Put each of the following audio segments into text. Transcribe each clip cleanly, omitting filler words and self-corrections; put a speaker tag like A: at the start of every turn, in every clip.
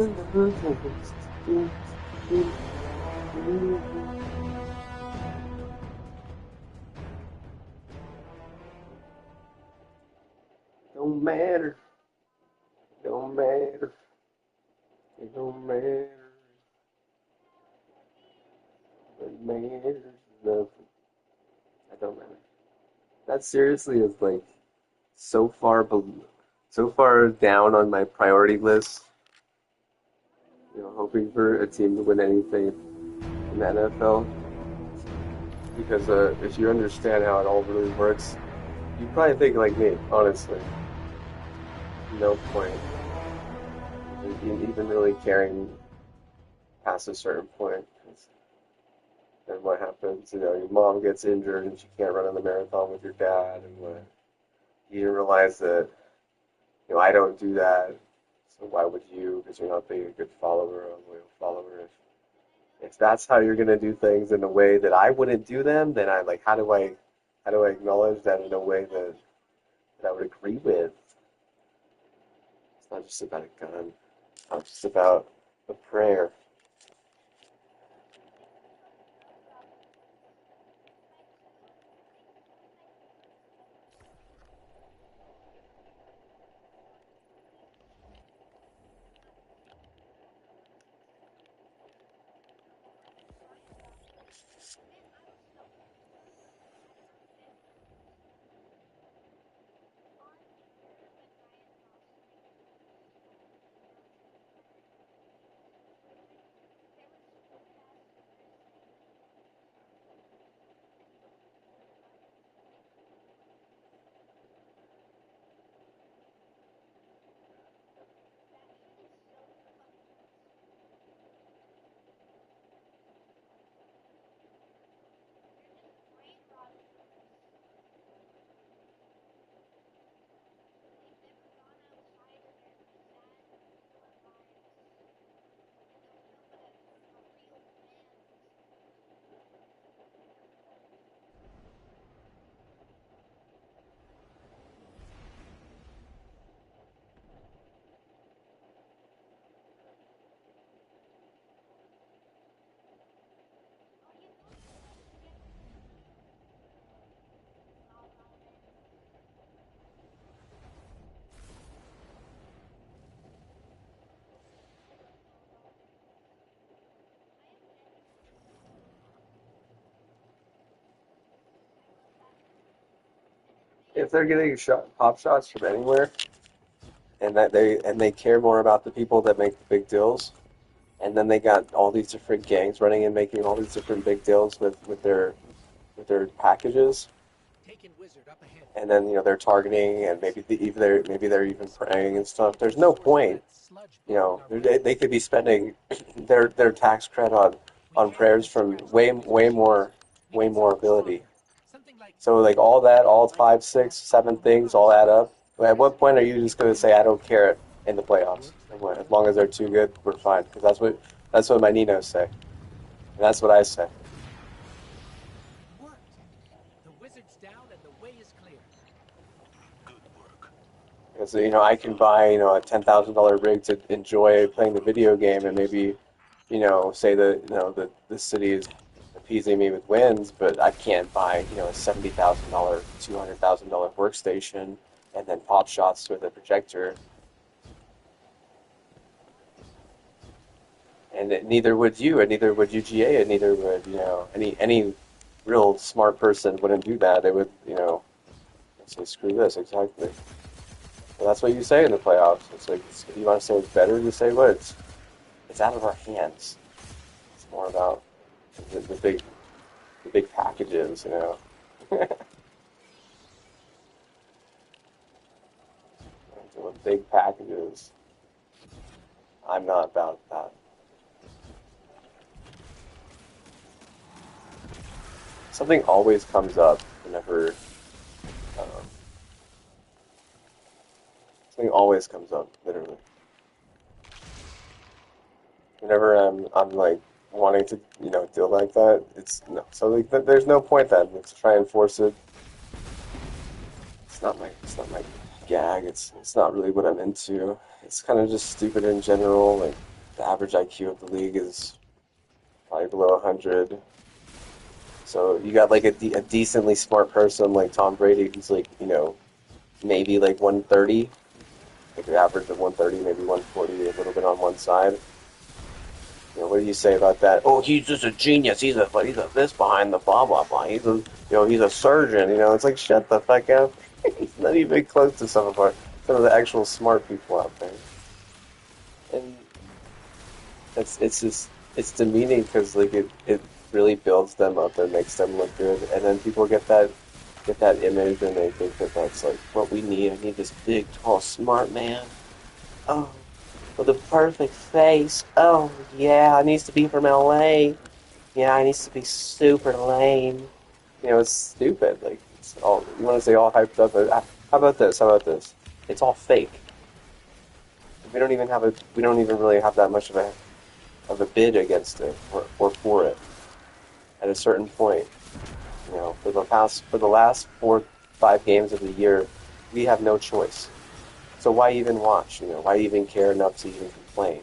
A: Don't matter. Don't matter. It don't matter. What matters is nothing. That don't matter. That seriously is like so far so far down on my priority list. Hoping for a team to win anything in the NFL. Because if you understand how it all really works, you probably think like me, honestly. No point in even really caring past a certain point. 'Cause then what happens? Your mom gets injured and she can't run on the marathon with your dad, and what you didn't realize that I don't do that. So why would you? Because you're not being a good follower, a loyal follower. If that's how you're gonna do things in a way that I wouldn't do them, then I like how do I acknowledge that in a way that I would agree with? It's not just about a gun. It's not just about a prayer. If they're getting pop shots from anywhere, and they care more about the people that make the big deals, and then they got all these different gangs running and making all these different big deals with their packages, and then they're targeting and maybe they're even praying and stuff. There's no point. They could be spending their tax credit on prayers from way more ability. So like all that, all five, six, seven things all add up. At what point are you just going to say I don't care in the playoffs? As long as they're too good, we're fine. Because that's what my Ninos say, and that's what I say. Because I can buy a $10,000 rig to enjoy playing the video game, and maybe say that the city is appeasing me with wins, but I can't buy a $70,000, $200,000 workstation and then pop shots with a projector. And neither would you, and neither would UGA, and neither would any real smart person wouldn't do that. They would say screw this exactly. Well, that's what you say in the playoffs. It's like if you want to say it's better, you say what it's out of our hands. It's more about the big packages. The big packages. I'm not about that. Something always comes up whenever um, something always comes up, literally. Whenever I'm like wanting to deal like that, it's no. So like there's no point then to try and force it. It's not my gag. It's not really what I'm into. It's kind of just stupid in general. Like the average IQ of the league is probably below 100. So you got like a decently smart person like Tom Brady who's like, maybe like 130, like an average of 130, maybe 140, a little bit on one side. What do you say about that? Oh, he's just a genius. He's a this behind the blah blah blah. He's a surgeon. It's like shut the fuck up. He's not even close to some of the actual smart people out there. And it's demeaning because like it really builds them up and makes them look good, and then people get that image and they think that that's like what we need. I need this big, tall, smart man. Oh, with a perfect face. Oh yeah, it needs to be from LA. Yeah, it needs to be super lame. It's stupid. Like it's all you want to say all hyped up. But how about this? How about this? It's all fake. We don't even really have that much of a bid against it or for it. At a certain point, for the last 4, 5 games of the year, we have no choice. So why even watch? Why even care enough to even complain?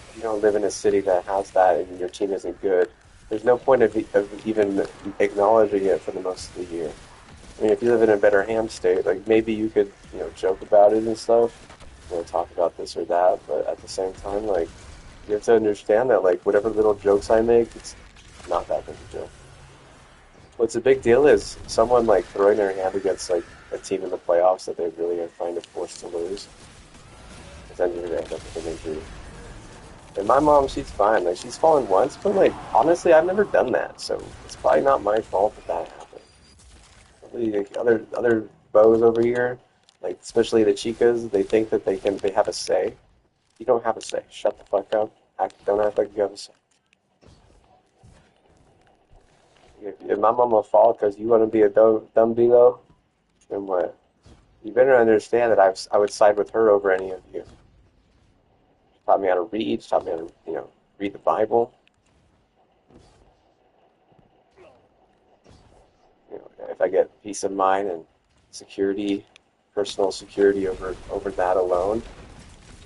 A: If you don't live in a city that has that and your team isn't good, there's no point of even acknowledging it for the most of the year. I mean, if you live in a better ham state, like maybe you could, joke about it and stuff, talk about this or that, but at the same time, like, you have to understand that, like, whatever little jokes I make, it's not that big a joke. What's a big deal is someone, like, throwing their hand against, like, a team in the playoffs that they really are trying to force to lose, because then you're going to end up with an injury. And my mom, she's fine. Like, she's fallen once, but, like, honestly, I've never done that, so it's probably not my fault that happened. The other bows over here, like especially the chicas, they think that they have a say. You don't have a say. Shut the fuck up. Don't act like you have a say. If my mama fall because you want to be a dumb below, then what? You better understand that I would side with her over any of you. She taught me how to read. She taught me how to read the Bible. If I get peace of mind and security, personal security over that alone,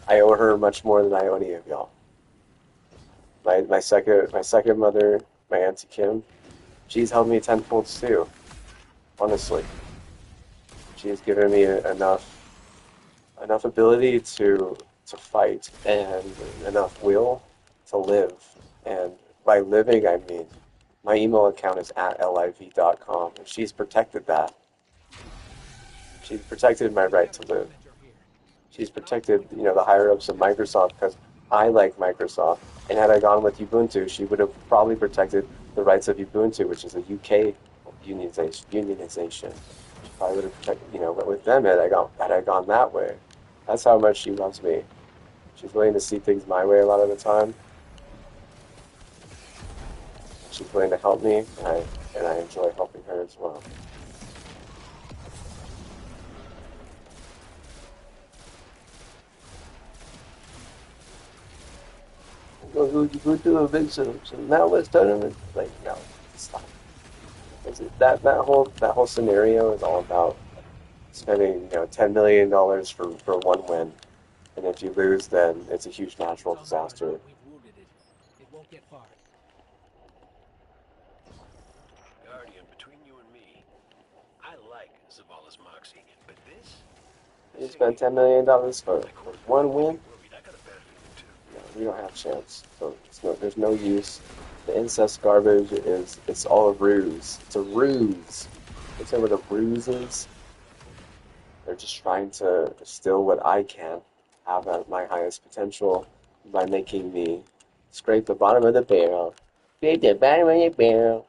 A: I owe her much more than I owe any of y'all. My second mother, my auntie Kim, she's helped me tenfold too. Honestly, she has given me enough ability to fight and enough will to live. And by living, I mean my email account is at liv.com, and she's protected that. She's protected my right to live. She's protected, the higher ups of Microsoft because I like Microsoft. And had I gone with Ubuntu, she would have probably protected the rights of Ubuntu, which is a UK unionization. She probably would have protected, but with them, had I gone that way. That's how much she loves me. She's willing to see things my way a lot of the time. She's willing to help me, and I enjoy helping her as well. Go to a big some now let's tournament. Like no, stop. That whole scenario is all about spending $10 million for one win, and if you lose, then it's a huge natural disaster.
B: Guardian, between you and me, I like Zavala's moxie, but
A: You
B: this ain't
A: spend
B: it.
A: $10 million
B: Like
A: for
B: horse
A: one
B: racing,
A: win.
B: worried. I got a bad feeling too.
A: No, we don't have a chance. So there's no use. The incest garbage it's all a ruse. It's a ruse. It's what a ruse is. They're just trying to steal what I can have at my highest potential by making me scrape the bottom of the barrel. Scrape the bottom of the barrel.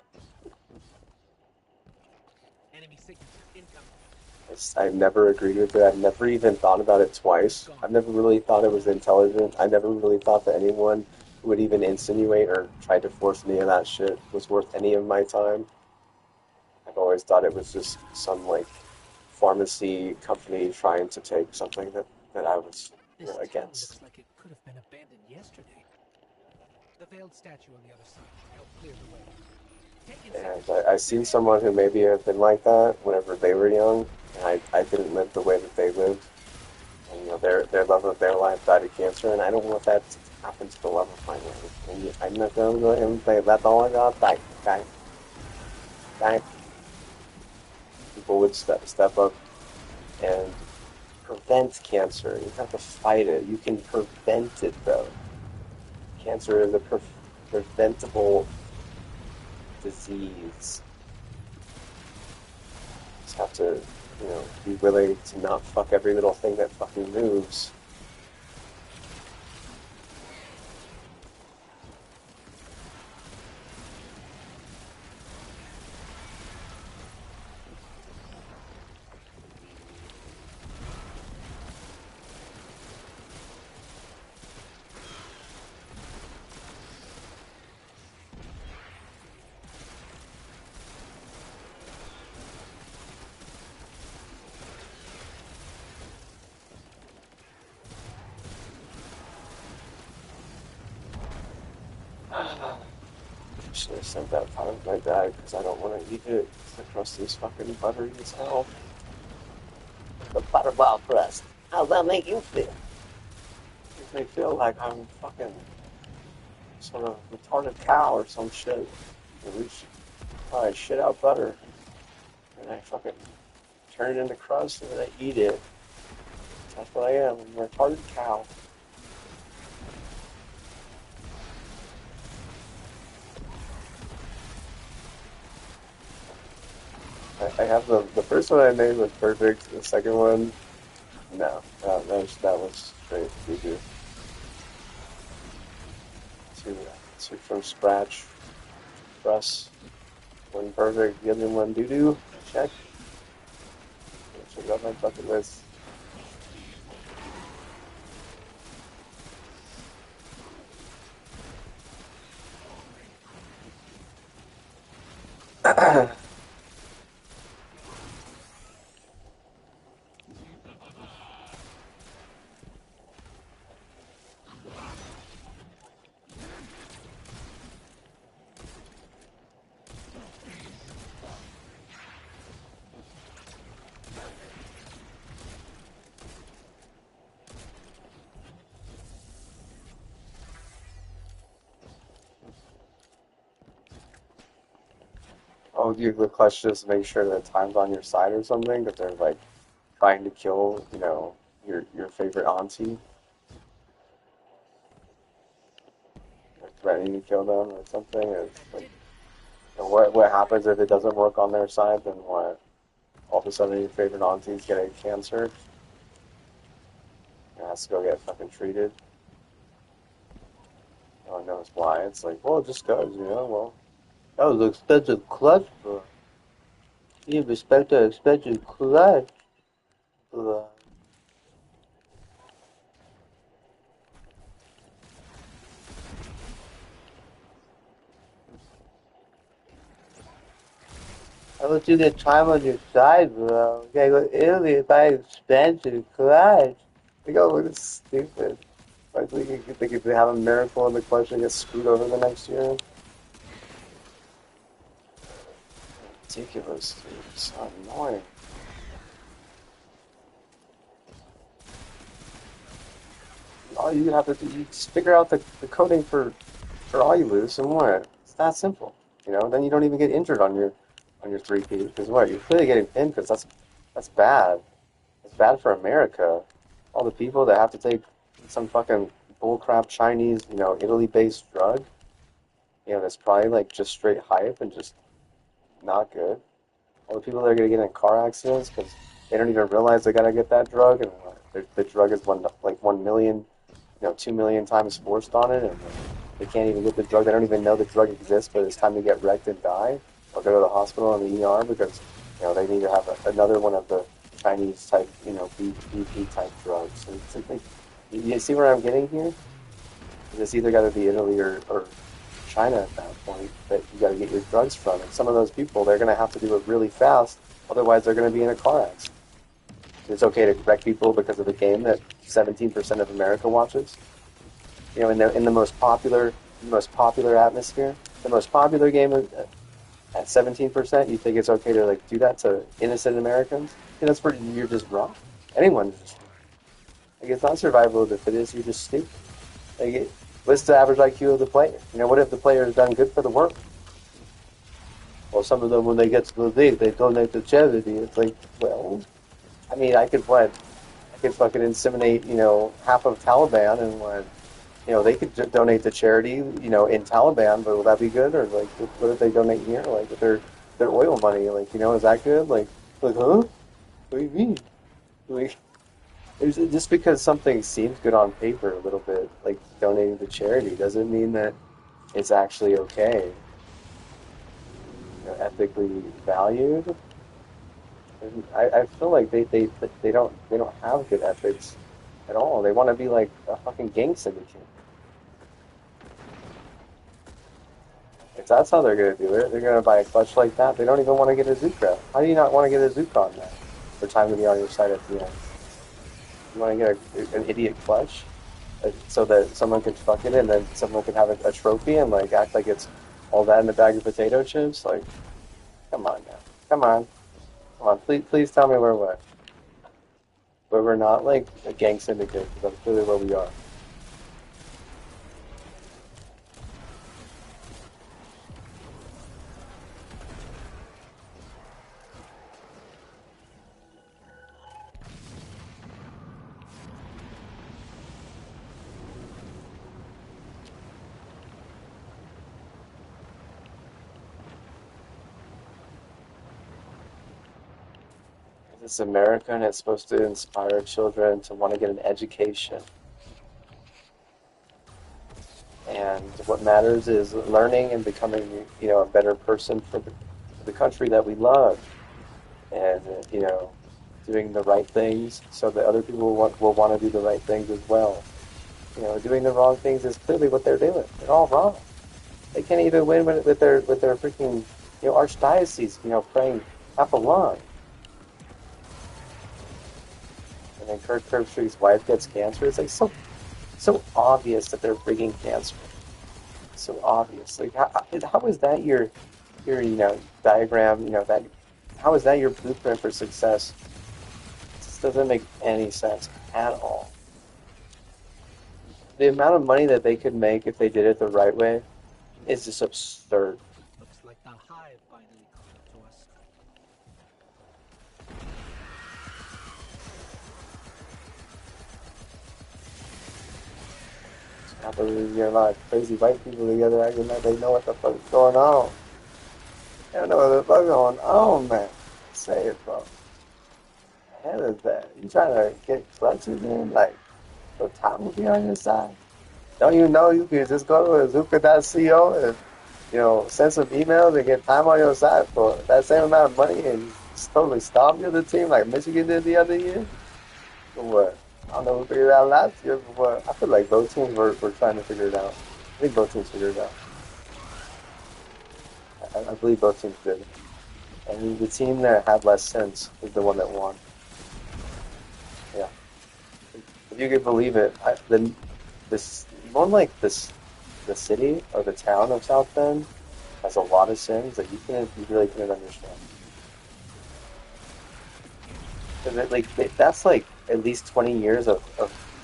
A: I've never agreed with it. I've never even thought about it twice. I've never really thought it was intelligent. I never really thought that anyone who would even insinuate or try to force any of that shit was worth any of my time. I've always thought it was just some like pharmacy company trying to take something that I was against. And I've seen someone who maybe have been like that whenever they were young, and I didn't live the way that they lived. And, their love of their life died of cancer, and I don't want that to happen to the love of my life. And I'm not going to go ahead and say, that's all I got, die, die, die. People would step up and prevent cancer. You don't have to fight it. You can prevent it, though. Cancer is a preventable disease. You just have to, be willing to not fuck every little thing that fucking moves. Should have sent that part of my dad because I don't want to eat it. The crust is fucking buttery as hell. The butterball crust. How's that make you feel? Makes me feel like I'm fucking sort of retarded cow or some shit. And we should probably shit out butter. And I fucking turn it into crust and then I eat it. That's what I am. I'm a retarded cow. I have the first one I made was perfect. The second one, no, that was straight doo-doo. Two from scratch, press, one perfect, the other one doo-doo. Check. Check out my bucket list. Oh, the question is to make sure that time's on your side or something, that they're like trying to kill, your favorite auntie, or threatening to kill them or something. It's like, what happens if it doesn't work on their side? Then what? All of a sudden, your favorite auntie's getting cancer and has to go get fucking treated. No one knows why. It's like, well, it just goes, well. That was an expensive clutch, bro. You respect the expensive clutch, bro. I want you to get time on your side, bro. You gotta go to Italy and buy expensive clutch. Like, oh, look, it's stupid. Like, they could have a miracle and the clutch and get screwed over the next year. Ridiculous, dude. It's so annoying. All you have to do, you just figure out the coding for all you lose and what? It's that simple. Then you don't even get injured on your 3P. Because what? You're clearly getting pinned because that's bad. It's bad for America. All the people that have to take some fucking bullcrap Chinese, Italy-based drug, that's probably like just straight hype and just not good. All the people that are gonna get in car accidents because they don't even realize they gotta get that drug, and the drug is 1 million, 2 million times forced on it, and they can't even get the drug. They don't even know the drug exists, but it's time to get wrecked and die, or go to the hospital in the ER because they need to have another one of the Chinese type, BP type drugs. So it's like, you see where I'm getting here? It's either got to be Italy or China at that point that you got to get your drugs from. And some of those people, they're going to have to do it really fast, otherwise they're going to be in a car accident. It's okay to wreck people because of a game that 17% of America watches. In the most popular atmosphere, the most popular game at 17%, you think it's okay to like do that to innocent Americans? And that's where you're just wrong. Anyone's just wrong. Like it's not survival of the fittest. You're just stupid. What's the average IQ of the player? What if the player has done good for the world? Well, some of them, when they get to the league, they donate to charity. It's like, well, I mean, I could fucking inseminate, half of Taliban and they could donate to charity, in Taliban, but will that be good? Or like, what if they donate here, like with their oil money? Like, is that good? Huh? What do you mean? Like, just because something seems good on paper a little bit, like donating to charity, doesn't mean that it's actually okay, ethically valued. And I feel like they don't have good ethics at all. They want to be like a fucking gang syndicate. If that's how they're gonna do it, they're gonna buy a clutch like that. They don't even want to get a Zuka. How do you not want to get a Zuka on that? For time to be on your side at the end. You want to get an idiot clutch so that someone can fuck it and then someone can have a trophy and like act like it's all that in a bag of potato chips. Like, come on now, come on, come on. Please tell me where we're not like a gang syndicate because that's clearly where we are. It's America and it's supposed to inspire children to want to get an education. And what matters is learning and becoming, a better person for the country that we love. And, doing the right things so that other people will want to do the right things as well. Doing the wrong things is clearly what they're doing. They're all wrong. They can't even win with their freaking, archdiocese, praying half a lung. And then Kirk Herbstreit's wife gets cancer. It's like so obvious that they're bringing cancer. So obvious. Like how is that your diagram? That how is that your blueprint for success? It just doesn't make any sense at all. The amount of money that they could make if they did it the right way is just absurd.
C: Looks like the hive finally caught up to us.
A: I believe you're a lot of crazy white people together acting like they know what the fuck is going on. They don't know what the fuck is going on, man. Say it, bro. The hell is that? You trying to get clutches in? Like, so time will be on your side? Don't you know you can just go to azuka.co and, send some emails and get time on your side for that same amount of money and just totally stomp the other team like Michigan did the other year? Or what? I don't know who figured it out last year, but what? I feel like both teams were trying to figure it out. I think both teams figured it out. I believe both teams did. And the team that had less sense is the one that won. Yeah. If you could believe it, then this more like the city or the town of South Bend has a lot of sins that you really couldn't understand. That's like at least 20 years of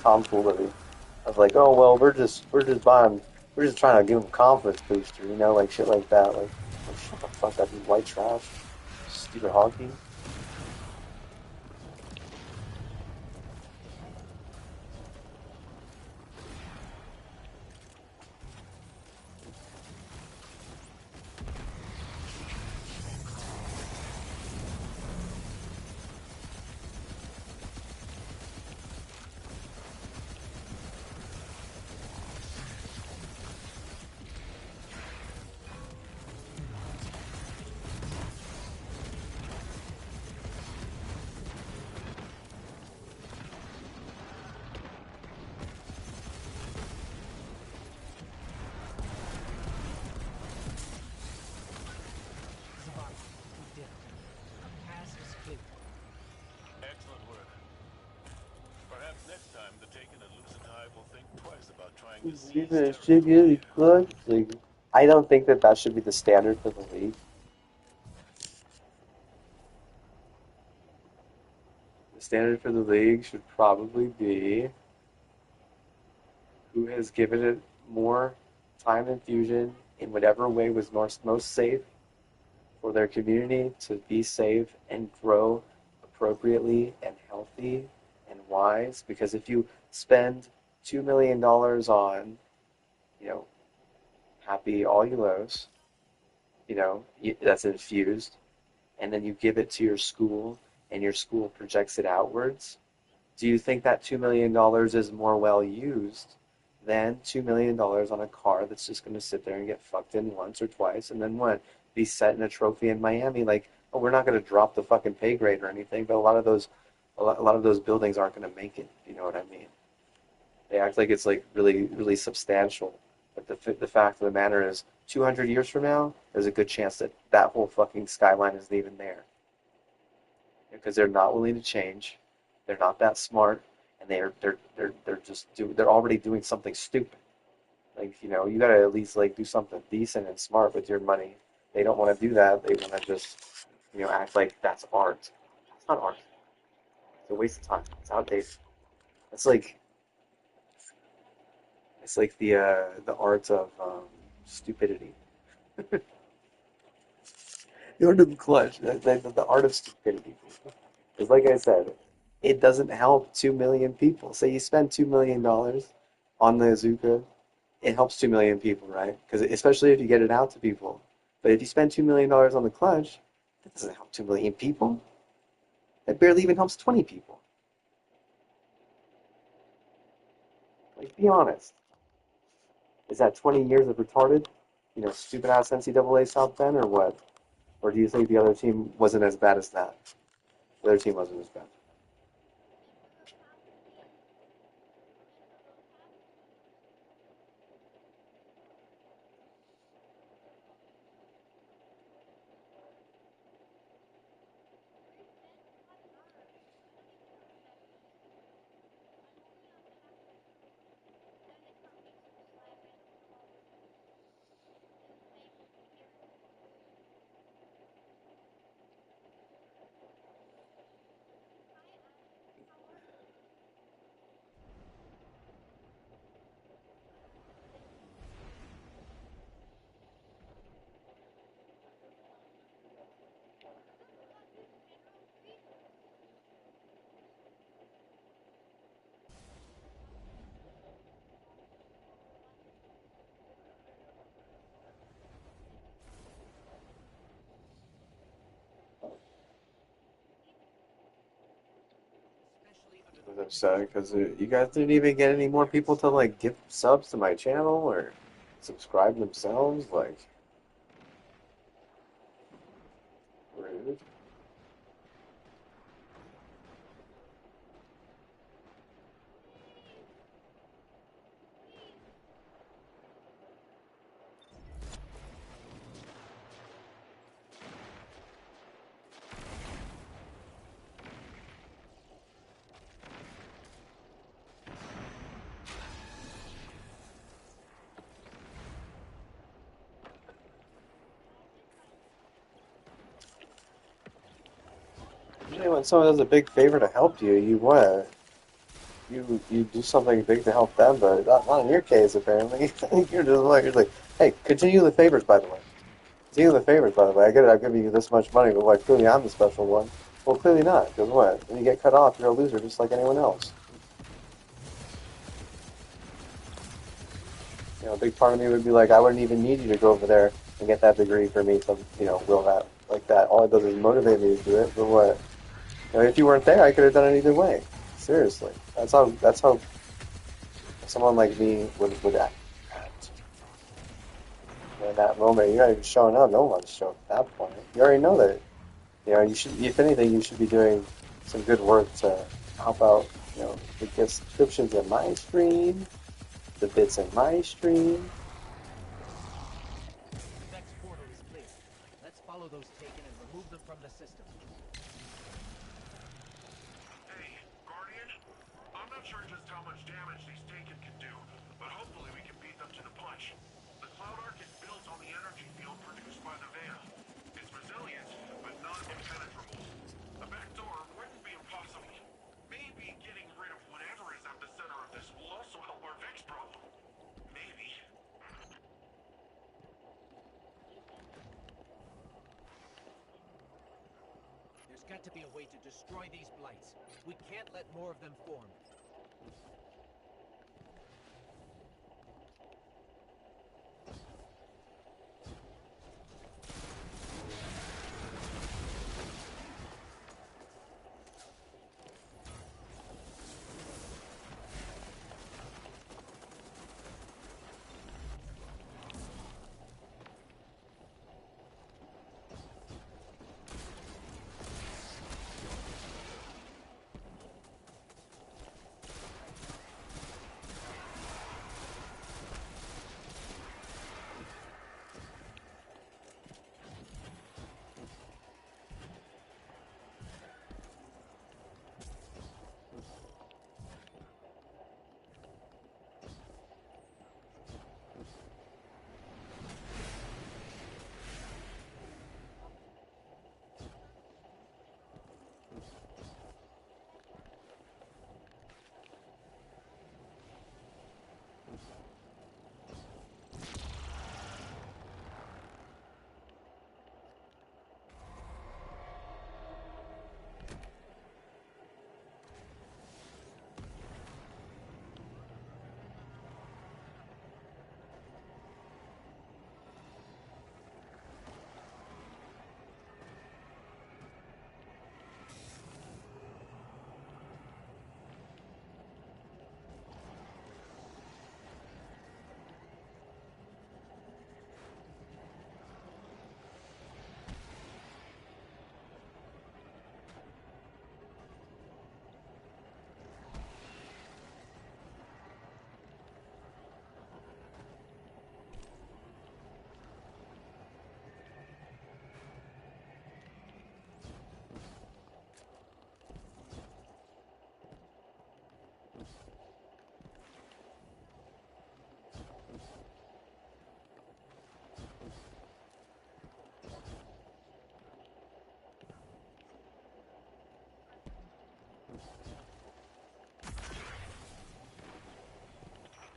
A: tomfoolery, of like, oh well, we're just trying to give them confidence booster, like shit like that. Like, oh, shut the fuck up, you white trash, stupid honky.
C: Zavala, we did it. Our path is clear.
B: Excellent work. Perhaps next time the Taken and Lucent Hive will think twice about trying to seize
A: Even if shit
B: territory.
A: really good, like, I don't think that should be the standard for the league. standard for the league should probably be who has given it more time and fusion in whatever way was most safe for their community to be safe and grow appropriately and healthy and wise. Because if you spend $2 million on, you know, happy allulose, that's infused, and then you give it to your school and your school projects it outwards, do you think that $2 million is more well used than $2 million on a car that's just going to sit there and get fucked in once or twice and then what? Be set in a trophy in Miami? Like, oh, we're not going to drop the fucking pay grade or anything, but a lot of those buildings aren't going to make it. You know what I mean? They act like it's like really, really substantial. But the fact of the matter is, 200 years from now, there's a good chance that that whole fucking skyline isn't even there because they're not willing to change. They're not that smart, and they're already doing something stupid. Like, you gotta at least like do something decent and smart with your money. They don't want to do that. They want to just act like that's art. It's not art. It's a waste of time. It's outdated. It's like the art of stupidity. The art of the clutch. The art of stupidity. Because like I said, it doesn't help 2 million people. Say you spend $2 million on the Azuka, it helps 2 million people, right? Because especially if you get it out to people. But if you spend $2 million on the clutch, that doesn't help 2 million people. That barely even helps 20 people. Like, be honest. Is that 20 years of retarded, stupid ass NCAA South Bend, or what? Or do you think the other team wasn't as bad as that? The other team wasn't as bad. I was upset because you guys didn't even get any more people to like give subs to my channel or subscribe themselves. Like, rude. Usually when someone does a big favor to help you, you what? You do something big to help them, but not in your case apparently. You're like, hey, continue the favors by the way. Continue the favors by the way. I get it. I'm giving you this much money, but what? Clearly I'm the special one. Well, clearly not. Because what? When you get cut off, you're a loser, just like anyone else. A big part of me would be like, I wouldn't even need you to go over there and get that degree for me to, will that like that. All it does is motivate me to do it. But what? If you weren't there, I could have done it either way. Seriously, that's how someone like me would act. In that moment, you're not even showing up. No one's showing up at that point. You already know that. You should, if anything, you should be doing some good work to help out. To get subscriptions in my stream, the bits in my stream.
C: Vex portal is clear. Let's follow those taken and remove them from the system.
B: Hey, Guardian? I'm not sure just how much damage these Taken can do, but hopefully we can beat them to the punch. The Cloud Arc is built on the energy field produced by the Veil. It's resilient, but not impenetrable. A back door wouldn't be impossible.
C: got to be a way to destroy these blights. We can't let more of them form.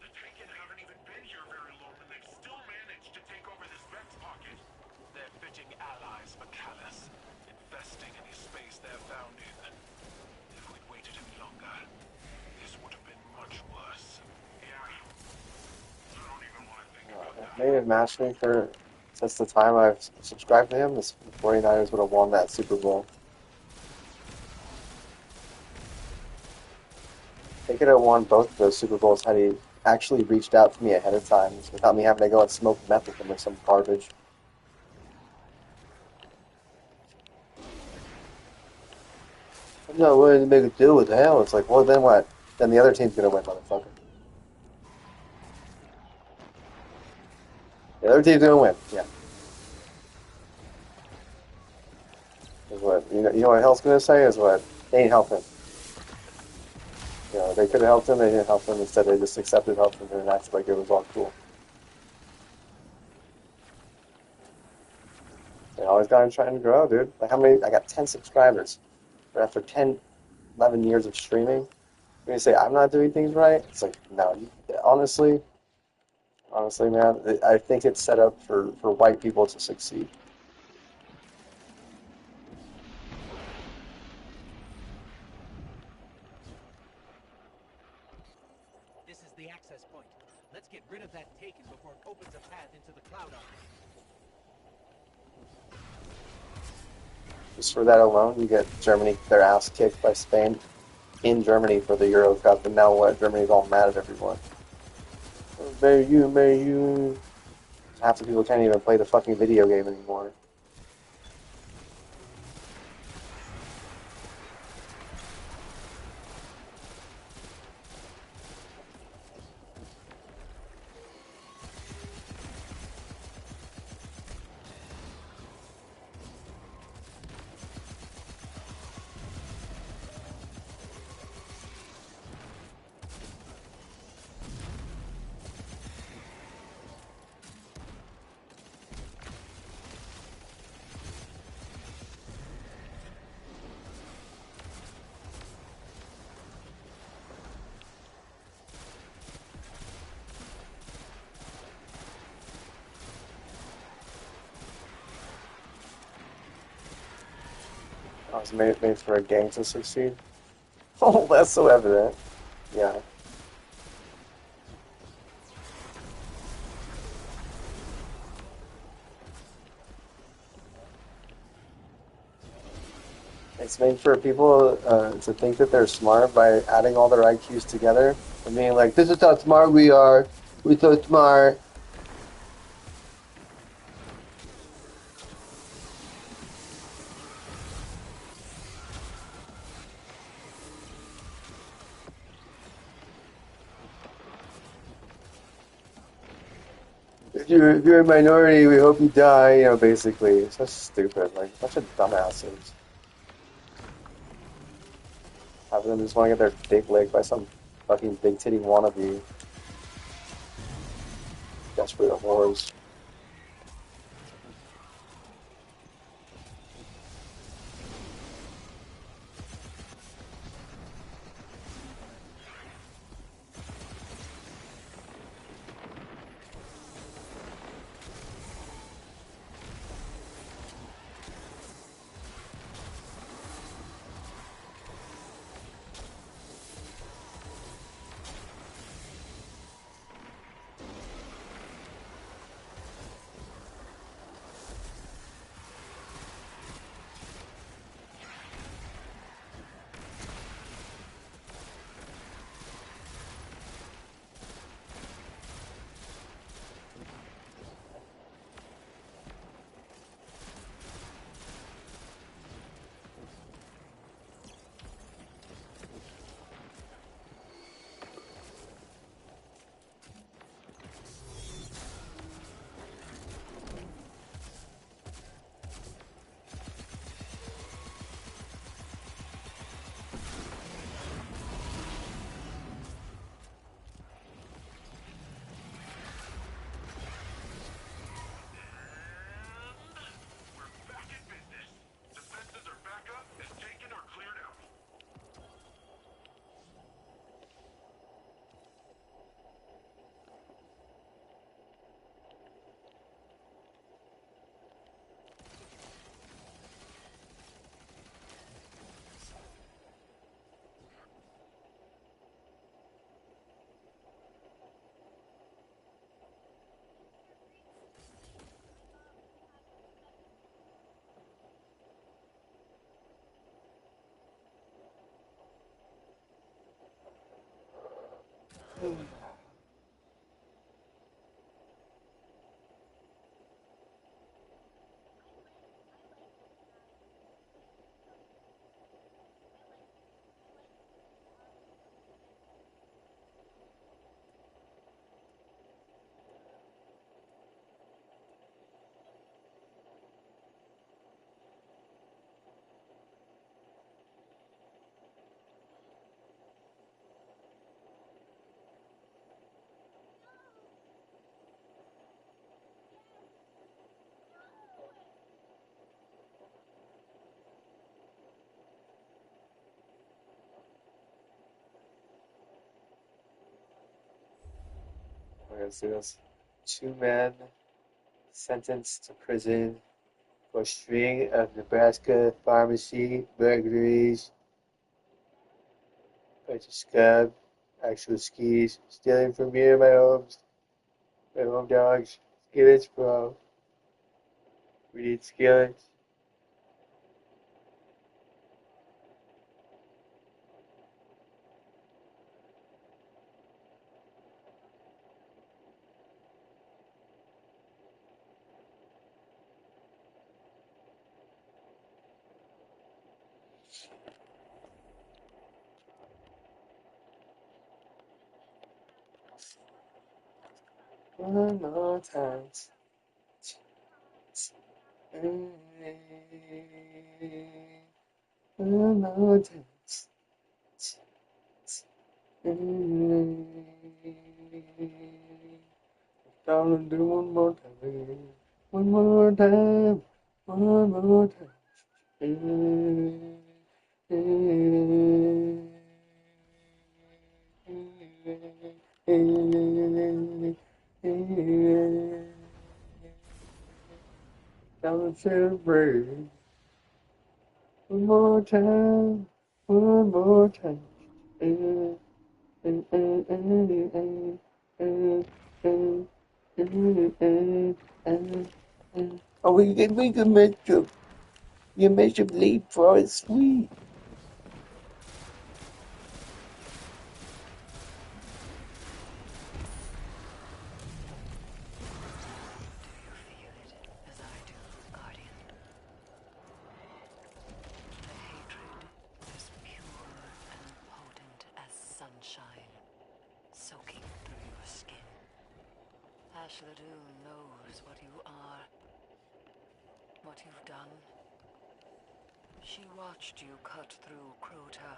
B: The Taken haven't even been here very long, and they've still managed to take over this Vex pocket.
D: They're fitting allies for Callus, investing any space they're found in. If we'd waited any longer, this would have been much worse.
B: Yeah. I don't even want to think about that.
A: Maybe matching for since the time I've subscribed to him, the 49ers would have won that Super Bowl. They could have won both of those Super Bowls had he actually reached out to me ahead of time without me having to go and smoke meth with him or some garbage. I'm not willing to make a deal with hell. It's like, well, then what? Then the other team's gonna win, motherfucker. The other team's gonna win. Yeah. Is what you know what hell's gonna say is what they ain't helping. You know, they could have helped him, they didn't help him. Instead, they just accepted help from him and acted like it was all cool. They always got him trying to grow, dude. Like how many? I got 10 subscribers, but after 10, 11 years of streaming, when you say I'm not doing things right, it's like no. Honestly, man, I think it's set up for white people to succeed.
C: This is the access point. Let's get rid of that Taken before it opens a path into the Cloud Ark.
A: Just for that alone, you get Germany their ass kicked by Spain in Germany for the Euro Cup, and now what? Germany's all mad at everyone. Marry you. Half the people can't even play the fucking video game anymore. It's made for a gang to succeed. Oh, that's so evident. Yeah. It's made for people to think that they're smart by adding all their IQs together and being like, this is how smart we are. We're so smart. If you're a minority, we hope you die. You know, basically, it's so stupid. Like, a bunch of dumbasses. Half of them just want to get their dick licked by some fucking big titty wannabe. Desperate whores.
B: We're back in business. Defenses are back up and taken or cleared out.
A: Let's see this. Two men sentenced to prison for string of Nebraska pharmacy burglaries, bunch of scab, actual skis, stealing from me and my home dogs. Skillets, bro. We need skillets. One more time. One more time. Gonna do one more time. One more time. One more time. Don't celebrate. more time, one more time. Uh, uh, uh, Oh, we can make them leap for it, sweet.
E: Do you feel it as I do, Guardian? The hatred as pure and potent as sunshine, soaking through your skin. Ashladun knows what you are, what you've done. She watched you cut through Crota,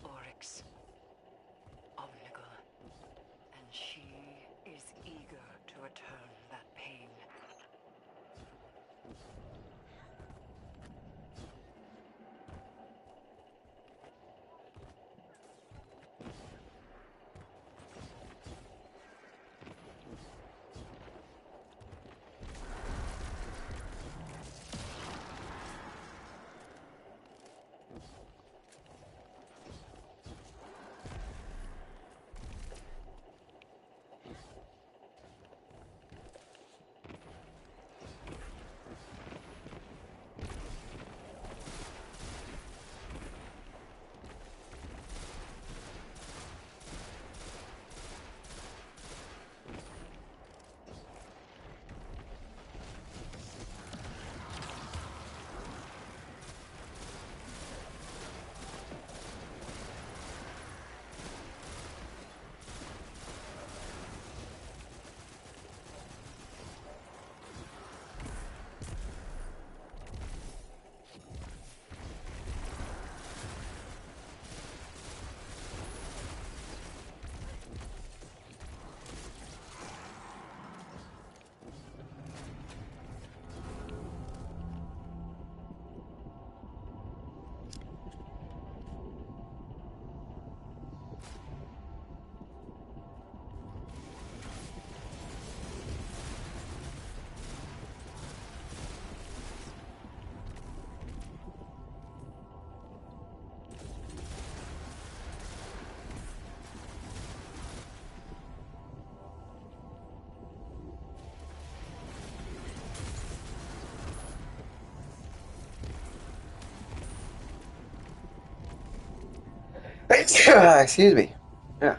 E: Oryx, Omnigul, and she is eager to return that pain.
A: Excuse me. Yeah.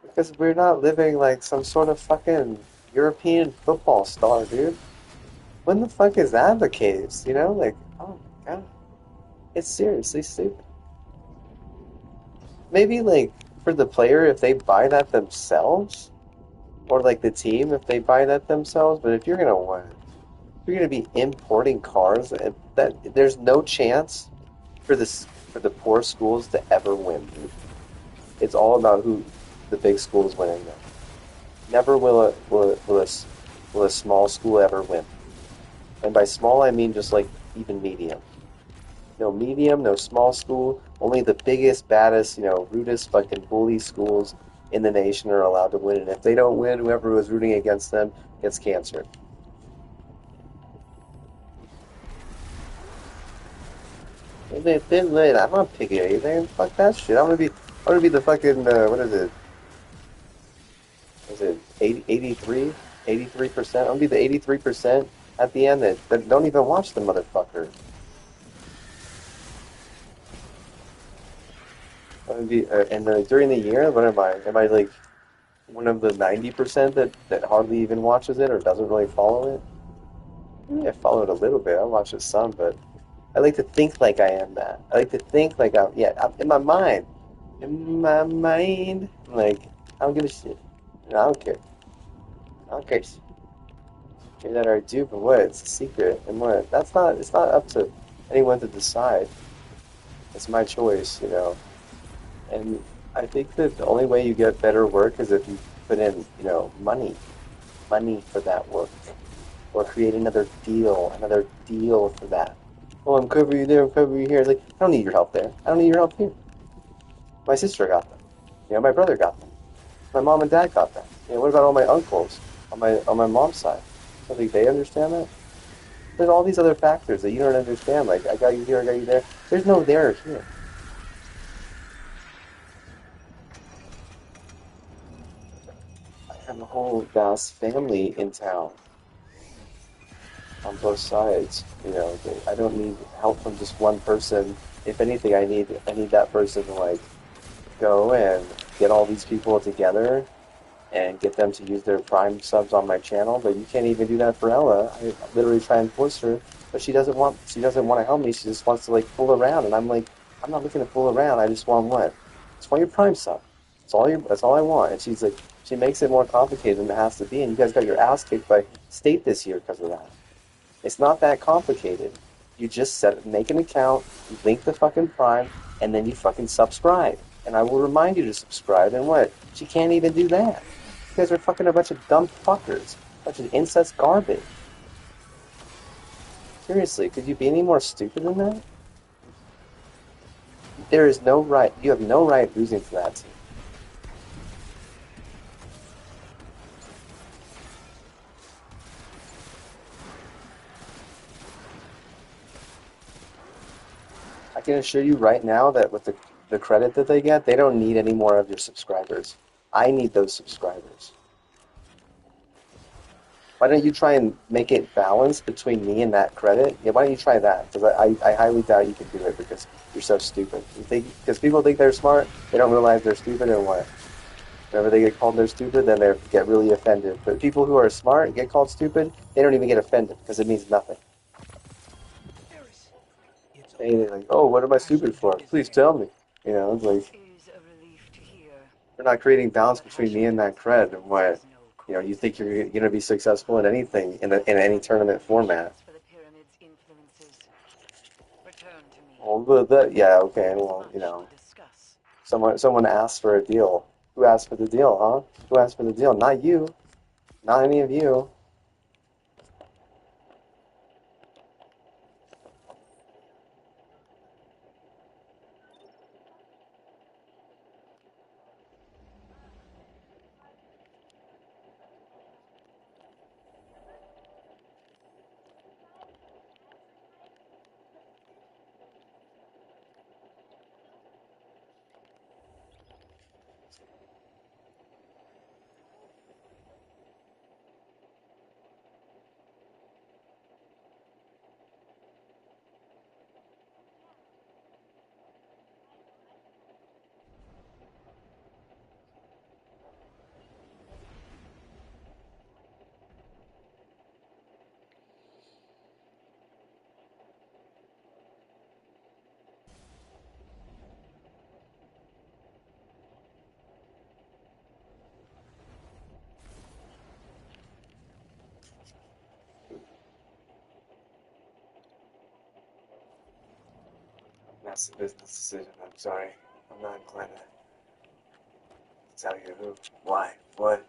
A: Because we're not living like some sort of fucking European football star, dude. When the fuck is that the case? You know, like, oh my god, it's seriously stupid. Maybe like for the player if they buy that themselves, or like the team if they buy that themselves. But if you're gonna win, if you're gonna be importing cars, that there's no chance for this for the poor schools to ever win, dude. It's all about who the big school is winning. Now. Never will a small school ever win. And by small, I mean just like even medium. No medium, no small school. Only the biggest, baddest, rudest fucking bully schools in the nation are allowed to win. And if they don't win, whoever was rooting against them gets cancer. If they didn't win, I'm not picking anything. Fuck that shit. I'm gonna be the fucking, what is it? Is it 83? 83%? I'm gonna be the 83% at the end that don't even watch the motherfucker. I'm gonna be, and during the year, what am I? Am I like one of the 90% that hardly even watches it or doesn't really follow it? I follow it a little bit. I watch it some, but I like to think like I am that. I like to think like I'm in my mind. In my mind. Like, I don't give a shit. I don't care. I don't care. Care that I do, but what? It's a secret. And what? It's not up to anyone to decide. It's my choice. And I think that the only way you get better work is if you put in, money for that work. or create another deal for that. Oh, I'm covering you there, I'm covering you here. Like, I don't need your help there. I don't need your help here. My sister got them. My brother got them. My mom and dad got them. What about all my uncles on my mom's side? I don't think they understand that. There's all these other factors that you don't understand. Like, I got you here, I got you there. There's no there or here. I have a whole vast family in town on both sides. I don't need help from just one person. If anything, I need that person to like go and get all these people together and get them to use their Prime subs on my channel. But you can't even do that for Ella. I literally try and force her, but she doesn't want. She doesn't want to help me. She just wants to like fool around, and I'm like, I'm not looking to fool around. I just want what? I just want your Prime sub. That's all I want. And she's like, she makes it more complicated than it has to be. And you guys got your ass kicked by State this year because of that. It's not that complicated. You just make an account, you link the fucking Prime, and then you fucking subscribe. And I will remind you to subscribe. And what? She can't even do that. You guys are fucking a bunch of dumb fuckers. A bunch of incest garbage. Seriously, could you be any more stupid than that? There is no right. You have no right losing to that team. I can assure you right now that with the credit that they get, they don't need any more of your subscribers. I need those subscribers. Why don't you try and make it balanced between me and that credit? Yeah, why don't you try that? Because I highly doubt you can do it because you're so stupid. Because people think they're smart, they don't realize they're stupid and what? Whenever they get called they're stupid, then they get really offended. But people who are smart and get called stupid, they don't even get offended because it means nothing.
C: Eris, it's
A: They're
C: over.
A: like, oh, what am I stupid
C: Ashland
A: for?
C: is
A: Please
C: dead.
A: tell me. It's
E: This
A: like,
E: is a relief to hear.
A: we're not creating balance
E: But
A: between me and
E: Ashland
A: that cred and what?
E: is no
A: You think you're
E: coincidence.
A: going to be successful in anything, in any
E: Gather
A: tournament format.
E: for the pyramid's influences. Return to me.
A: Well, yeah, okay,
E: There is
A: well,
E: much to discuss.
A: someone asked for a deal. Who asked for the deal, huh? Who asked for the deal? Not you. Not any of you. That's a business decision. I'm sorry. I'm not inclined to tell you who, why, what,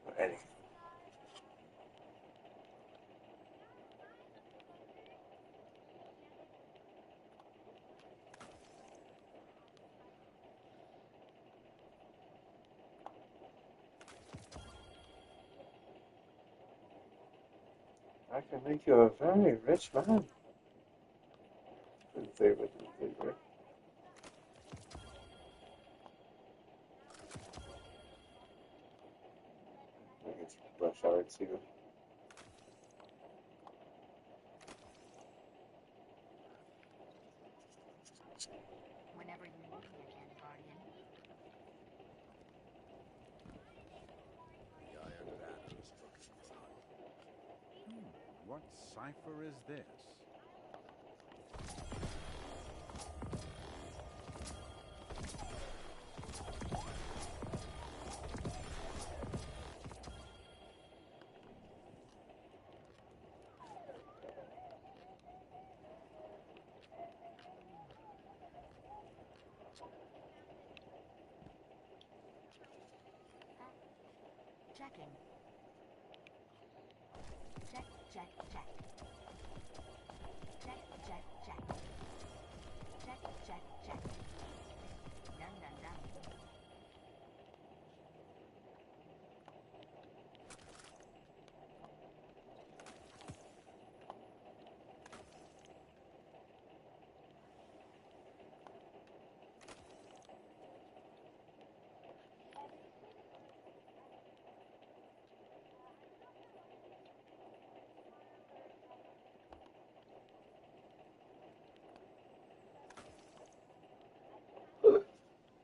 A: or anything. I can make you a very rich man. Didn't say what you think, right? I think it's rush hour too.
F: Whenever you need me again, Guardian.
G: The Iron Banner is looking fine. What cipher is this?
F: Checking. Check. Check. Check, check, check. Check, check, check. Done, done, done.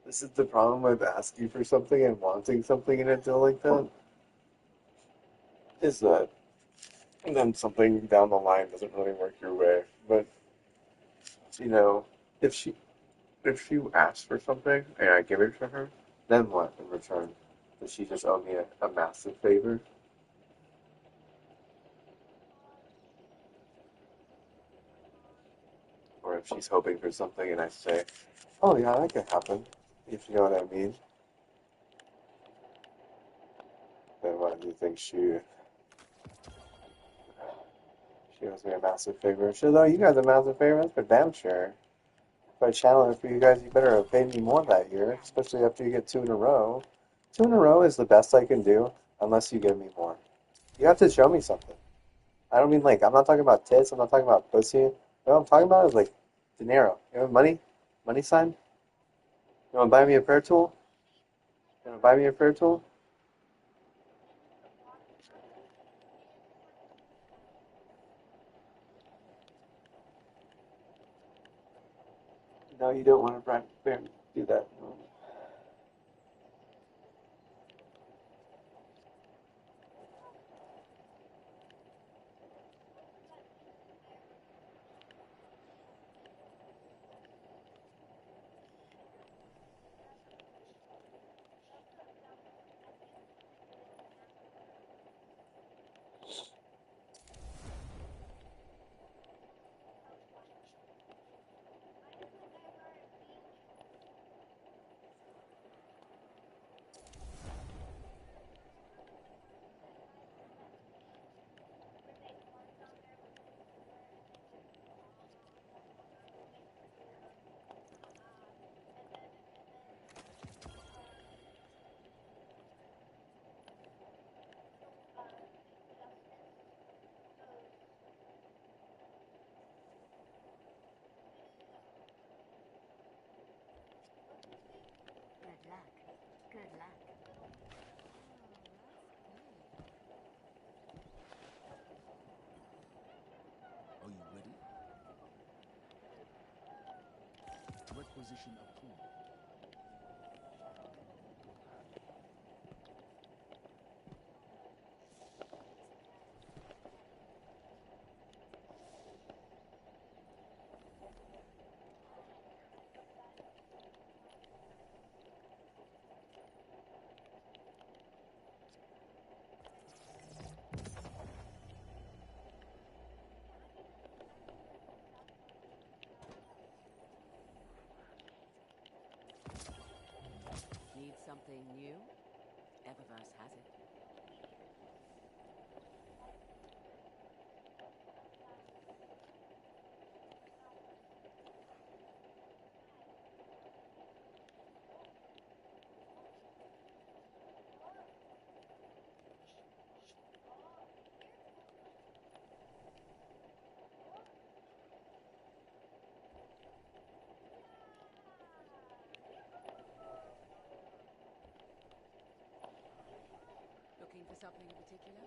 A: This is the problem with asking for something and wanting something in a deal like that, is that then something down the line doesn't really work your way. But you know, if she if you ask for something and I give it to her, then what in return? Does she just owe me a massive favor? Or if she's hoping for something and I say, oh yeah, that could happen, if you know what I mean, then what do you think she owes me a massive favor? She'll owe you guys a massive favor, that's for damn sure. If I challenge for you guys, you better have paid me more that year, especially after you get 2 in a row. 2 in a row is the best I can do, unless you give me more. You have to show me something. I don't mean like, I'm not talking about tits, I'm not talking about pussy. What I'm talking about is like dinero. You know, money? Money sign? You wanna buy me a prayer tool? You wanna buy me a prayer tool? No, you don't want to do that. No.
F: Good luck. Good luck.
G: Are you ready? Requisition approved.
E: Need something new? Eververse has it. Looking for something in particular?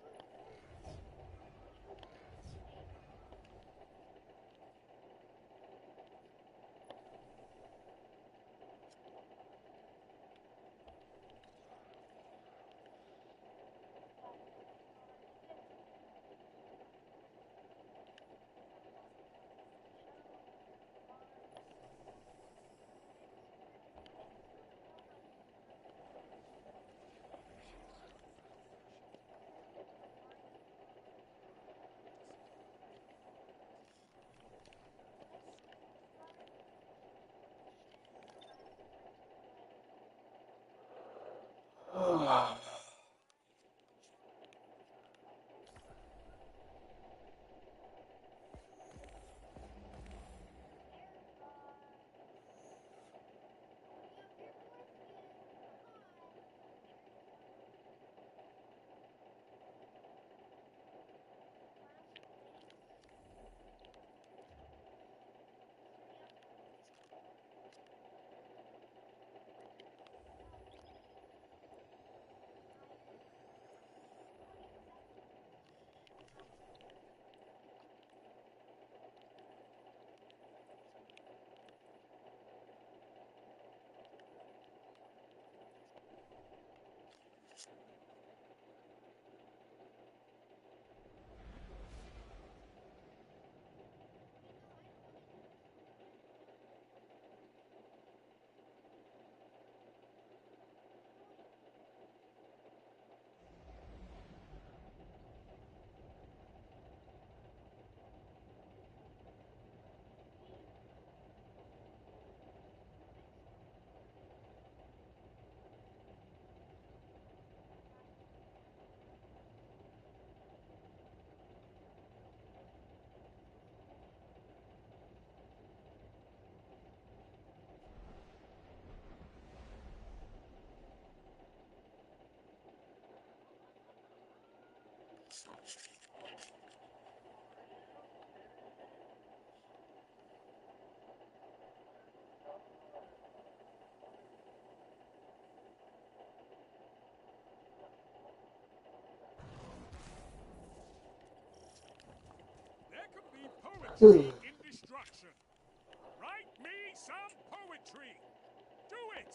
G: There can be poetry in destruction. Write me some poetry. Do it.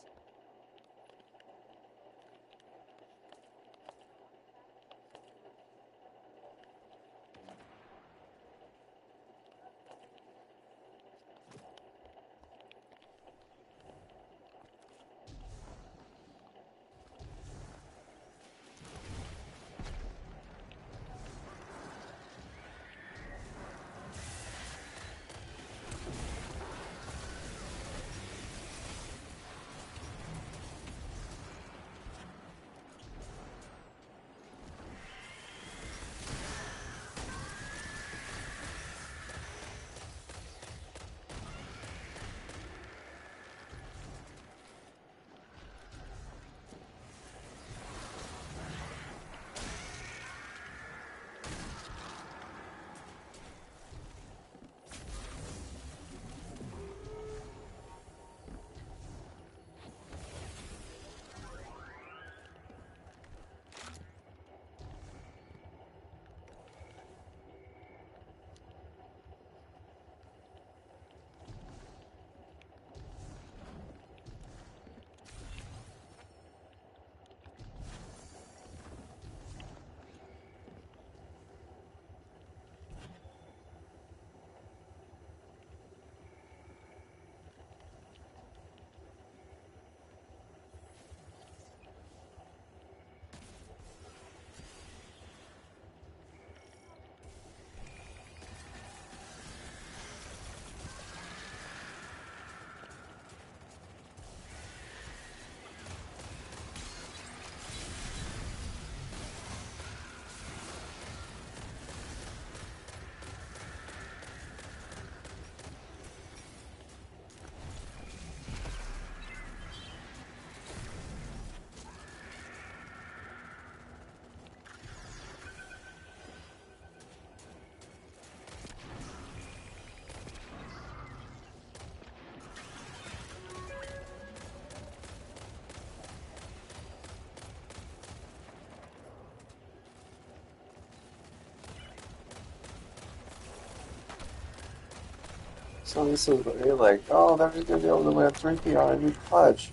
A: So this is what you're like, oh, they're just gonna be able to win a 3P on a huge pudge.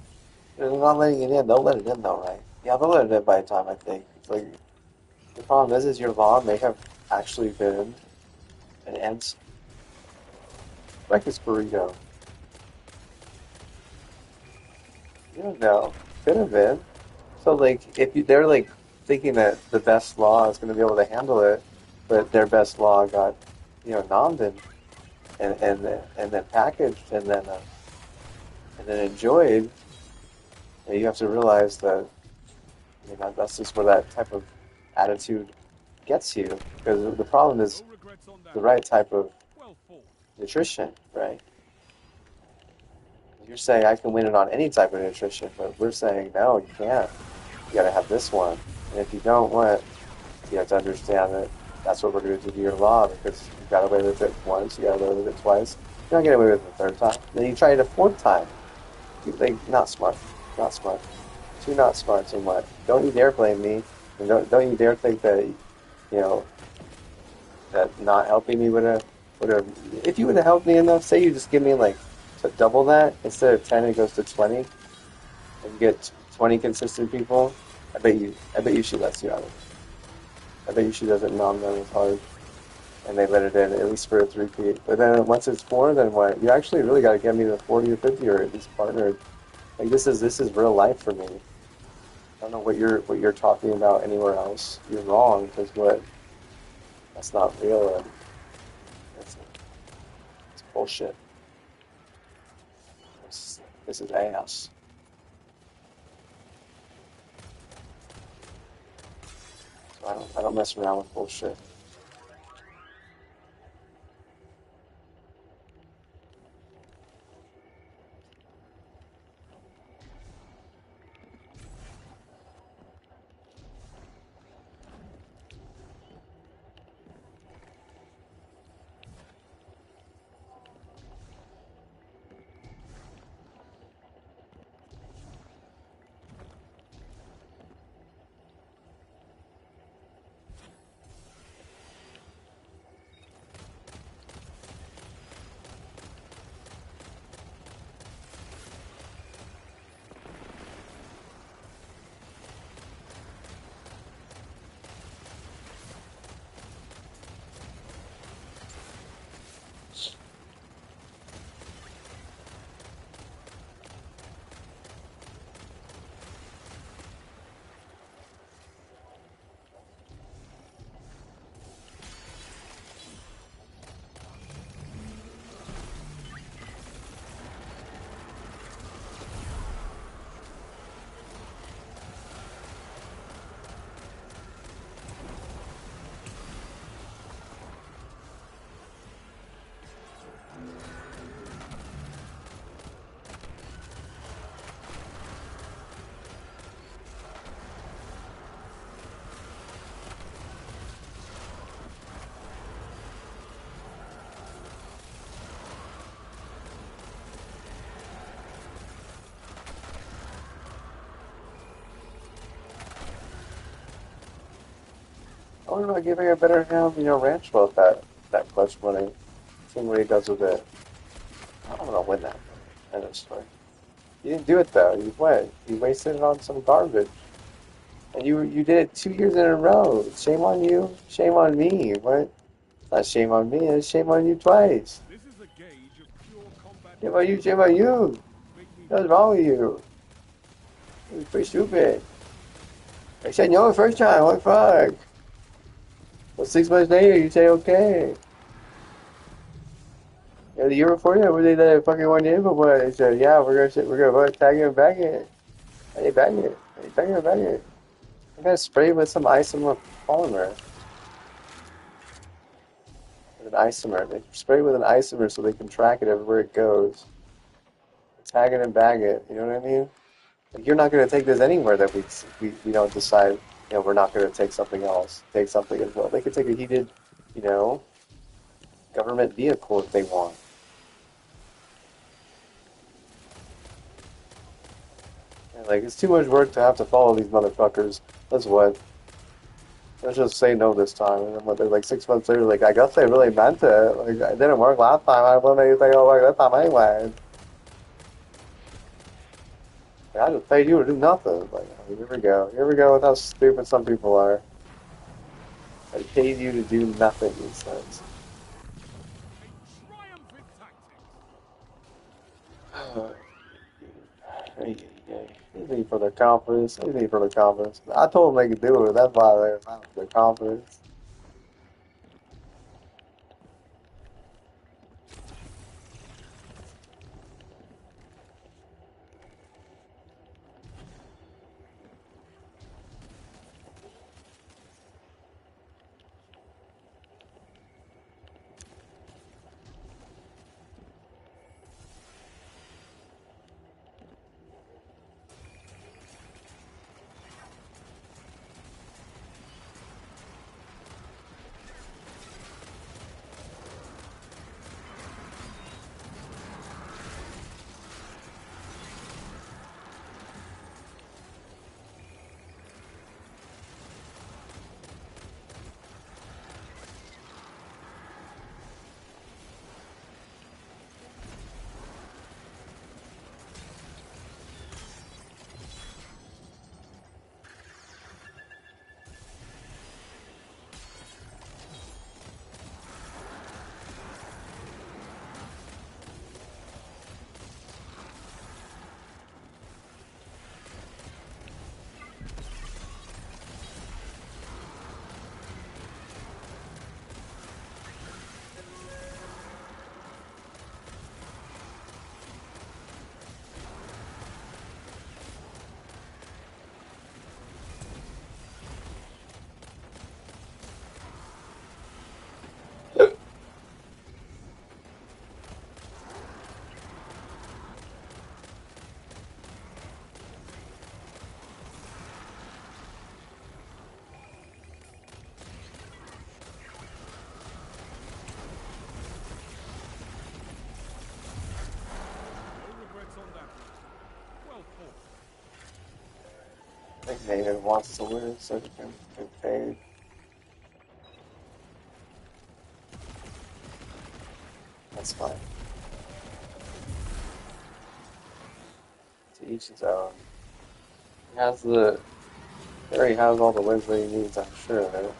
A: They're not letting it in. They'll let it in though, right? Yeah, they'll let it in by the time, I think. It's like, the problem is your law may have actually been an ant breakfast burrito. You don't know. Could have been. So like, if you, they're like thinking that the best law is going to be able to handle it, but their best law got, nommed and then packaged and then enjoyed, and you have to realize that that's just where that type of attitude gets you. Because the problem is
G: No regrets on
A: the
G: that.
A: right type of
G: Well fought.
A: nutrition, right? You're saying I can win it on any type of nutrition, but we're saying no, you can't. You got to have this one, and if you don't want, you have to understand that that's what we're going to do to your law because you got away with it once, you got away with it twice, you're not getting away with it the third time. Then you try it a fourth time. You think not smart, not smart, too not smart, too much. Don't you dare blame me, and don't you dare think that know that not helping me would have. If you would have helped me enough, say you just give me like to double that instead of 10, it goes to 20, and you get 20 consistent people. I bet you she lets you out of it. I bet you she doesn't nom them as hard, and they let it in at least for a 3P. But then once it's 4, then what? You actually really got to get me to 40 or 50 or at least partnered. Like this is real life for me. I don't know what you're talking about anywhere else. You're wrong because what? That's not real. And it's bullshit. This is ass. So I don't mess around with bullshit. What about giving a better hand, ranch with that clutch money? Seeing what he does with it. I don't want to win that. End of story. You didn't do it though. You what? You wasted it on some garbage. And you did it 2 years in a row. Shame on you. Shame on me. What? It's not shame on me. It's shame on you twice.
G: This is a gauge of pure combat.
A: Shame on you. Shame on you.
G: Make me
A: What's wrong with you? You're pretty stupid. I said no the first time. What the fuck? Well, 6 months later, you say okay. Yeah, the year before that, when they let it fucking one in before, they said, yeah, we're gonna tag it and bag it. I ain't bag it. I ain't bag it and bag it. I gotta spray with some isomer polymer. With an isomer. They spray with an isomer so they can track it everywhere it goes. Tag it and bag it. You know what I mean? Like, you're not gonna take this anywhere that we don't decide, we're not gonna take something else. Take something as well. They could take a heated, you know, government vehicle if they want. And, like, it's too much work to have to follow these motherfuckers. That's what. Let's just say no this time. And then, like 6 months later, like, I guess they really meant it. Like, it didn't work last time. I wouldn't anything will work this time anyway. Like, I just paid you to do nothing. Like, here we go. Here we go with how stupid some people are. I paid you to do nothing, he says.
G: A triumphant tactics.
A: Anything for the confidence. Anything for the confidence. I told them they could do it. That's why they're not the confidence.
G: No regrets on that one. Well fought.
A: I think Native wants to win, so he can get paid. That's fine. To each his own. He has he already has all the wins that he needs, I'm sure. Right?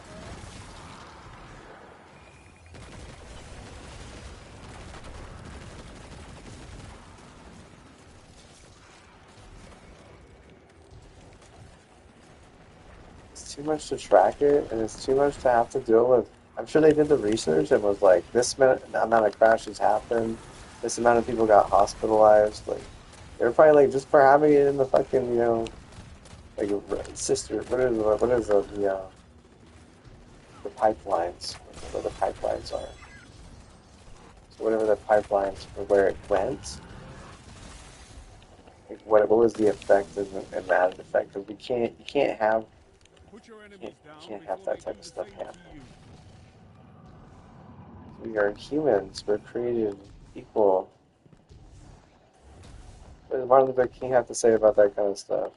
A: It's too much to track it, and it's too much to have to deal with. I'm sure they did the research and was like, this amount of crashes happened, this amount of people got hospitalized. Like, they're probably like, just for having it in the fucking, like, sister, what is the pipelines, where the pipelines are. So whatever the pipelines for where it went, like what was the effect and that effect? Because you can't have
G: Put your
A: you
G: enemies down
A: can't have
G: before
A: that
G: they
A: type
G: do
A: of
G: the
A: stuff
G: same
A: happen.
G: to you.
A: We are humans. We're created equal. What does Martin Luther King have to say about that kind of stuff?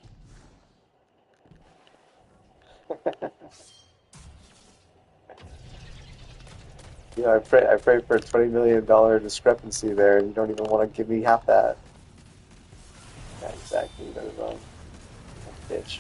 A: You know, I pray for a $20 million discrepancy there, and you don't even want to give me half that. Yeah, exactly. You got it wrong. Bitch.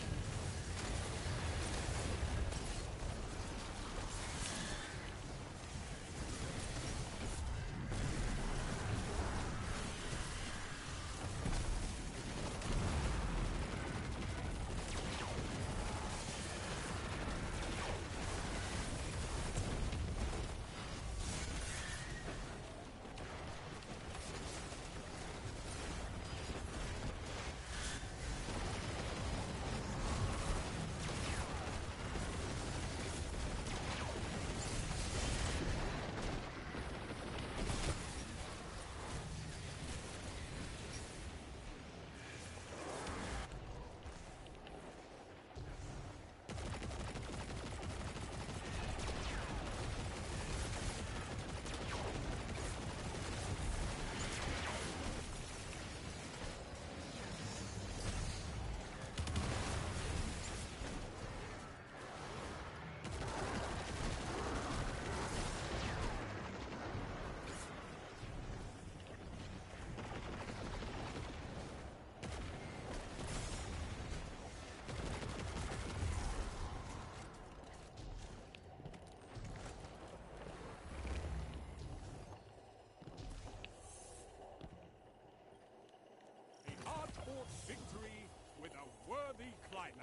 G: A hard-fought victory with a worthy climax.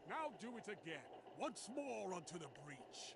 G: Now do it again. Once more onto the breach.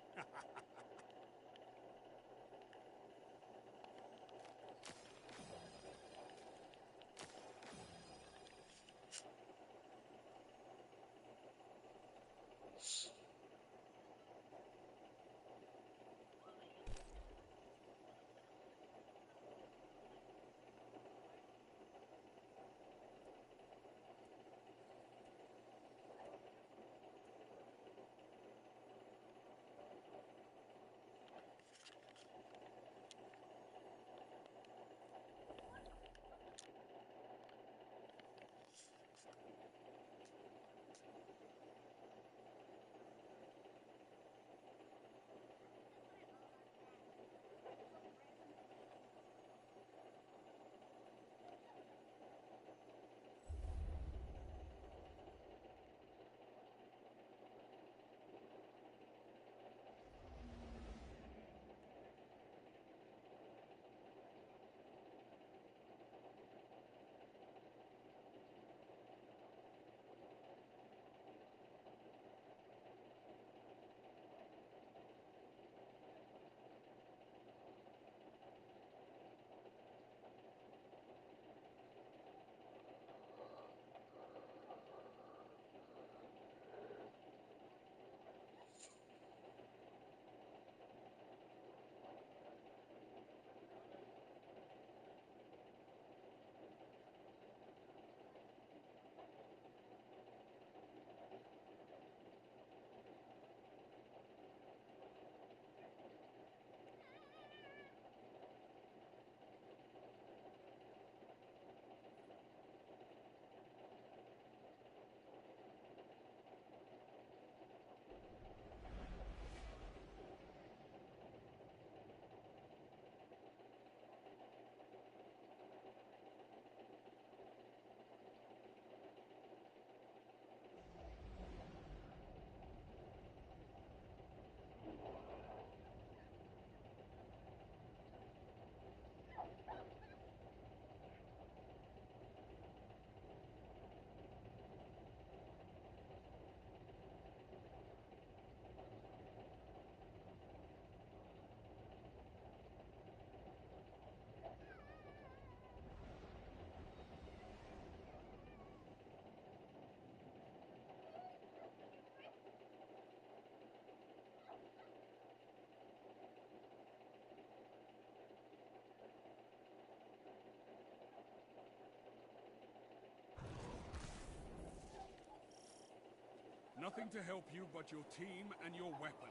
G: Nothing to help you but your team and your weapon.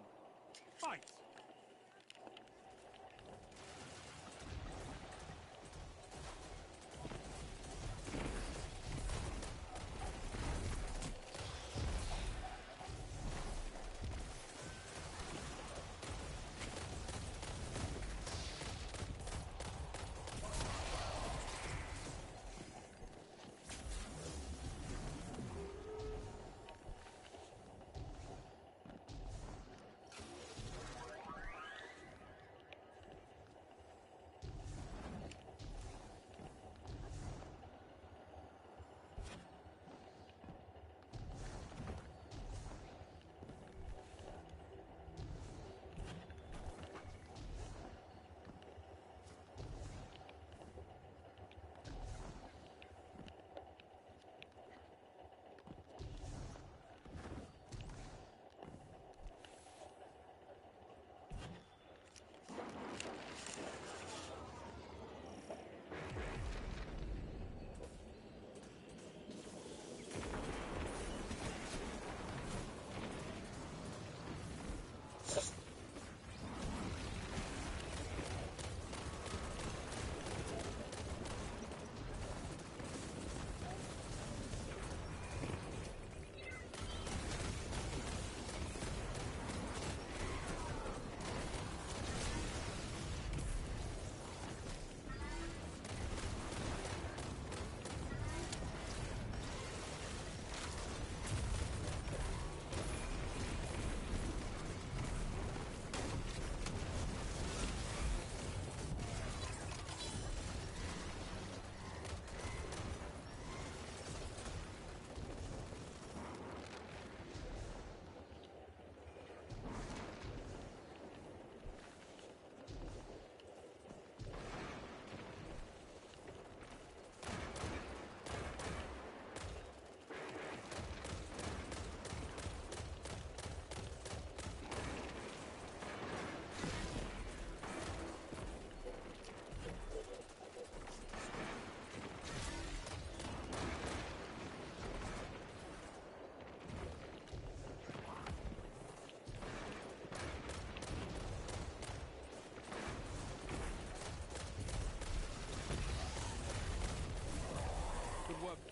G: Fight!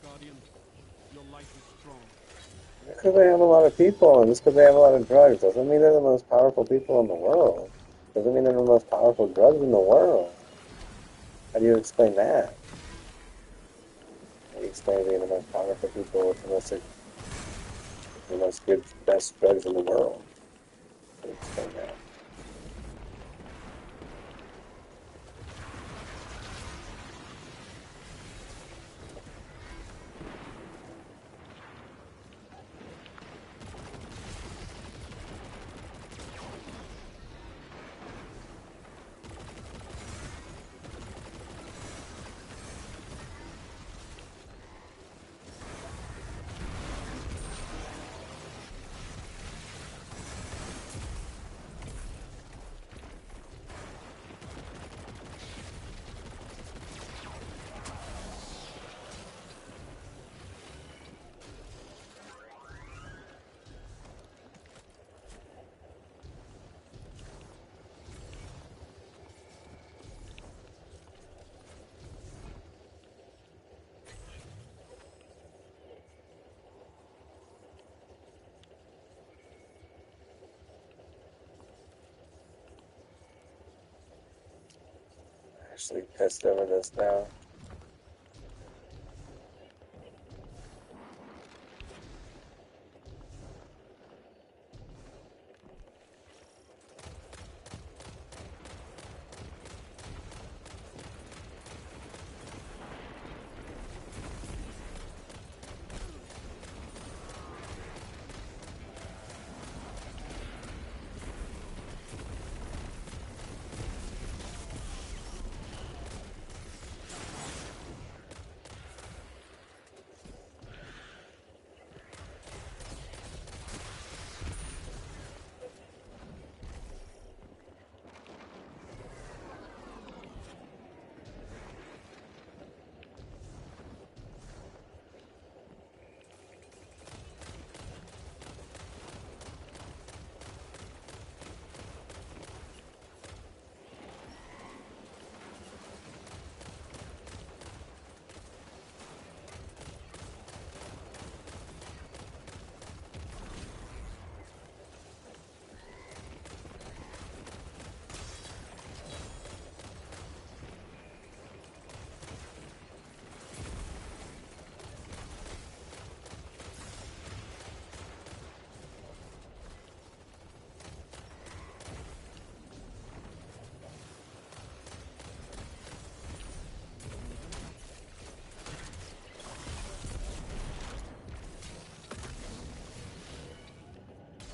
G: Guardian. Your light is strong.
A: Because they have a lot of people, and just because they have a lot of drugs doesn't mean they're the most powerful people in the world. Doesn't mean they're the most powerful drugs in the world. How do you explain that? How do you explain being the most powerful people with the most good, best drugs in the world? How do you explain that? Actually pissed over this now.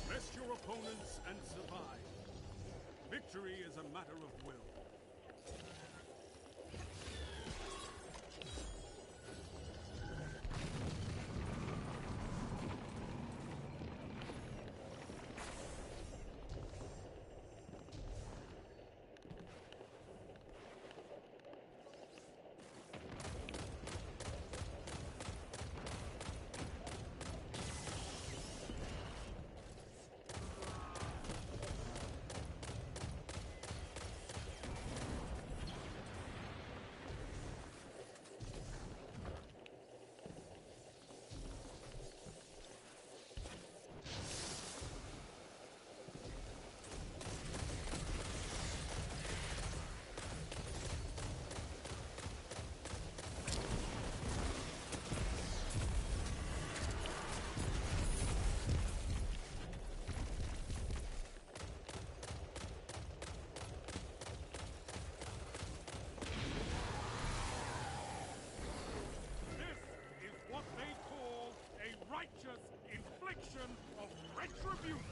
G: Rest your opponents and survive. Victory is a matter of will. This is what they call a righteous infliction of retribution.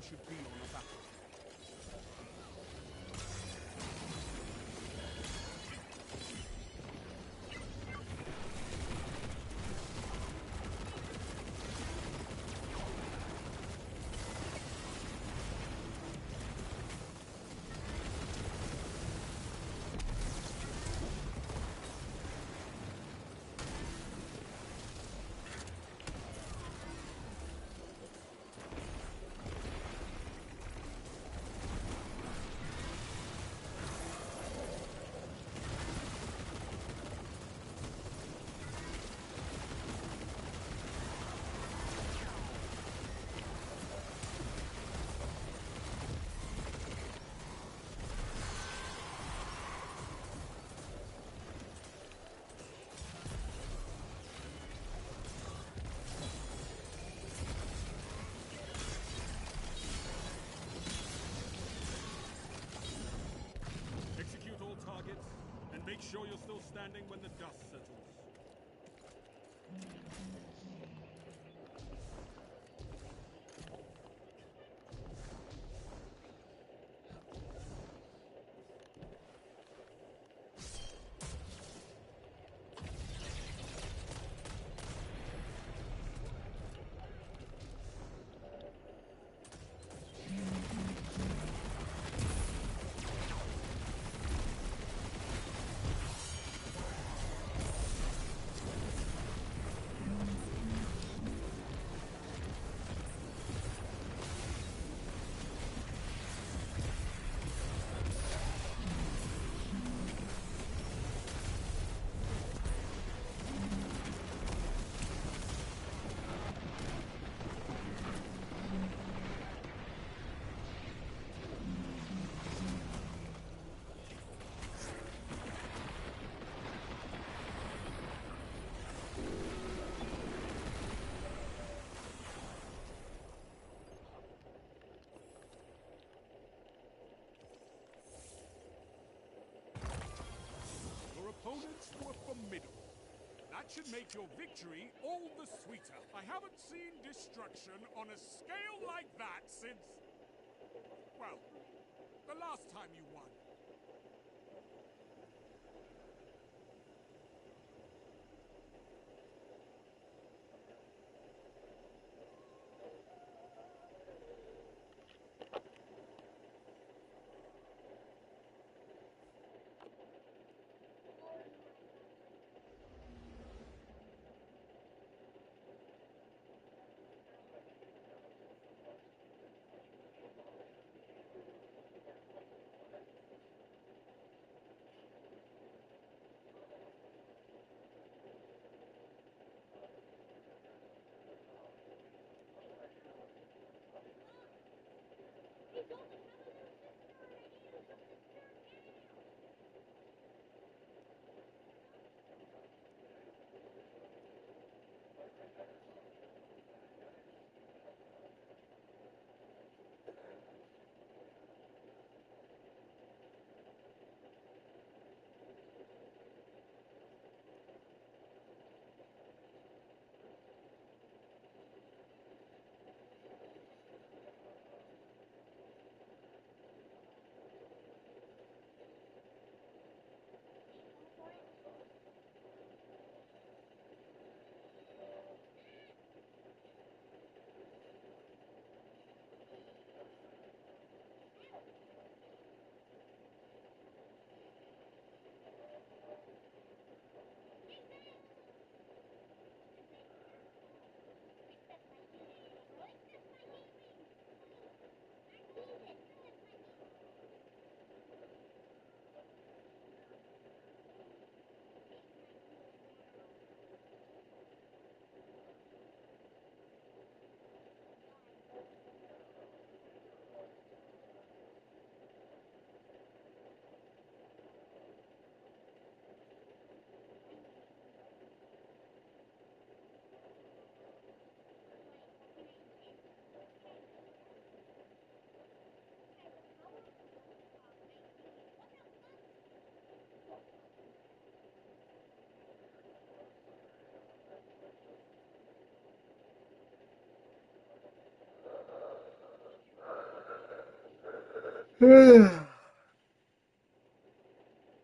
G: should be on the battlefield. Execute all targets, and make sure you're still standing when the dust settles. Your opponents were formidable. That should make your victory all the sweeter. I haven't seen destruction on a scale like that since... well, the last time you won.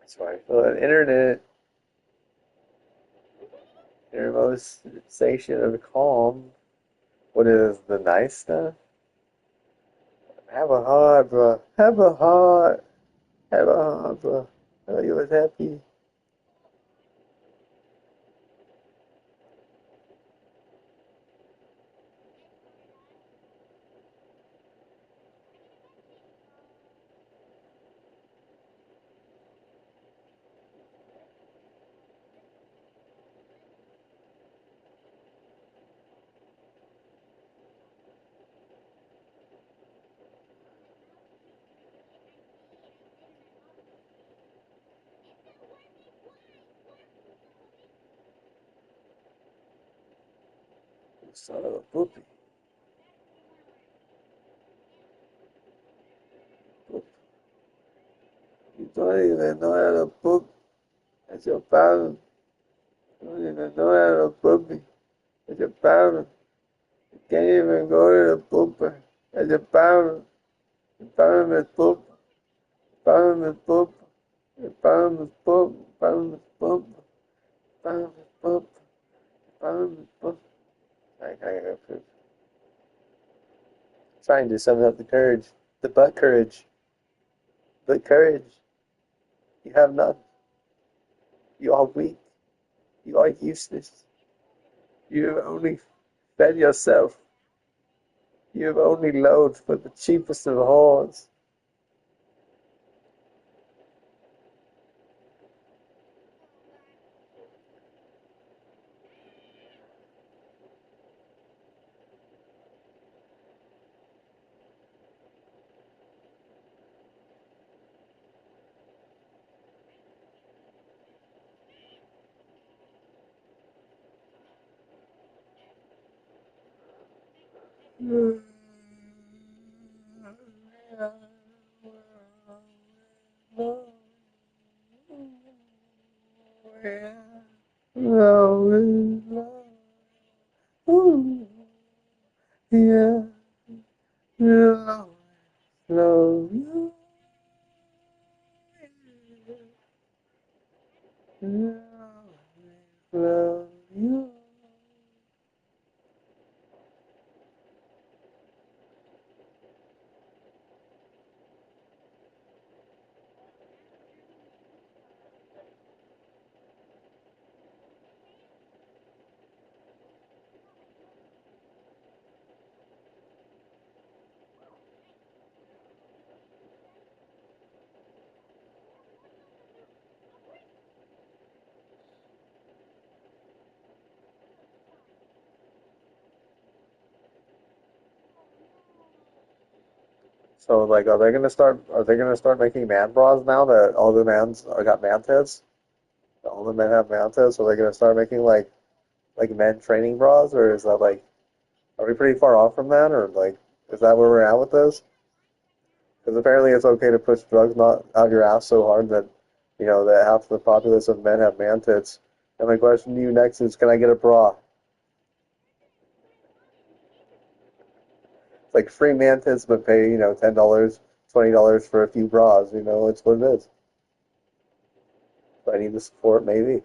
A: That's why I feel the internet, innermost station of calm. What is the nice stuff? Have a heart, bro. Have a heart. Have a heart, bro. Oh, you was happy. Son of a poopy. You don't even know how to poop. That's your problem. You don't even know how to poopy. That's your problem. You can't even go to the pooper. That's your problem. Your problem is poop. Your problem is poop. Your problem is poop. Your problem is poop. Your problem is poop. Your problem is poop. I gotta go poop. Trying to summon up the courage. The butt courage. But courage. You have none. You are weak. You are useless. You have only fed yourself. You have only loathed for the cheapest of whores. Yeah, love you. Love you. So like, are they gonna start? Are they gonna start making man bras now that all the mans got man tits? All the men have man tits. So are they gonna start making like men training bras, or is that like, are we pretty far off from that, or like, is that where we're at with this? Because apparently it's okay to push drugs not out your ass so hard that that half the populace of men have man tits. And my question to you next is, can I get a bra? It's like free man tits, but pay $10, $20 for a few bras. It's what it is. But I need the support, maybe.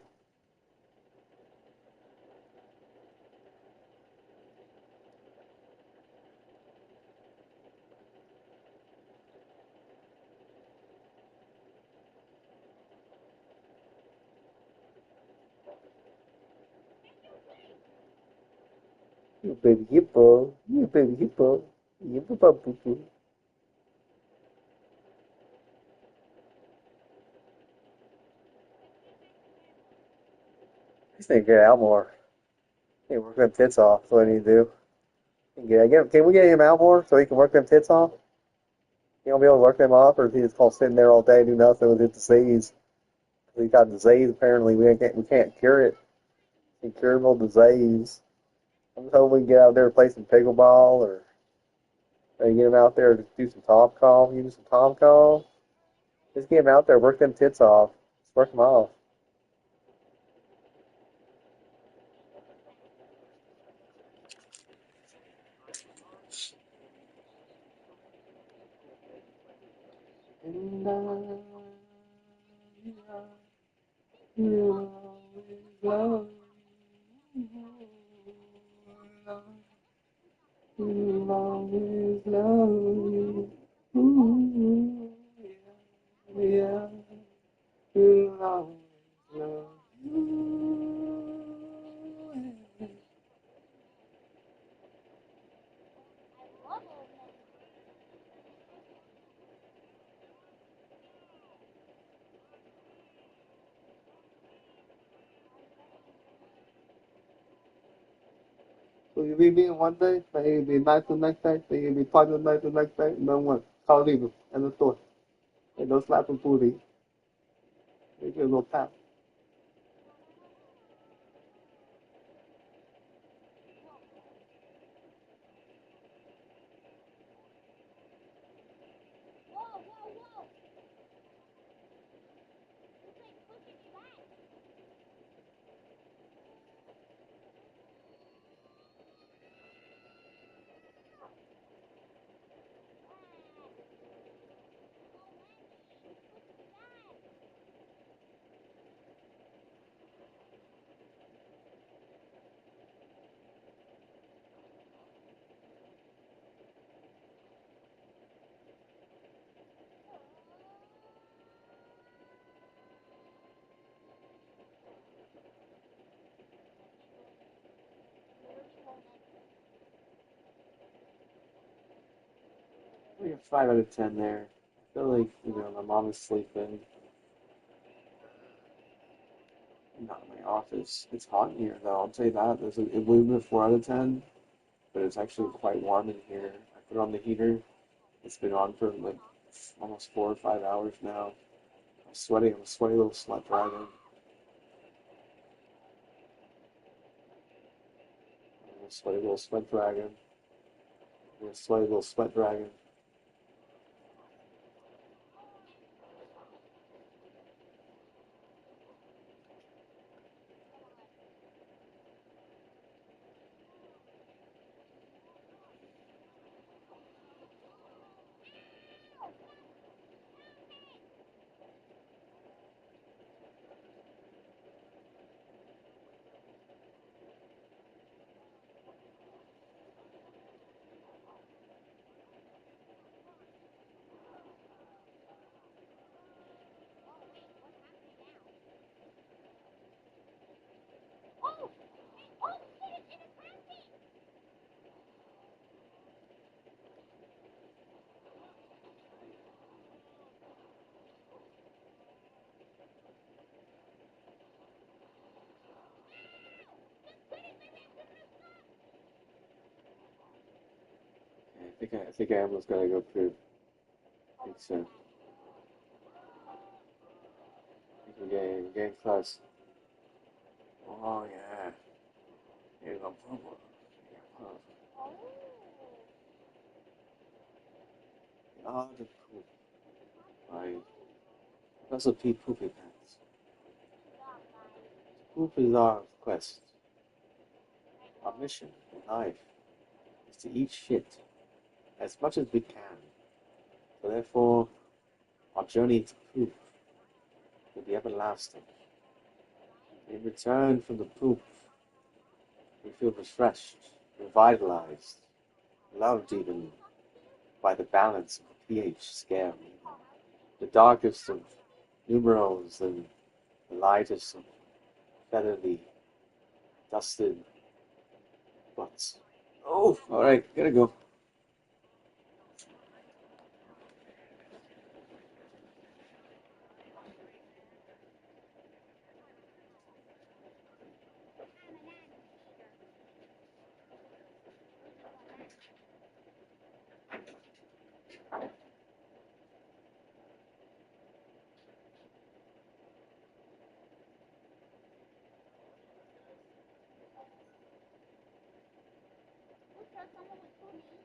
A: You baby hippo, you baby hippo, hippo poo poo. Just need to get out more. Hey, work them tits off. That's what I need to do. Can we get him out more so he can work them tits off? You gonna be able to work them off, or is he just called sitting there all day do nothing with his disease? He got disease. Apparently, we can't cure it. Incurable disease. I'm hoping we can get out there and play some pickleball, or maybe get him out there to do some tom call. You do some tom call. Just get him out there, work them tits off. Just work them off. And I will always love you. Will always love you. Ooh, yeah, yeah. Will always love you. So you be me one day, then you be night the next day, then you be party the night the next day, and then what? Call leave him in the store. Hey, don't slap him booty. Give you a little tap. I get 5 out of 10 there. I feel like, my mom is sleeping. Not in my office. It's hot in here, though. I'll tell you that. It would have been a 4 out of 10, but it's actually quite warm in here. I put on the heater. It's been on for like almost 4 or 5 hours now. I'm sweating. I'm a sweaty little slut dragon. I'm a sweaty little sweat dragon. I'm a sweaty little sweat dragon. I think I almost gotta go through. I think so. I think we're getting close. Oh yeah. Here's a problem. Ah, the poop. Right. That's a pee poopy pants. Poop is our quest. Our mission in life is to eat shit as much as we can. So therefore, our journey to poop will be everlasting. In return from the poop, we feel refreshed, revitalized, loved even by the balance of the pH scale. The darkest of numerals and the lightest of feathery, dusted butts. Oh, alright, gotta go.
F: Someone would pull me.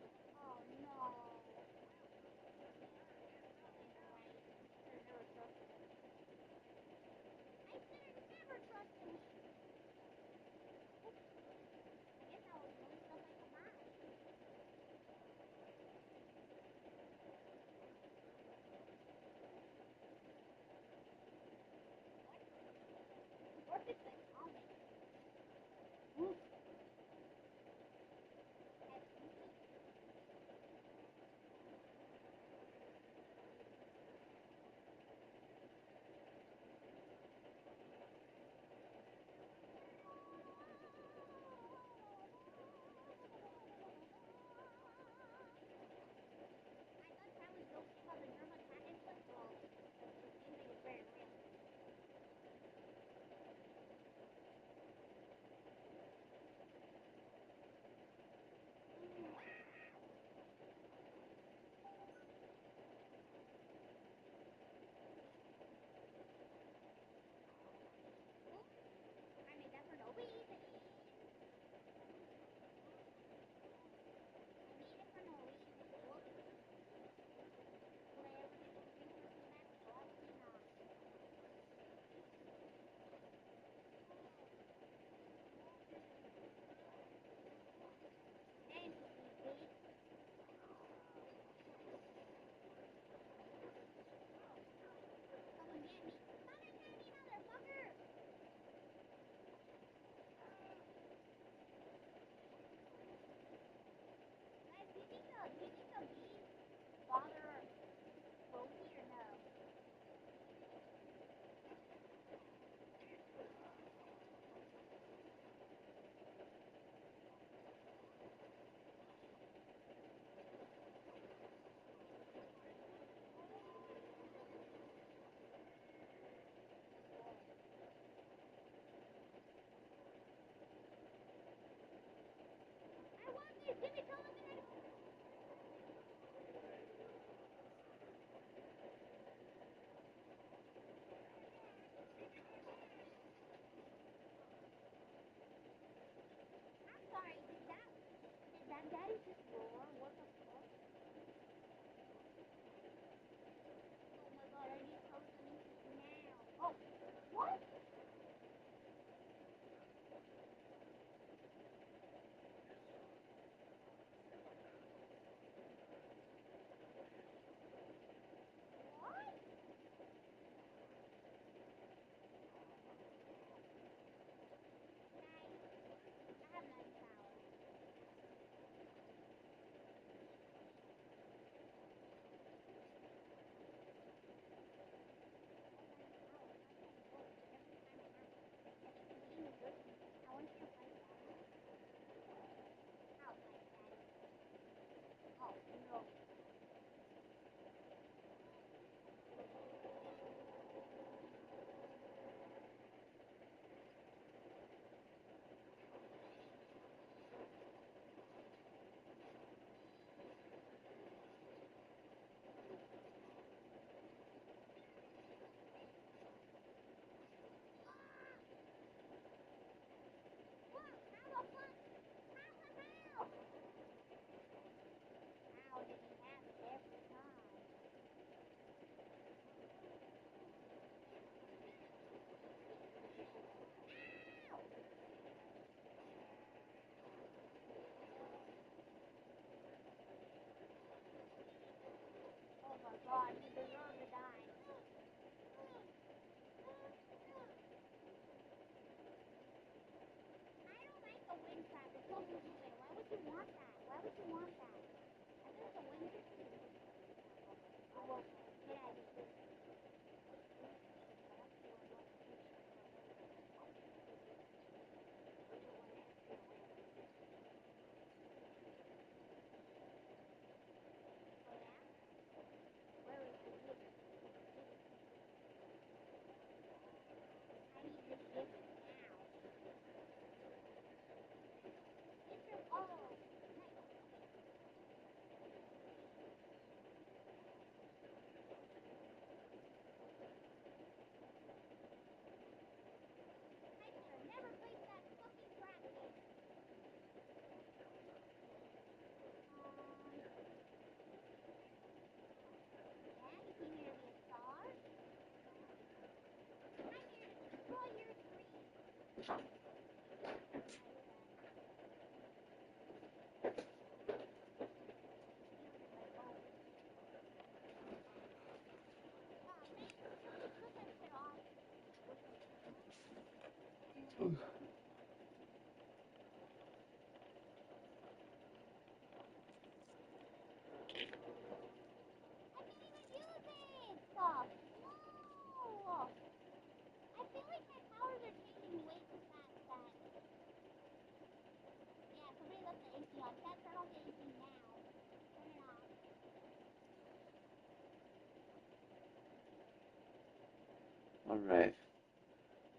A: All right,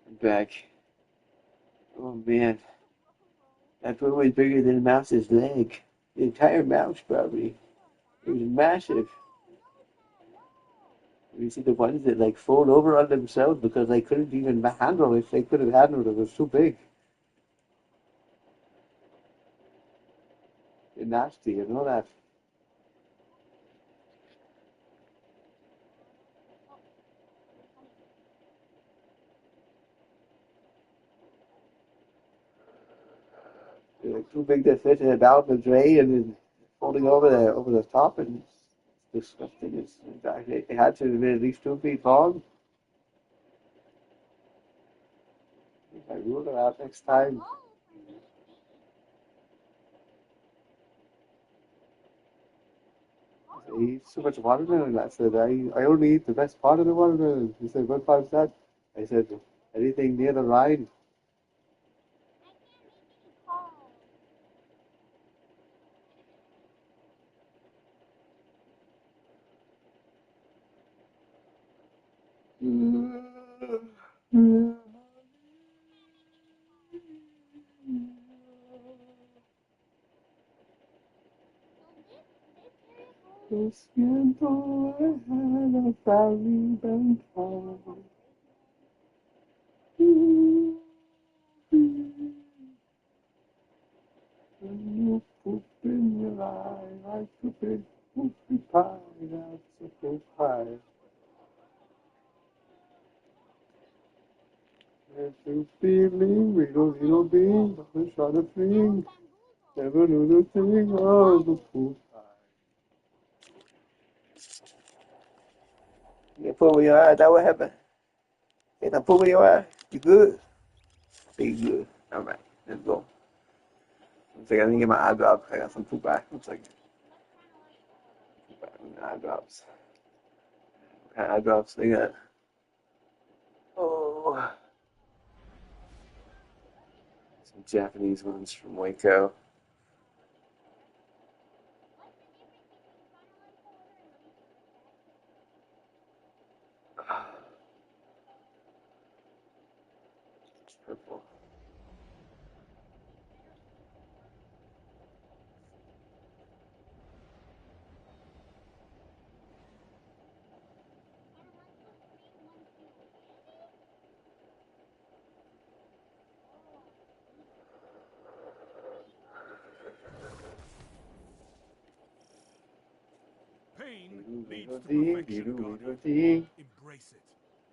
A: I'm back. Oh man, that one was bigger than a mouse's leg. The entire mouse, probably. It was massive. You see the ones that like fold over on themselves because they couldn't even handle it. They could have handled it. It was too big. They're nasty, you know that. They're like too big to fit in a belt and a tray and then folding over the top and it's disgusting. They had to have been at least 2 feet long. I rule it out next time. I eat so much watermelon. I said, I only eat the best part of the watermelon. He said, what part's that? I said, anything near the rind. Lo siento, I had a very bad time. When you poop in your eye, like a big poopy pie, that's a poop pie. If you feeling, little bean, but a shot of fling, never knew the thing of a poop pie. You put me your eye, that what happened? Can I put me your eye? You good? Be good. Alright, let's go. One second, I need to get my eye drops. I got some poop eye. One second. Eye drops. What kind of eye drops they got? Oh, some Japanese ones from Waco. It's purple.
G: Pain leads to
A: Dee, dee,
G: perfection, Guardian.
A: dee.
G: Embrace it.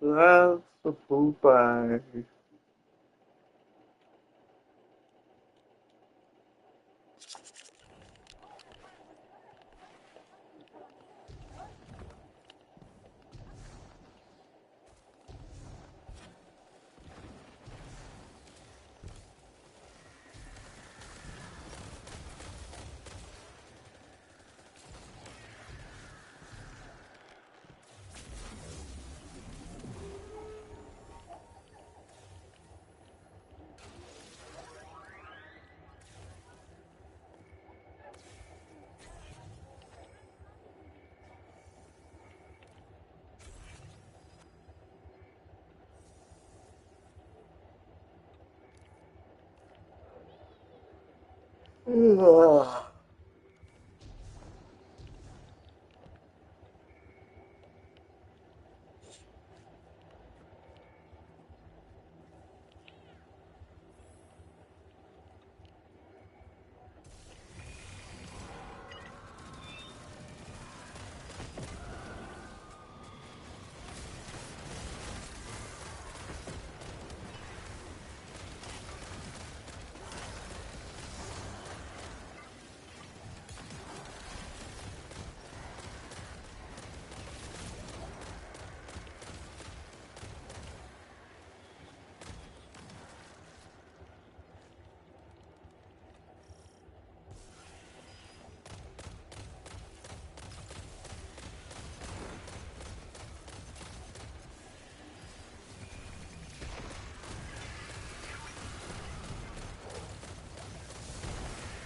A: That's the poop eye. Ugh.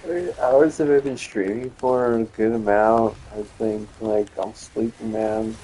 A: How many hours have I been streaming for? A good amount, I think. Like, I'm sleeping, man.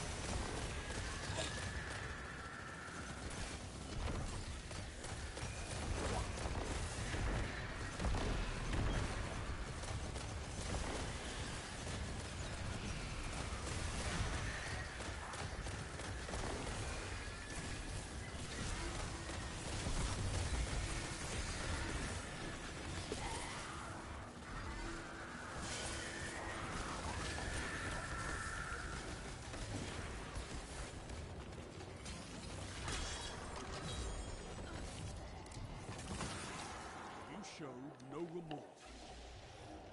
G: You showed no remorse.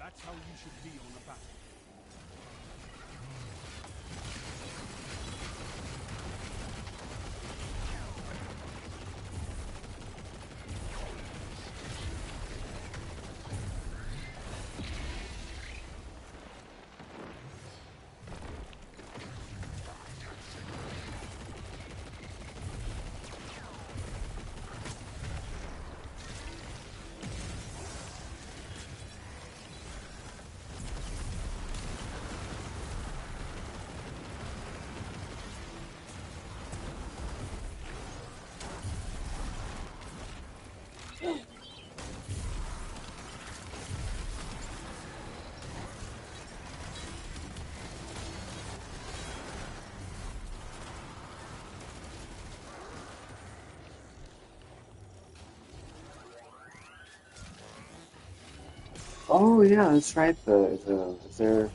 G: That's how you should be on a battlefield.
A: Oh, yeah, that's right. Is there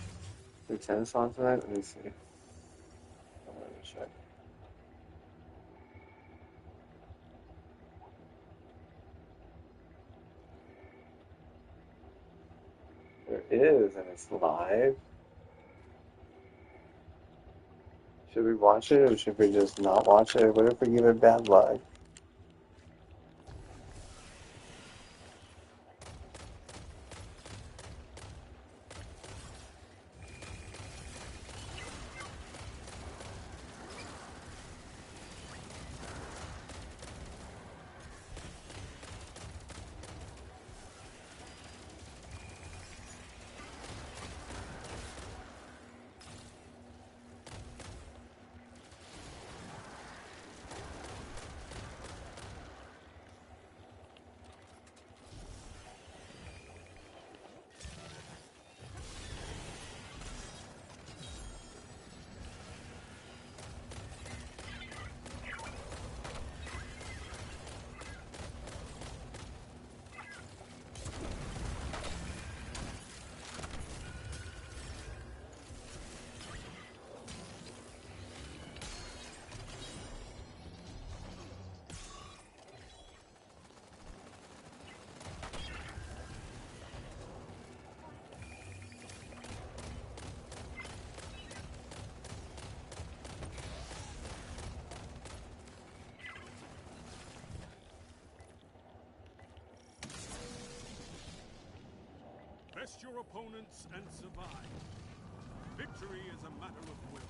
A: tennis on tonight? Let me see. I'm gonna check. There is, and it's live. Should we watch it or should we just not watch it? What if we give it bad luck?
G: Best your opponents and survive. Victory is a matter of will.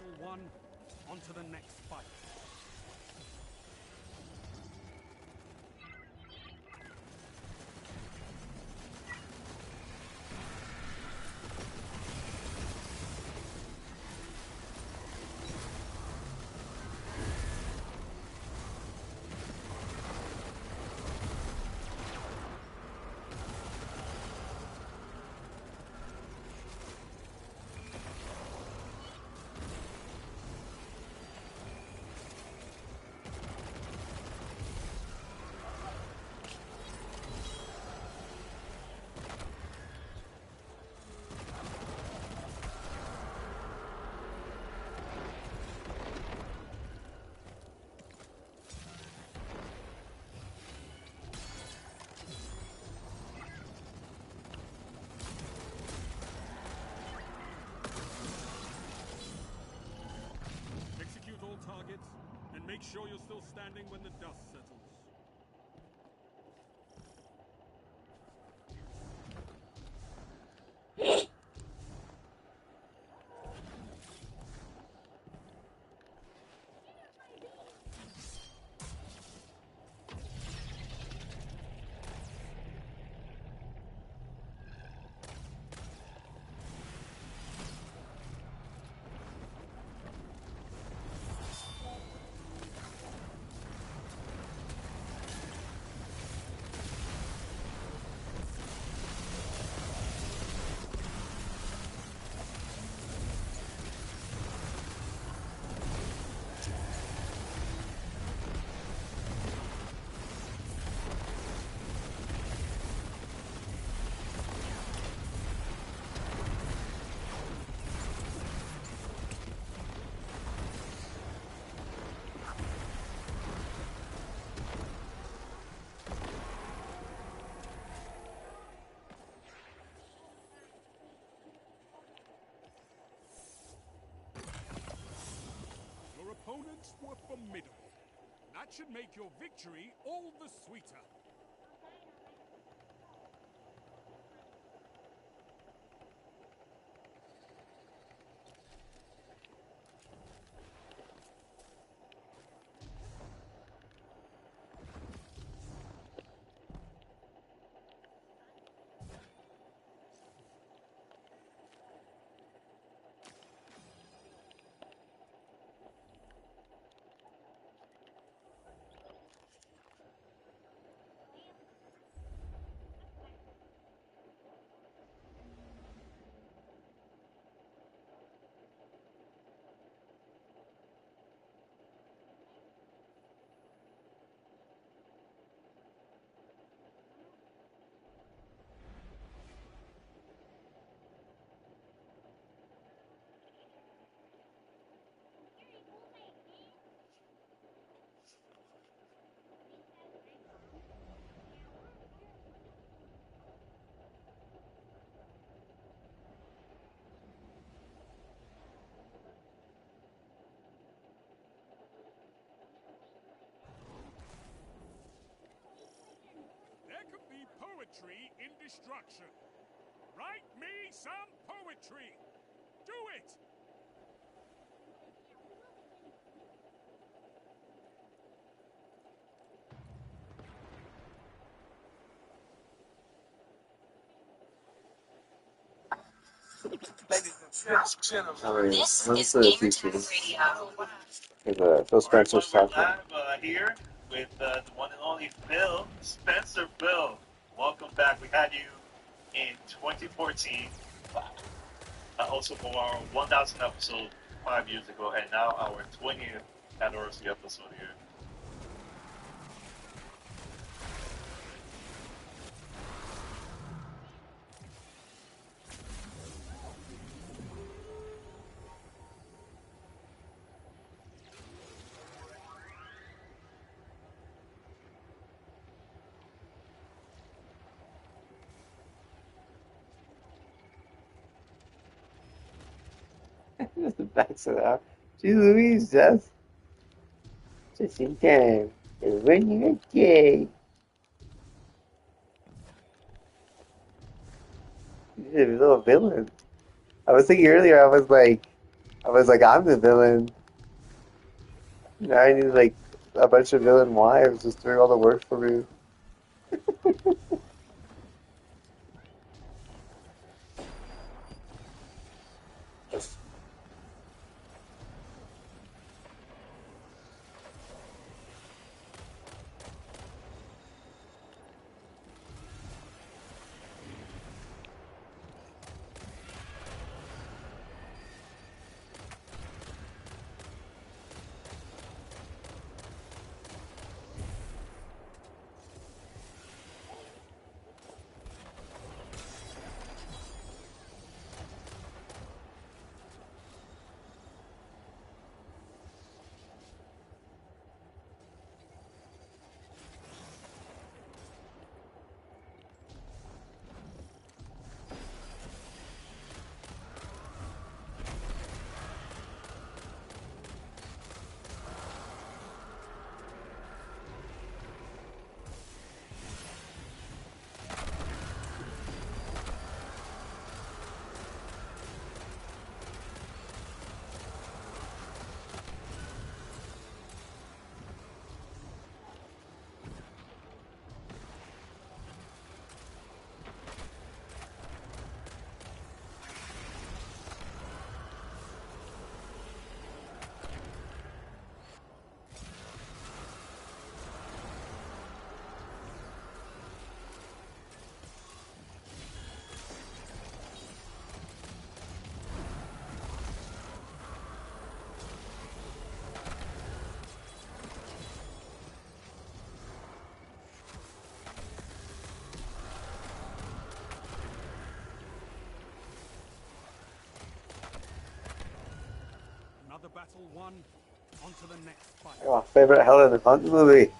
G: successful one, on to the next fight. Execute all targets, and make sure you're still standing when the dust settles. Your opponents were formidable. That should make your victory all the sweeter. There could be poetry in destruction. Write me some poetry. Do it!
A: Alright, what's the teaching? Is Phil Spencer's
H: We're
A: talking?
H: live here with the one and only Phil Spencer. Phil, welcome back. We had you in 2014, also for our 1,000th episode 5 years ago, and now our 20th anniversary episode here.
A: Just the backs of that. Jeez Louise, just in time. You're running okay. You're a little villain. I was thinking earlier, I was like, I was like, I'm the villain. Now I need like a bunch of villain wives just doing all the work for me.
G: Another battle won. On to the next fight.
A: Oh, favorite Helen Hunt movie.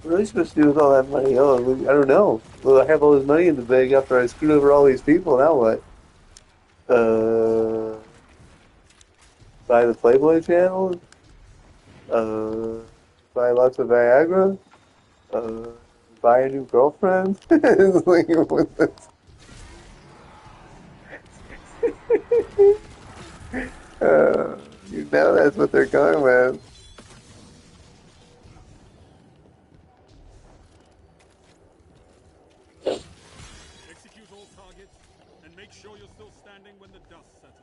A: What are we supposed to do with all that money? Oh, I don't know. Well, I have all this money in the bank after I screwed over all these people. Now what? Uh, buy the Playboy channel? Uh, buy lots of Viagra? Uh, buy a new girlfriend? It's like, what the- uh, you know that's what they're going with.
G: Execute all targets, and make sure you're still standing when the dust settles.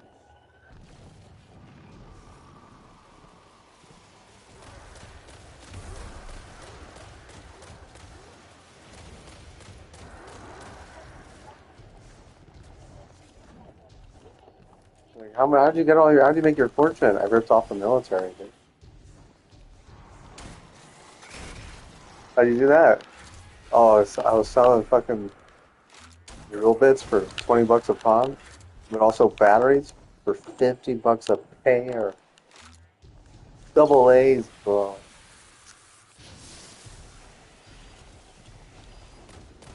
A: Like, how'd you get all your, how'd you make your fortune? I ripped off the military. Dude. How'd you do that? Oh, I was selling fucking drill bits for 20 bucks a pop, but also batteries for 50 bucks a pair. Double A's, bro.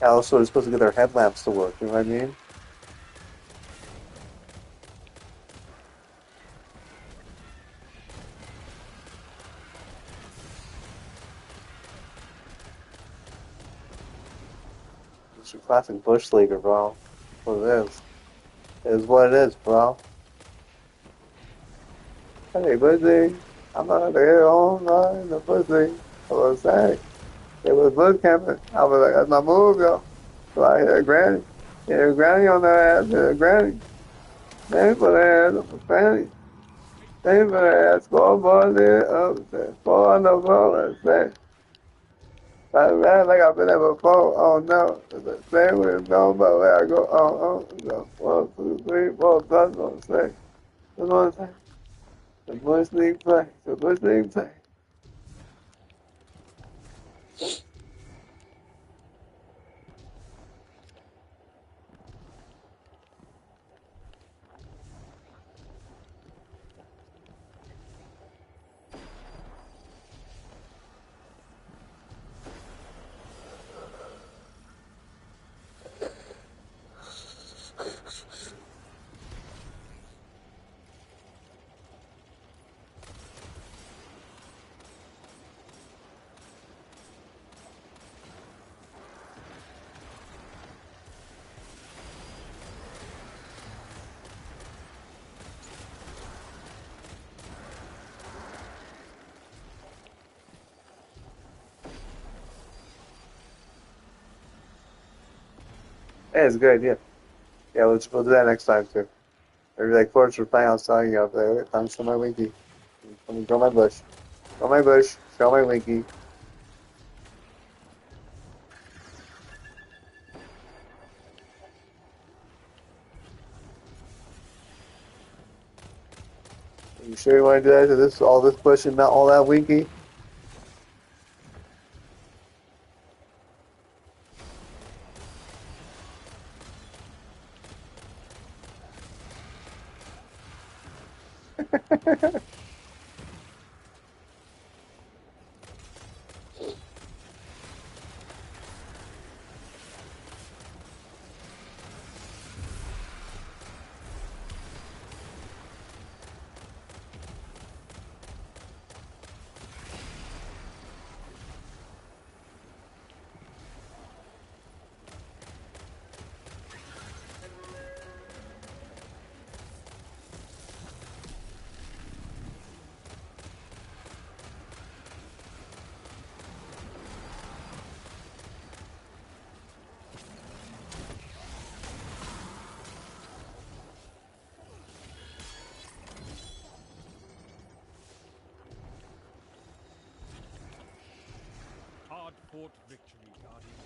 A: Yeah, also they're supposed to get their headlamps to work, you know what I mean? It's a classic bush leaguer, bro. What it is. It is what it is, bro. Hey, Busy. I'm out there all night in the Busy. I was saying. It was bush camping. I was like, that's my move, yo. So I hit a granny. Hit a granny on their ass. Hit a granny. Then put her ass up a fanny. Then put her ass. Go boy there. Up there. Four on the floor. Let's say. I ran like I've been there before. Oh no. The same way it's going, but where I go. Oh, oh. Go 1, 2, 3, 4. That's what I'm saying. That's what I'm saying. The bush league play. The bush league play. Hey, it's a good idea. Yeah, we'll do that next time too. Maybe like Forge for playing outside you up there. Time to show my winky. Let me grow my bush. Grow my bush. Show my winky. You sure you want to do that to this all this bush and not all that winky?
G: Hard-fought victory, Guardian.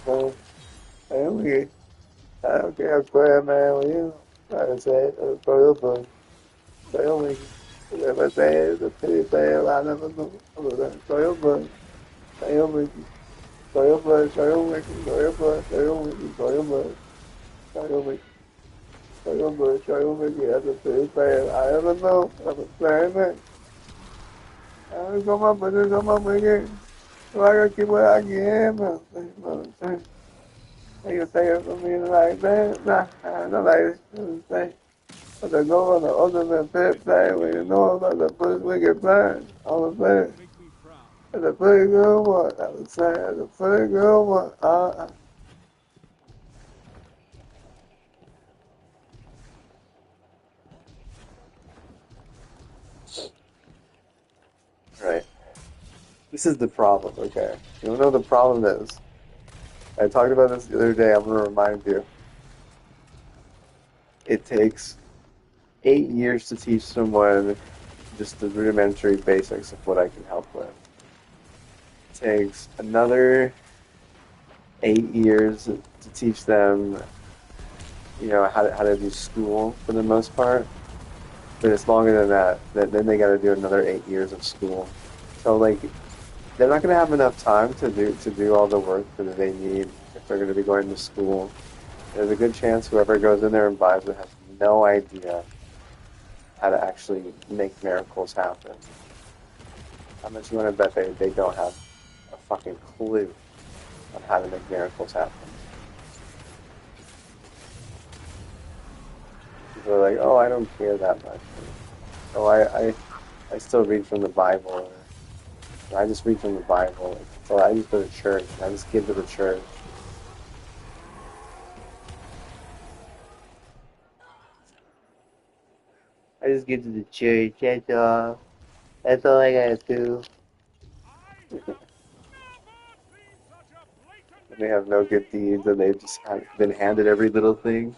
A: man. Okay. Okay, I'm square, man. When you try to say, throw your butt. Throw your wing. If I say it's a pity player, I never know. Throw your butt. Throw your wing. Throw your butt. Throw your wing. Throw your butt. Throw your wing. Throw your butt. Throw your wing. Throw your butt. Throw your wing. That's a pity player. I never know. I'm a player, man. I come up with it. Come up with it. So I gotta keep what I can, man. You know what I'm saying? You take it from me like that? Nah, not like this. You know what I'm saying? But to go on the ultimate pit thing when you know about the first wicked plan, all I'm saying,
G: Make me proud.
A: it's a pretty good one. I was saying, it's a pretty good one. Right. This is the problem, okay? You know the problem is? I talked about this the other day. I'm going to remind you. It takes 8 years to teach someone just the rudimentary basics of what I can help with. It takes another 8 years to teach them, how to do school for the most part. But it's longer than that. Then they got to do another 8 years of school. So like, they're not going to have enough time to do all the work that they need if they're going to be going to school. There's a good chance whoever goes in there and buys it has no idea how to actually make miracles happen. How much you want to bet they don't have a fucking clue on how to make miracles happen? People are like, oh, I don't care that much. Oh, I still read from the Bible. I just read from the Bible. So I just go to church. I just give to the church. I just give to the church. That's all. That's all I gotta do.
G: I have never seen such a blatant
A: And they have no good
G: display
A: deeds,
G: of
A: and they've just been handed
G: glorious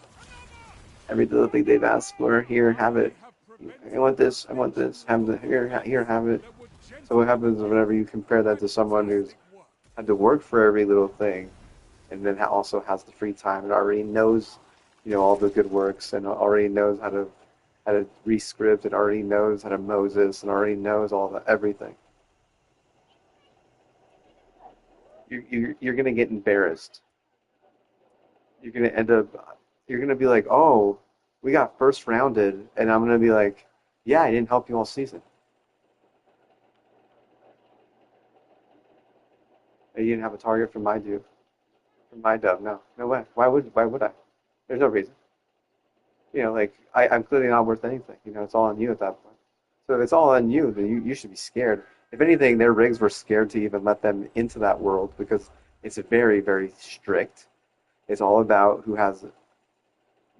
A: every little thing they've asked for. Here, have
G: I
A: it.
G: have
A: I
G: prevented
A: want
G: the
A: this. I want this. Have the
G: explosive
A: here.
G: events
A: Have it.
G: that would
A: So what
G: gently
A: happens whenever you
G: ruin
A: compare that to someone who's
G: fantastic work.
A: had to work for every little thing, and then also has the free time and already knows, all the good works and already knows how to rescript and already knows how to Moses and already knows all the everything. You're gonna get embarrassed. You're gonna end up. You're gonna be like, oh, we got first rounded, and I'm gonna be like, yeah, I didn't help you all season. You didn't have a target from my dub. No, no way. Why would I? There's no reason. Like I'm clearly not worth anything. It's all on you at that point. So if it's all on you, then you should be scared. If anything, their rigs were scared to even let them into that world because it's very, very strict. It's all about who has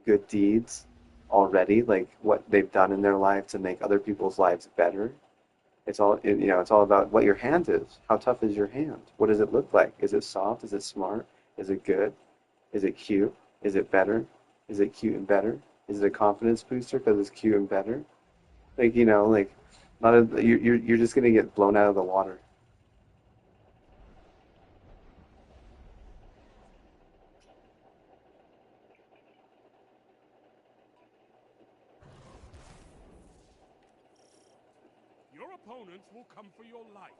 A: good deeds already, like what they've done in their life to make other people's lives better. It's all about what your hand is. How tough is your hand? What does it look like? Is it soft? Is it smart? Is it good? Is it cute? Is it better? Is it cute and better? Is it a confidence booster because it's cute and better? Like not a, you're just gonna get blown out of the water.
G: Your opponents will come for your life.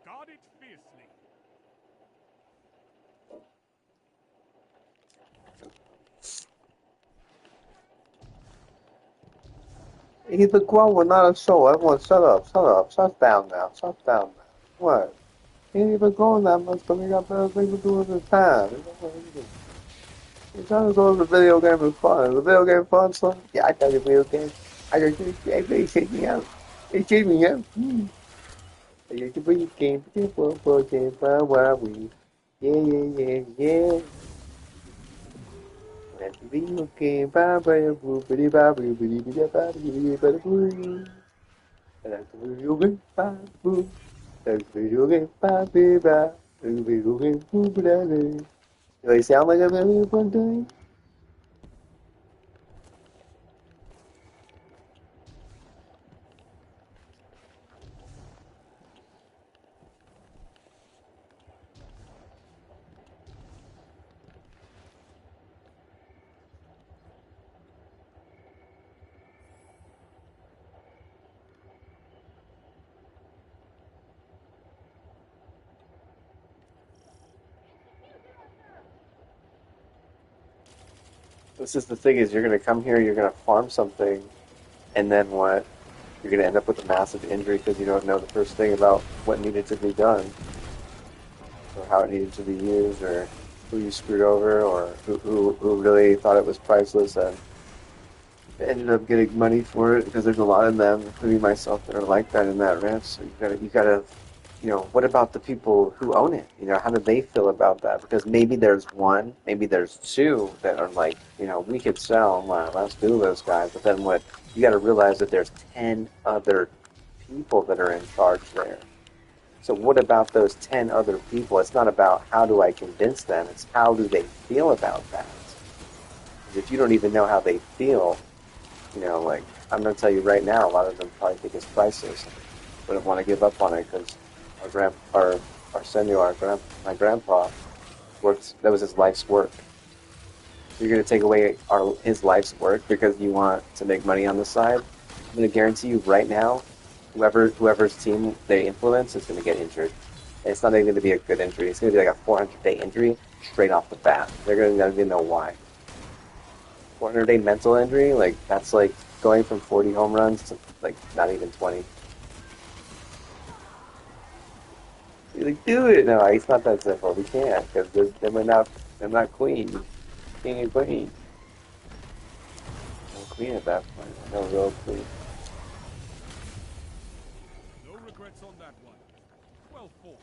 G: Guard it fiercely.
A: He's a grower, not a show. Everyone, shut up, shut up, shut down now, shut down now. What? He ain't even going that much, but he got better things to do with his time. He's trying to go to the video game is fun. Is the video game fun, son? Yeah, I got a video game. I got they shake me out. They shake me out. I got the video game, for game, why we? Yeah, yeah, yeah, yeah. That's the video game, bye, bye, boo, bitty, bye, boo, bitty, bitty, bye, bitty, bitty, boo. That's the video game, bye, boo. That's the video game, bye, bitty, bye. That's the video game, boo, bitty. Do they sound like a video fun game? This is the thing is you're gonna come here, you're gonna farm something, and then what? You're gonna end up with a massive injury because you don't know the first thing about what needed to be done, or how it needed to be used, or who you screwed over, or who really thought it was priceless and ended up getting money for it because there's a lot of them, including myself, that are like that in that ranch. So you gotta, what about the people who own it? How do they feel about that? Because maybe there's one, maybe there's two that are like, we could sell, well, let's do those guys. But then what? You got to realize that there's 10 other people that are in charge there. So what about those 10 other people? It's not about how do I convince them, it's how do they feel about that. If you don't even know how they feel, like I'm going to tell you right now, a lot of them probably think it's priceless. Wouldn't want to give up on it because our senior, my grandpa worked. That was his life's work. You're going to take away his life's work because you want to make money on the side. I'm going to guarantee you right now, whoever's team they influence is going to get injured. And it's not even going to be a good injury. It's going to be like a 400-day injury straight off the bat. They're going to not even know why. 400-day mental injury, like that's like going from 40 home runs to like not even 20. You're like, do it. No, it's not that simple. We can't because then they're not queen. King and queen. No queen at that point. No real queen.
G: No regrets on that one. Well fought.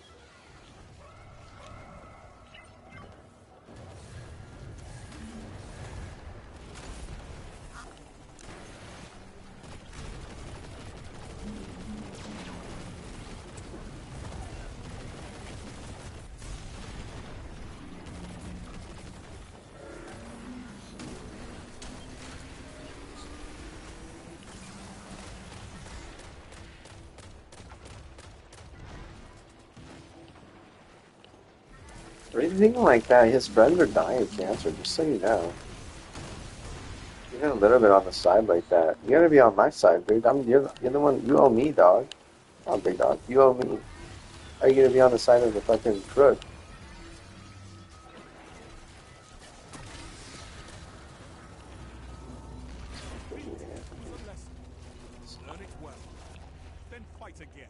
A: Or anything like that. His friends are dying of cancer, just so you know. You got a little bit on the side like that. You gotta be on my side, dude. You're the one. You owe me, dog. Oh, big dog. You owe me. How are you gonna be on the side of the fucking crook?
G: Defeat is a lesson. Learn it well. Then fight again.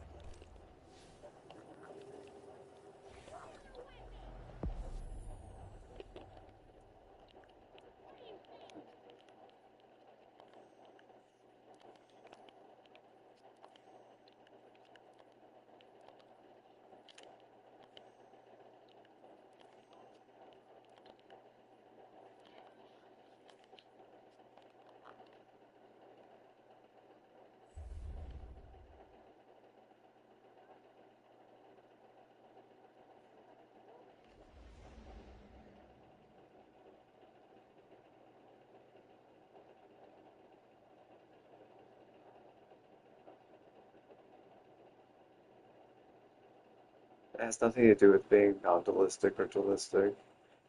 A: It has nothing to do with being non-dualistic or dualistic.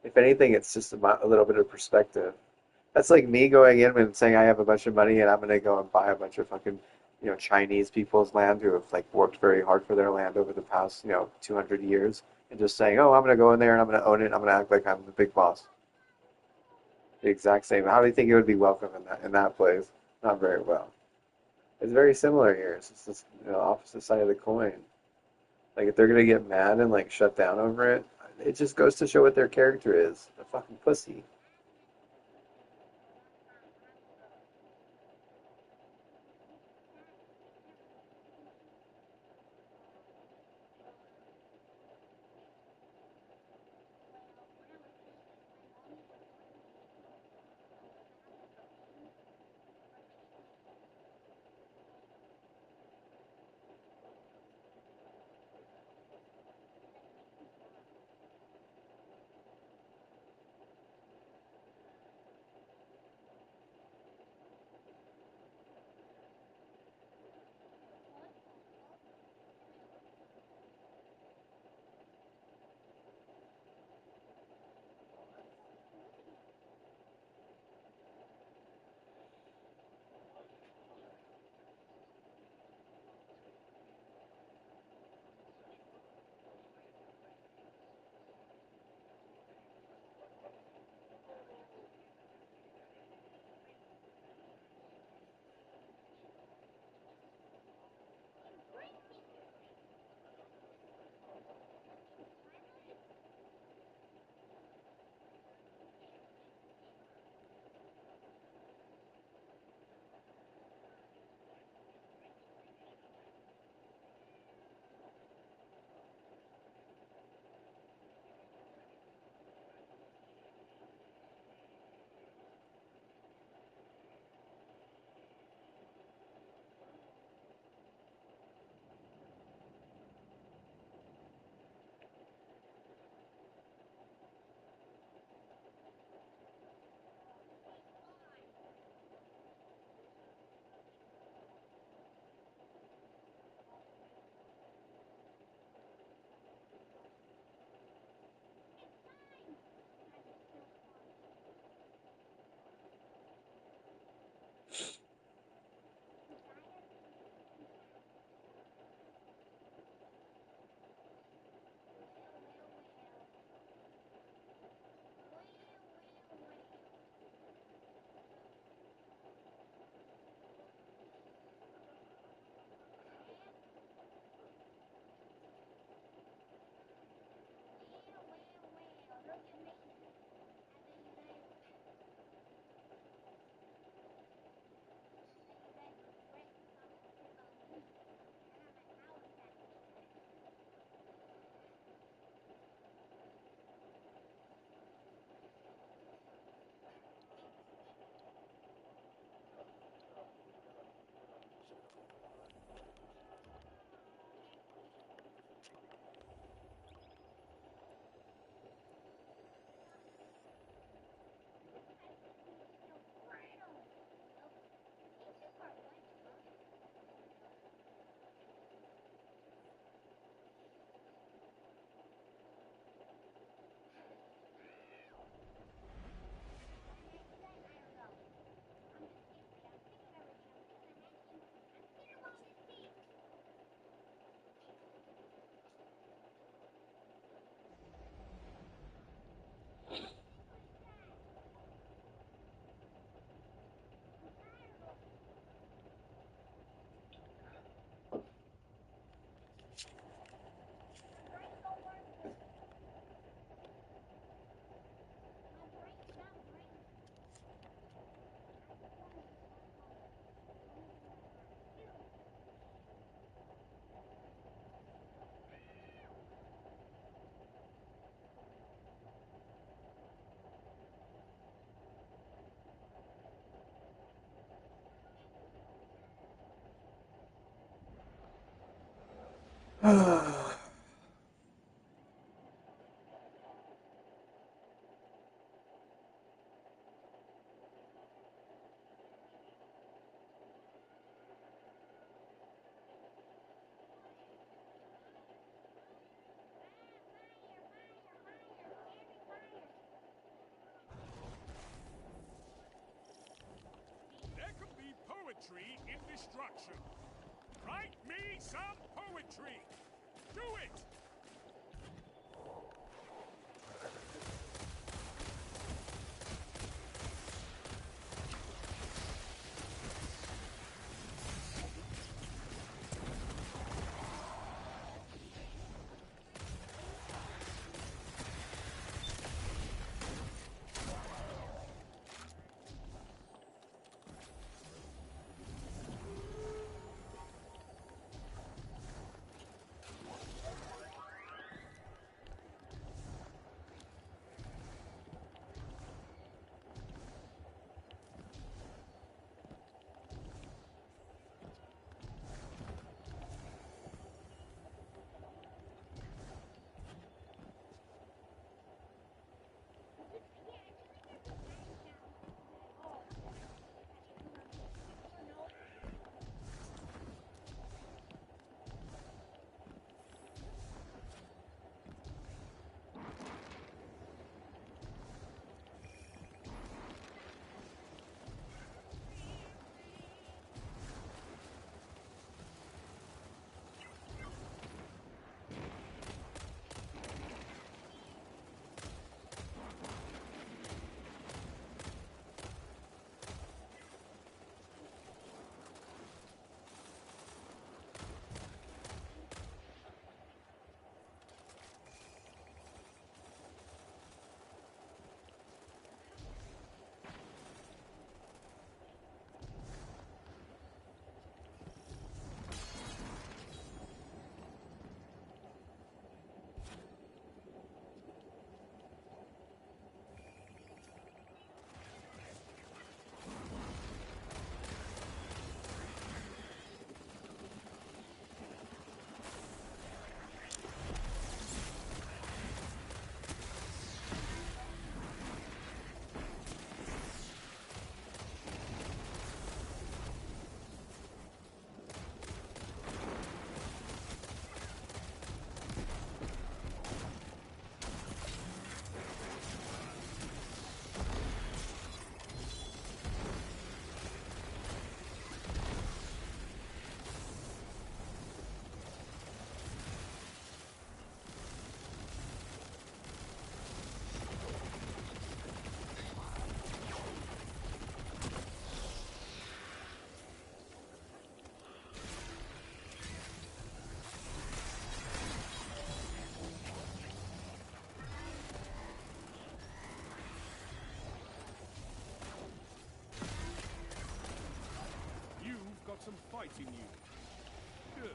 A: If anything, it's just a little bit of perspective. That's like me going in and saying I have a bunch of money and I'm gonna go and buy a bunch of fucking, Chinese people's land who have like worked very hard for their land over the past, 200 years, and just saying, oh, I'm gonna go in there and I'm gonna own it. I'm gonna act like I'm the big boss. The exact same. How do you think it would be welcome in that place? Not very well. It's very similar here. It's just this, opposite side of the coin. Like if they're gonna get mad and like shut down over it, it just goes to show what their character is. A fucking pussy.
G: There can be poetry in destruction. Write me some poetry. Do it! Got some fight in you. Good.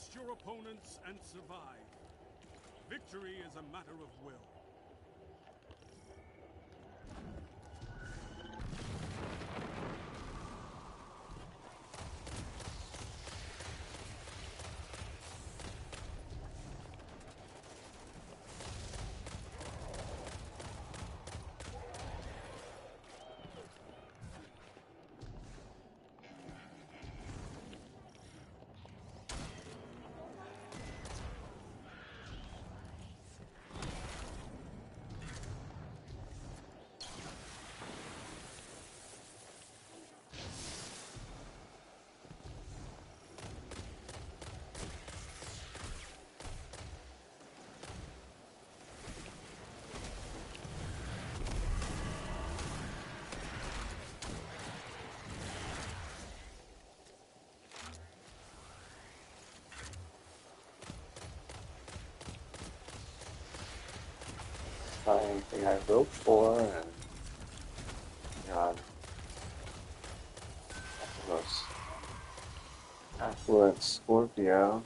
G: Test your opponents and survive. Victory is a matter of will.
A: Anything I wrote for, and God, most affluent Scorpio.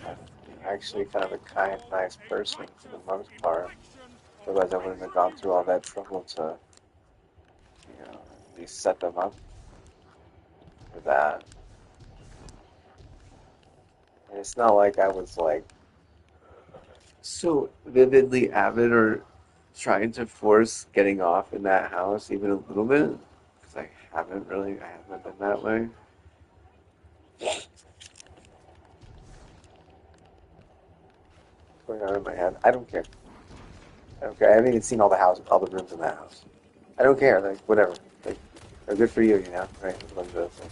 A: I'm actually kind of a kind, nice person for the most part. Otherwise, I wouldn't have gone through all that trouble to, at least set them up for that. And it's not like I was like so vividly avid or trying to force getting off in that house even a little bit, because I haven't been that way. What's going on in my head? I don't care. I don't care. I haven't even seen all the houses, all the rooms in that house. I don't care. Like whatever. Like, they're good for you, right? What I'm saying.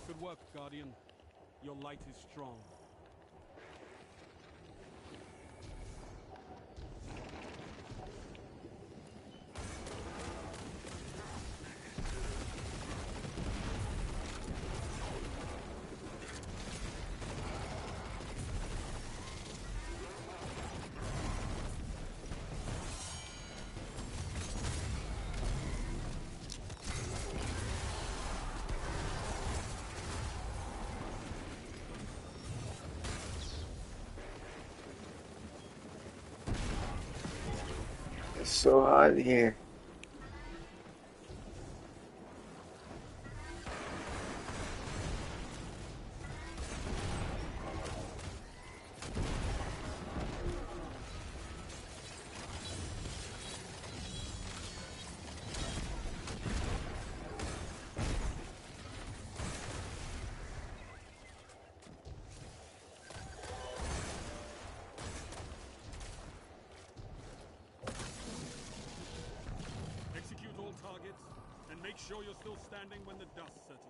G: Good work, Guardian. Your light is strong.
I: so hot in here.
G: Execute all targets, and make sure you're still standing when the dust settles.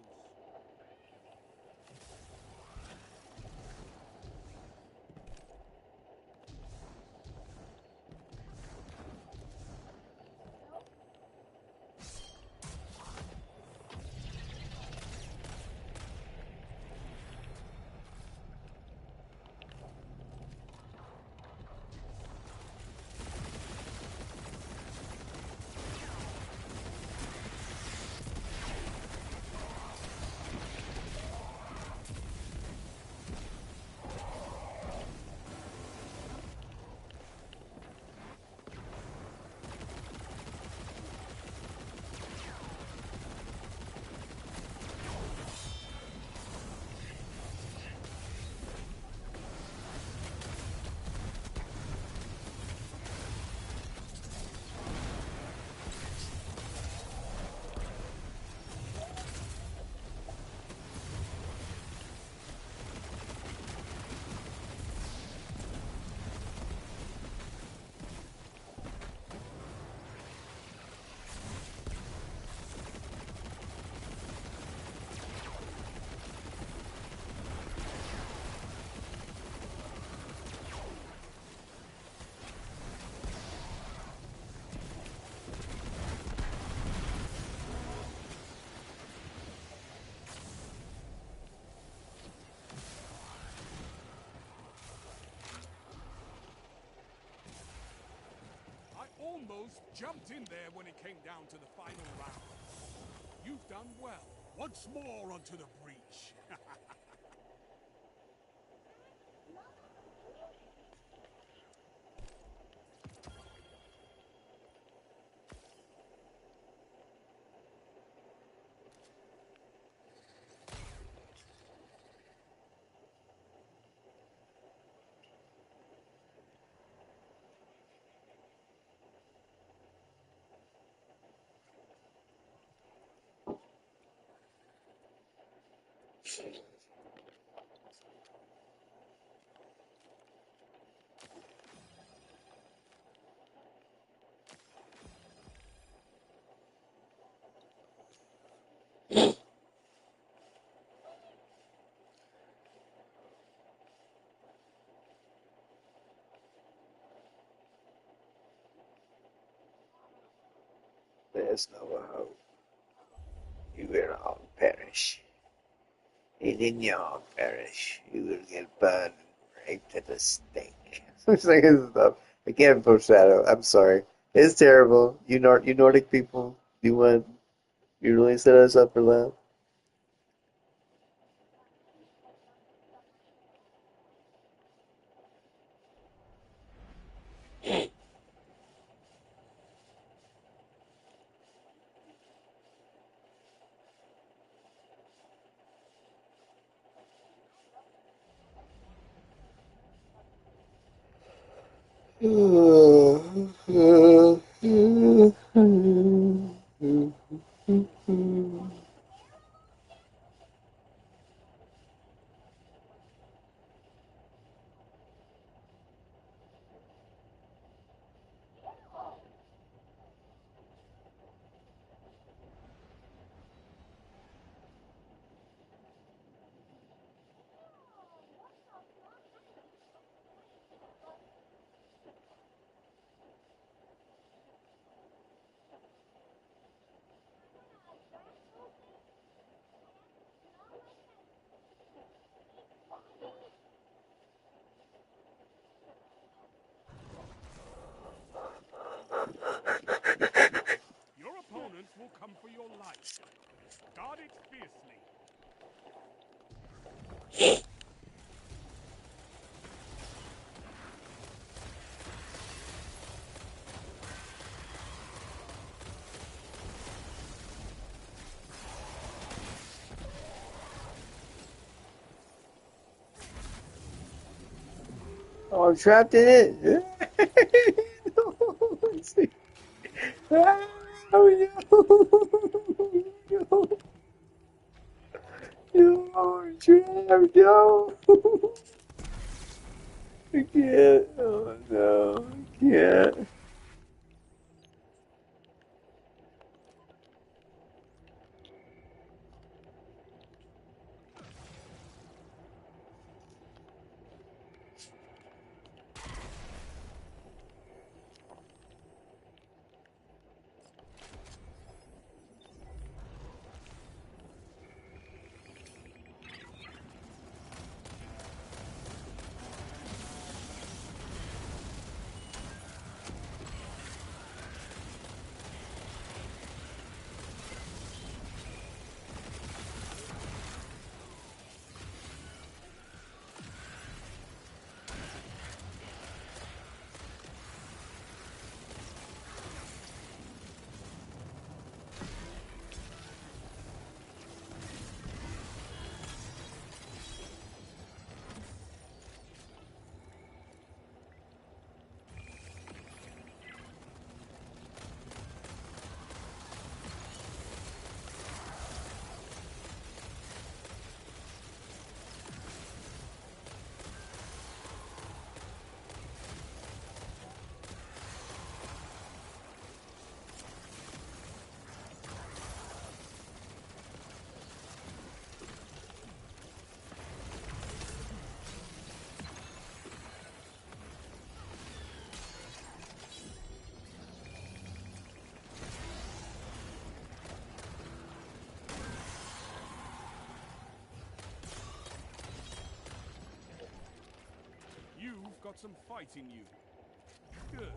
G: Almost jumped in there when it came down to the final round. You've done well. Once more onto the breach.
I: There's no hope. You will all perish. And in your perish, you will get burned and raped at the stake. Such like his stuff. I can't foreshadow. I'm sorry. It's terrible. You Nordic people, you really set us up for that.
G: Your opponents will come for your life. Guard it fiercely.
I: Oh, I'm trapped in it. No, oh, no. No. No, I'm trapped. No. I can't. Oh, no. I can't.
G: You've got some fight in you. Good.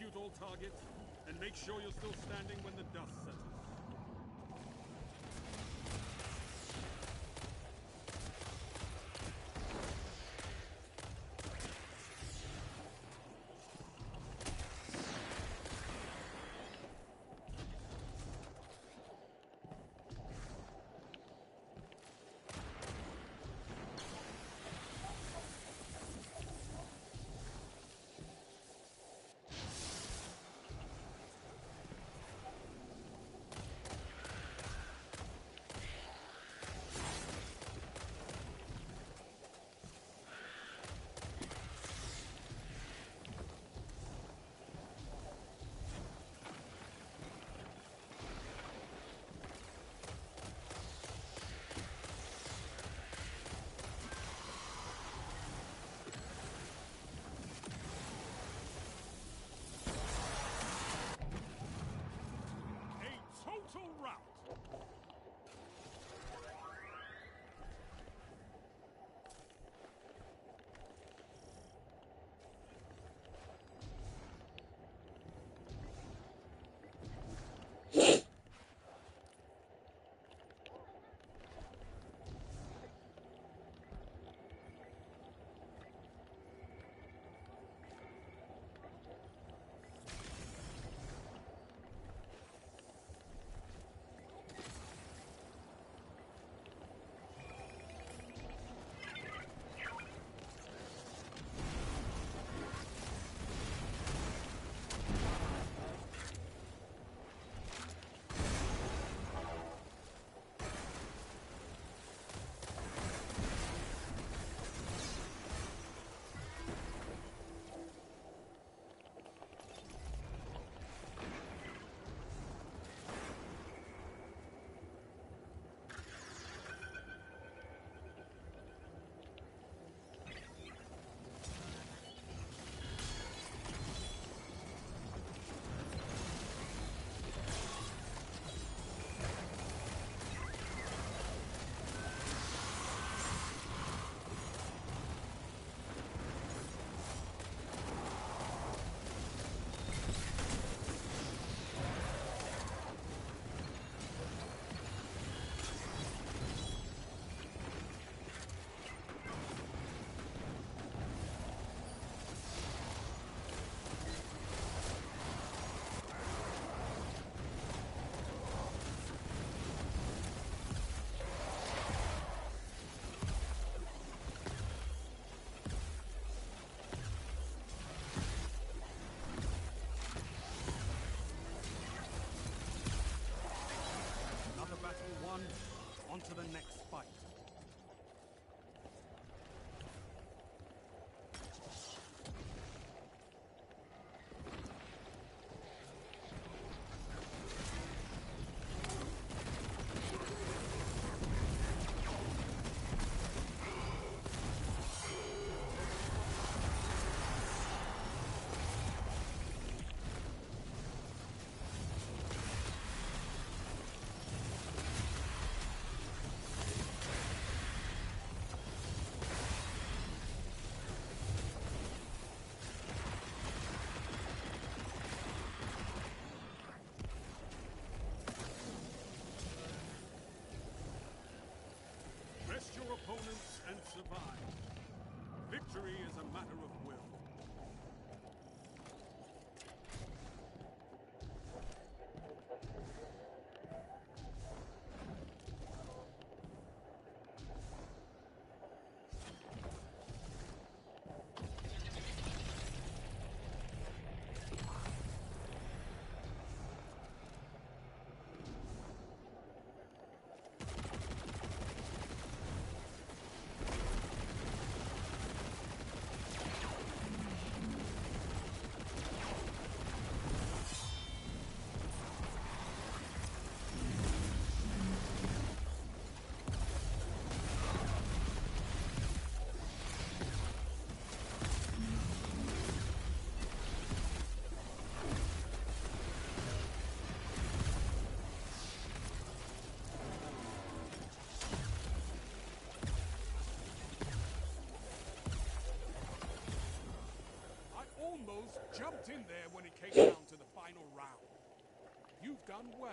G: Execute all targets, and make sure you're still standing when the dust settles. Total rout! On to the next fight. Rest your opponents and survive. Victory is a matter of will. Jumped in there when it came done well.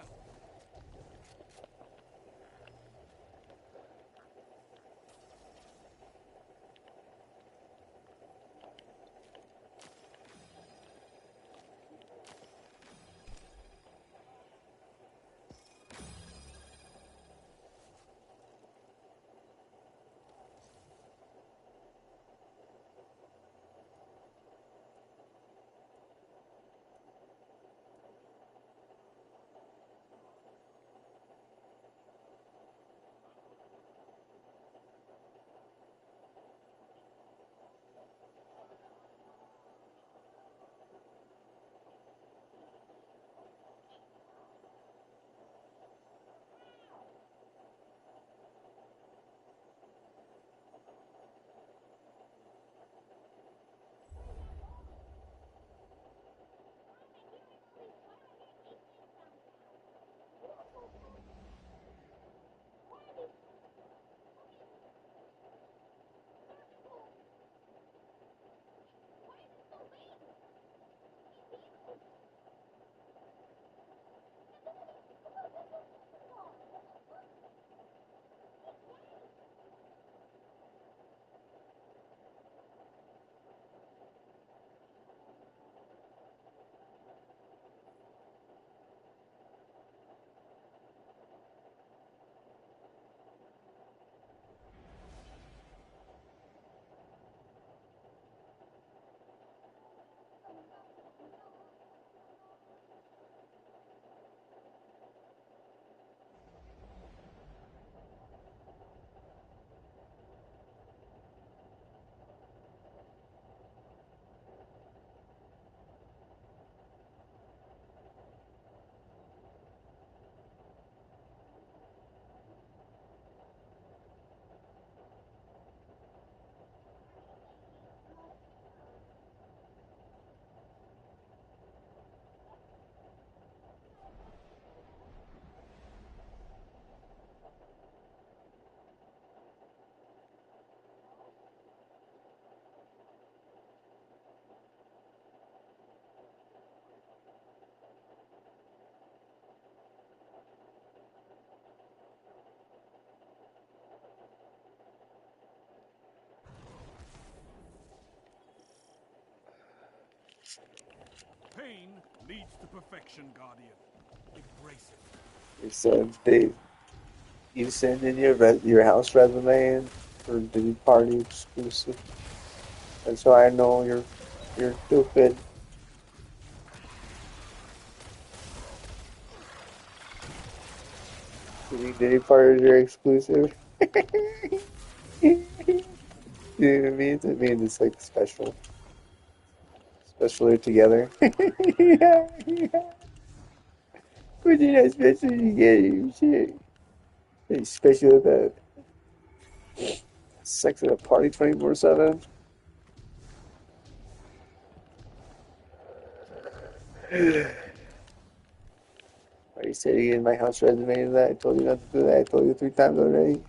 G: Pain leads to perfection, Guardian. Embrace it.
I: You said you send in your house resume in for the party exclusive. That's why I know you're stupid. Diddy parties are exclusive. You know what I mean? It means it's like special. Especially together. Yeah, yeah. But you're not special together. Shit. It's special about sex at a party 24/7. Are you saying in my house resume that I told you not to do that? I told you 3 times already.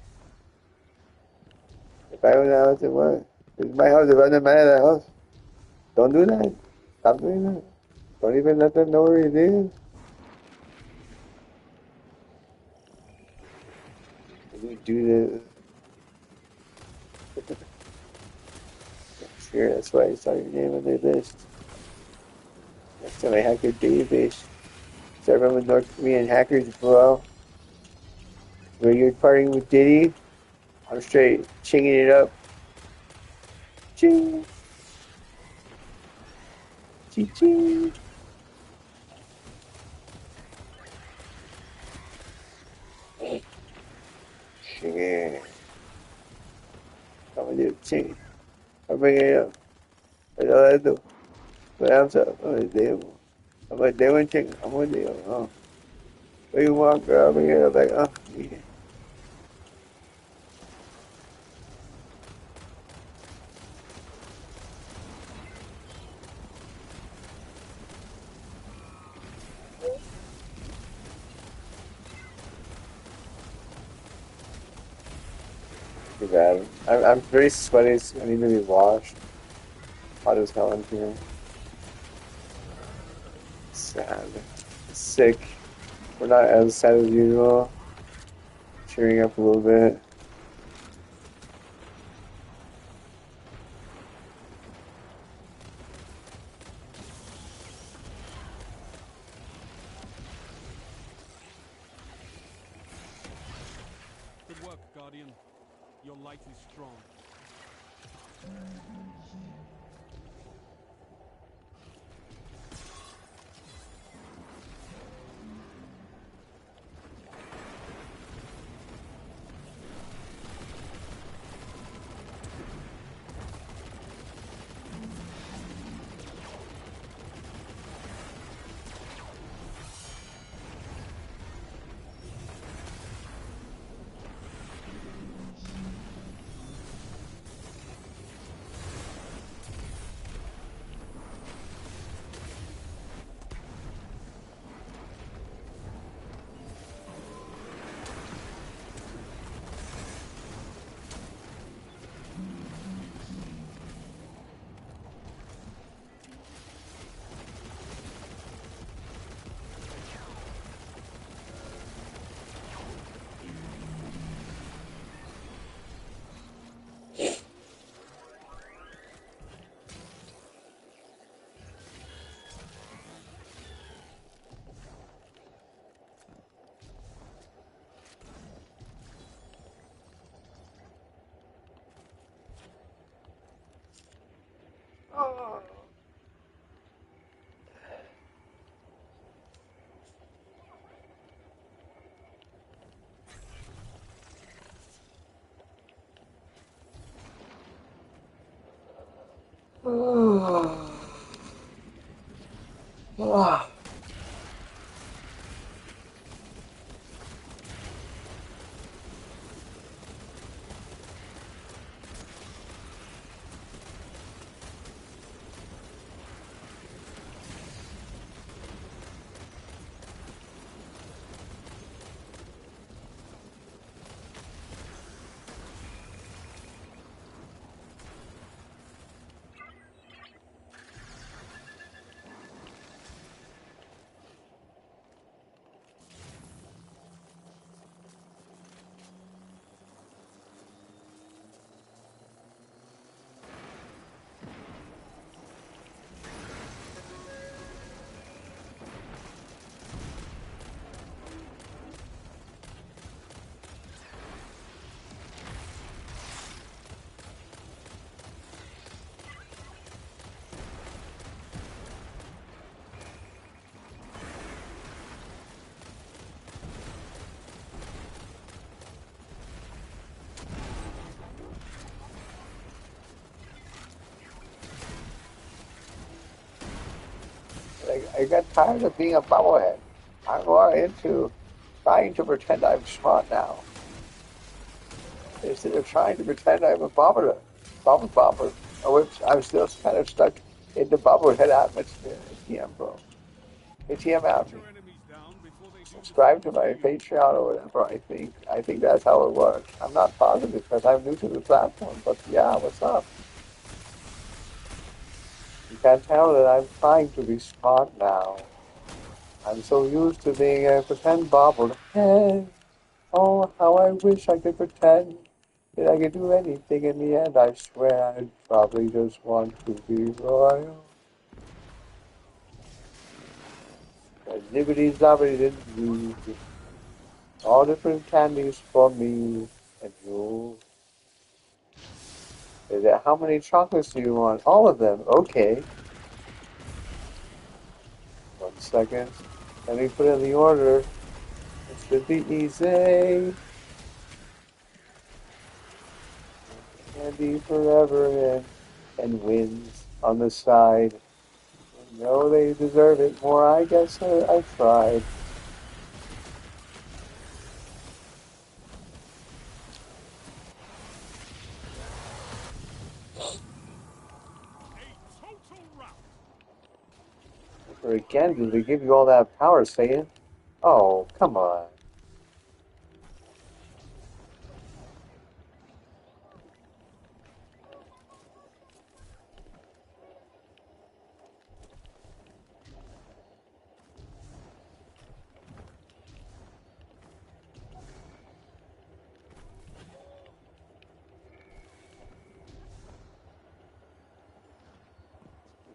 I: If I own the house, then what? It's my house. If I'm the man of the house, don't do that. Stop doing that. Don't even let them know where it is. You do the. Sure, that's why I saw your name on their list. Next time I hack your database, start from with North Korean hackers as well. Where you're partying with Diddy, I'm straight chinging it up. Ching, ching, ching. Ching. I'm gonna do ching. I'm bringing it up. That's all I do. But I'm sorry. I'm a devil. I'm a devil ching. I'm a devil. Where you want, girl? I'm bringing it up like, yeah. Too bad. I'm very sweaty. I need to be washed. Hot as hell in here. Sad. Sick. We're not as sad as usual. Cheering up a little bit.
G: Good work, Guardian. Your light is strong.
I: I got tired of being a bobblehead. I'm more into trying to pretend I'm smart now. Instead of trying to pretend I'm a bobber, which I'm still kind of stuck in the bobblehead atmosphere. ATM, bro. ATM out
G: Put
I: me.
G: your enemies down before they do the
I: Subscribe to
G: same to
I: my
G: you.
I: Patreon or whatever. I think that's how it works. I'm not positive because I'm new to the platform, but yeah, what's up? You can tell that I'm trying to be smart now. I'm so used to being a pretend bobblehead. Oh, how I wish I could pretend that I could do anything in the end. I swear I'd probably just want to be royal. Zibbity zobbity did you. All different candies for me and you. How many chocolates do you want? All of them. Okay. 1 second. Let me put in the order. It should be easy. Candy forever and wins on the side. No, they deserve it more. I guess I tried.
G: A total rout.
I: Or again, do they give you all that power, Satan? Oh, come on.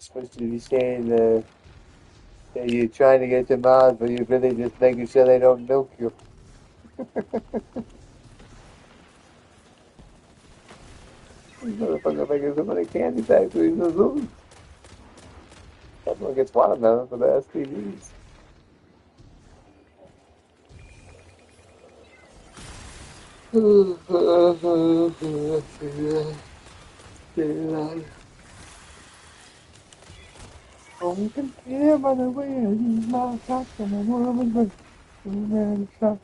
I: supposed to be saying that you're trying to get to Mars, but you're really just making sure they don't milk you. These motherfuckers making so many candy factories in zoos. Everyone gets watermelon for the STDs. Only can hear by the way I use my shots and my woman's breath. Man, shot.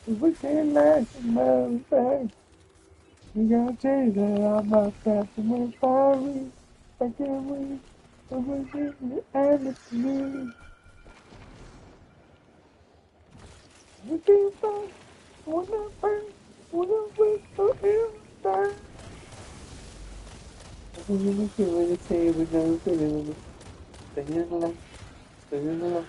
I: We can't last in my bag. You gotta change that I'm not fast and we're fiery. I can't wait. I'm gonna get you and it's me. We can't fight. Wanna burn. Wanna wait for everything. I'm gonna kill it. Say we know feeling it. Stay in love. Stay in love.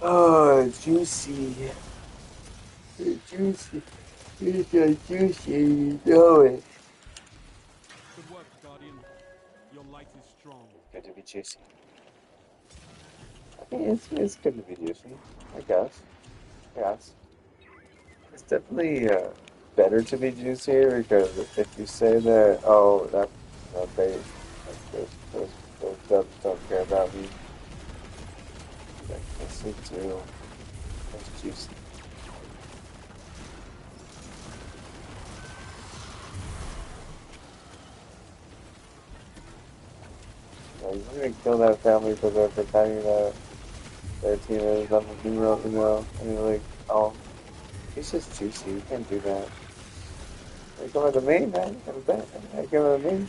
I: Oh, juicy. Juicy. It's so juicy. You know it.
G: Good work, Guardian. Your light is strong.
I: Good to be juicy. I mean, it's good to be juicy. I guess. Yes. It's definitely better to be juicier because if you say that, oh, that they, like those dubs don't care about me, like, yes, they do. It's juicy. Like, you're gonna kill that family because they're pretending that their team is on the numero uno, and you're like, oh, it's just juicy. You can't do that. They come to me, man. Come back. They come to me.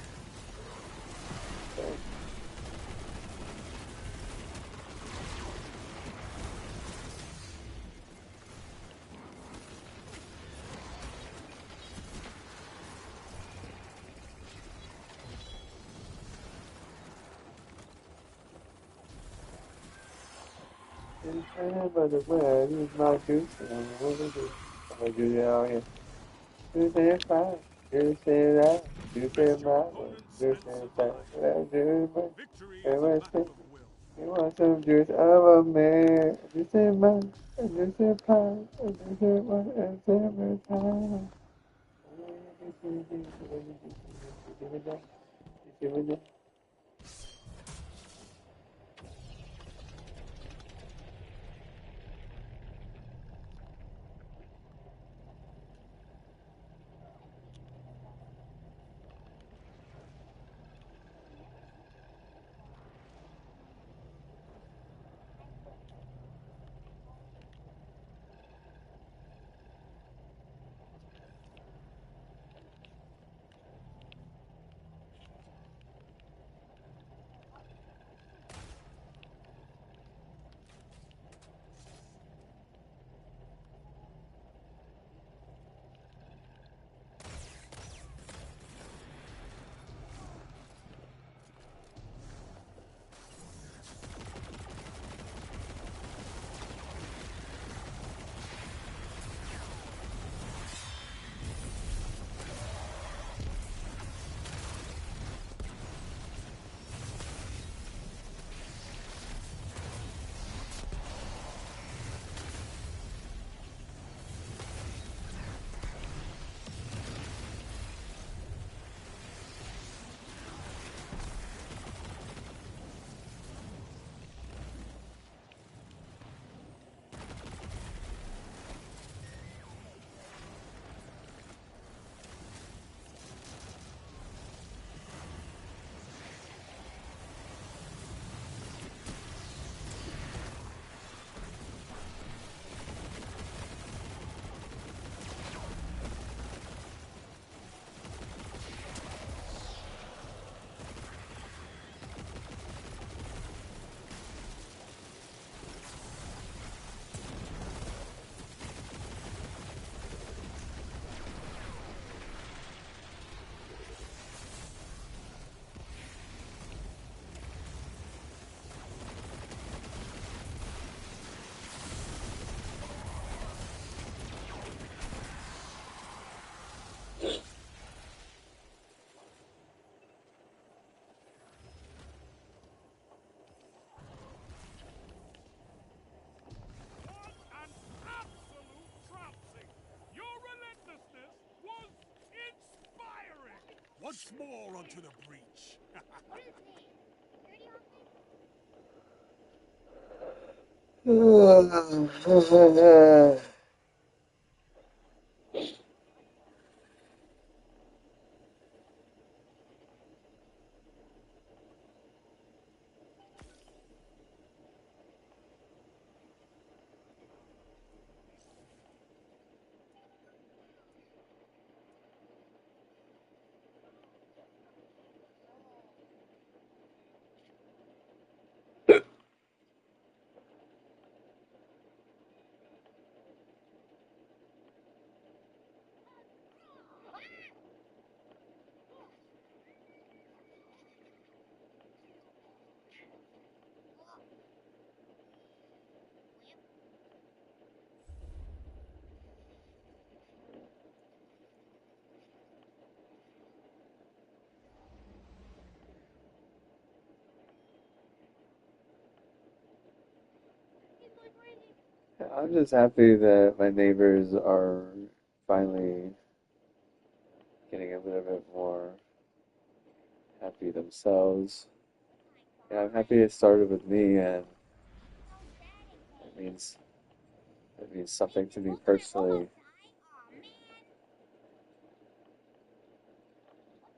I: But the word is my juice, and I'm gonna do that out here. You say fine, you say that, you say
G: Best your
I: my,
G: opponent
I: you
G: and
I: say that,
G: survive.
I: that you say,
G: Victory
I: you
G: is a
I: want
G: battle of will.
I: you want some juice of a man, you say mine, and you say pie, and you say what, and every time.
G: once more onto the breach.
F: What is this? Security office?
A: I'm just happy that my neighbors are finally getting a little bit more happy themselves. And I'm happy it started with me, and it means it means something to me personally.
F: Aw, man.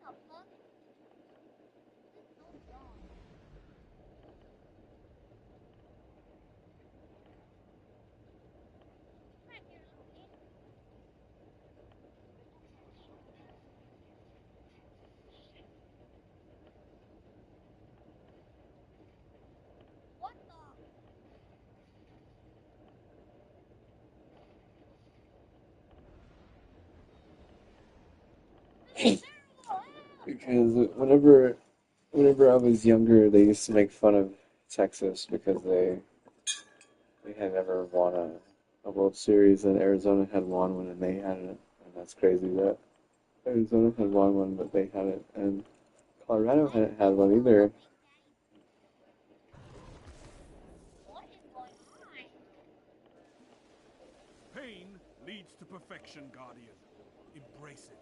F: What the fuck? This is so dumb. Come here, little kid. What the?
A: Because whenever I was younger, they used to make fun of Texas because they had never won a World Series, and Arizona had won one and they hadn't. And that's crazy that Arizona had won one but they hadn't, and Colorado hadn't had one either.
F: What is going on?
G: Pain leads to perfection, Guardian. Embrace it.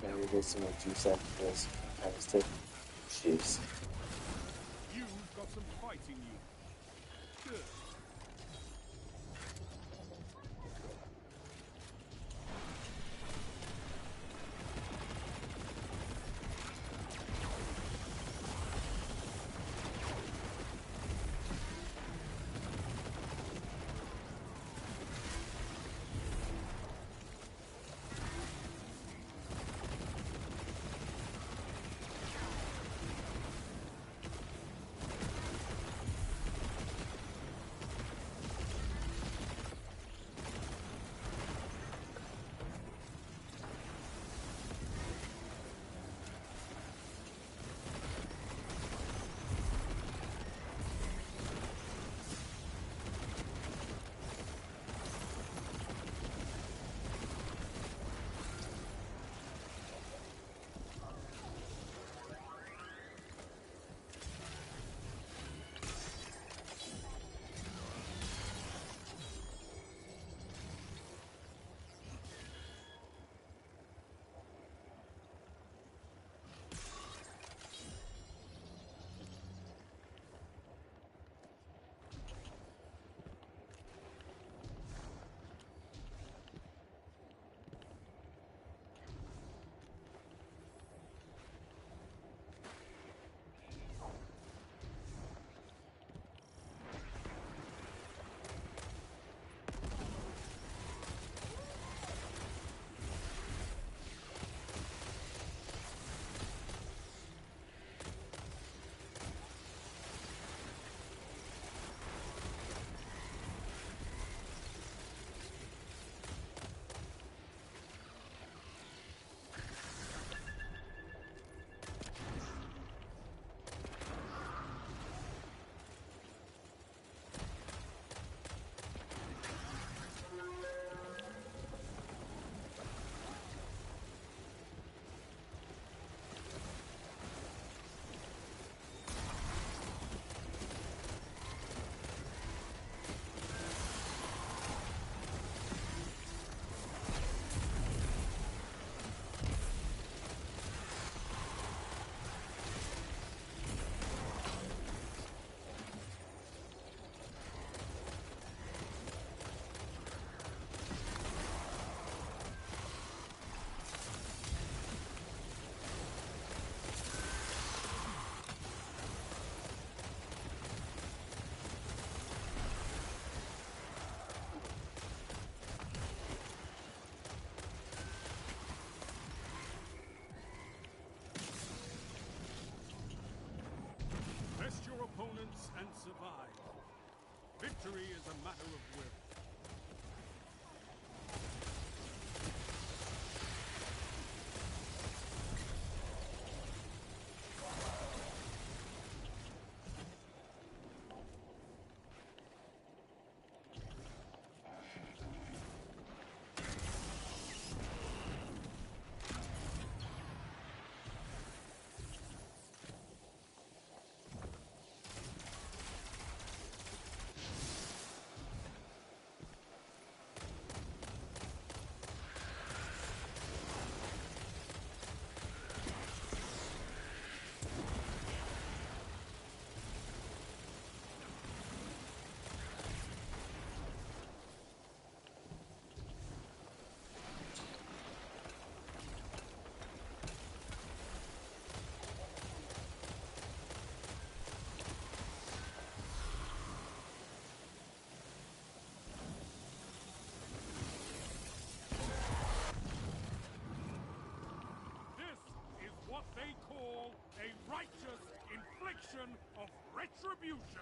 A: Maybe there's some more juice after this. I was taking juice.
G: You've got some fight in you. Good. confusion.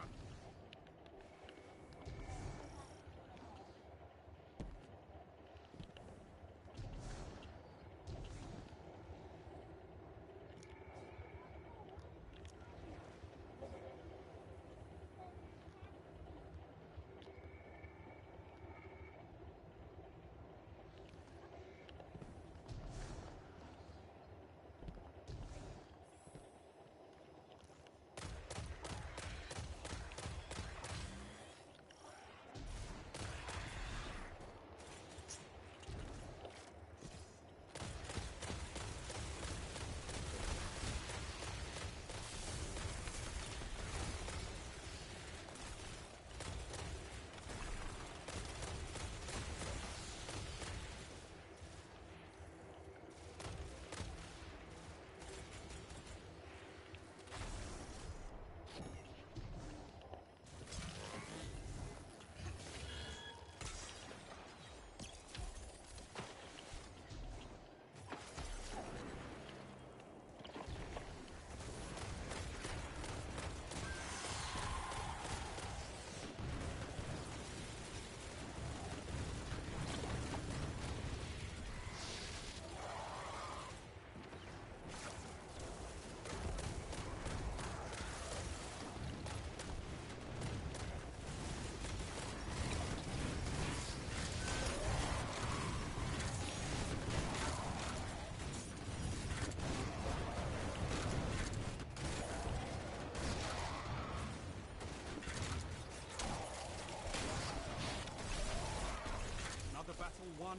G: Another battle won,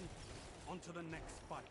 G: on to the next fight.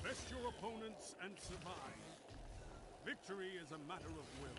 G: Best your opponents and survive. Victory is a matter of will.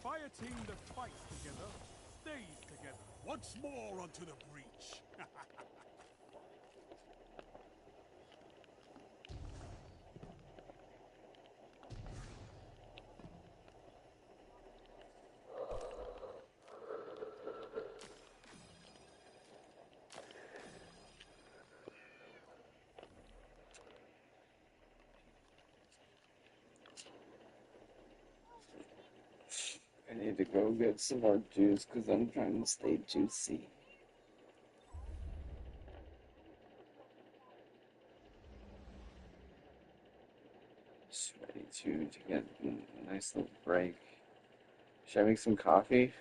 G: Fire team that fights together, stays together. Once more onto the breach.
J: I need to go get some more juice because I'm trying to stay juicy. Just ready to get a nice little break. Should I make some coffee?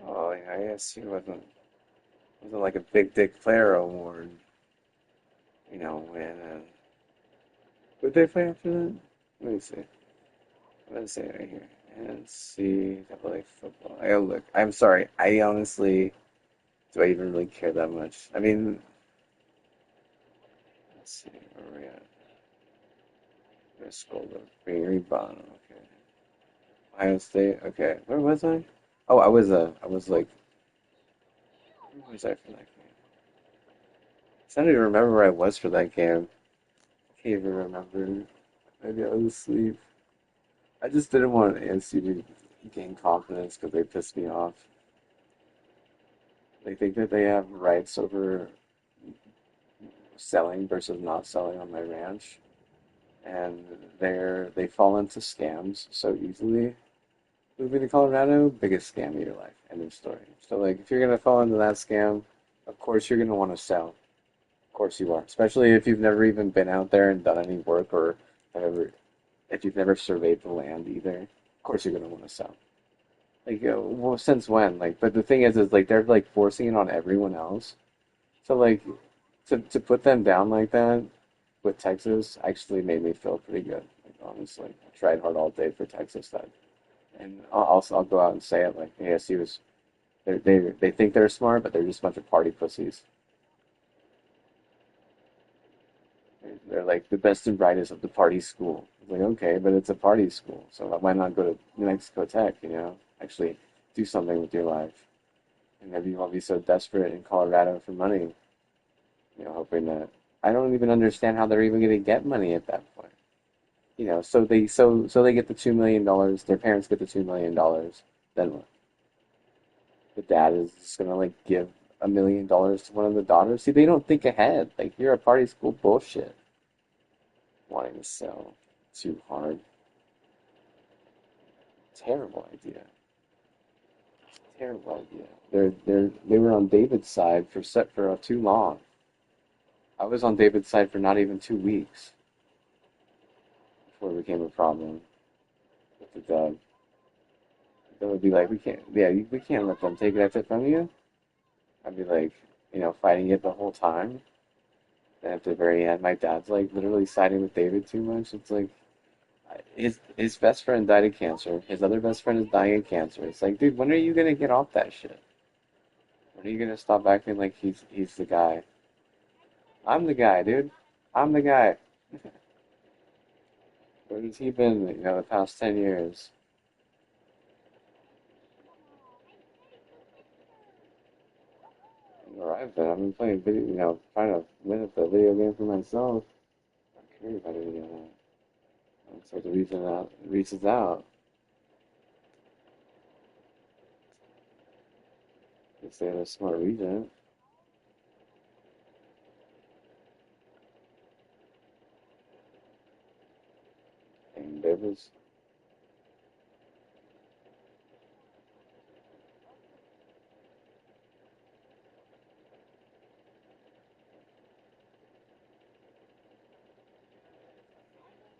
J: Oh, yeah, I guess he wasn't like a big dick player award, when who'd they play after that? Let me see. What does it say right here? And see, double A football. I gotta look. I'm sorry. I honestly, do I even really care that much? I mean, let's see, where are we at? I'm gonna scroll to the very bottom. Okay. Ohio State. Okay. Where was I? Oh, I was like, where was I for that game? I don't even remember where I was for that game. I can't even remember. Maybe I was asleep. I just didn't want ASU to gain confidence because they pissed me off. They think that they have rights over selling versus not selling on my ranch, and they fall into scams so easily. Moving to Colorado, biggest scam of your life. End of story. So like, if you're gonna fall into that scam, of course you're gonna want to sell. Of course you are, especially if you've never even been out there and done any work, or ever, if you've never surveyed the land either. Of course you're gonna want to sell. Like, well, since when? Like, but the thing is like they're like forcing it on everyone else. So like, to put them down like that with Texas actually made me feel pretty good. Like, honestly, I tried hard all day for Texas that, and I'll go out and say it. Like ASU is, they think they're smart, but they're just a bunch of party pussies. They're like the best and brightest of the party school. It's like, okay, but it's a party school, so why not go to New Mexico Tech? Actually do something with your life. And maybe you won't be so desperate in Colorado for money. Hoping that I don't even understand how they're even going to get money at that point. So they get the $2 million. Their parents get the $2 million. Then what? The dad is just gonna like give $1 million to one of the daughters. See, they don't think ahead. Like you're a party school bullshit. Wanting to sell too hard. Terrible idea. Terrible idea. They were on David's side for too long. I was on David's side for not even 2 weeks before it became a problem with the dub. They would be like, we can't let them take that from you. I'd be like, fighting it the whole time. And at the very end, my dad's like literally siding with David too much. It's like his best friend died of cancer. His other best friend is dying of cancer. It's like, dude, when are you gonna get off that shit? When are you gonna stop acting like he's the guy? I'm the guy, dude. I'm the guy. Where has he been, the past 10 years? Where I've been playing video, trying to win at the video game for myself. I don't care about any of that. Until the reason out reaches out. They say they're a smart regent. favors.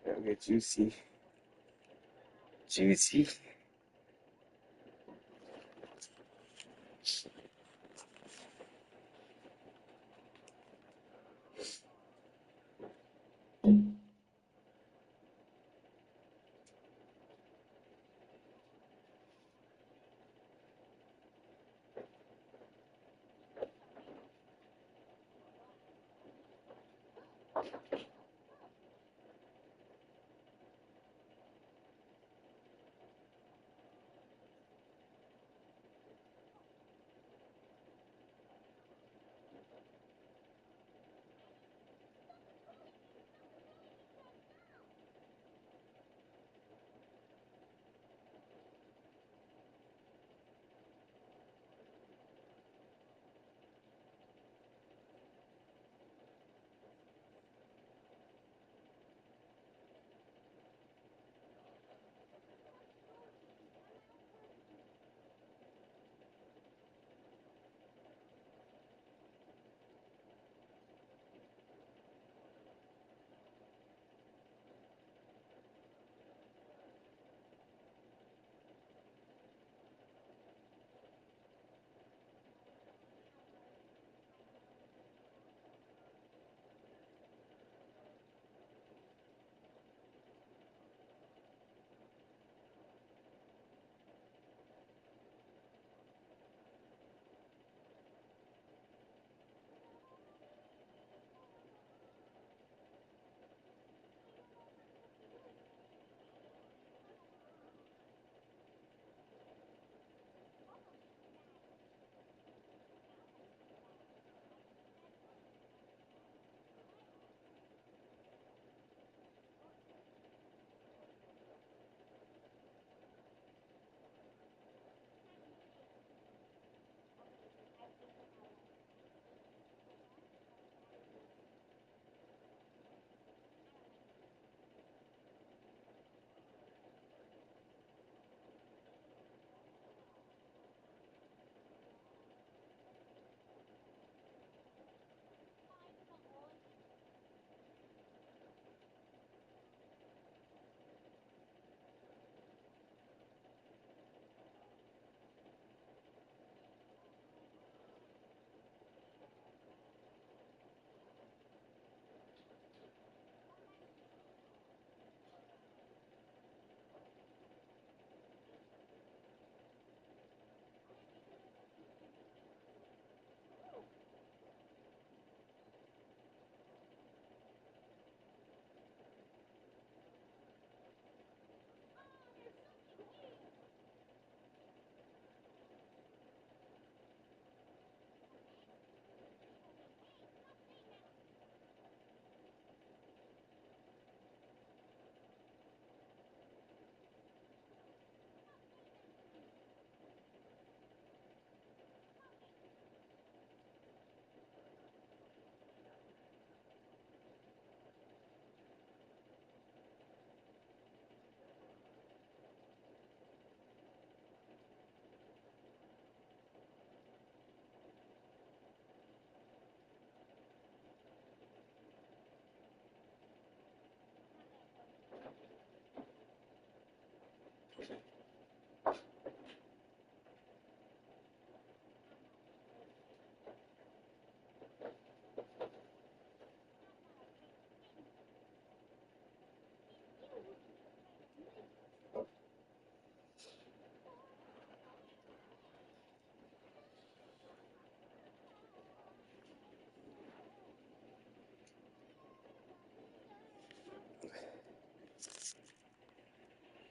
J: It'll get juicy. Juicy.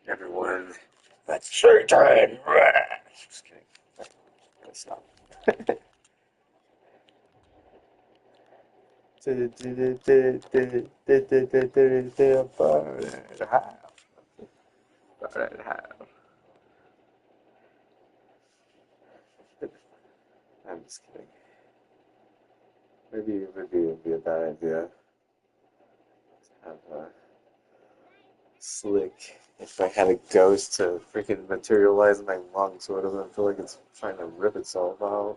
J: Everyone, that's Satan! Just kidding. Gotta stop. Burn it half. Burn it half. I'm just kidding. Maybe it would be a bad idea to have
A: slick. If I had a ghost to freaking materialize in my lung so it doesn't feel like it's trying to rip itself out.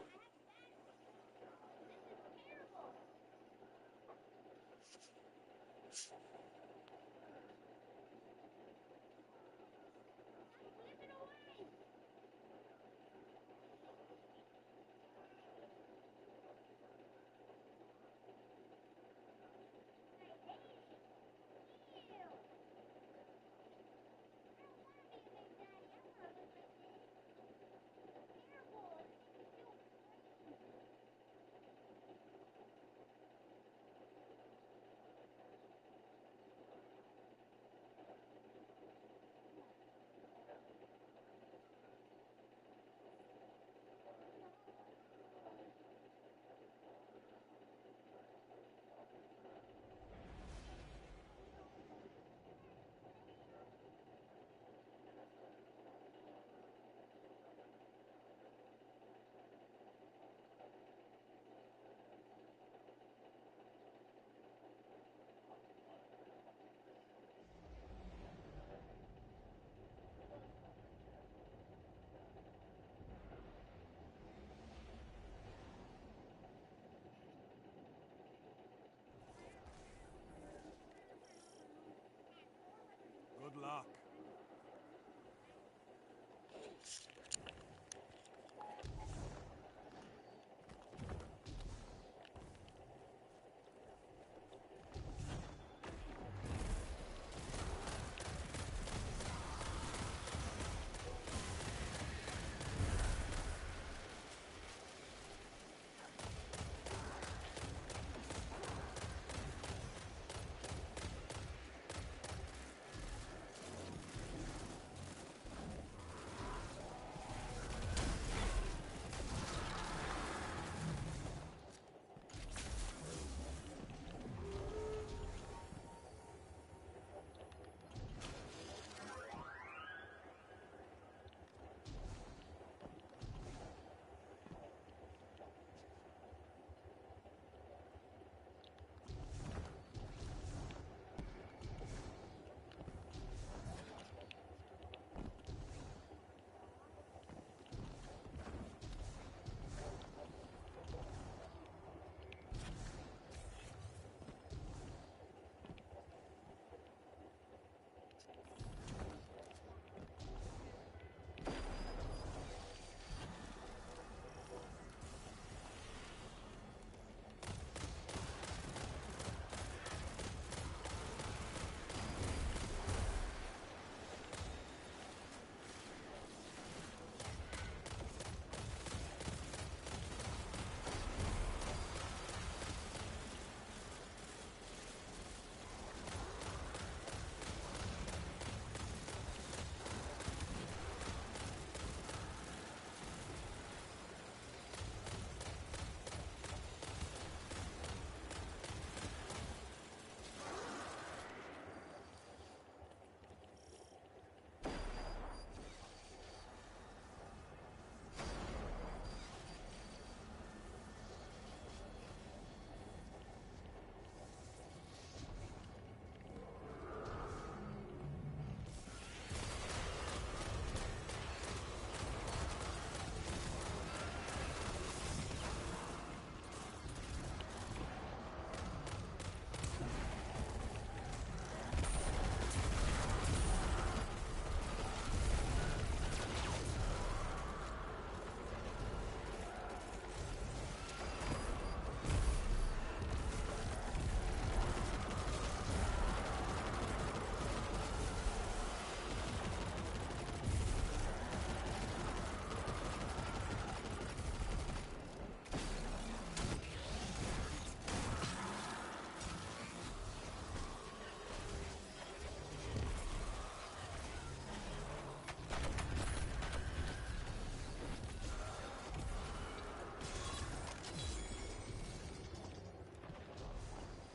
G: Good luck.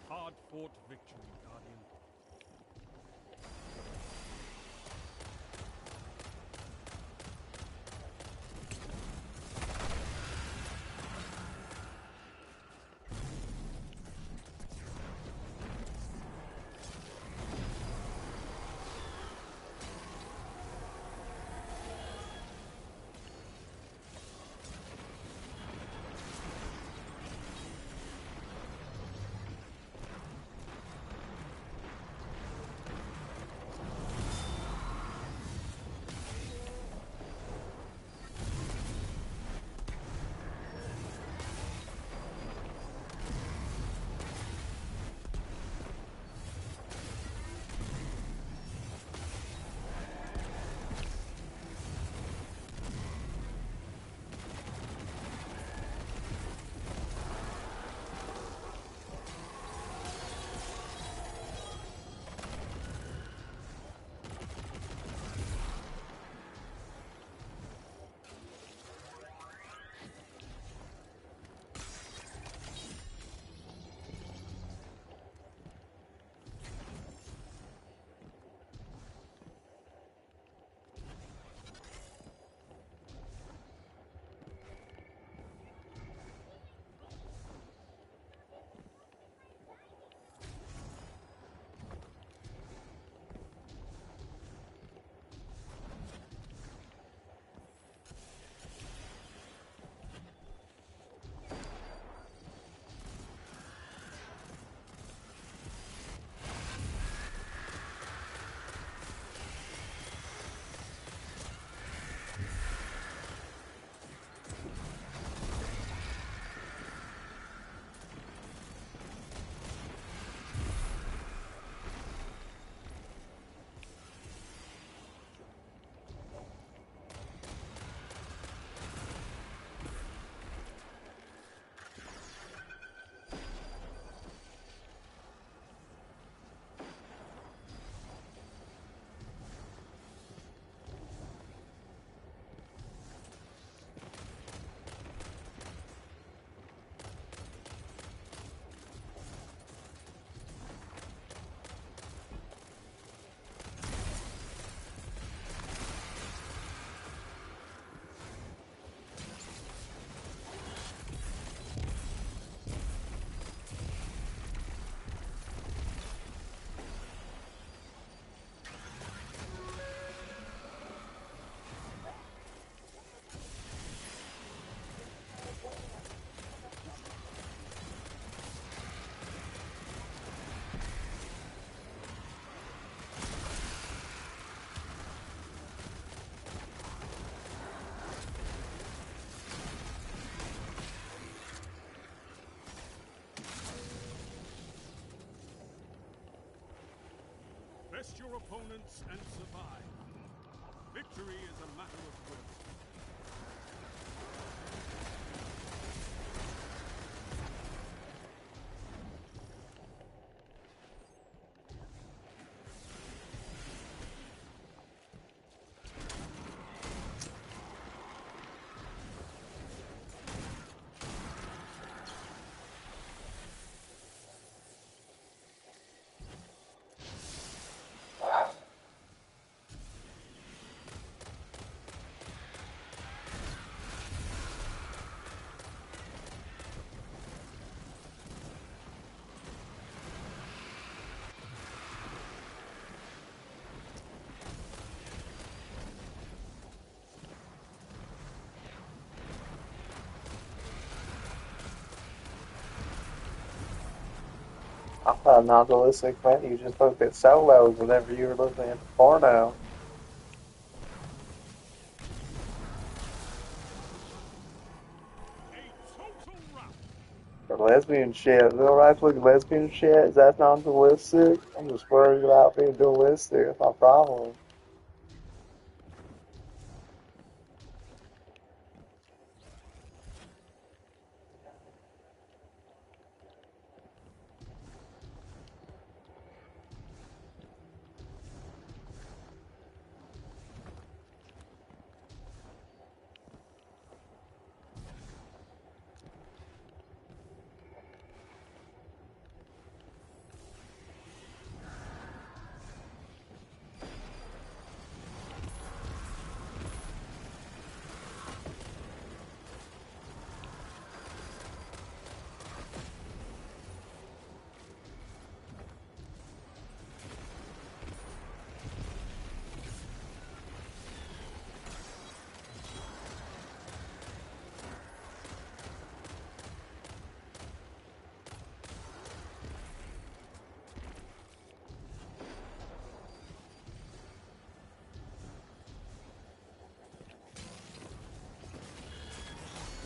G: Hard-fought victory, Guardian. Test your opponents and survive. Victory is a matter of will.
I: I thought not to listen, Clint. You just looked at solos whenever you were listening to porno.
G: A total rout.
I: Or lesbian shit. Is it alright to look at lesbian shit? Is that not dualistic? I'm just worried about being dualistic. That's my problem.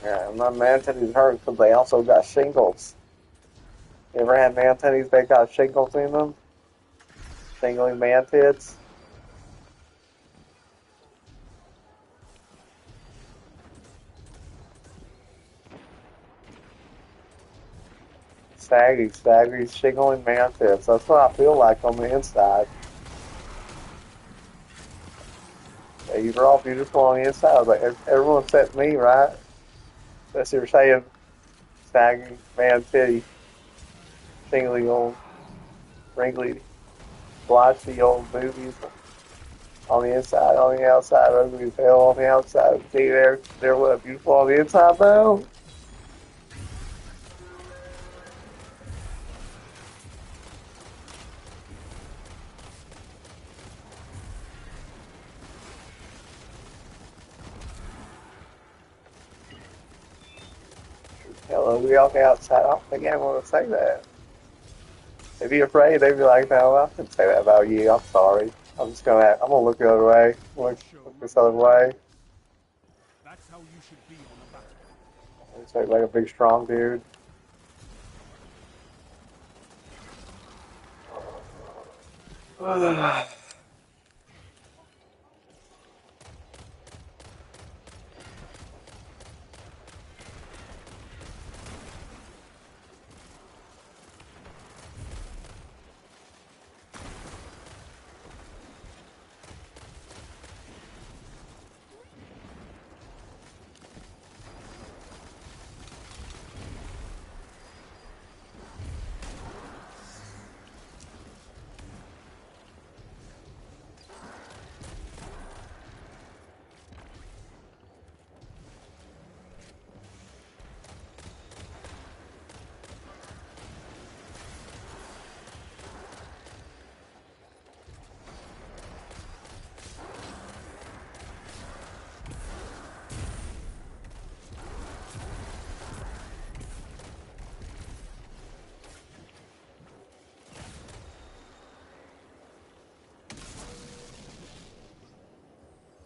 I: Yeah, and my man-titties hurt because they also got shingles. You ever had man-titties that got shingles in them? Shingling man-tits? Saggy, shingling man-tits. That's what I feel like on the inside. Yeah, you're all beautiful on the inside. Like everyone except me, right? Unless you're saying saggy man-titty, shingly old, wrinkly, blotchy old movies. On the inside, on the outside, ugly as hell on the outside. See, they're what, beautiful on the inside though? Hello, we on the outside. I don't think anyone would say that. They'd be afraid. They'd be like, no, I couldn't say that about you. I'm sorry. I'm gonna look the other way. Look this other way.
G: That's how you should be on a battlefield.
I: It's like a big strong dude.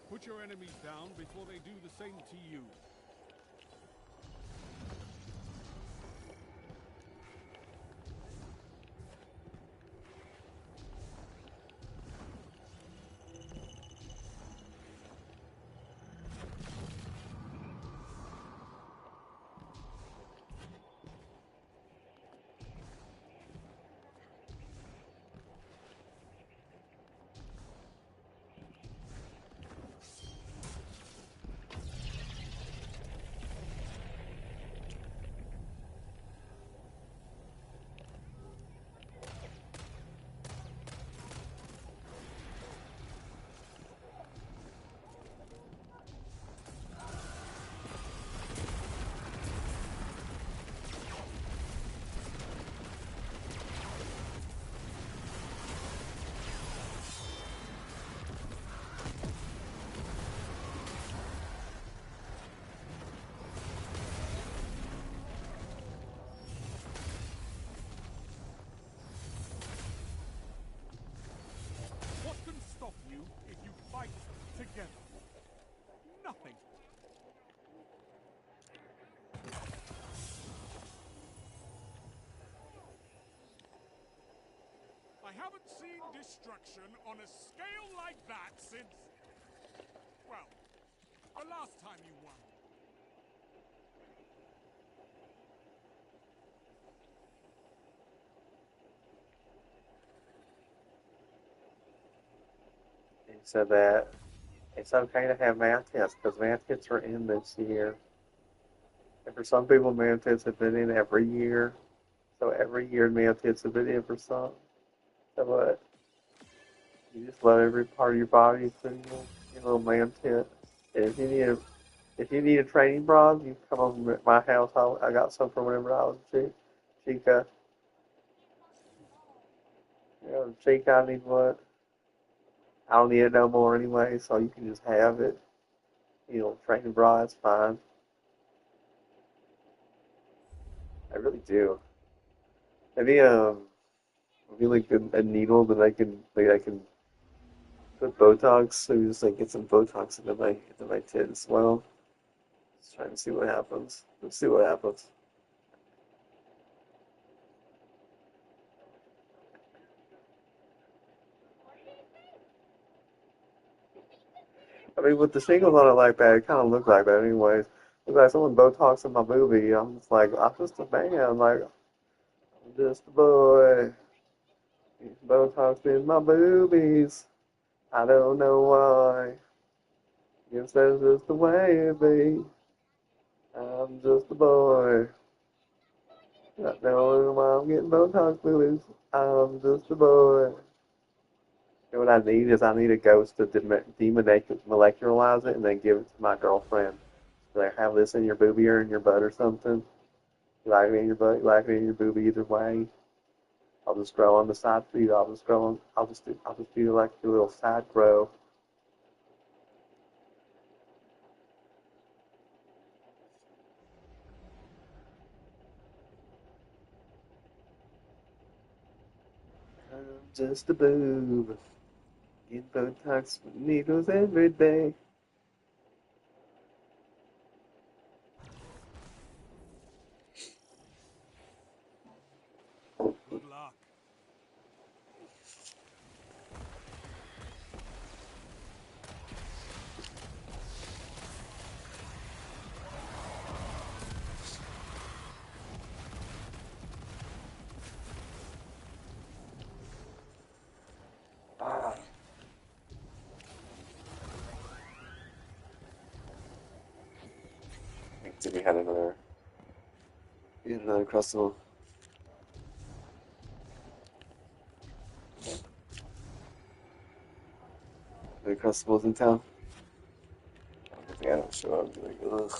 G: Put your enemies down before they do the same to you. together. Nothing. I haven't seen destruction on a scale like that since, well, the last time you won.
A: He said that it's okay to have math tests because math tests are in this year. And for some people, math tests have been in every year. So every year, math tests have been in for some. So what? You just let every part of your body through your little math test. And if you need a training bra, you come over to my house. I got some from whenever I was a chica. You know, chica, I need what? I don't need it no more anyway, so you can just have it. You know, training bra, it's fine. I really do. Maybe maybe like a needle that I can put Botox. So just like get some Botox into my tit as well. Just trying to see what happens. Let's see what happens. I mean, with the shingles on it like that, it kind of looked like that anyways. Look like someone Botox in my movie. I'm just like, I'm just a man. Like, I'm just a boy. Botox in my boobies. I don't know why. Guess that's just the way it be. I'm just a boy. Not knowing why I'm getting Botox boobies. I'm just a boy. You know what I need is I need a ghost to demolecularize it and then give it to my girlfriend. Like, have this in your boobie or in your butt or something. You like me in your butt, you like me in your boobie, either way. I'll just grow on the side for you. I'll just do like your little side grow. I'm just a boob. Get Botox with needles every day.
G: Good luck.
A: Ah. I think Timmy had another crustal. The crustables in town. I think I don't show up. Be like, ugh.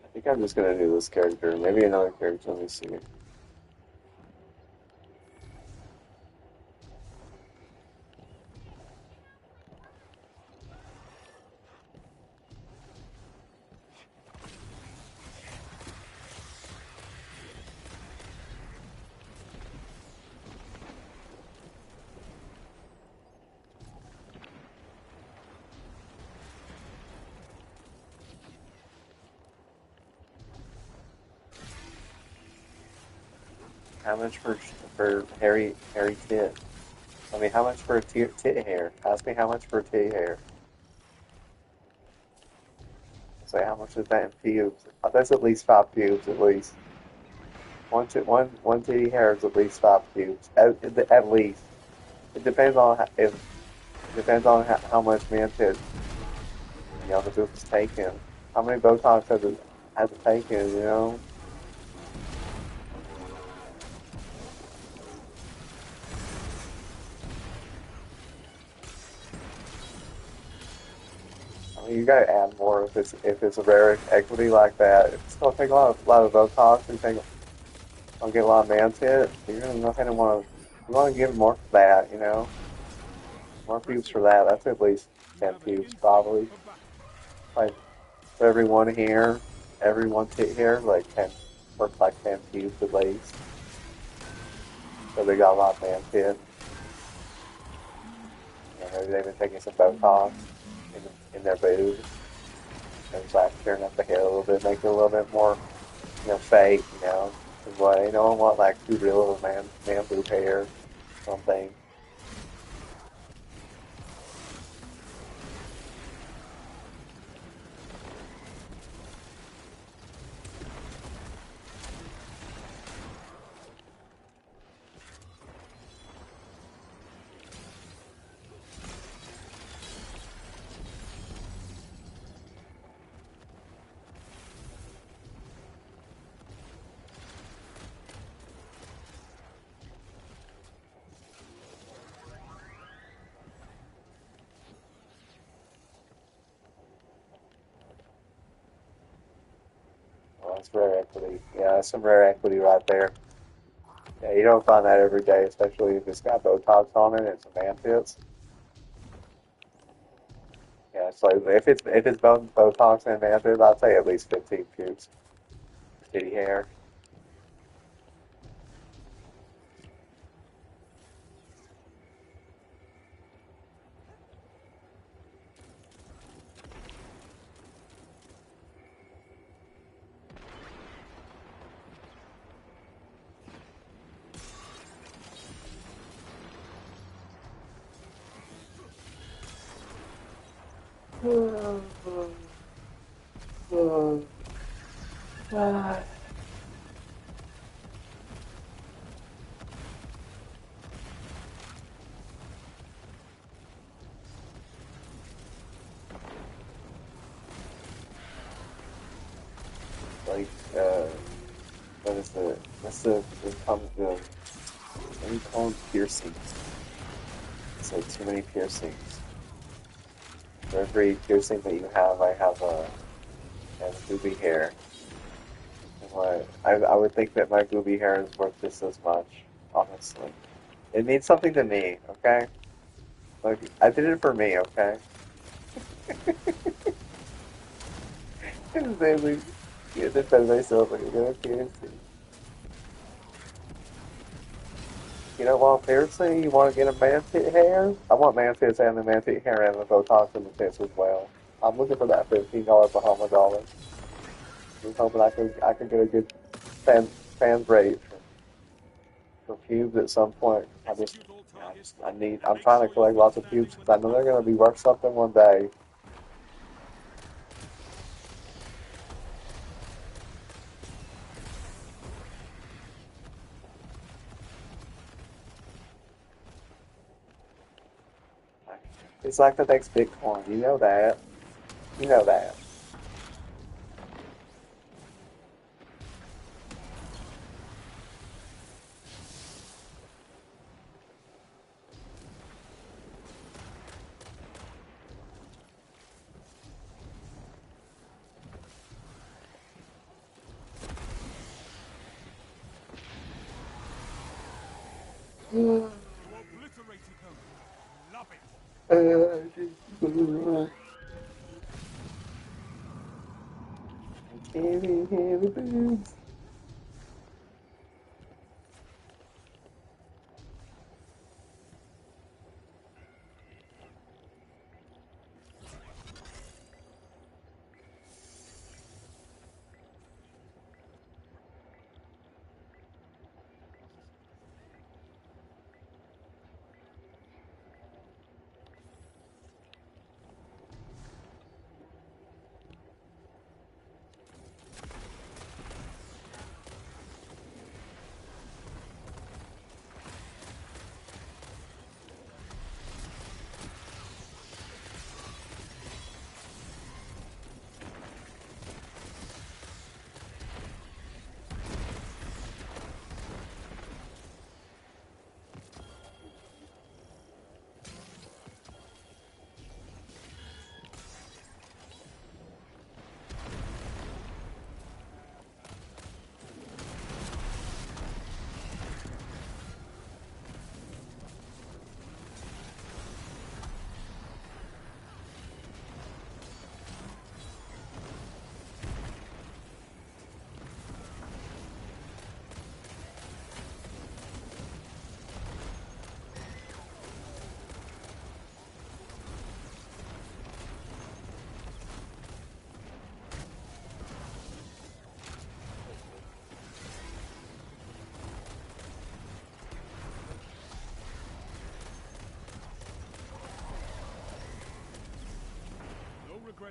A: I think I'm just gonna do this character. Maybe another character. Let me see. How much for hairy tit? I mean, how much for a tit hair? Ask me how much for a tit hair. Say how much is that in pubes? That's at least 5 pubes, at least. One titty hair is at least 5 pubes, at least. It depends on how much man tit the boob is taken. How many Botox has it taken? You know. I mean, you gotta add more if it's a rare equity like that. It's gonna take a lot of Botox and gonna get a lot of man tit. You're gonna go ahead and you want to give more for that. You know, more pubes for that. That's at least
G: You
A: 10
G: have an
A: pubes
G: instinct
A: probably.
G: for battle.
A: Like for every one tit hair, like 10, worth like 10 pubes at least.
J: So they got a lot of man kid. You know, maybe they've been taking some Botox in their boobs. And it's like tearing up the hair a little bit, make it a little bit more, fake, Cause what, no one want like too real of a man boob hair, something. Well, that's rare equity. Yeah, that's some rare equity right there. Yeah, you don't find that every day, especially if it's got Botox on it and some man tits. Yeah, it's like if it's Botox and man tits, I'd say at least 15 pubes, titty hair. Like, what is the what do you call them? Piercings. So too many piercings. For every piercing that you have, I have booby hair. And I would think that my booby hair is worth just as much, honestly. It means something to me, okay? Like, I did it for me, okay? It's mainly, yeah, defend myself like a little piercing. You don't want piercing? You want to get a man tit hair? I want man tits and the man tit hair and the Botox in the tits as well. I'm looking for that $15 Bahama dollar. I'm hoping I can get a good fan rate for pubes at some point. I'm trying to collect lots of pubes because I know they're going to be worth something one day. It's like the next Bitcoin. You know that. You know that.
G: You obliterated them. Love it.
J: Heavy, heavy boobs.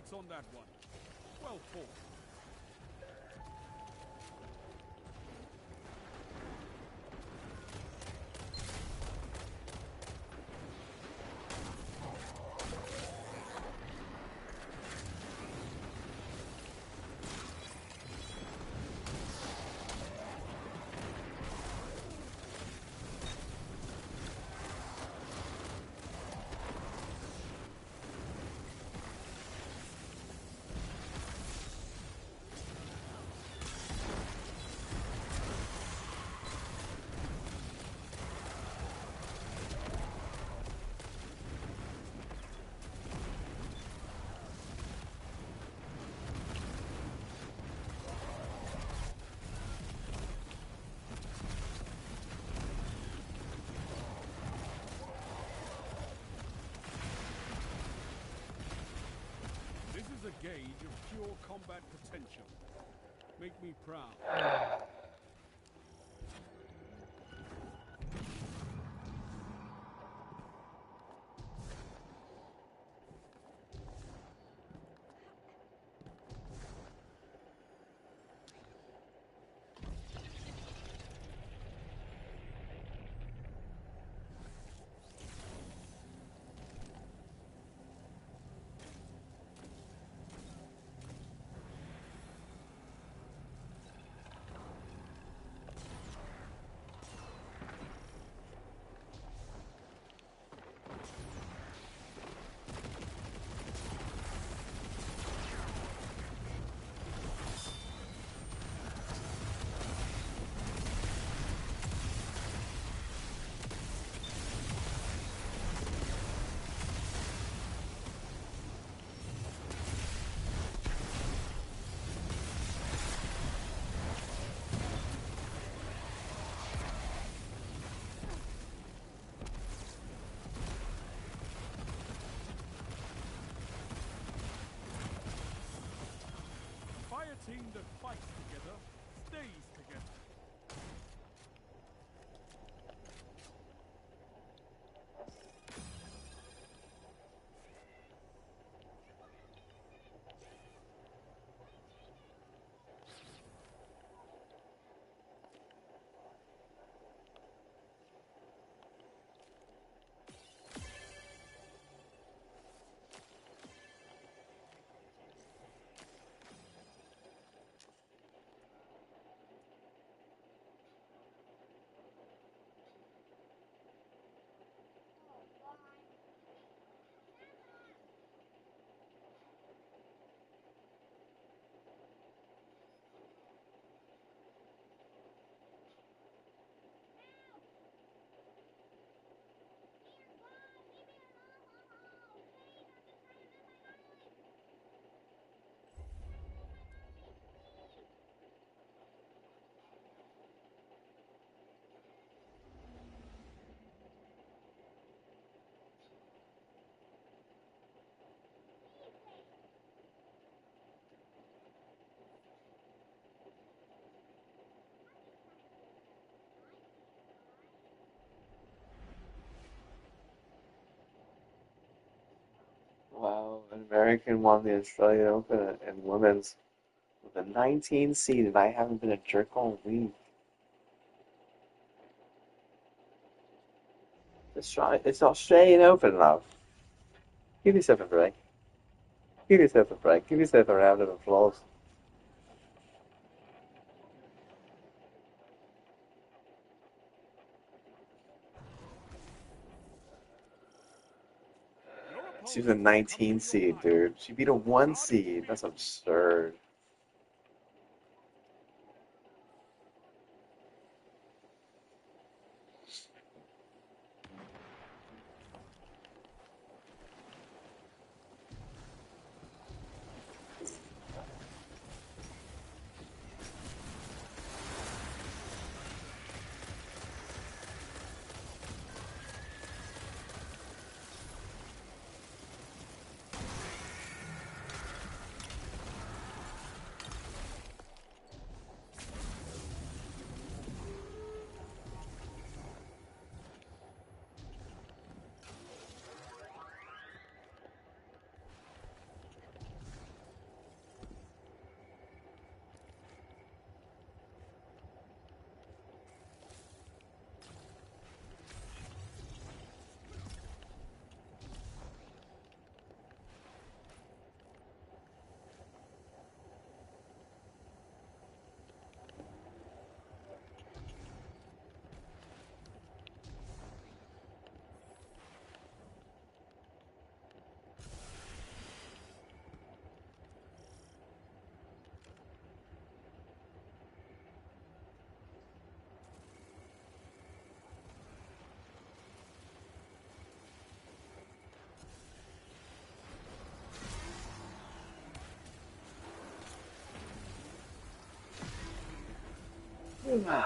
G: Congrats on that one. Well fought. This is a gauge of pure combat potential. Make me proud. Fire team that fights together stays together.
J: Wow, an American won the Australian Open in women's with a 19 seed, and I haven't been a jerk all week. Just try. It's Australian Open, love. Give yourself a break. Give yourself a break. Give yourself a round of applause.
G: Your
J: She was a
G: opponent will come
J: 19
G: to your
J: seed,
G: life.
J: dude. She beat a 1
G: Guard its
J: seed. That's
G: field.
J: absurd.
G: Another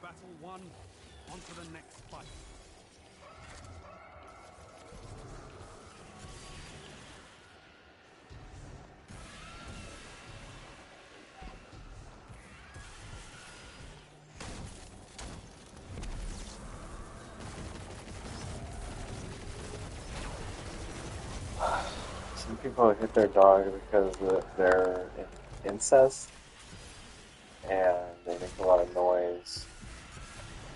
G: battle won. On to the next fight.
J: Some people hit their dog because they're incest and they make a lot of noise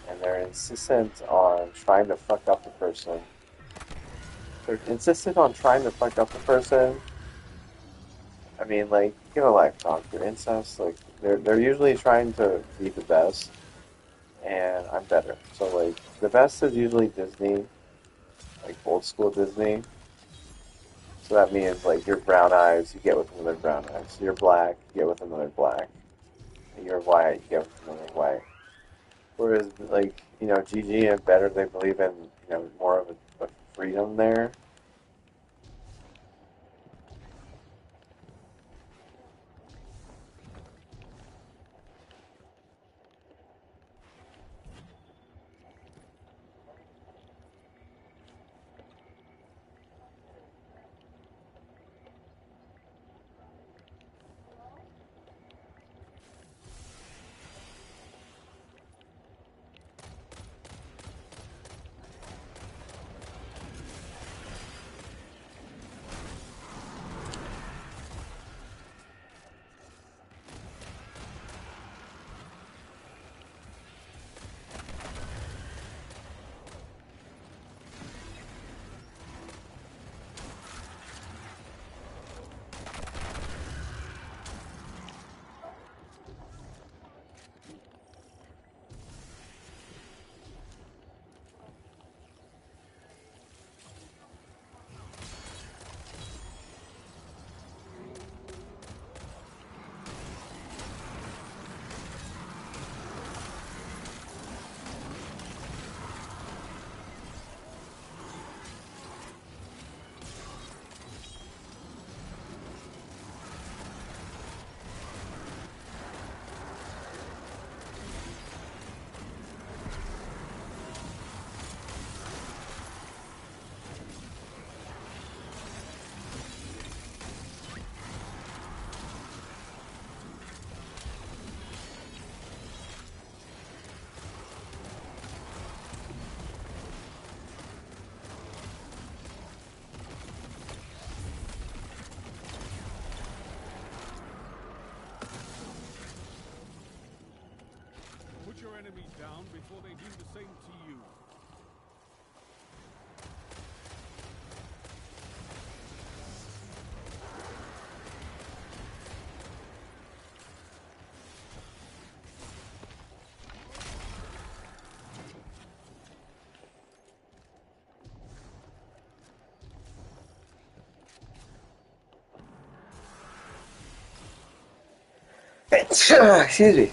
J: and they're insistent on trying to fuck up the person. They're insistent on trying to fuck up the person. I mean, like, give a life dog. They're incest. Like, they're usually trying to be the best, and I'm better. So, like, the best is usually Disney, like old school Disney. So that means, like, you're brown eyes, you get with another brown eyes. You're black, you get with another black. And you're white, you get with another white. Whereas, like, GG and better, they believe in, more of a freedom there.
G: Put your enemies down before they do the same to you.
J: Excuse me.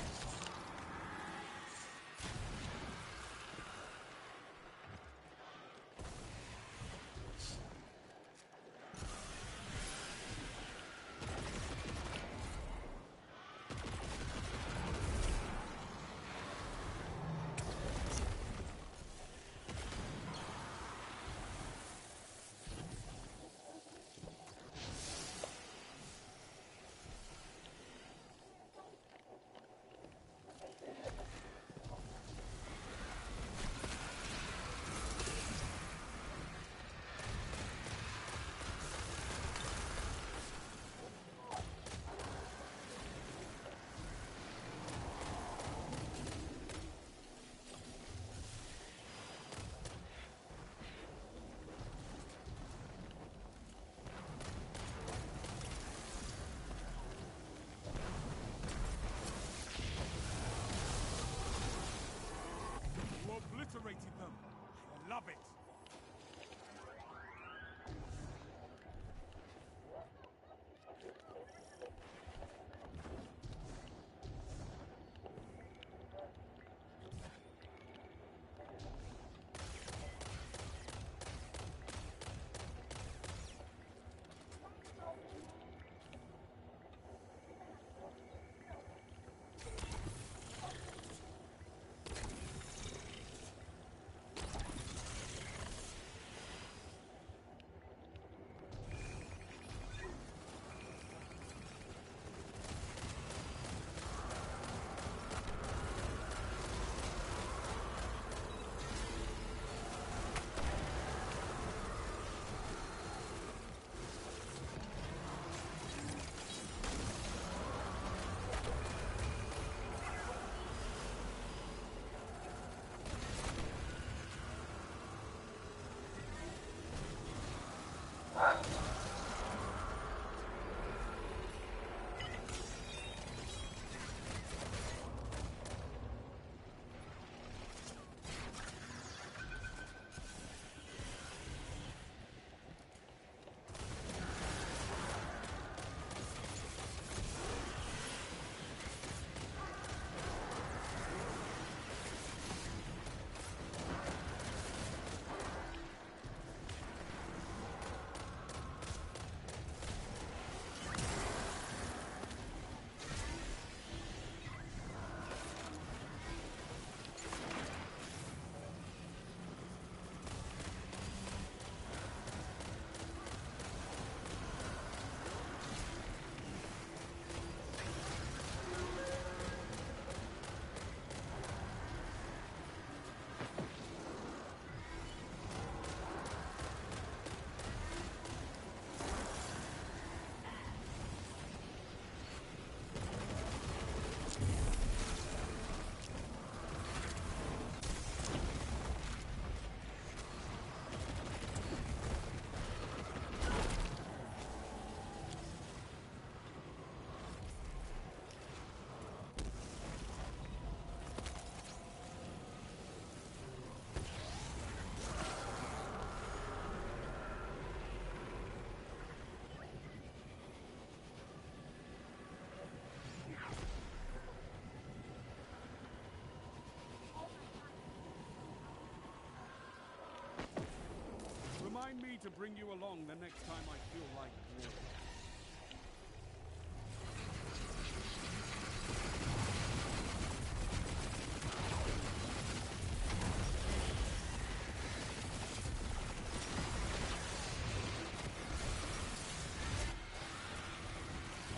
G: to bring you along the next time I feel like war.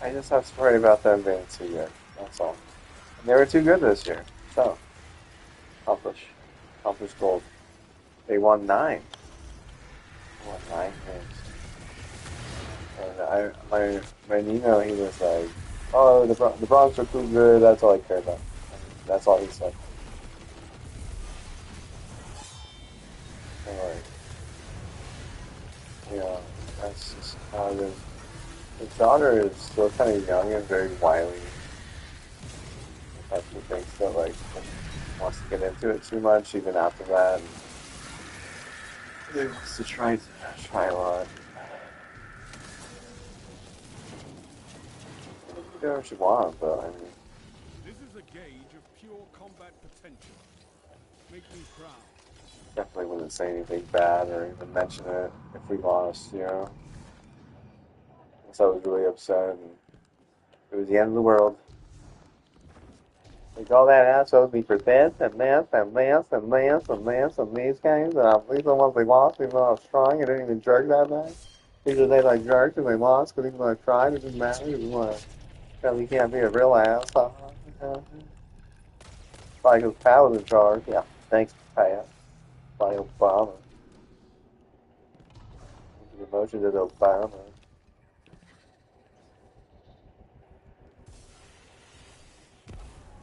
J: I just have to worry about them being too good. That's all. And they were too good this year. So, accomplish gold. They won 9. They won 9 games. And my Nino, he was like, "Oh, the Bronx are too good." That's all I care about. And that's all he said. And like, you know, that's just how it is. His daughter is still kind of young and very wily. The type of thinks that like wants to get into it too much even after that. And he wants to try a lot. You do what you want, but I mean,
G: This is a gauge of pure combat potential. Make me proud.
J: definitely wouldn't say anything bad or even mention it if we lost, you know. Unless I was really upset and it was the end of the world. Like all that assholes be for this and this and this and this and this and these games, and at least the ones they lost, even though I was strong, and didn't even jerk that night. Either they like jerked and they lost, because even though I tried, it didn't matter. It was like, well, you can't be a real ass. Like his Pat was in charge. Yeah, thanks, Pat. By Obama. The emotions of Obama.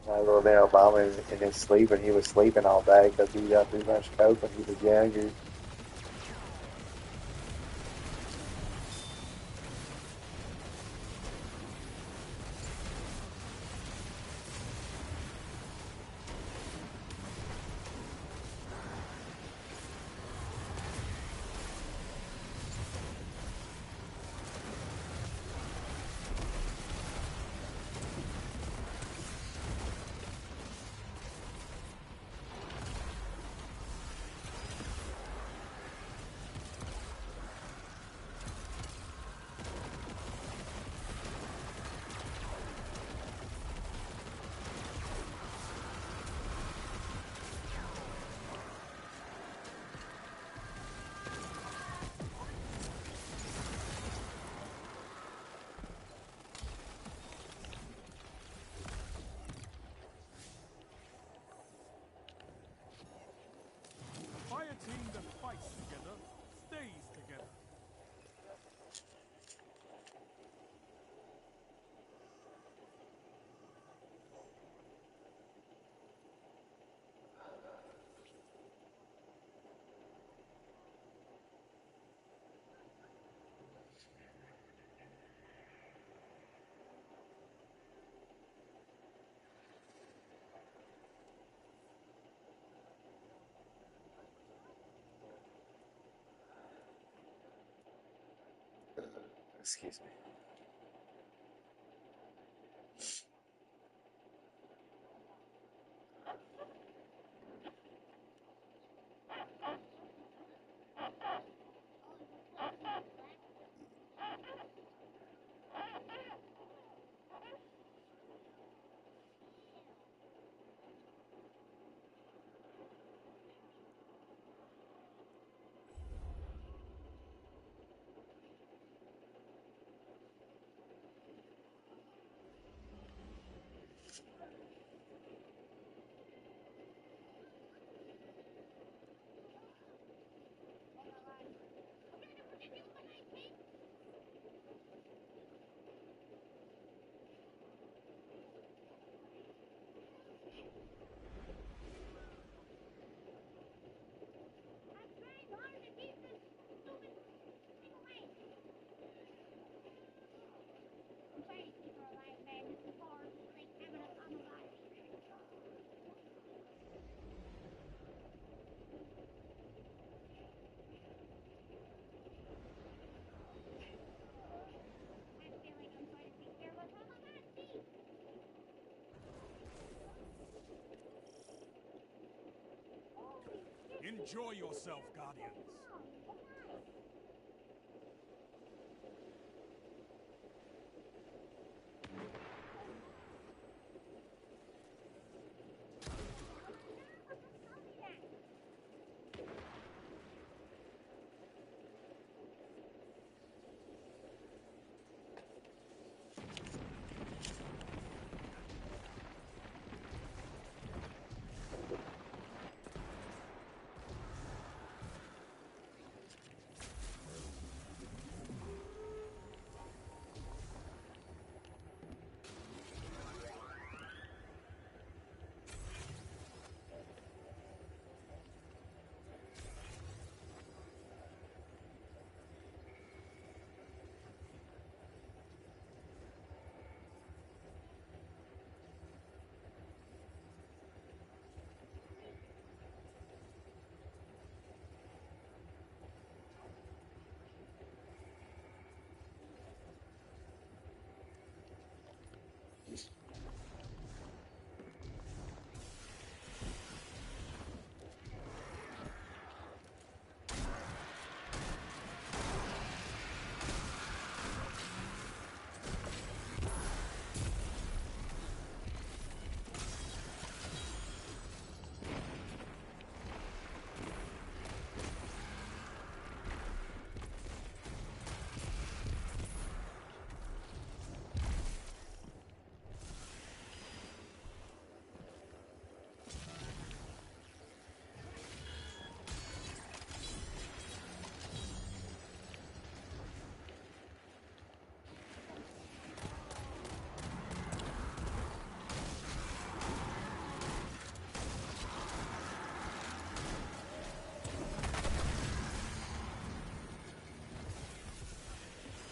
J: My little man Obama in his sleep, and he was sleeping all day because he got too much coke when he was younger.
G: A fire team that fights together stays together.
J: Excuse me.
G: Enjoy yourself, Guardians.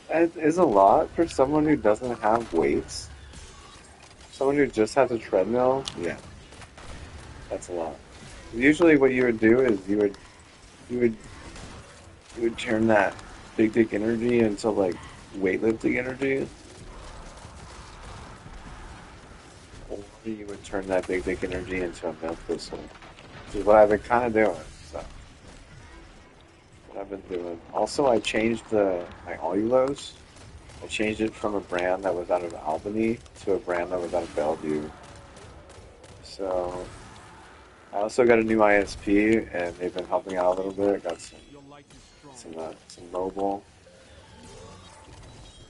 J: It is a lot for someone who doesn't have weights. Someone who just has a treadmill, yeah, that's a lot. Usually, what you would do is you would you would turn that big dick energy into like weightlifting energy, or you would turn that big dick energy into a milk whistle, which is what I've been kind of doing. So, what I've been doing. Also, I changed my allulose. I changed it from a brand that was out of Albany to a brand that was out of Bellevue. So I also got a new ISP, and they've been helping out a little bit. I got
G: Your light is strong.
J: some mobile.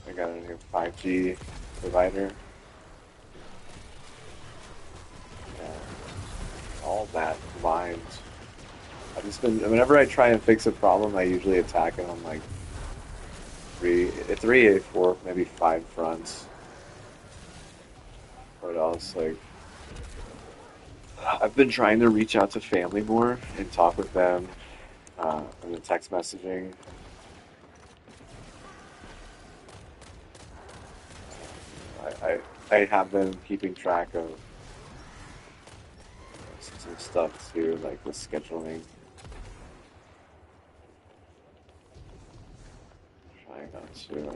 J: I got a new 5G provider. And all that combined. I've just been, whenever I try and fix a problem, I usually attack it on like three, four, maybe five fronts. What else? Like, I've been trying to reach out to family more and talk with them in the text messaging. I have been keeping track of some stuff too, like with scheduling. Trying not to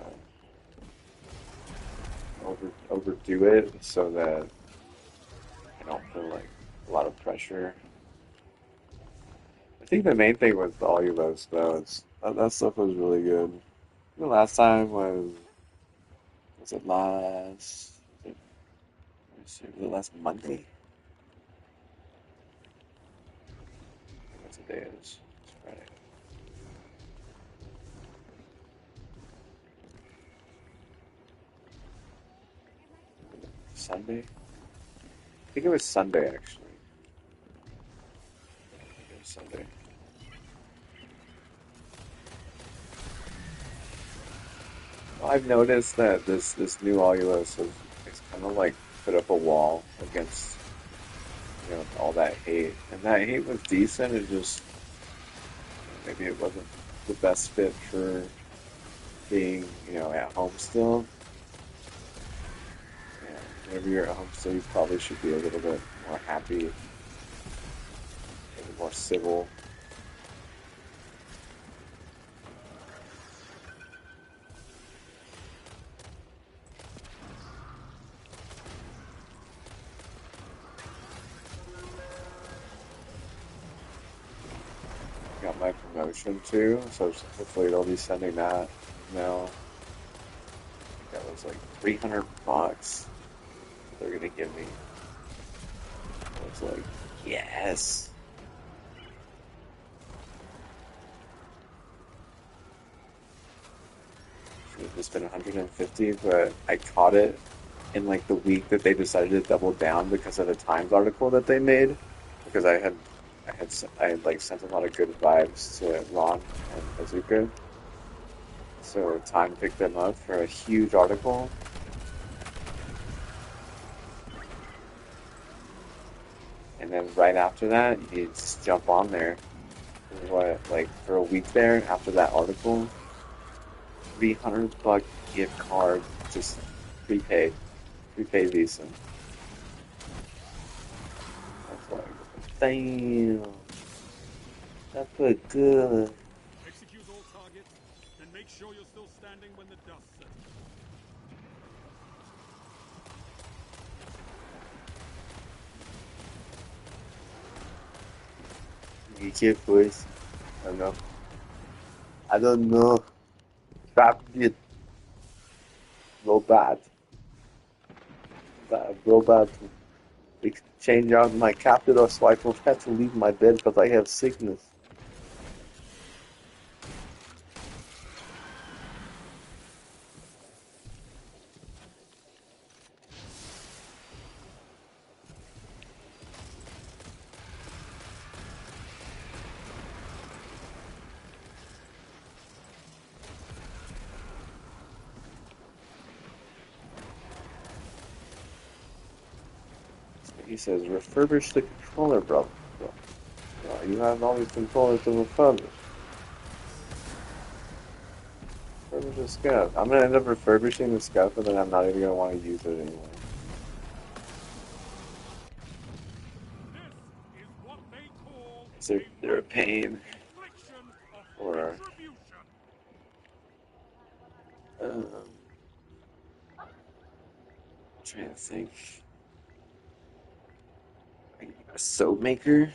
J: overdo it so that I don't feel like a lot of pressure. I think the main thing with the allulose though, that stuff was really good. The last time was it last let me see, was it last Monday? What today is? It's Friday. Sunday? I think it was Sunday actually. I think it was Sunday. Well, I've noticed that this new allulose has kind of like put up a wall against all that hate, and that hate was decent. It just maybe it wasn't the best fit for being at home still. And whenever you're at home still, you probably should be a little bit more happy, a little more civil. Got my promotion too, so hopefully they'll be sending that email. I think that was like $300 they're gonna give me. I was like, yes. Should have just been 150, but I caught it in like the week that they decided to double down because of the Times article that they made. Because I had like sent a lot of good vibes to Ron and Bazooka. So Time picked them up for a huge article. And then right after that, you just jump on there. For a week there after that article, $300 gift card, just prepaid Visa. That's like, damn, that felt good.
G: Execute all targets, then make sure you're still standing when the dust settles.
I: Be careful. I don't know. I don't know. Traffic robot. Robot to change out my catheter so I don't have to leave my bed because I have sickness.
J: He says, refurbish the controller, bro. You have all these controllers to refurbish. Refurbish I'm gonna end up refurbishing the scuff, and then I'm not even gonna want to use it anymore.
G: This is what they call
J: They're a pain.
G: infliction of
J: Or
G: retribution.
J: I'm trying to think. A soap maker.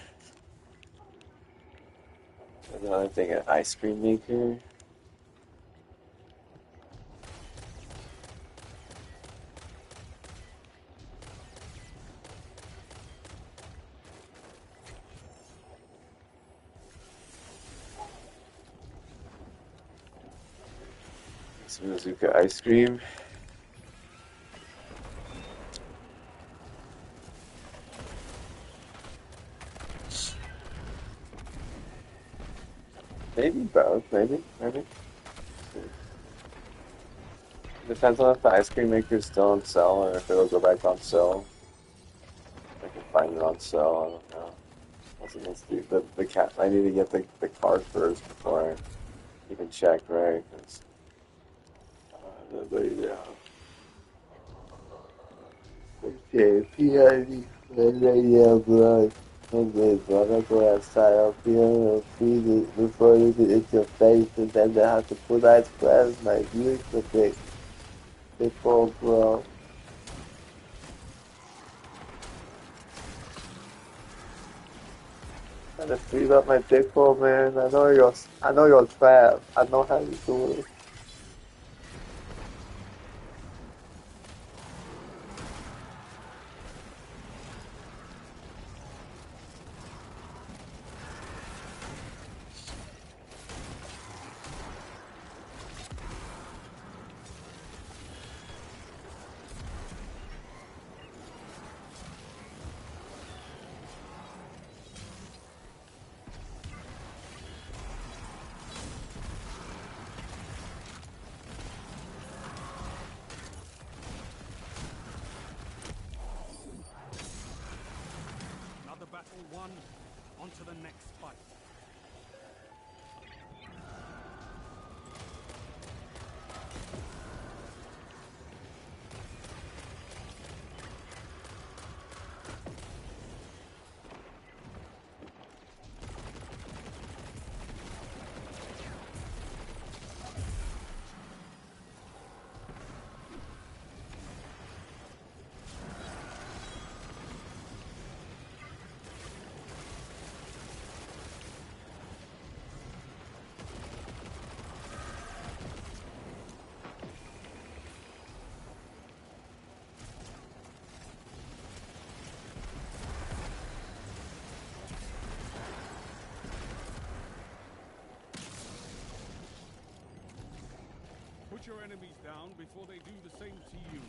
J: Another thing, an ice cream maker. Some Mazuka ice cream. Maybe both. Maybe. Depends on if the ice cream maker is still on sale or if it'll go back on sale. I can find it on sale. I don't know. Let's do the cat. I need to get the card first before I even check, right? 'Cause, yeah. Okay, PID, radio blood. Okay, brother, go outside up here and feed it before you get into your face, and then they have to put ice glass my views to fix. They fall, bro. Trying to freeze up my dick hole, man. I know you're trapped. I know how you do it.
G: Another battle won. On to the next fight. Put your enemies down before they do the same to you.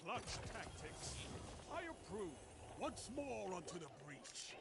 G: Clutch tactics. I approve. Once more onto the breach.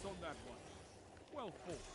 G: Congrats on that one. Well fought.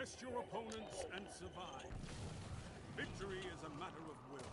G: Best your opponents and survive. Victory is a matter of will.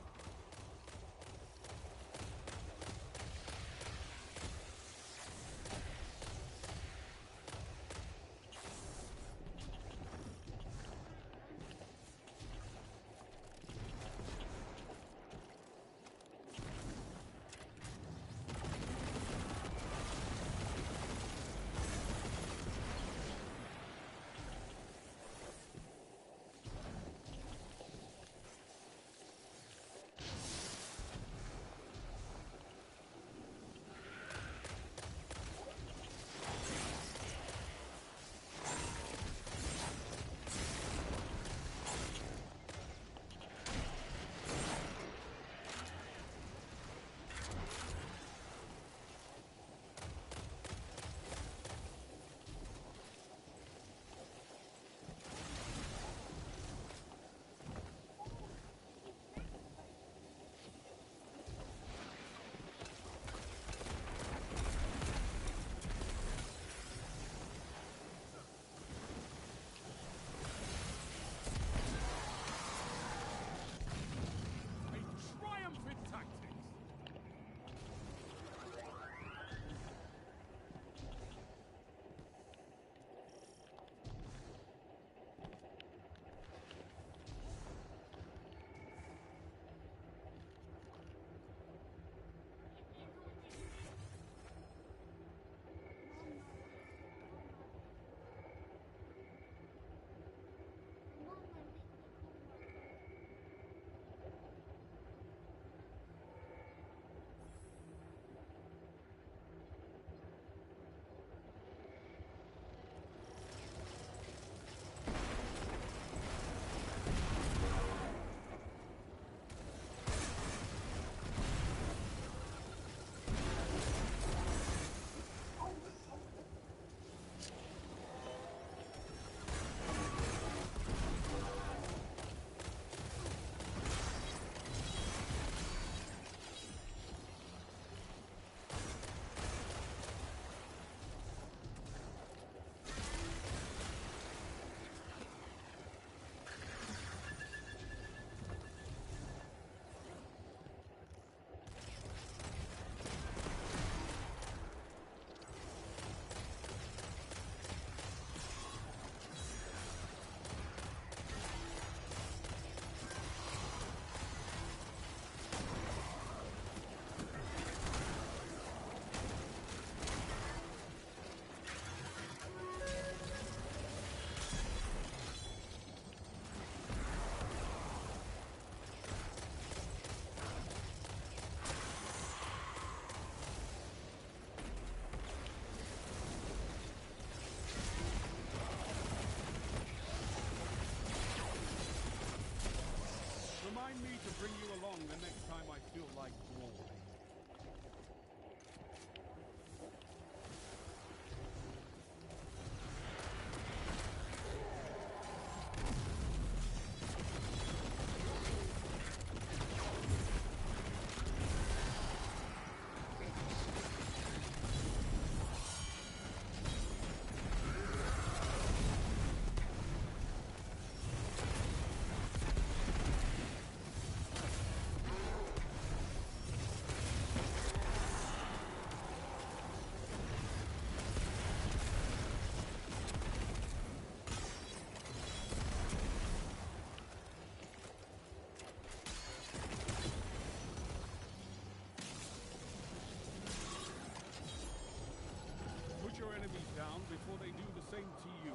G: same to you.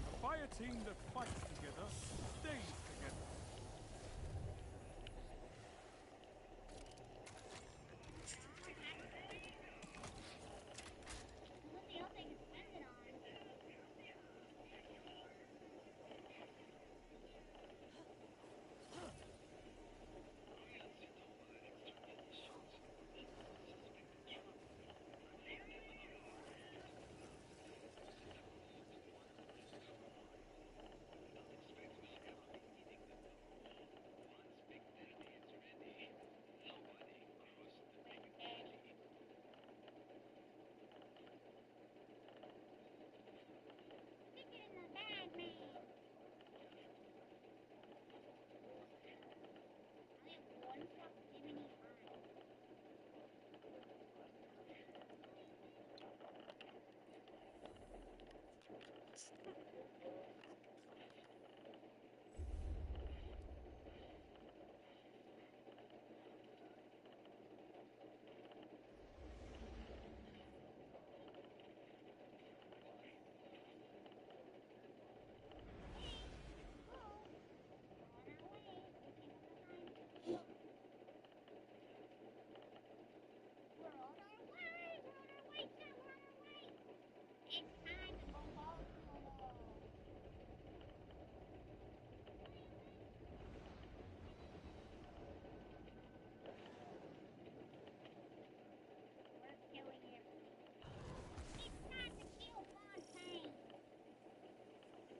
G: A fire team that fights together stays together.
F: Nothing else I can spend it on. Stick it in the bag, man. I have one proximity high.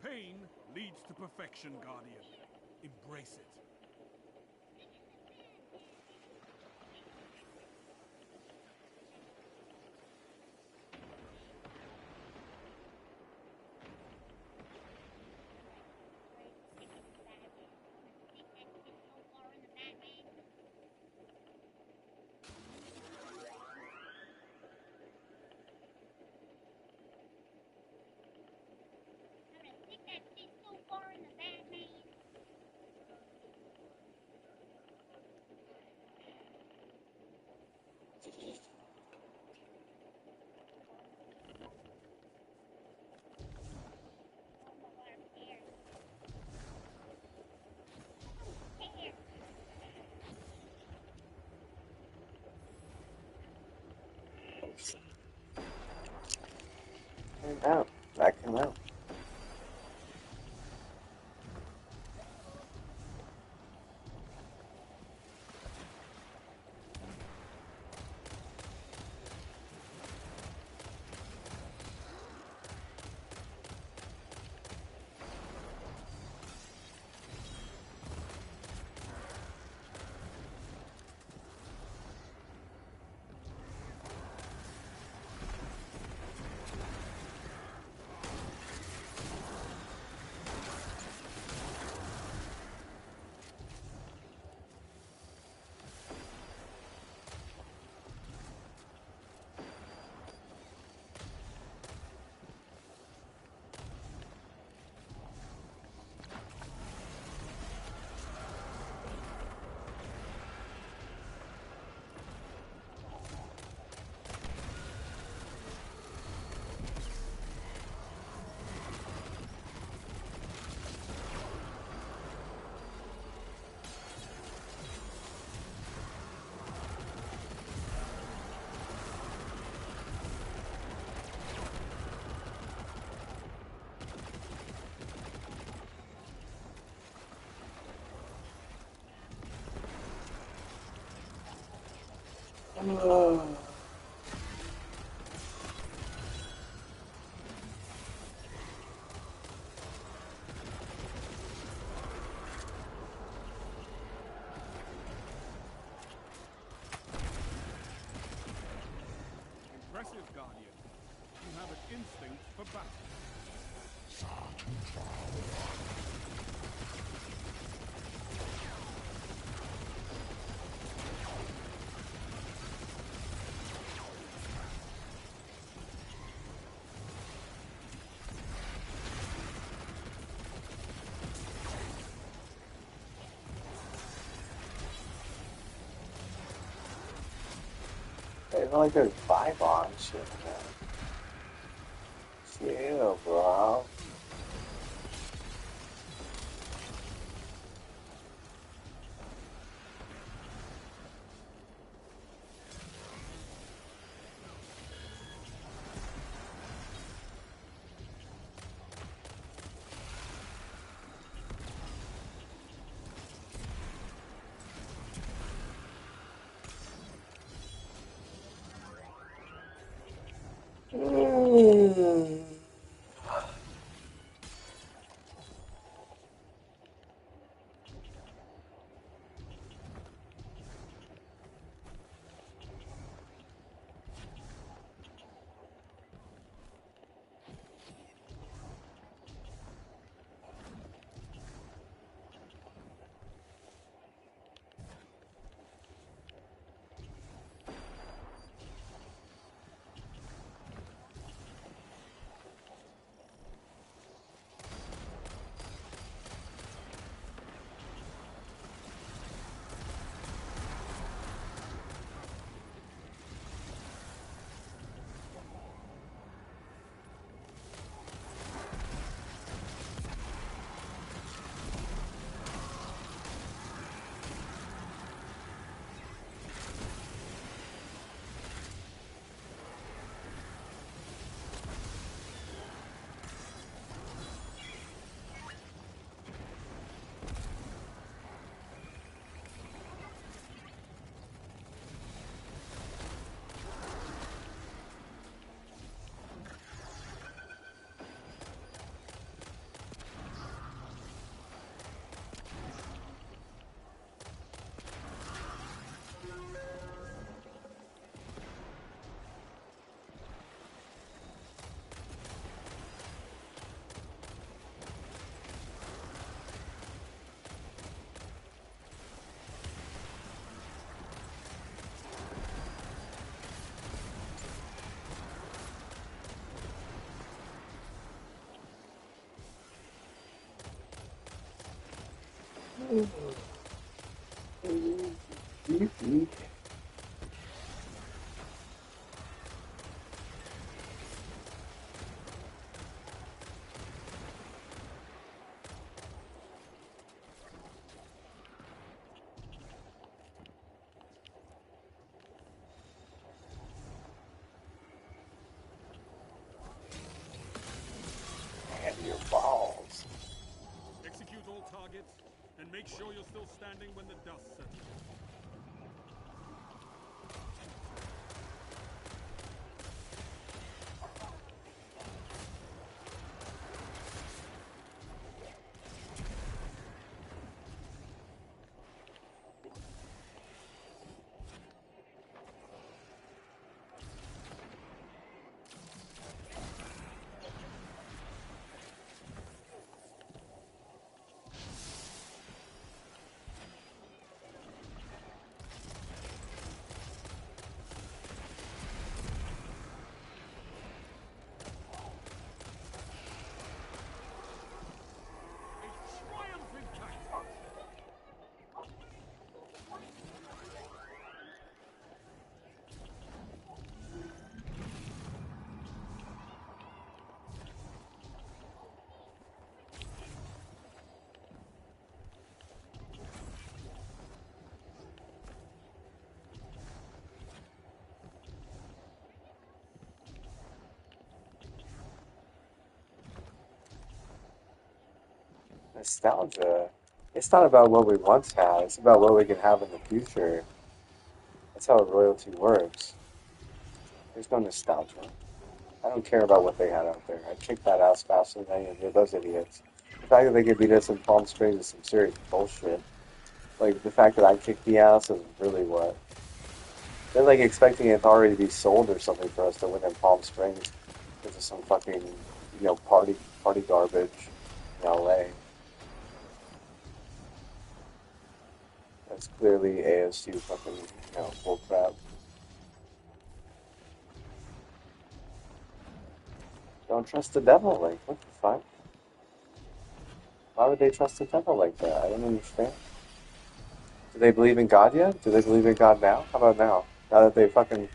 G: Pain leads to perfection, Guardian. Embrace it.
I: And out. Back him out.
G: impressive, Guardian. You have an instinct for battle.
J: It's not like there's 5 on shit, man. Chill, bro. And your balls.
G: Execute all targets, and make sure you're still standing when the dust settles.
J: Nostalgia. It's not about what we once had, it's about what we can have in the future. That's how royalty works. There's no nostalgia. I don't care about what they had out there. I kicked that ass faster than any of those idiots. The fact that they could beat us in Palm Springs is some serious bullshit. Like, the fact that I kicked the ass is really what They're like expecting it to already be sold or something for us to win in Palm Springs because of some fucking, party garbage in LA. That's clearly ASU fucking, bull crap. Don't trust the devil, like, what the fuck? Why would they trust the devil like that? I don't understand. Do they believe in God yet? Do they believe in God now? How about now? Now that they fucking,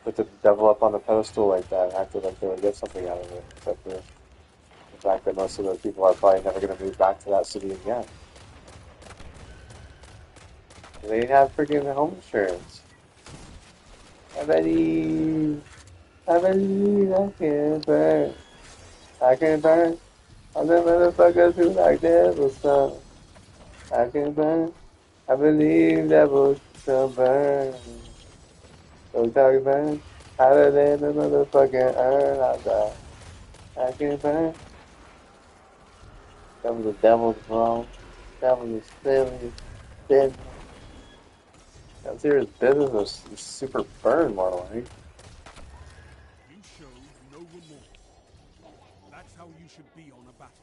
J: put the devil up on the pedestal like that and acted like they would get something out of it, except for the fact that most of those people are probably never going to move back to that city again. They have freaking home insurance. I believe I can burn. I can burn. All the motherfuckers who like devil stuff. I can burn. I believe devils shall burn. So talk burn. How to let the motherfucking earn I die. I can burn. That was the devil's throne. That was a silly business. That serious business was super burn more like.
G: You showed no remorse. That's how you should be on a battlefield.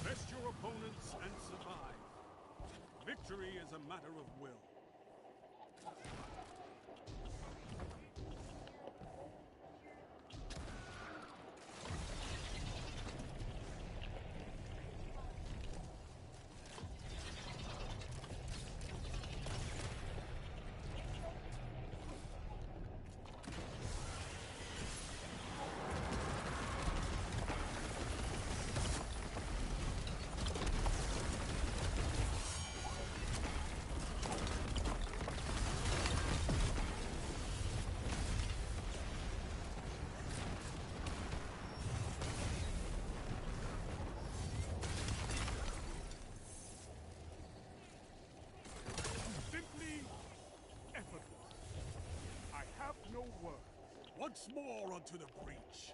G: Best your opponents and survive. Victory is a matter of will. Simply effortless. I have no words. Once more onto the breach.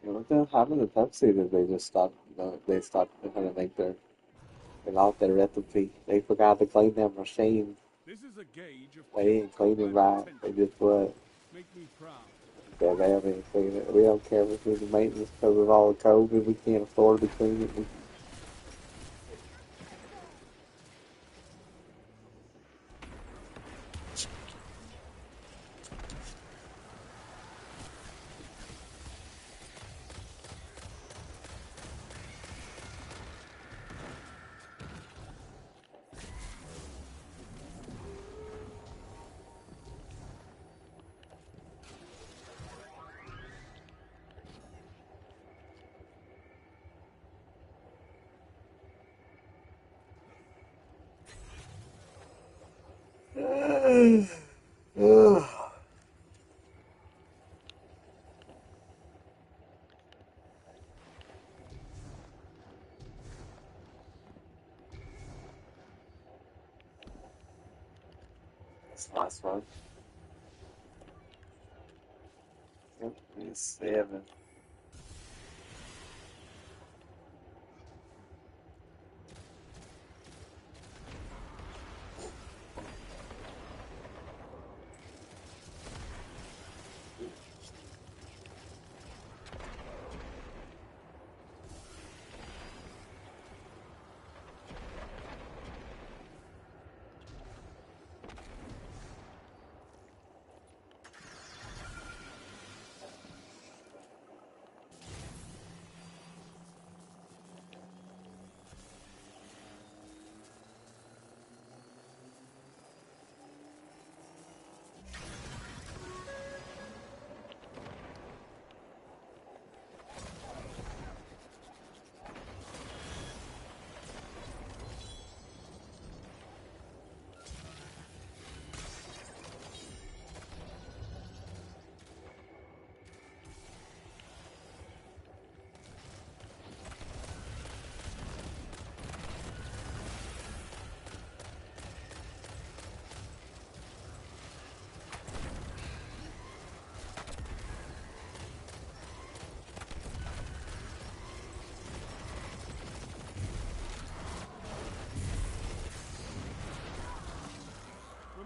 J: What the happened to Pepsi? Did they just stop? No, they stopped trying to make they lost their recipe. They forgot to clean their machine.
G: This is a gauge of
J: They
G: pure
J: didn't clean it
G: combat
J: right. They
G: potential.
J: just what?
G: Make me proud.
J: Yeah, they haven't cleaned it. We don't care if we do the maintenance because of all the COVID. We can't afford to clean it. That's the last one. Yep, it's 7.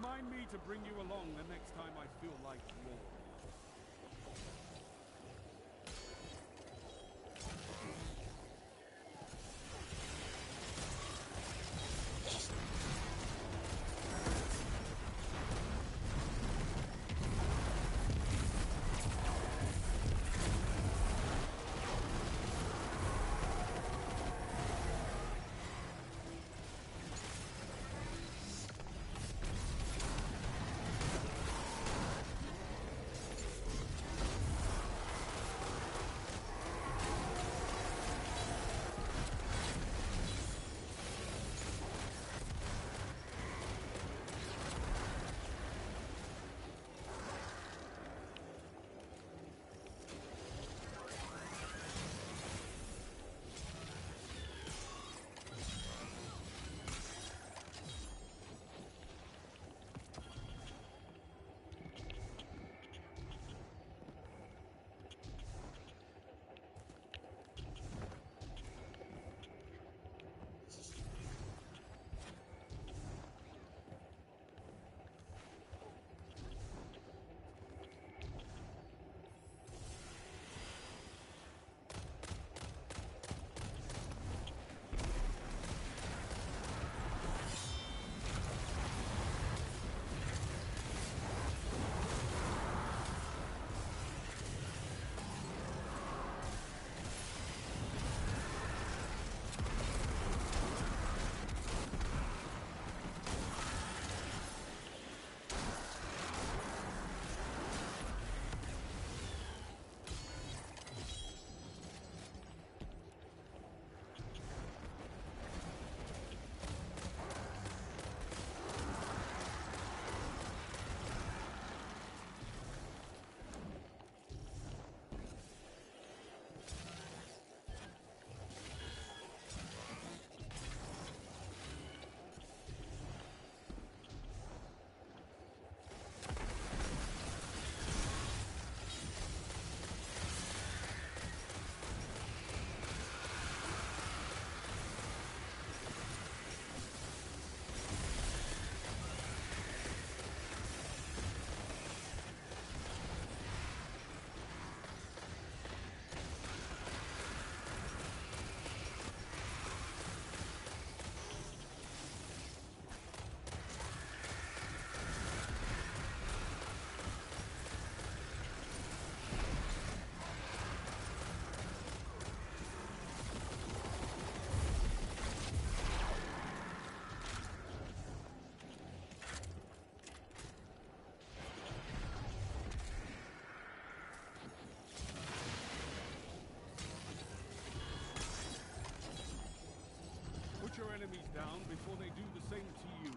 G: Remind me to bring you along the next time I feel like war. down before they do the same to you.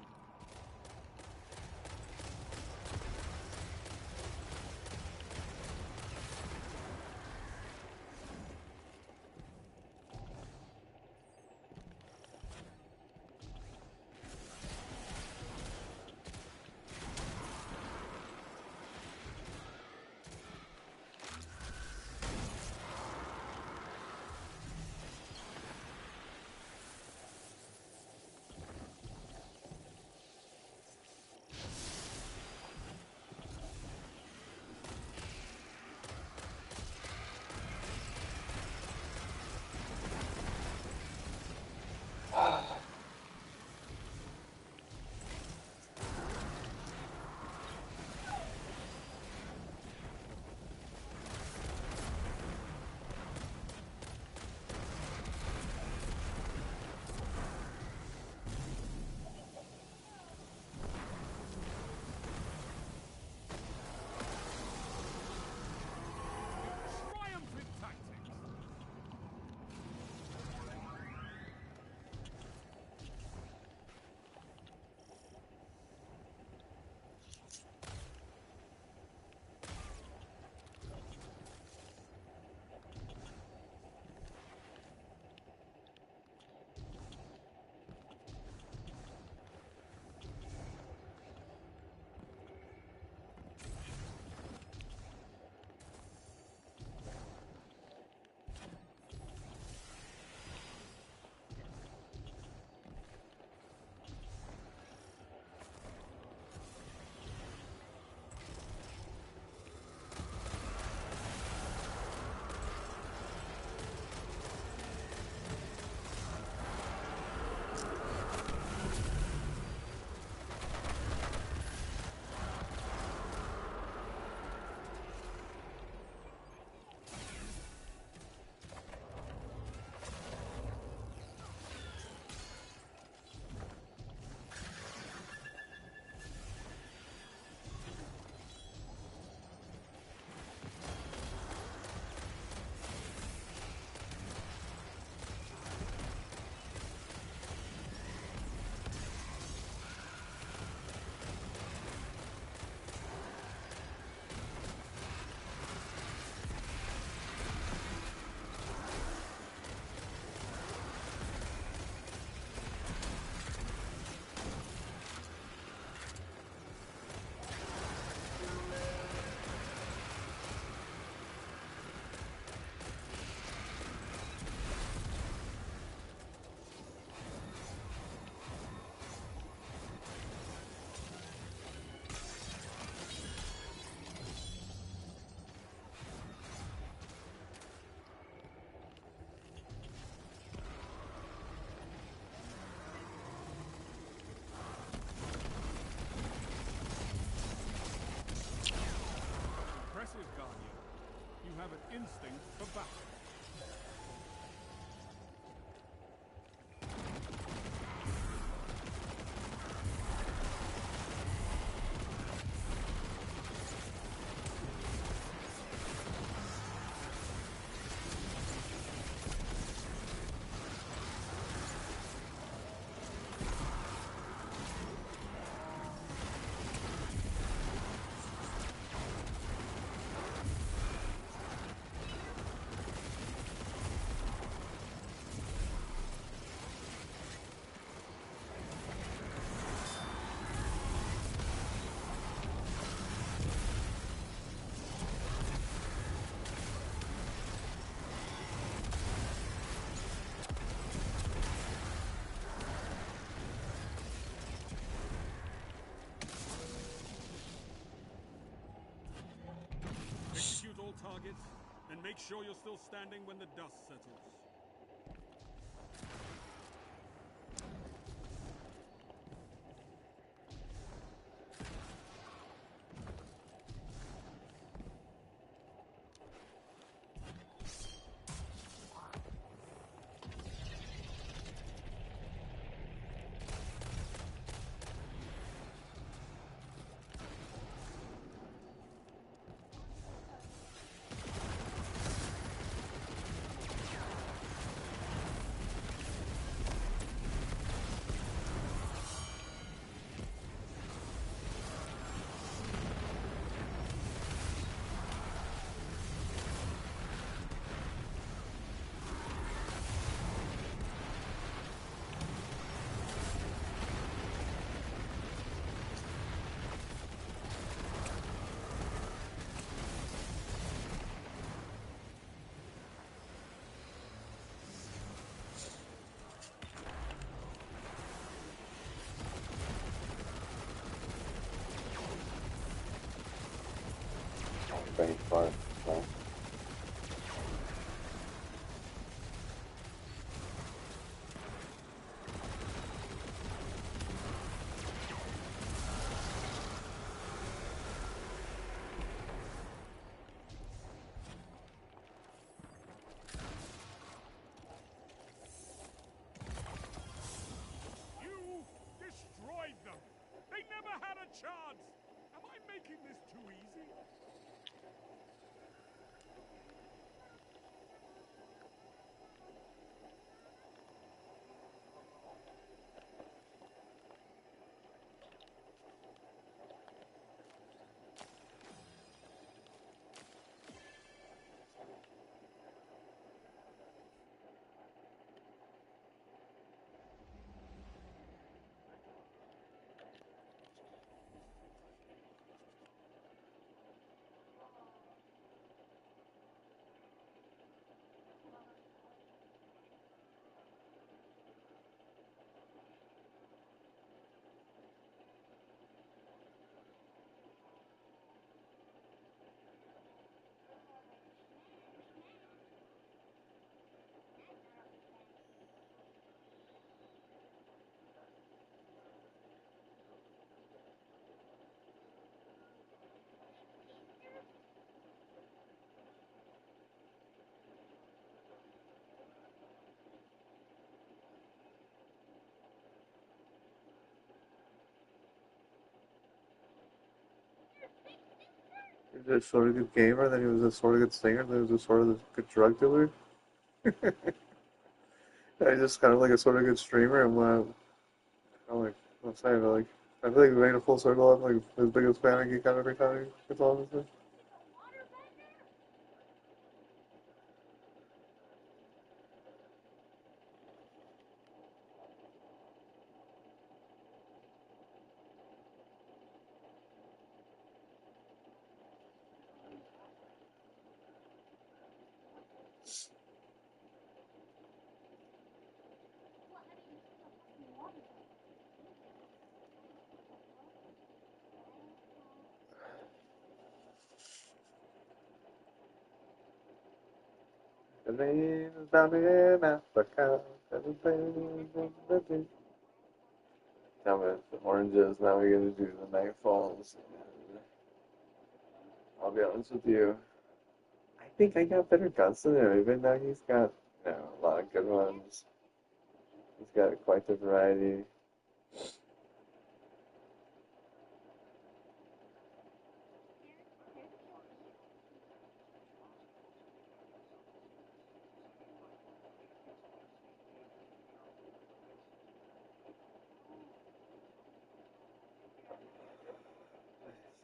G: Triumphant tactics! Impressive, Guardian. You have an instinct for battle. Execute all targets, and make sure you're still standing when the dust settles.
J: far. So.
G: You destroyed them! They never had a chance! Am I making this too easy?
J: He was a sort of good gamer, then he was a sort of good singer, then he was a sort of good drug dealer. I just kind of like a sort of good streamer, and I'm like, I'm saying, like, I feel like we made a full circle. I'm like his biggest fan. I geek out every time he gets on with it. The rain is down in Africa. Everything is living. Tell me the oranges. Now we're gonna do the night falls. And I'll be honest with you. I think I got better guns than him. Even though he's got, a lot of good ones. He's got quite the variety.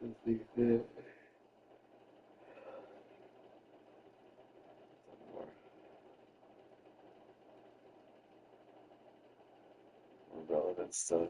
J: Simply fit. More relevant stuff.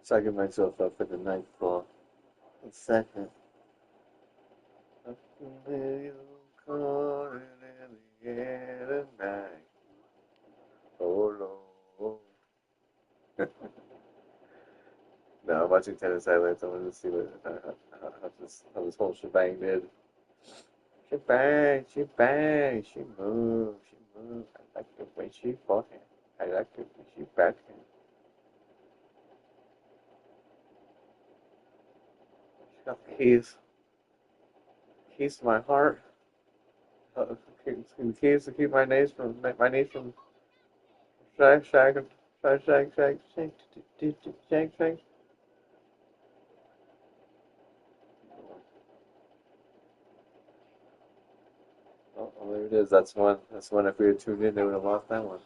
J: psyching myself up for the nightfall. A second. I can hear you calling in the air tonight. Oh Lord. No, I'm watching Tennis Highlights. I wanted to see how this whole shebang did. She moves, she moves. I like the way she fucking. I like the way she backhand. She got the keys to my heart. The keys to keep my niece from shag, shag, shag, shag, shag, shag, shag, shag. Oh, well, there it is. That's one. That's one. If we had tuned in, they would have lost that one.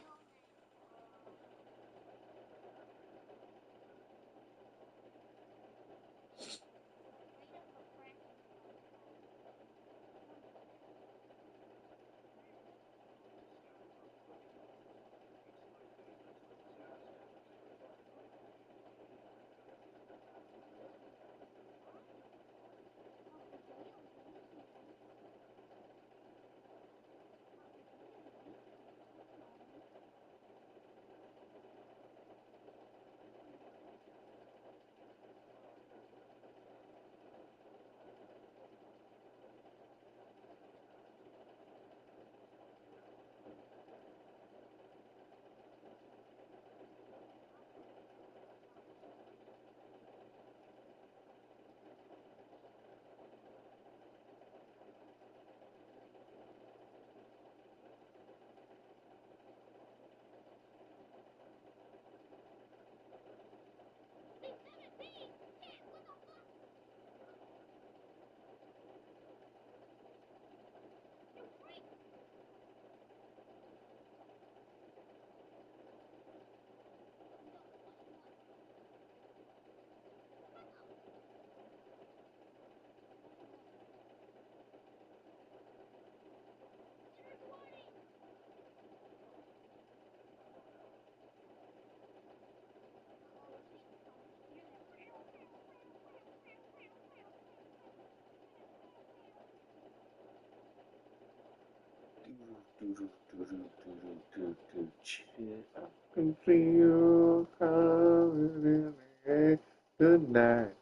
J: I can see you coming in the air tonight.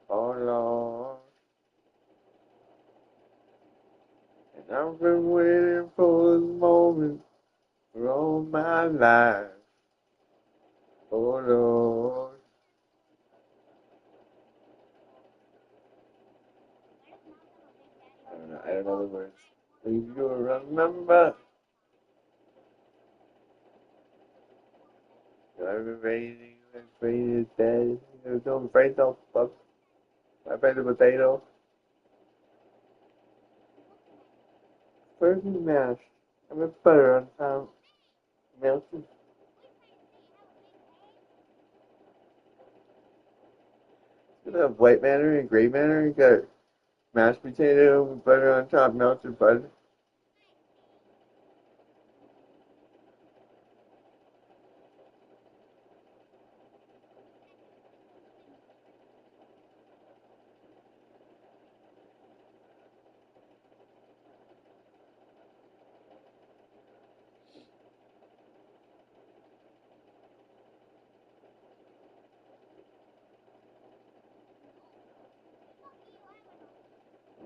J: Oh Lord. And I've been waiting for this moment for all my life. Oh Lord. I don't know the words. If you remember, I've been waiting, afraid it's dead. I'm afraid of fuck. I'm afraid of potato. First mashed. I put butter on top. Melted. You have white mandarin and gray mandarin. You got mashed potato with butter on top, melted butter.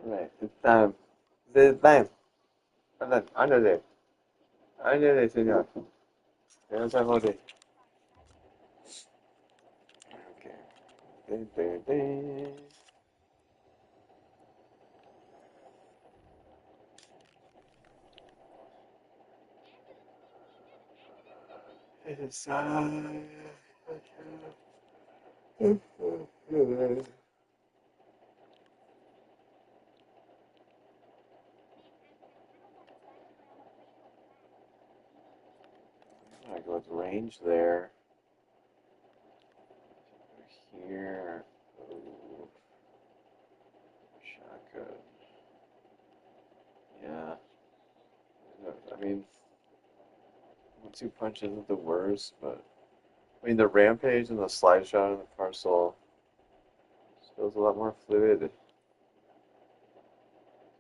J: Right, it's time. It's time. Ándale, ándale, señor. Ya no sabemos de. Okay. Dun, dun, dun. It's time. I go with range there. Here. Ooh, shotgun. Yeah. I mean, 1-2 punch isn't the worst, but
A: I mean, the rampage and the slideshot and the parcel feels a lot more fluid.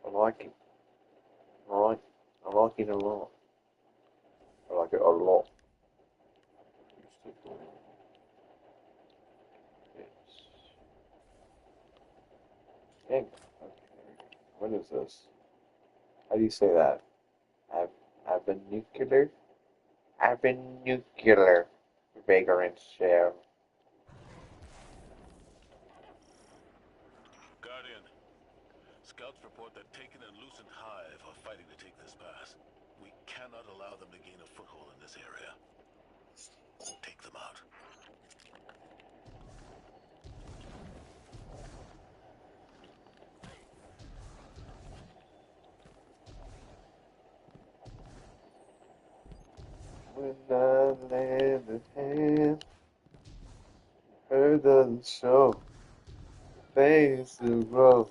A: I like it. I like it a lot. I like it a lot. Dang. Okay. What is this? How do you say that? I've, I've been nuclear? I've been nuclear. Vagrant shell.
D: Guardian, scouts report that Taken and Lucent Hive are fighting to take this pass. We cannot allow them to gain a foothold in this area. Take them out.
A: When I landed hand, heard the show, face to grow.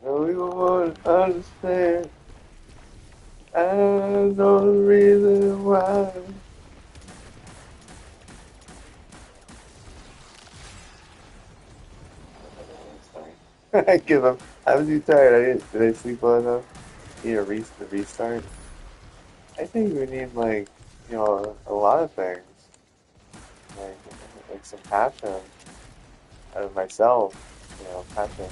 A: No, you won't understand. I know the reason why. I give up. I was too tired. I didn't. Did I sleep well enough? Need a restart. I think we need a lot of things, like some passion out of myself. Passion.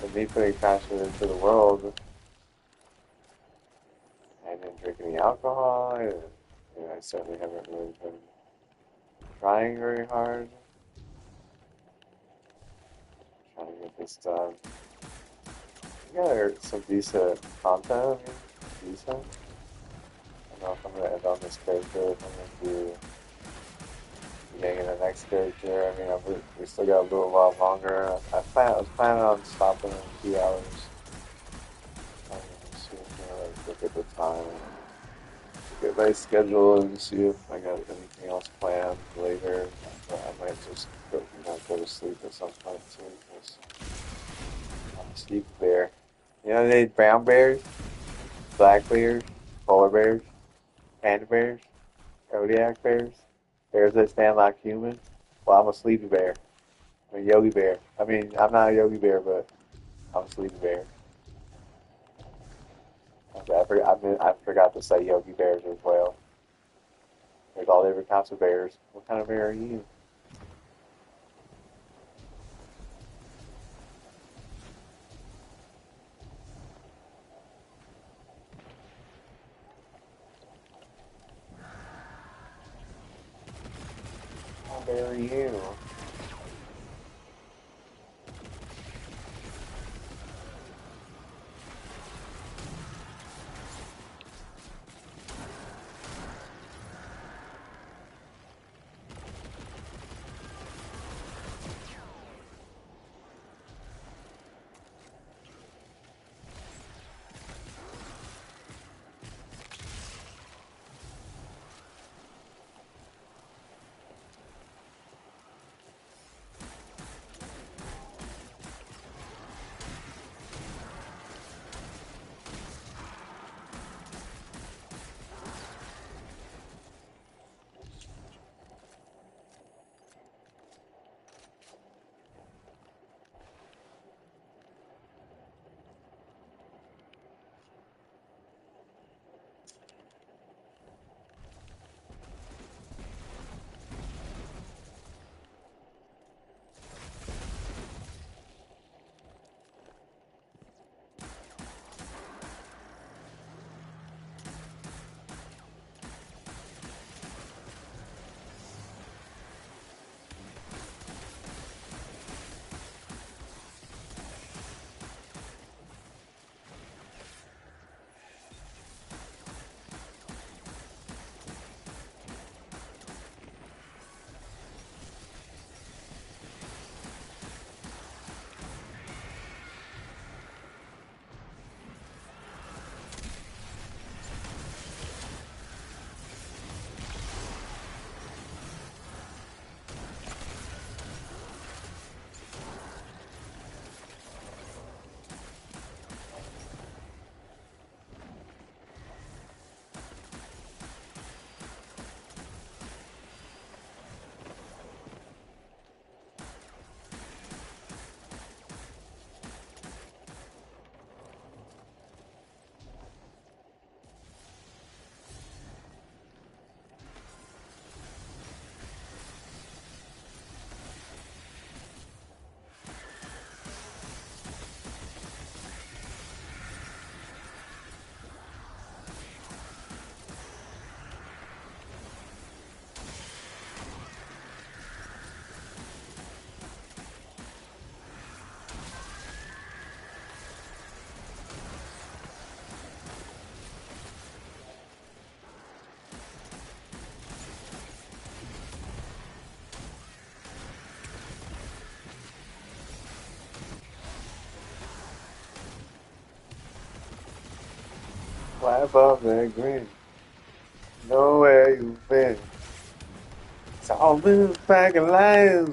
A: And me putting passion into the world. I didn't drink any alcohol. I certainly haven't really been trying very hard. Trying to get this done. We got some decent content. I mean, decent. I don't know if I'm gonna end on this character. If I'm gonna do getting the next character. I mean, we still got a little while longer. I was planning on stopping in a few hours. See if look at the time, look at my schedule, and see if I got anything else planned later. But I might just go to sleep at some point too, because I'm a sleep bear. You know, they brown bears, black bears, polar bears, panda bears, Kodiak bears, bears that stand like humans. Well, I'm a sleepy bear. I'm a yogi bear. I mean, I'm not a yogi bear, but I'm a sleepy bear. I forgot to say yogi bears as well. There's all different types of bears. What kind of bear are you? What bear are you?
J: Fly above that grin. Know where you've been. It's all been a pack of lies.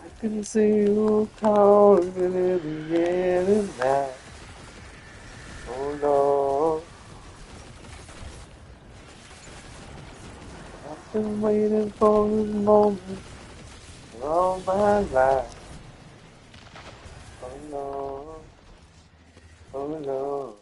J: I can see you calling in the end of night. Oh Lord, I've been waiting for this moment for all my life. Oh Lord, oh Lord.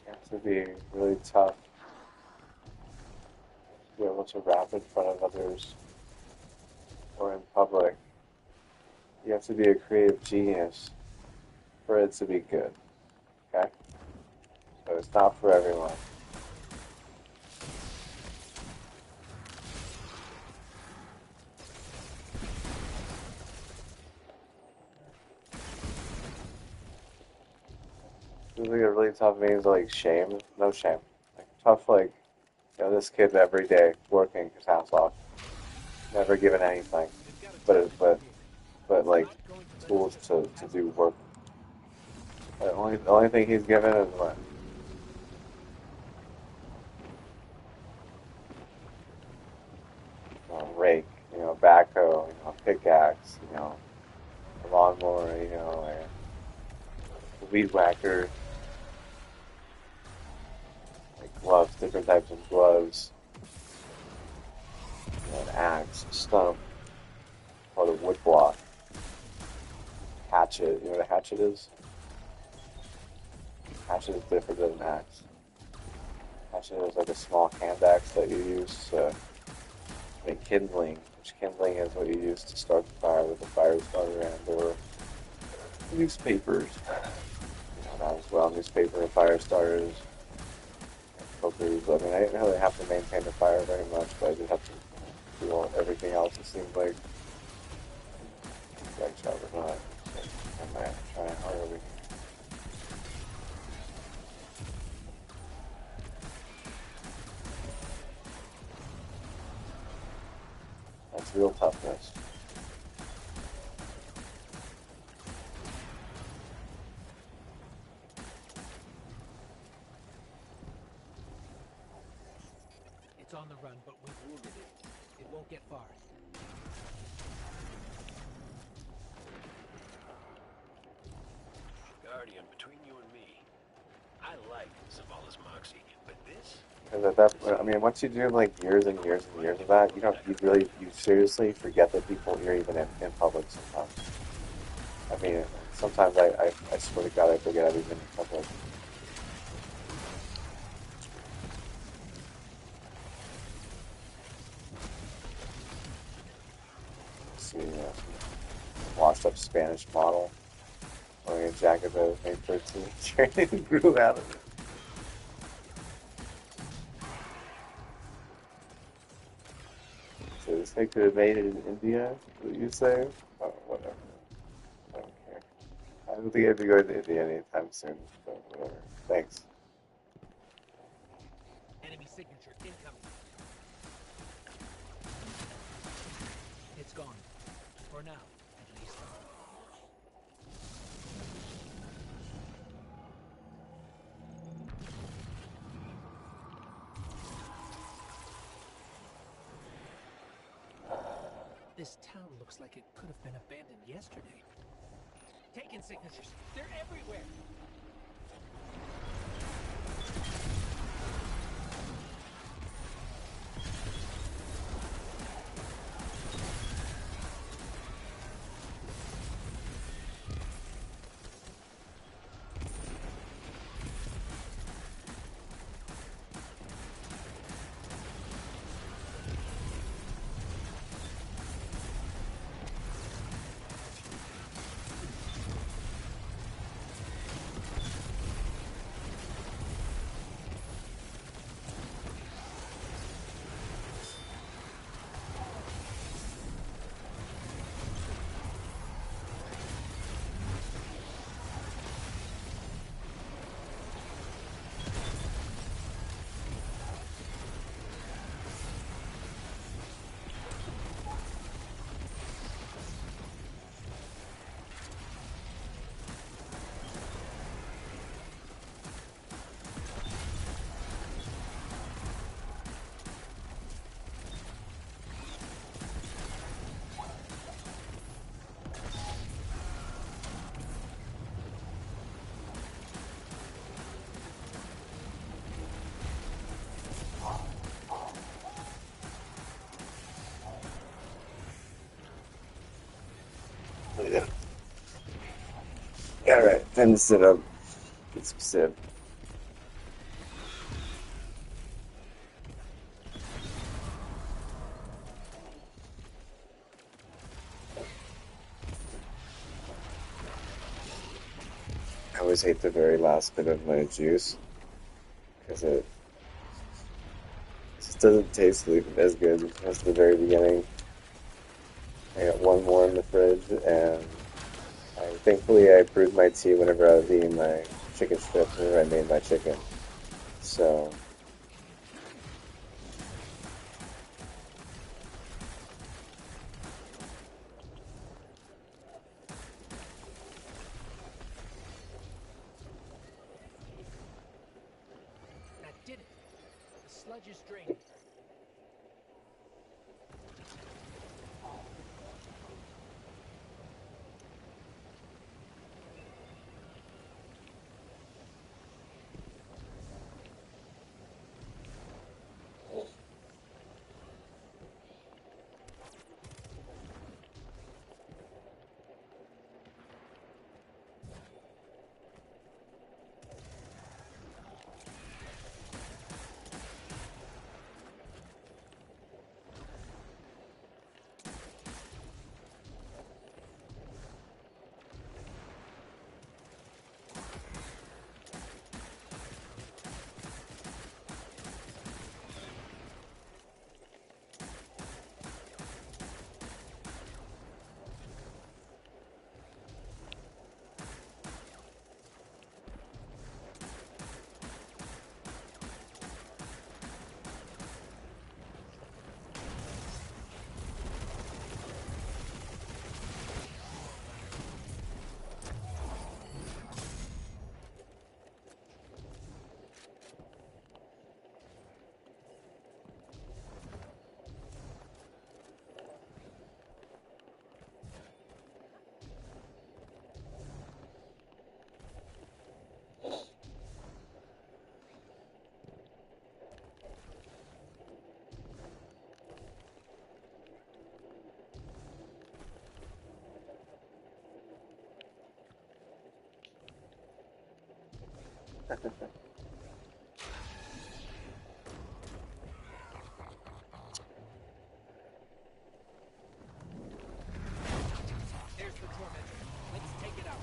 J: You have to be really tough to be able to rap in front of others or in public. You have to be a creative genius for it to be good. Okay? So it's not for everyone. Usually a really tough means like shame, no shame. Like tough like this kid every day working his ass off, never given anything. But like tools to do work. The only thing he's given is what? Rake, backhoe, pickaxe, a lawnmower, a weed whacker, like gloves, different types of gloves, an axe, a stump, or a wood block, hatchet. You know what a hatchet is? Hatchet is different than an axe. Hatchet is like a small hand axe that you use to make kindling, which kindling is what you use to start the fire with a fire starter or newspapers. That as well, newspaper and fire starters, cookers. I mean, I didn't really have to maintain the fire very much, but I did have to do everything else. It seems like drag shower or not. I'm trying harder. That's real toughness.
C: It's on the run, but we've wounded it. It won't get far.
K: Guardian, between you and me, I like Zavala's moxie, but this...
J: Because at that, I mean, once you do like years and years and years of that, you seriously forget that people you're even in public sometimes. I mean, sometimes I swear to God I forget I've even in public. See, washed up Spanish model wearing a jacket that was made 13 and grew out of it. So this thing could have made it in India, what you say? Oh, whatever. I don't care. I don't think I have to go to India anytime soon, so whatever. Thanks.
C: Enemy signature incoming. It's gone. For now, at least. This town looks like it could have been abandoned yesterday. Taken signatures. They're everywhere.
A: Alright, time to sit up. Get some sip. I always hate the very last bit of my juice because it just doesn't taste as good as the very beginning. I got one more in the fridge, and thankfully I brewed my tea whenever I was eating my chicken strips, whenever I made my chicken. So
C: That did it. The sludge is draining. There's the tormentor. Let's take it out.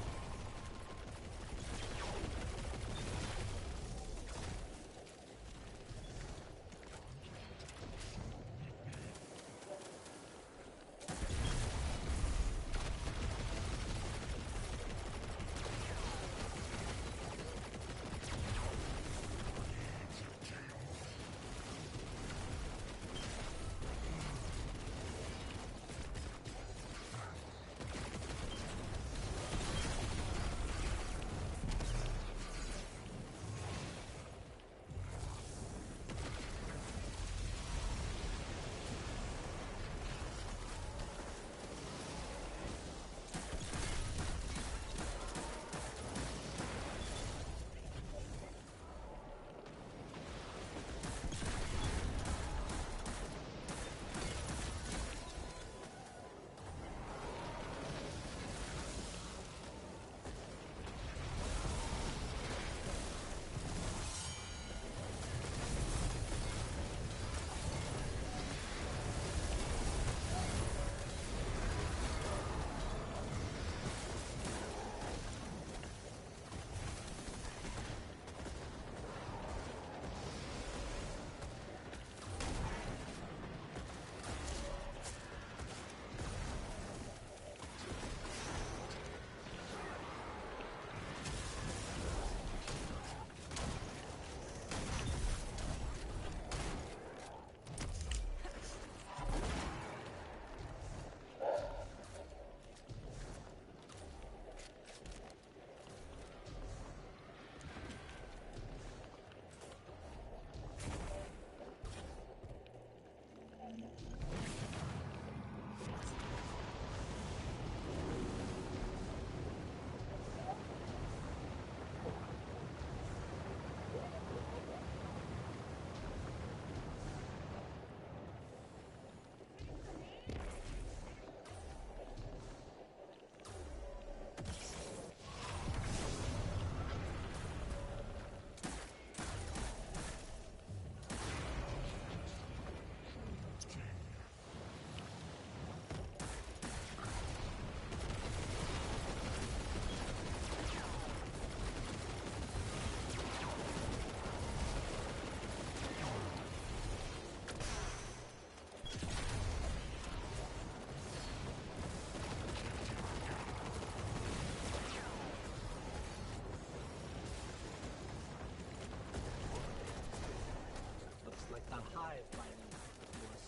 C: The hive mind, of course.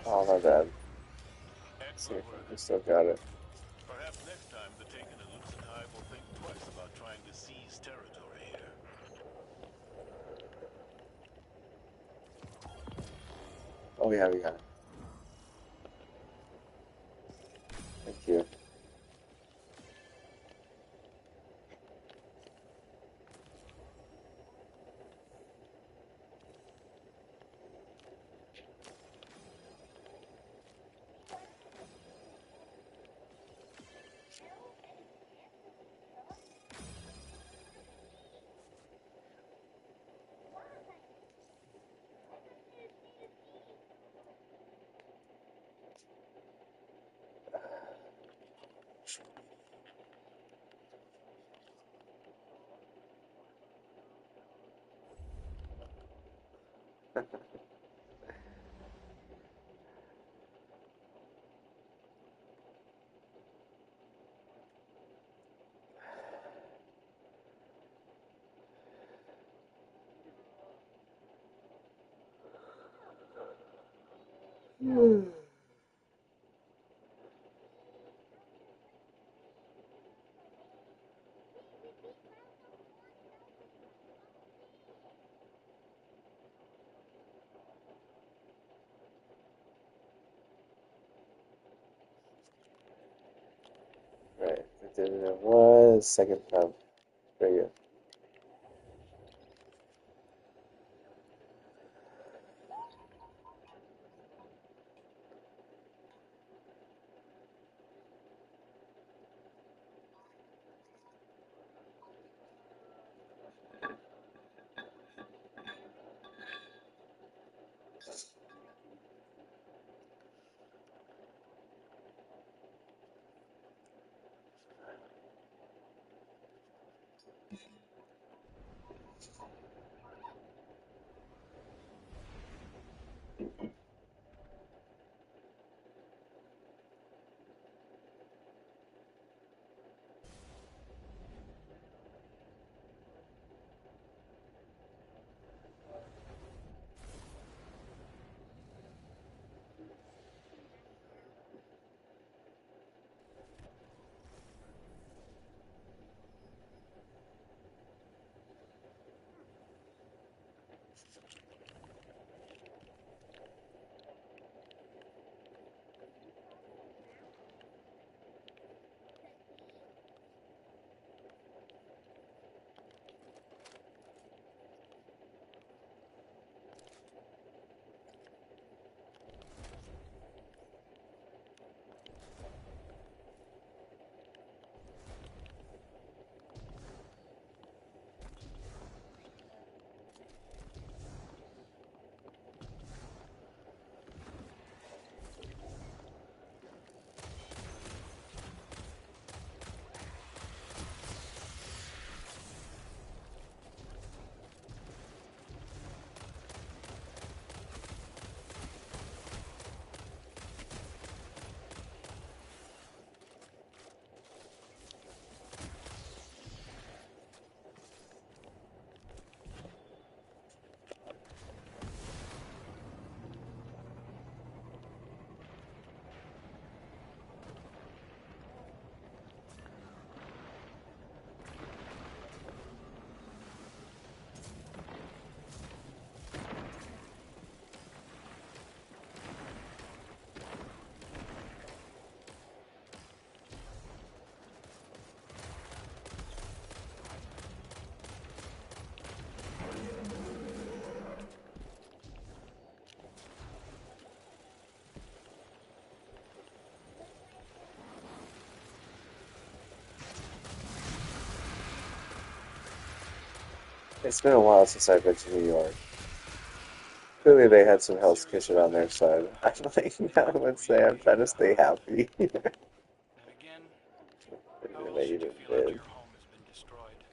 A: Oh, my bad. See
D: Excellent
A: if
D: work.
A: I still got it.
D: Perhaps next time the Taken and Lucent Hive will think twice about trying to seize territory here.
A: Oh, yeah, we got it. Thank you. Right, we did it in 1 second time. Very good.
J: It's been a while since I've been to New York. Clearly, they had some Hell's Kitchen on their side. I'm like, I would say I'm trying to stay happy.
K: And again, how
J: And
K: else
J: they
K: should you
J: even
K: feel after
J: did.
K: your home has been destroyed?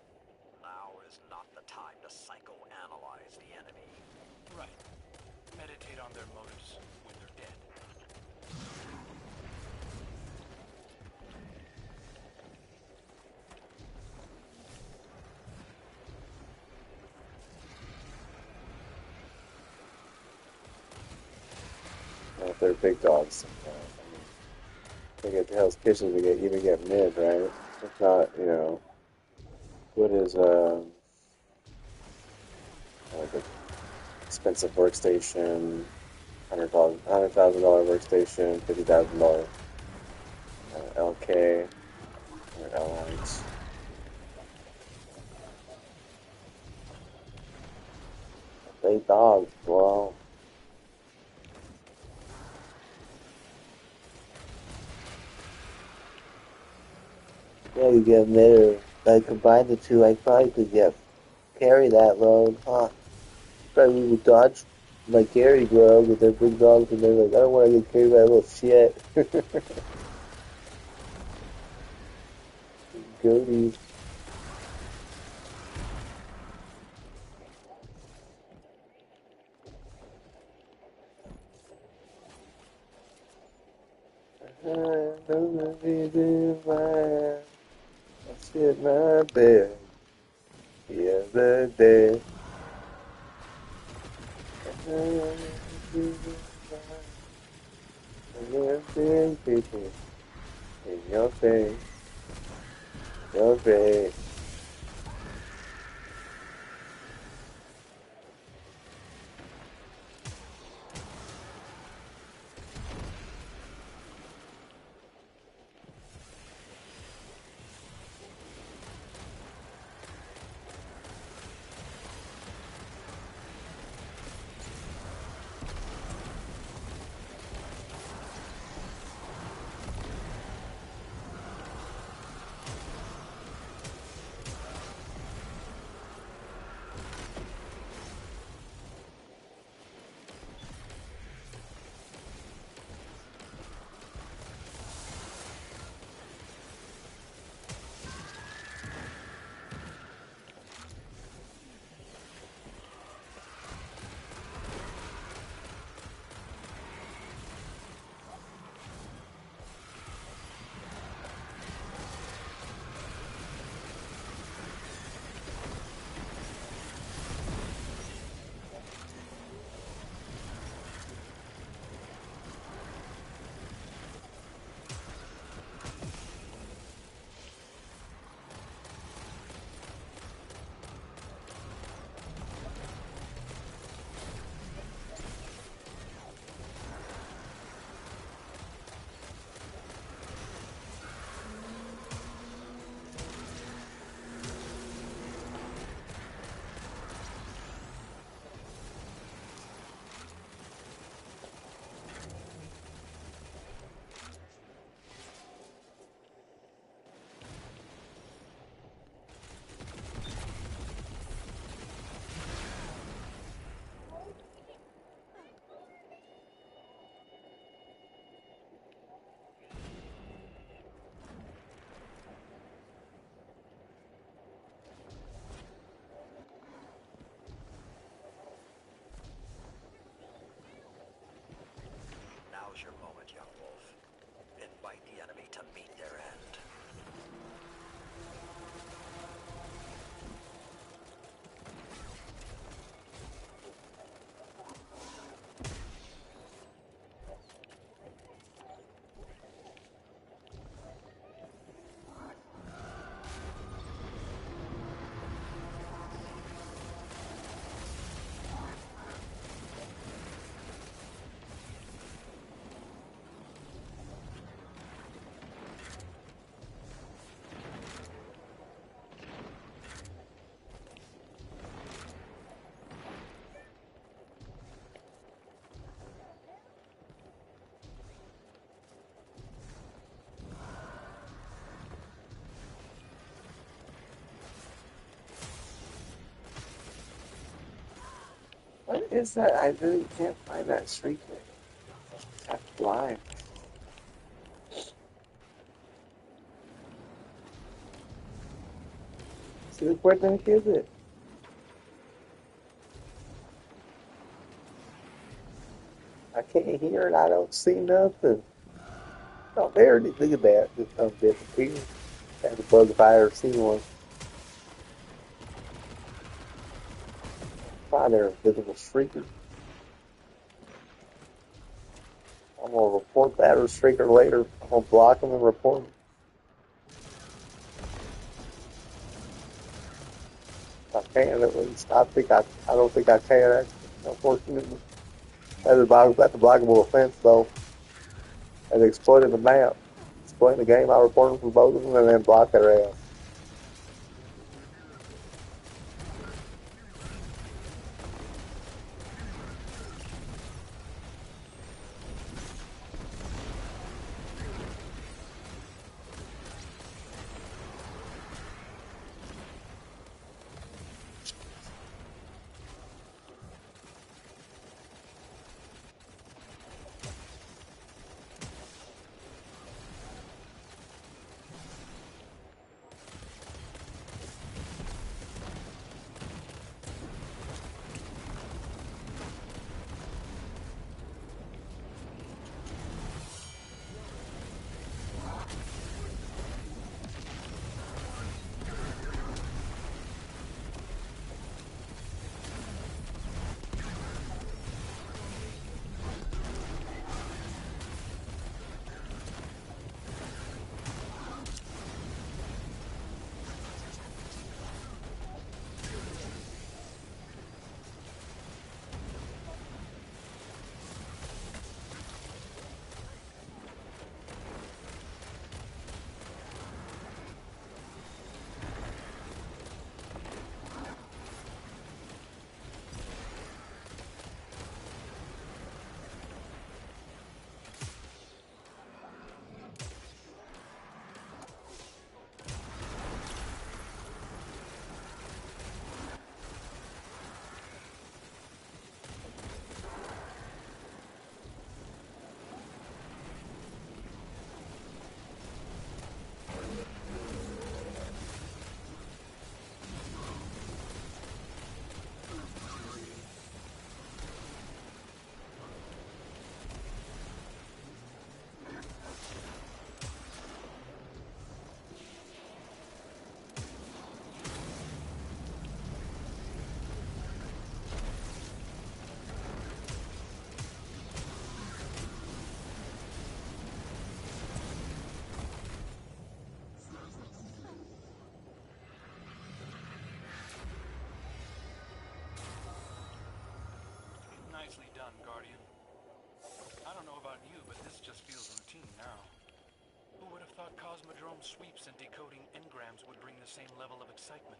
L: Now is not the time to psychoanalyze the enemy.
K: Right. Meditate on their motives when they're dead.
J: Well, if they're big dogs, they get to Hell's Kitchen to even get mid, right? If not, what is like an expensive workstation, $100,000 workstation, $50,000 LK or LX. Big dogs, well.
I: Yeah, you get mid, or I combine the two, I probably could carry that load, huh? Probably would dodge my carry grog with their big dogs, and they're like, I don't want to get carried by a little shit. Goaties. I know the I sit my bed the other day. And there's big people in your face, your face.
J: What is that? I really can't find that streak thing. That's blind. Se recuerdan que es it? I can't hear it. I don't see nothing. Oh, there it is. Look at that. Just disappeared. That's a bug if I ever seen one. Find their invisible streaker. I'm gonna report that or streaker later. I'm gonna block them and report them. I can at least. I don't think I can actually, unfortunately. That's a blockable offense though. And exploiting the map. Exploiting the game, I report them for both of them and then block their ass.
C: Nicely done, Guardian. I don't know about you, but this just feels routine now. Who would have thought Cosmodrome sweeps and decoding engrams would bring the same level of excitement?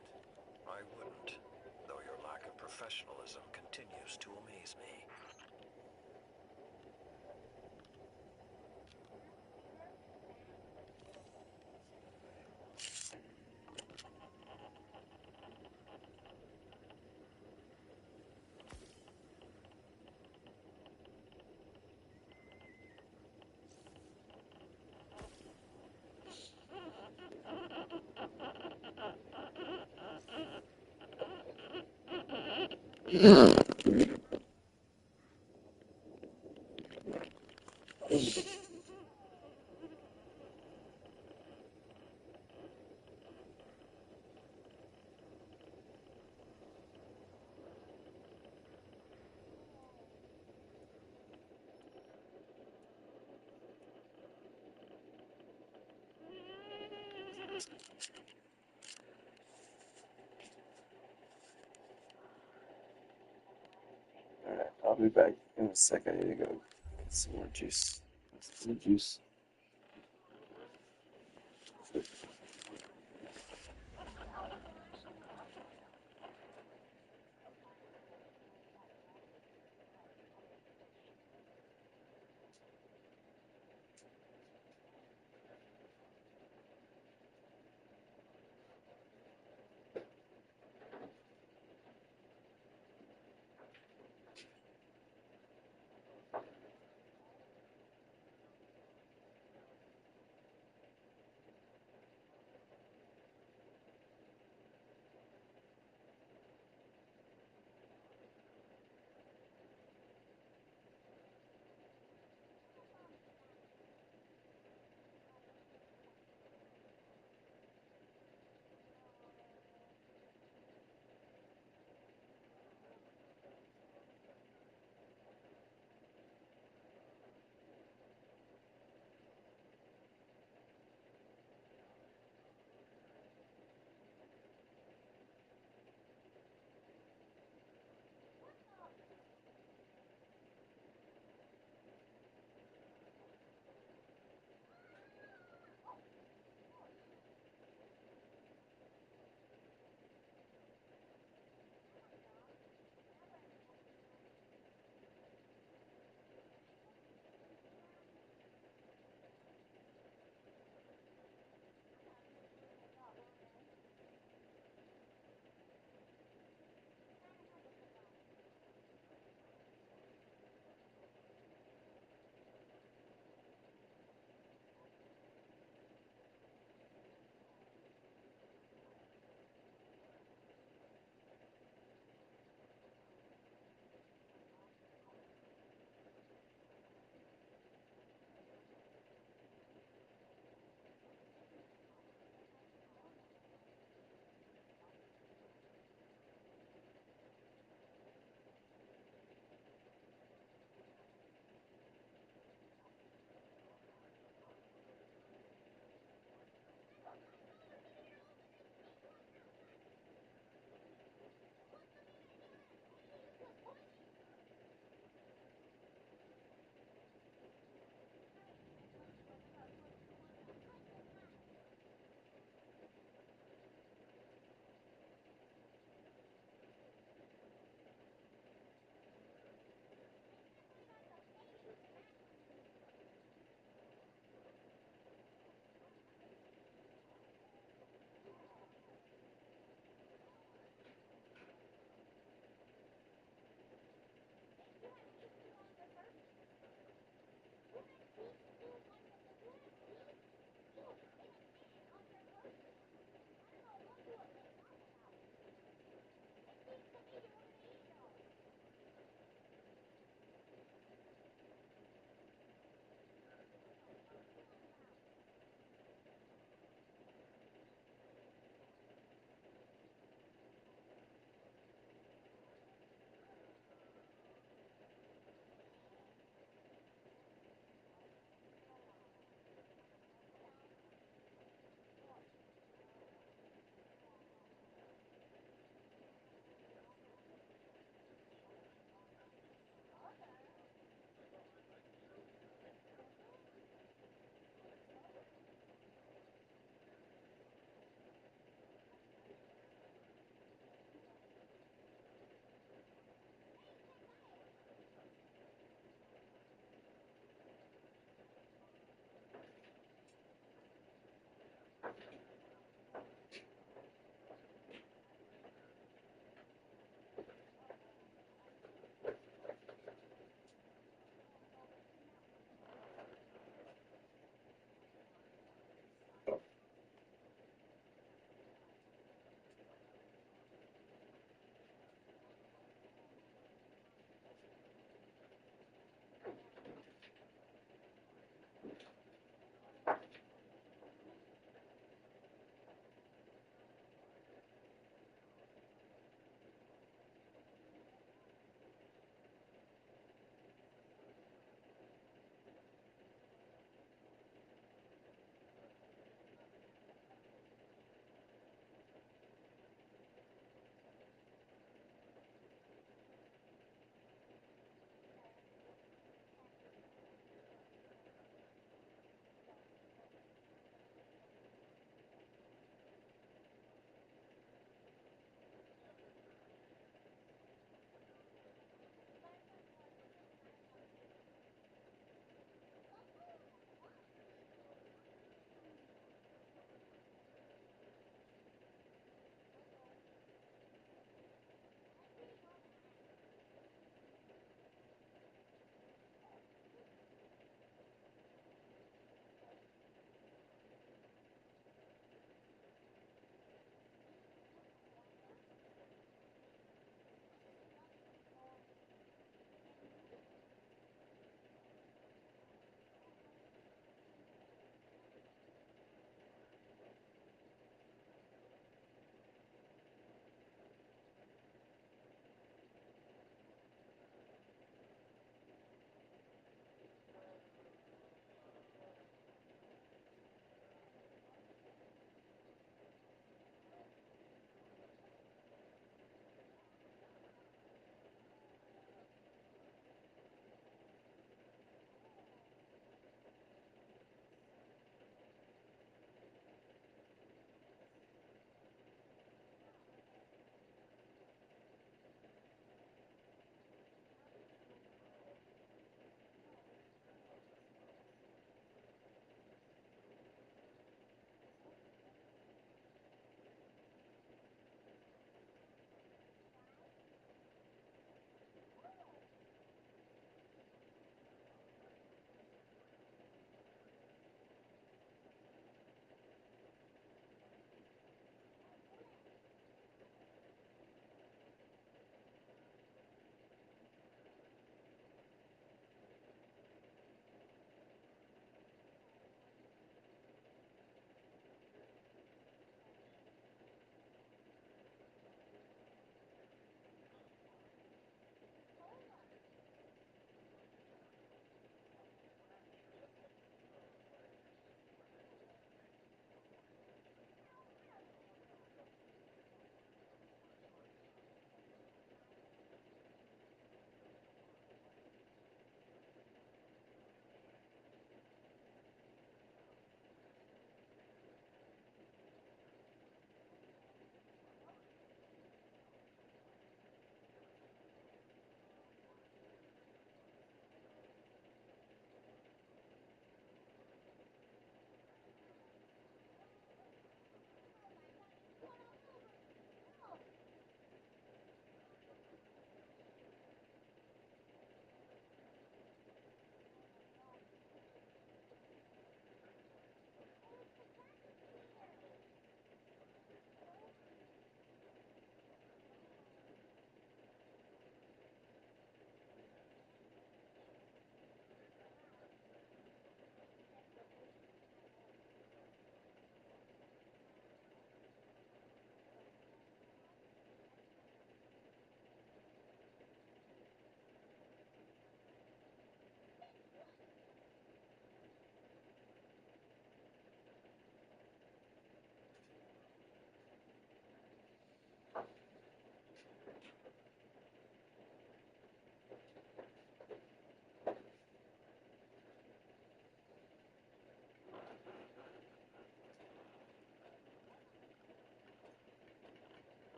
L: I wouldn't, though your lack of professionalism continues to amaze me.
J: Alright, I'll be back in a second. I need to go get some more juice. Some juice.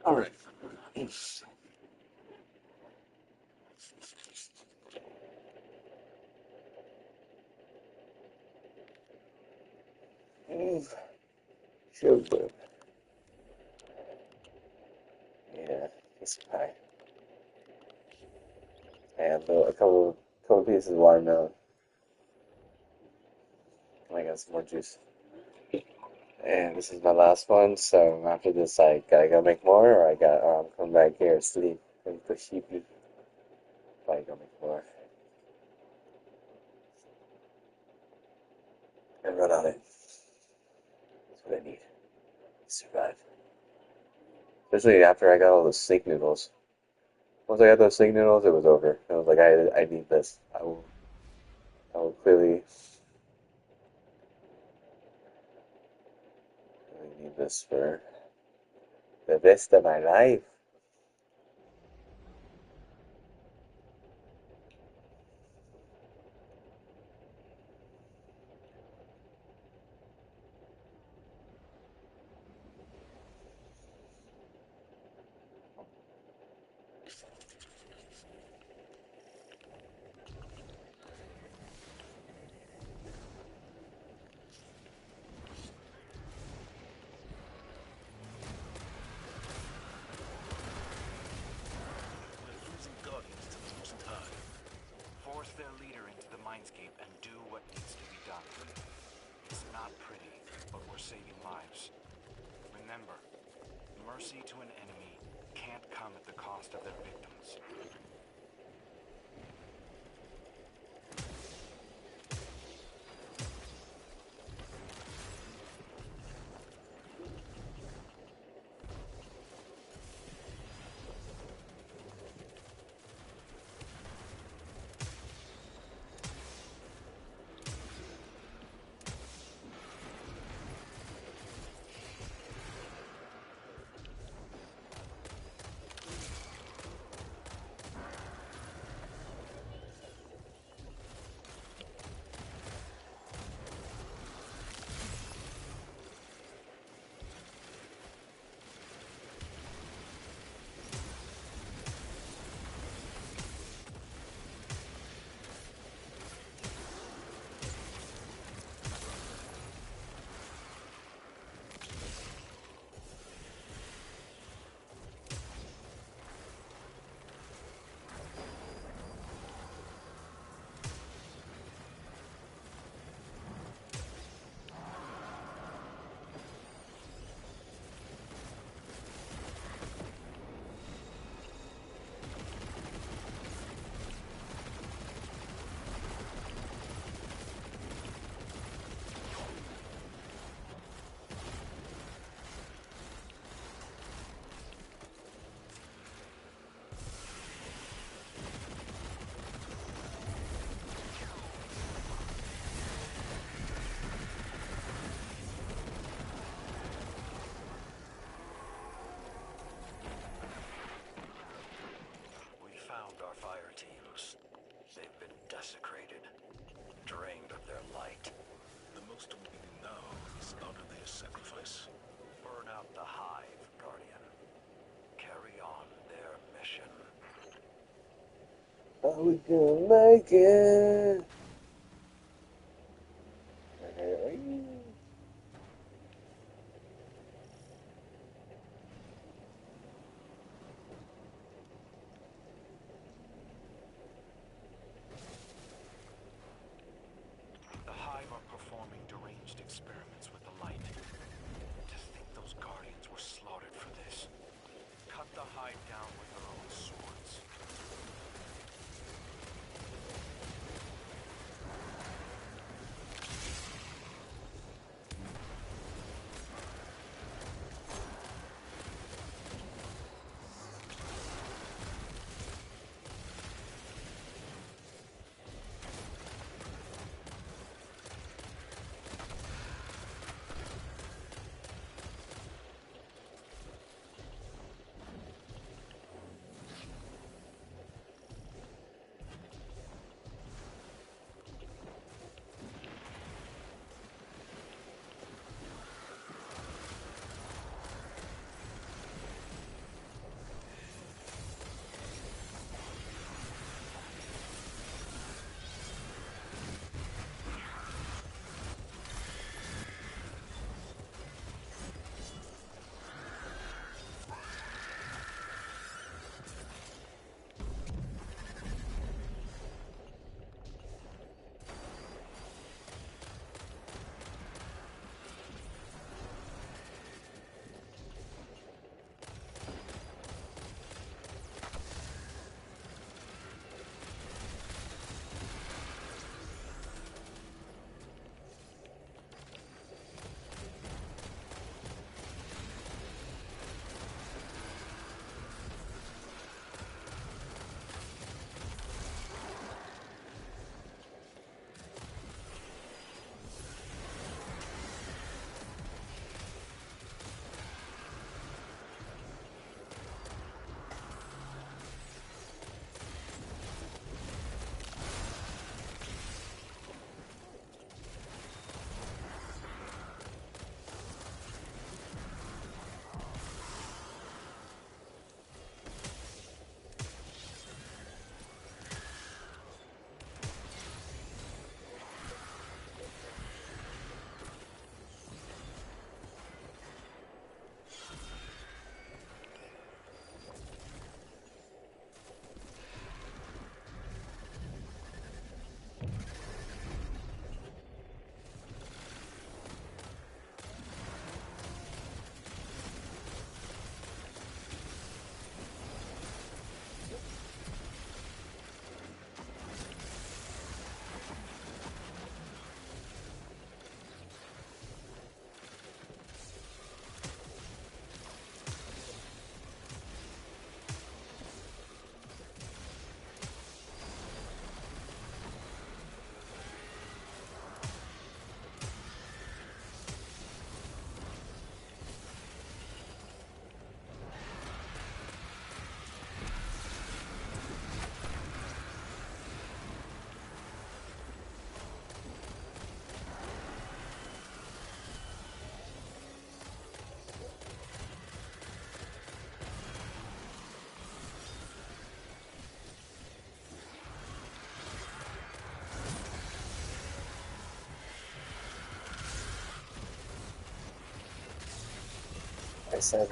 J: Alright.
I: Sugar. Yeah, it's pie.
J: And a couple pieces of watermelon. I got some more juice. And this is my last one, so after this I gotta go make more, or I'm coming back here to sleep and the sheepy. Probably go make more. And run on it. That's what I need to survive. Especially after I got all those snake noodles. Once I got those snake noodles, it was over. I was like, I need this. I will clearly need this for the rest of my life.
D: We're losing Guardians to the Lucent Hive.
C: Force their leader into the mindscape and do what needs to be done. It's not pretty, but we're saving lives. Remember, mercy to an enemy can't come at the cost of their victims.
L: We found our fire teams. They've been desecrated, drained of their light.
D: The most we can do now is honor their sacrifice.
L: Burn out the hive, Guardian. Carry on their mission.
I: Are we gonna make it?
C: The Hive are performing deranged experiments with the light. To think those Guardians were slaughtered for this. Cut the Hive down with their own swords.
J: I said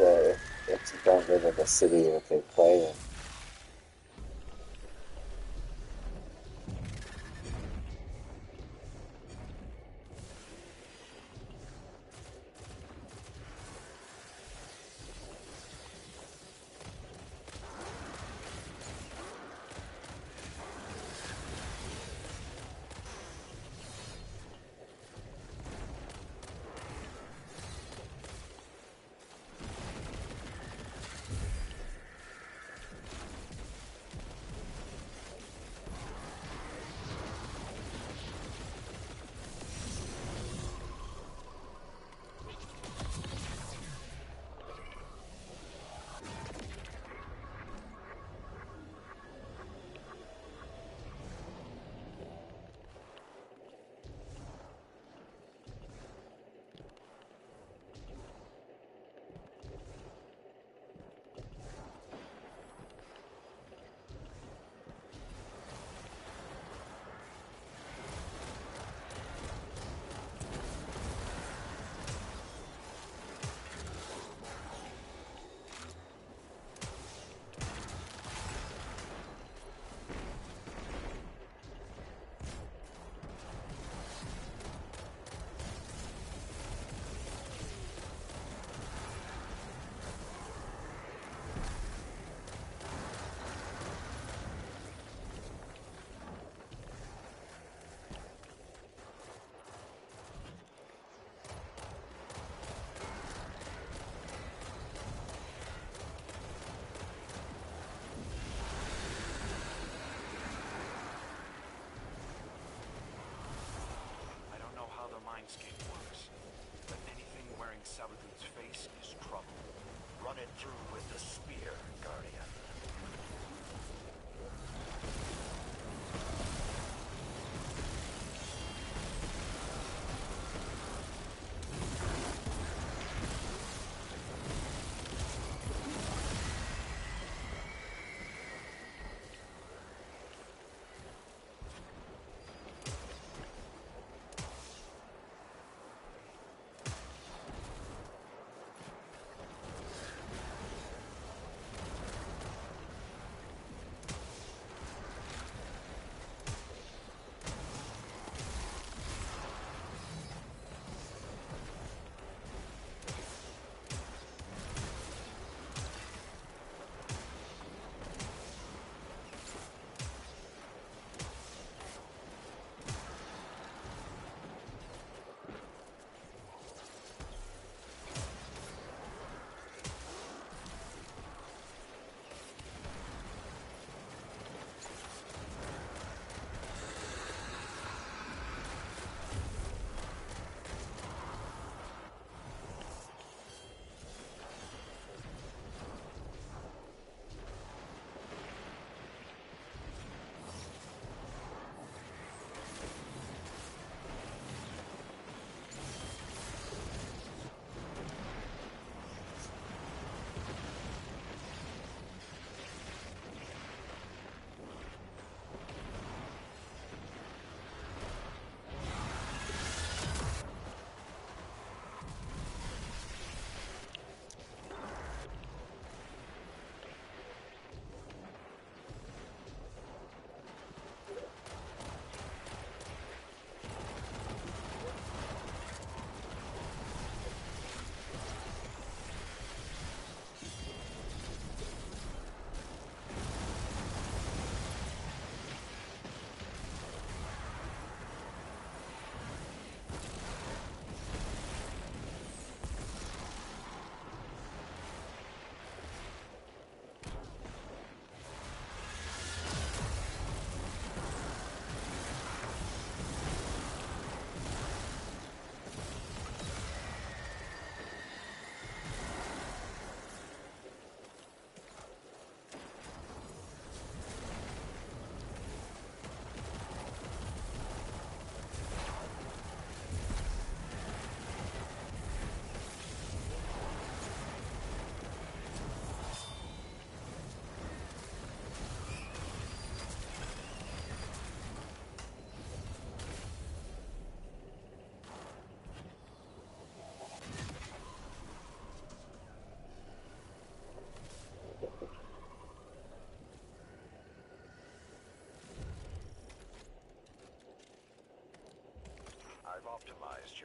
J: if you don't live in the city that they play in.
C: I don't know how the mindscape works, but anything wearing Sabadun's face is trouble.
L: Run it through with the spear, Guardian.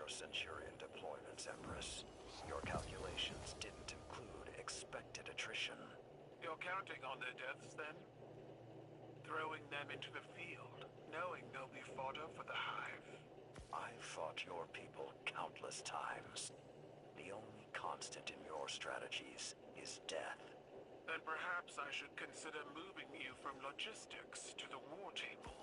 L: your Centurion deployments, Empress. Your calculations didn't include expected attrition.
B: You're counting on their deaths, then? Throwing them into the field, knowing they'll be fodder for the hive.
L: I've fought your people countless times. The only constant in your strategies is death.
B: Then perhaps I should consider moving you from logistics to the war table.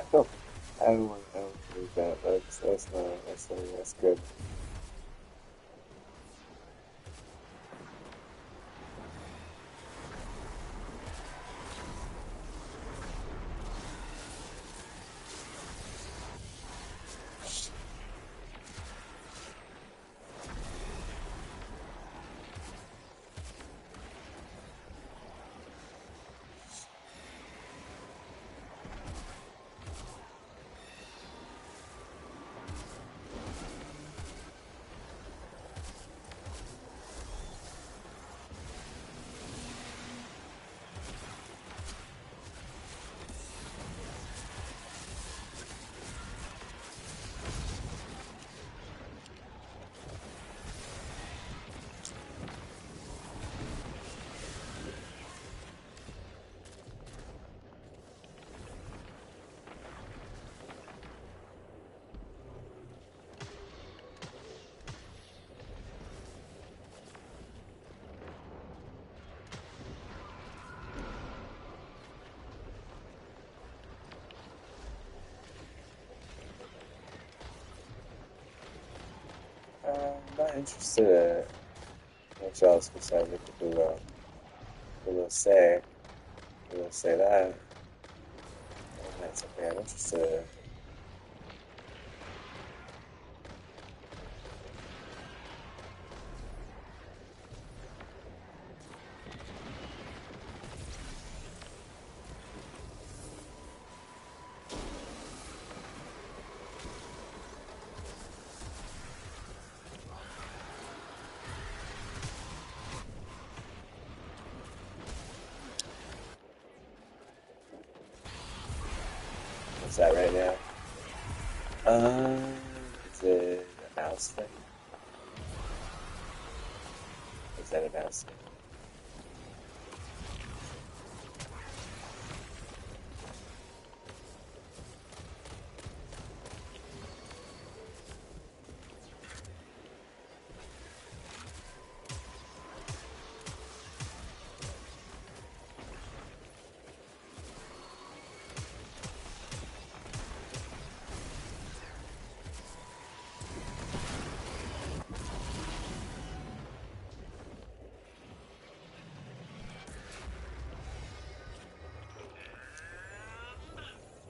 J: I don't believe that. That's good. I'm not interested in much else besides what people say. People say that. And that's something I'm interested in. What's that right now? Is it a mouse thing? Is that a mouse thing?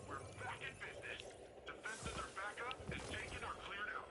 B: We're back in business. Defenses are back up and taken or cleared out.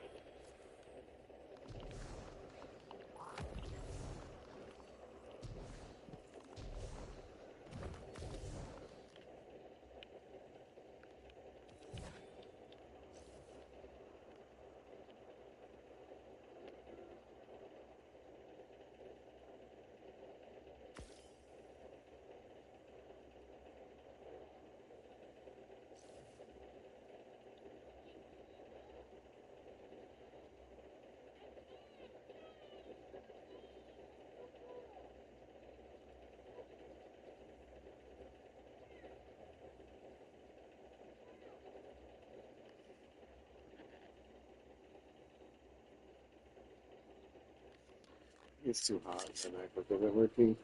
J: It's too hot. The MacBook isn't working.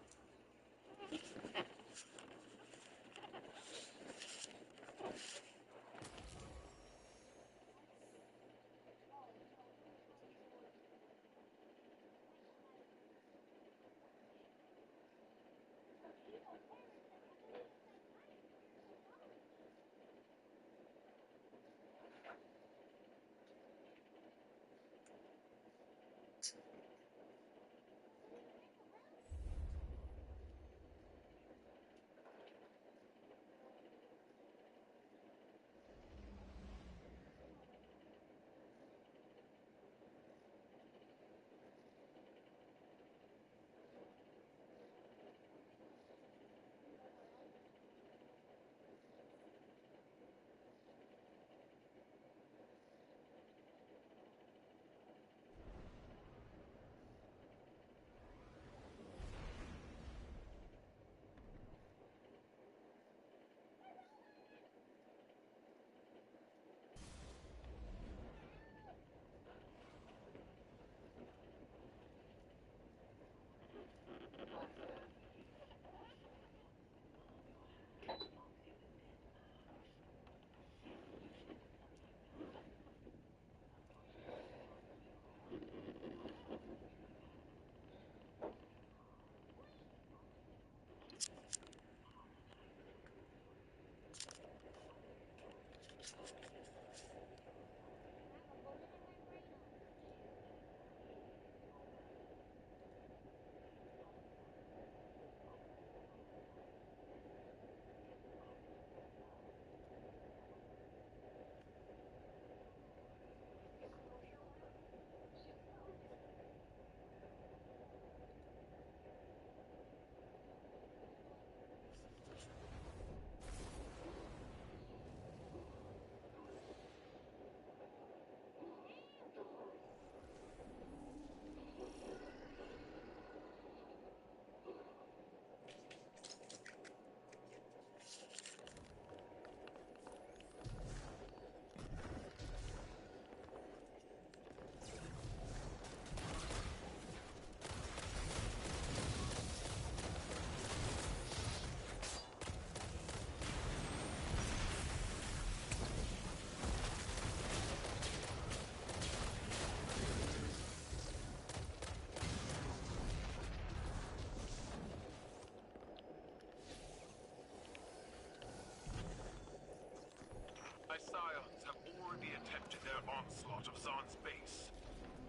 B: My scions have already attempted their onslaught of Zahn's base,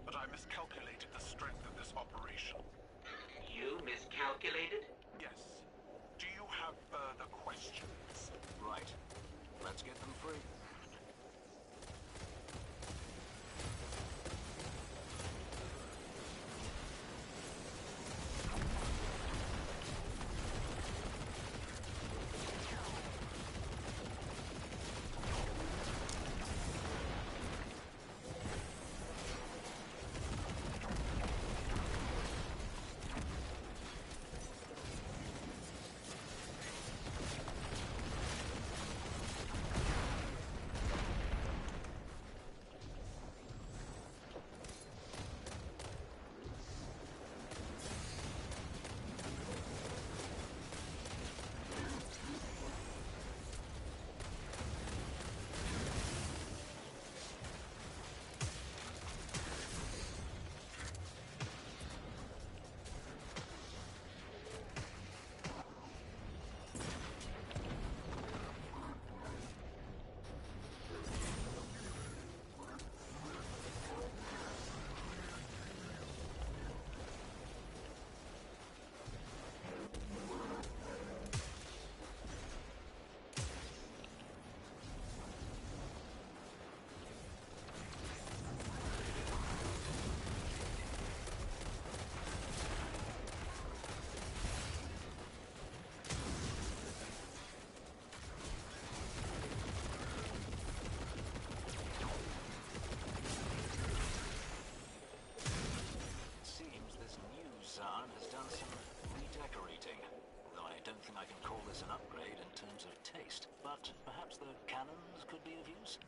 B: but I miscalculated the strength of this operation.
M: You miscalculated?
B: Yes. Do you have further questions?
K: Right. Let's get them free.
L: don't think I can call this an upgrade in terms of taste, but perhaps the cannons could be of use?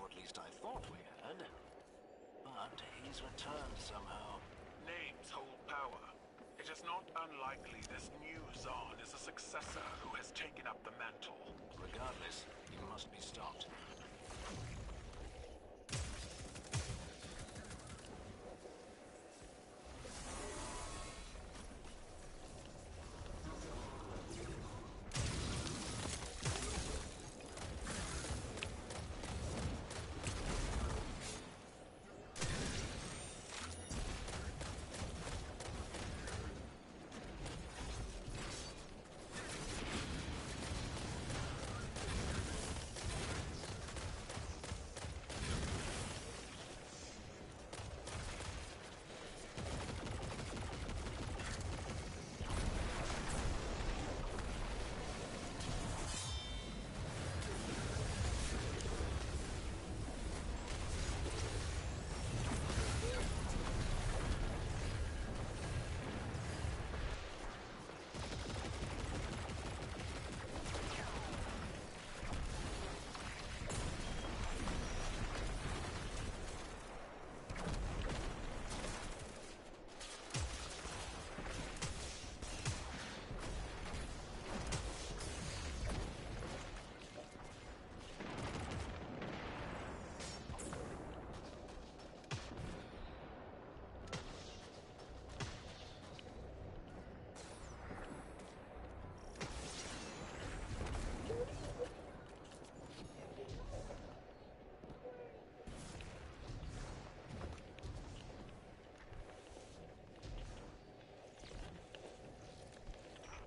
L: Or at least I thought we had. But he's returned somehow.
B: Names hold power. It is not unlikely this new Zahn is a successor who has taken up the mantle.
L: Regardless, he must be stopped.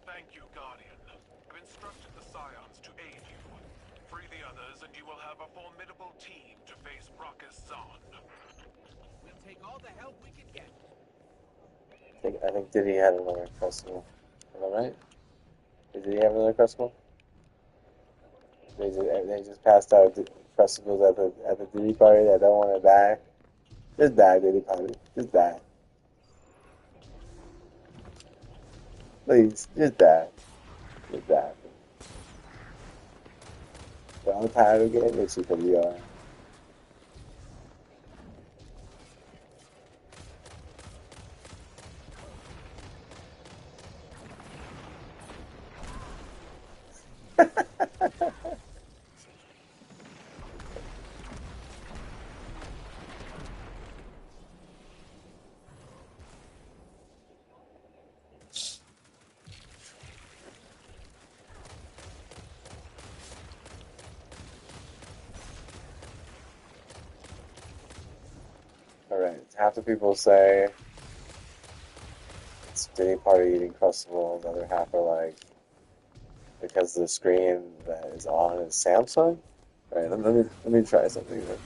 B: Thank you, Guardian. I've instructed the Scions to aid you. Free the others, and you will have a formidable team to face Brockus Zahn.
K: We'll take all the help we can get.
J: I think Diddy had another festival. Am I right? Did he have another festival? They just passed out festivals at the Diddy party that don't want to die. Just die, Diddy party. Just die. Please, just die. Just die. But I'm tired of getting itchy from you all. Alright, half the people say it's Diddy party eating Crustables, the other half are like, because the screen that is on is Samsung? Alright, let me try something here.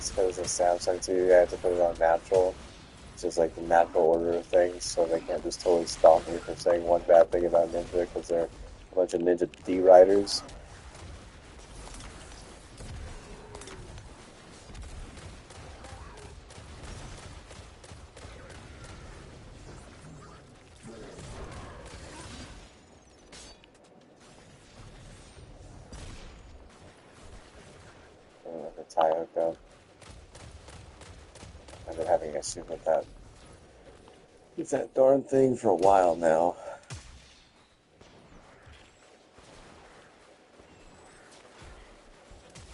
J: it's because it's a Samsung TV. I had to put it on natural, which is like the natural order of things, so they can't just totally stomp me for saying one bad thing about Ninja because they're a bunch of Ninja D-Riders. The tie hook up. I've been having issues with that. With that darn thing for a while now.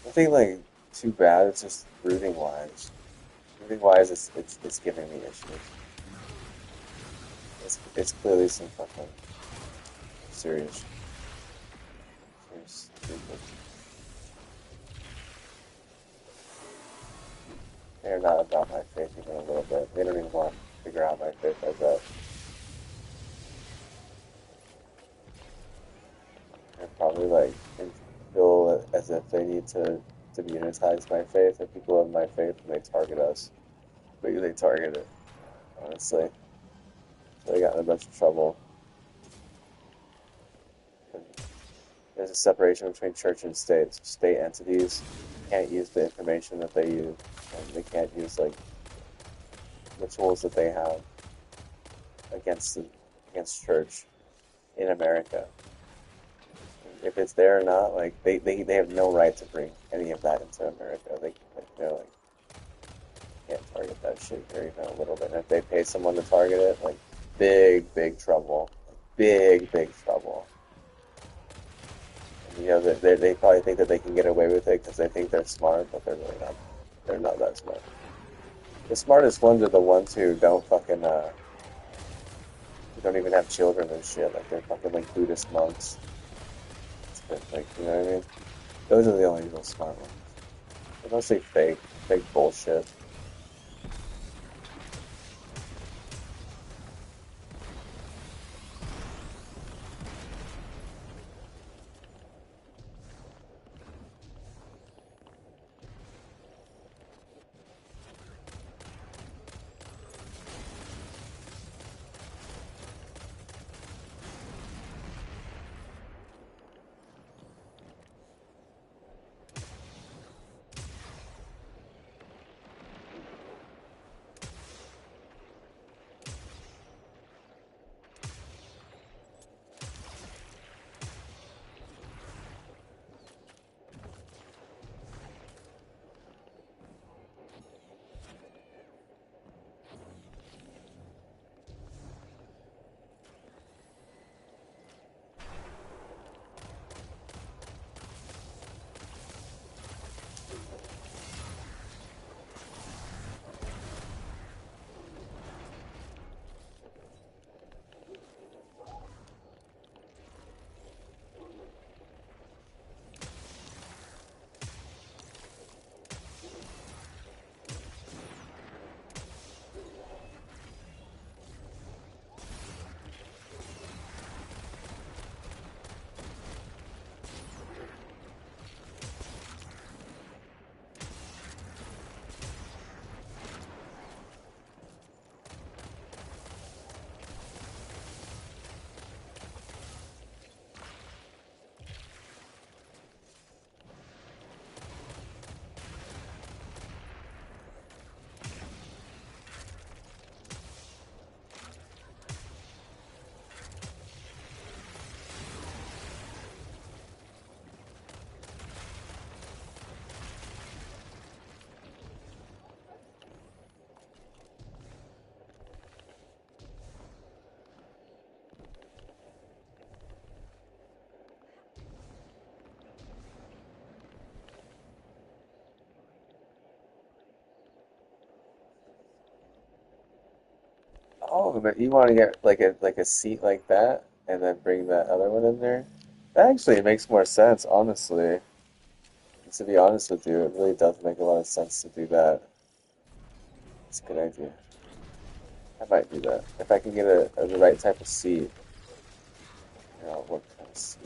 J: Nothing like too bad. It's just rooting wise. Rooting wise, it's giving me issues. It's clearly some fucking serious. Stupid. They're not about my faith even a little bit. They don't even want to figure out my faith like that. They're probably like feel as if they need to demonetize my faith or people of my faith when they target us. But they target it, honestly. So they got in a bunch of trouble. And there's a separation between church and state. So state entities can't use the information that they use, and they can't use like the tools that they have against church in America. If it's there or not, like they have no right to bring any of that into America. They're like can't target that shit here even a little bit. And if they pay someone to target it, like big trouble, big trouble. And, you know they probably think that they can get away with it because they think they're smart, but they're really not. They're not that smart. The smartest ones are the ones who don't fucking who don't even have children and shit. Like they're fucking like Buddhist monks. Like you know what I mean? Those are the only real smart ones. They're mostly fake bullshit. Oh, but you want to get like a seat like that, and then bring that other one in there? That actually makes more sense, honestly. To be honest with you, it really does make a lot of sense to do that. It's a good idea. I might do that if I can get the right type of seat. You know, what kind of seat?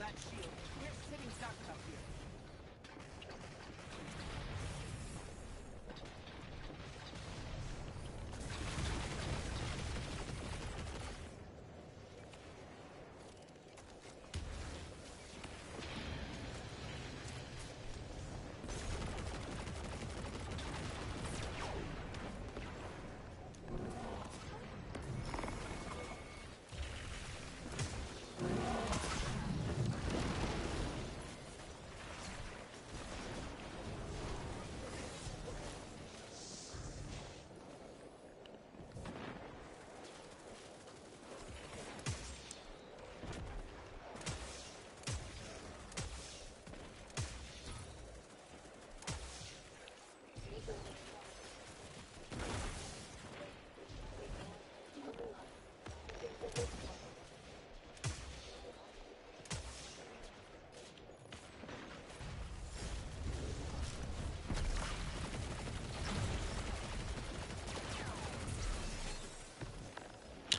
N: that shield. We're sitting ducks up here.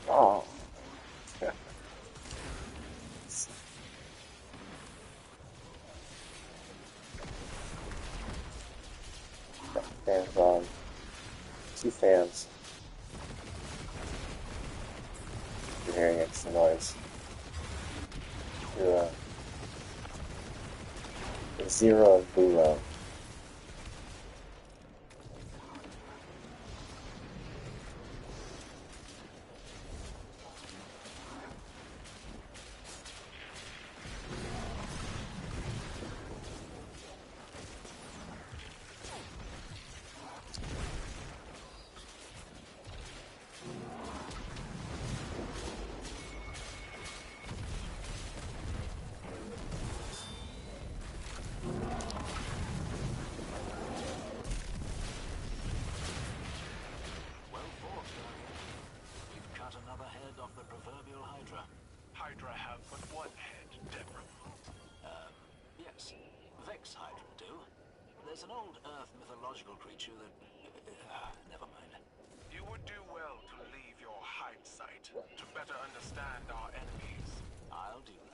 A: Oh. Fans on. 2 fans. You're hearing extra noise. You're, zero of Bulo.
L: Well fought, Guardian. You've cut another head off the proverbial Hydra.
K: Hydra have but one head, Deborah.
L: Yes. Vex Hydra do. There's an old Earth mythological creature that... never mind.
K: You would do well to leave your hide site to better understand our enemies.
L: I'll do that.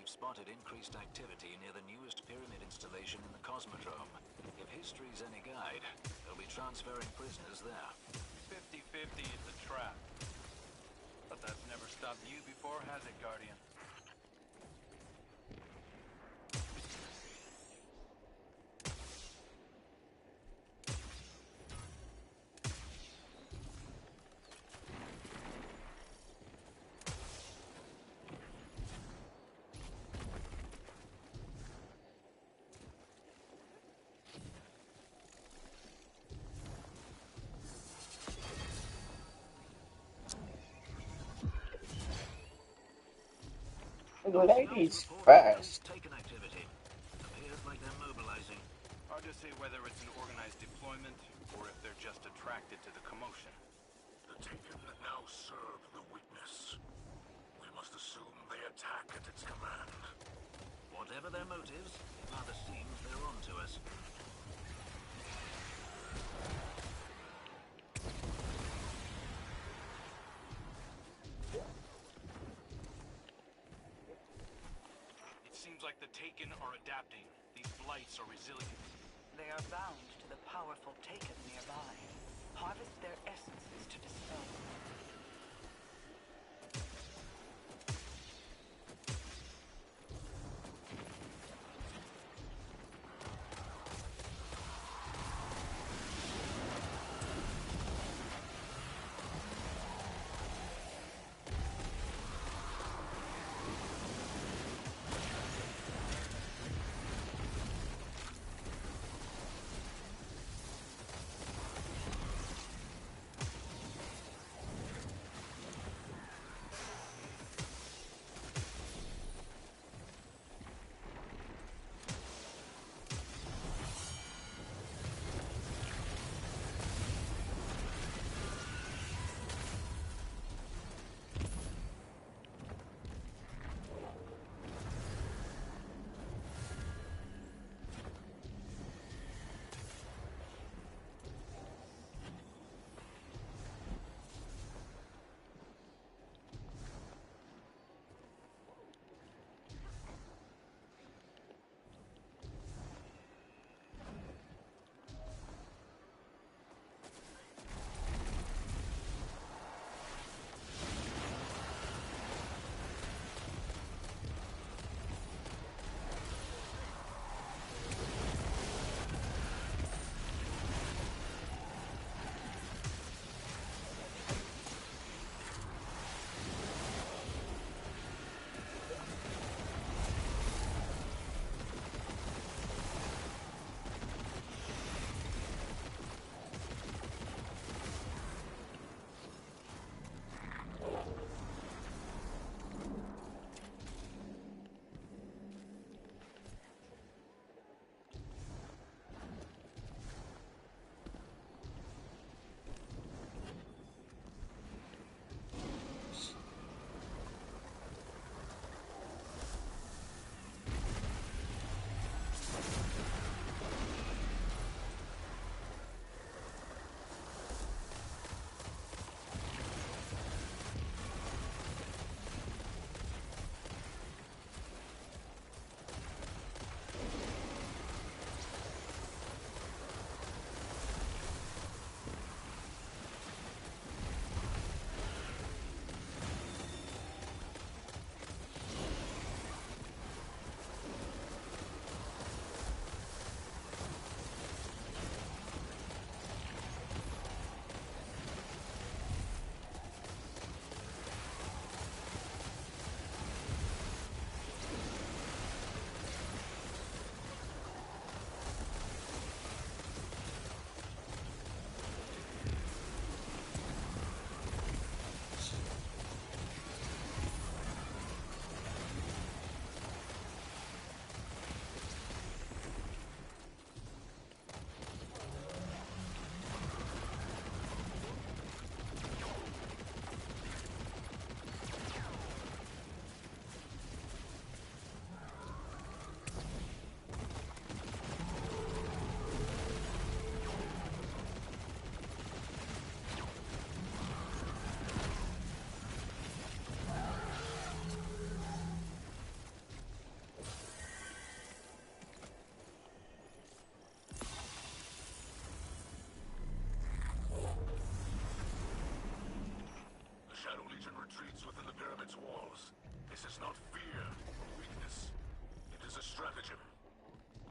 L: We've spotted increased activity near the newest pyramid installation in the Cosmodrome. If history's any guide, they'll be transferring prisoners there.
C: 50-50 is a trap. But that's never stopped you before, has it, Guardian?
I: Ladies first.
L: Taken activity. Appears like they're mobilizing.
C: Hard to say whether it's an organized deployment or if they're just attracted to the commotion.
D: The Taken now serve the witness. We must assume they attack at its command.
L: Whatever their motives, it rather seems they're onto us.
C: Seems like the Taken are adapting. These blights are resilient.
E: They are bound to the powerful Taken nearby. Harvest their essences to dispel them.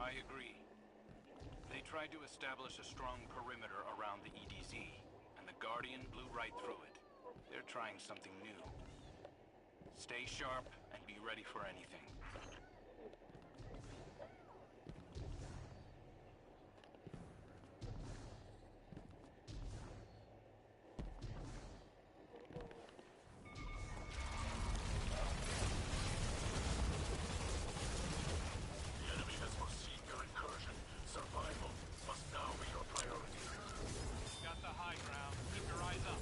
C: I agree. They tried to establish a strong perimeter around the EDZ, and the Guardian blew right through it. They're trying something new. Stay sharp and be ready for anything.
D: The enemy has foreseen your incursion. Survival must now be your priority.
C: Got the high ground. Keep your eyes up.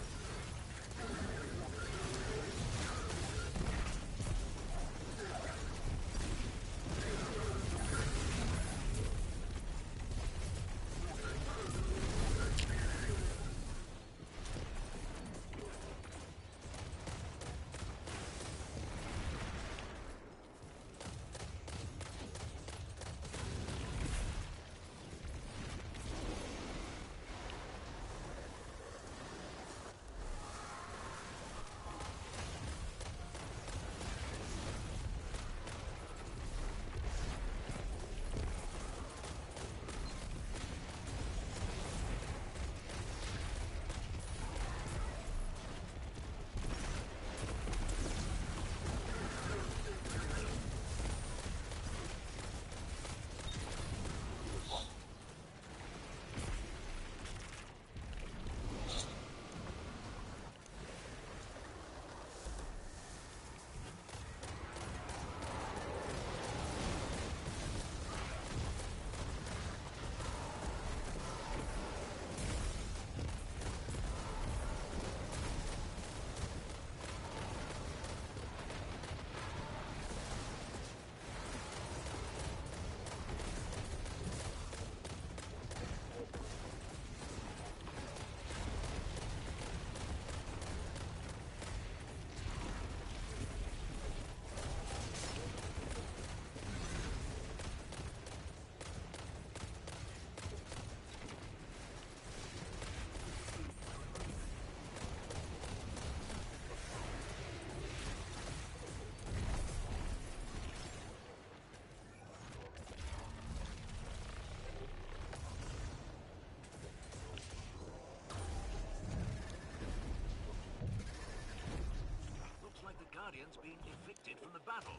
L: Guardians being evicted from the battle.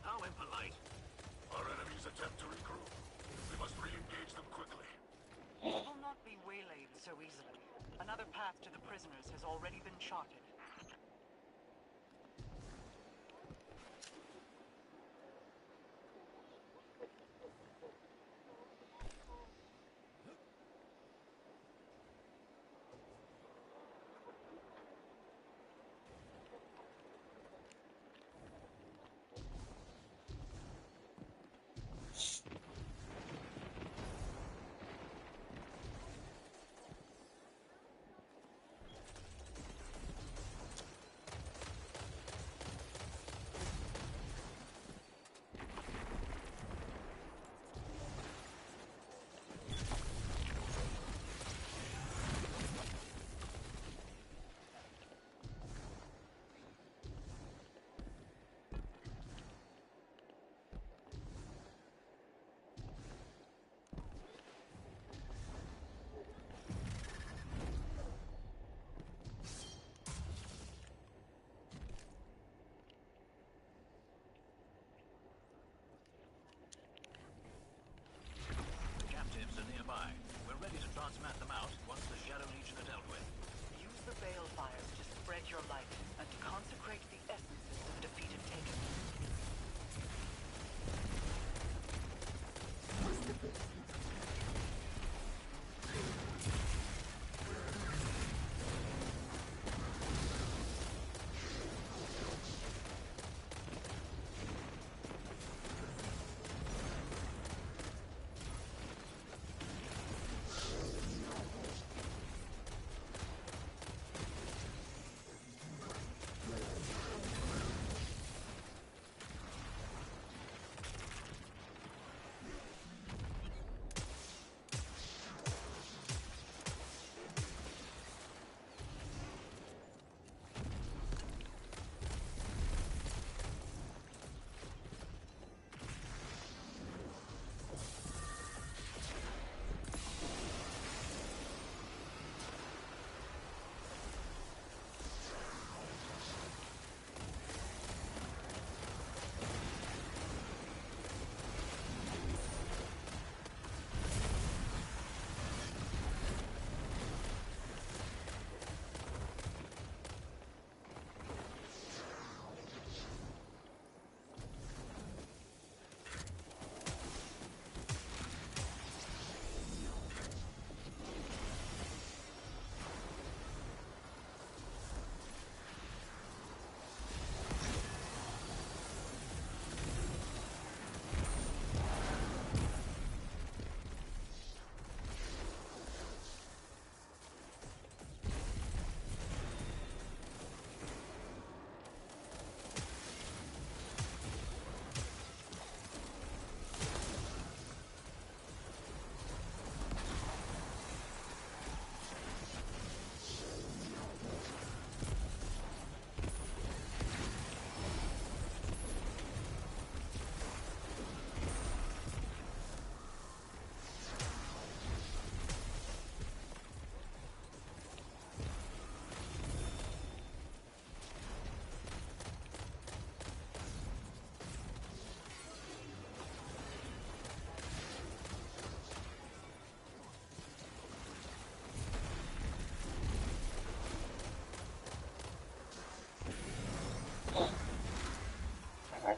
L: How impolite.
D: Our enemies attempt to regroup. We must re-engage them quickly.
E: We will not be waylaid so easily. Another path to the prisoners has already been charted.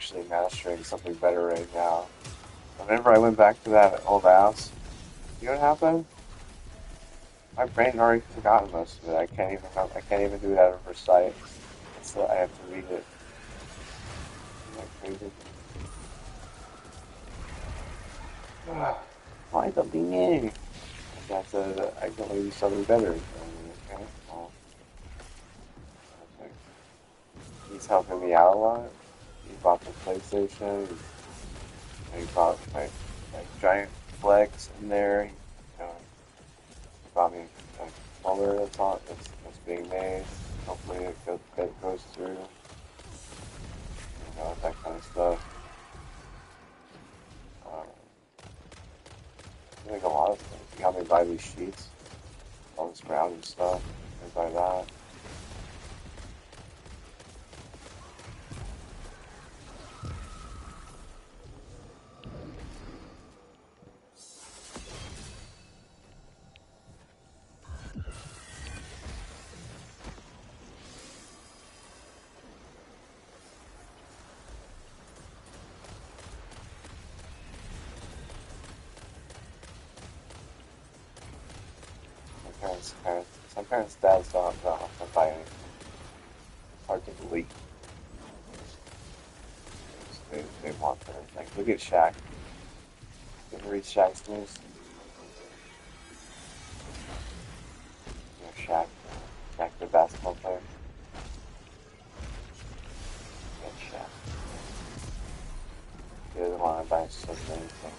J: actually mastering something better right now. Whenever I went back to that old house, you know what happened? My brain had already forgotten most of it. I can't even do it out of recite. So I have to read it. Isn't that crazy? Why the being? That's I can only do something better. Okay, well, okay. He's helping me out a lot. He bought the PlayStation. He bought my giant flex in there. He bought me a controller that's being made. Hopefully it goes through. That kind of stuff. Um, like a lot of things. He helped me buy these sheets, all this ground and stuff. Things like that. Some parents' dads don't have to buy anything. It's hard to believe. They want everything. Look at Shaq. You ever read Shaq's news? Shaq. Shaq, the basketball player. Yeah, Shaq. He doesn't want to buy such anything.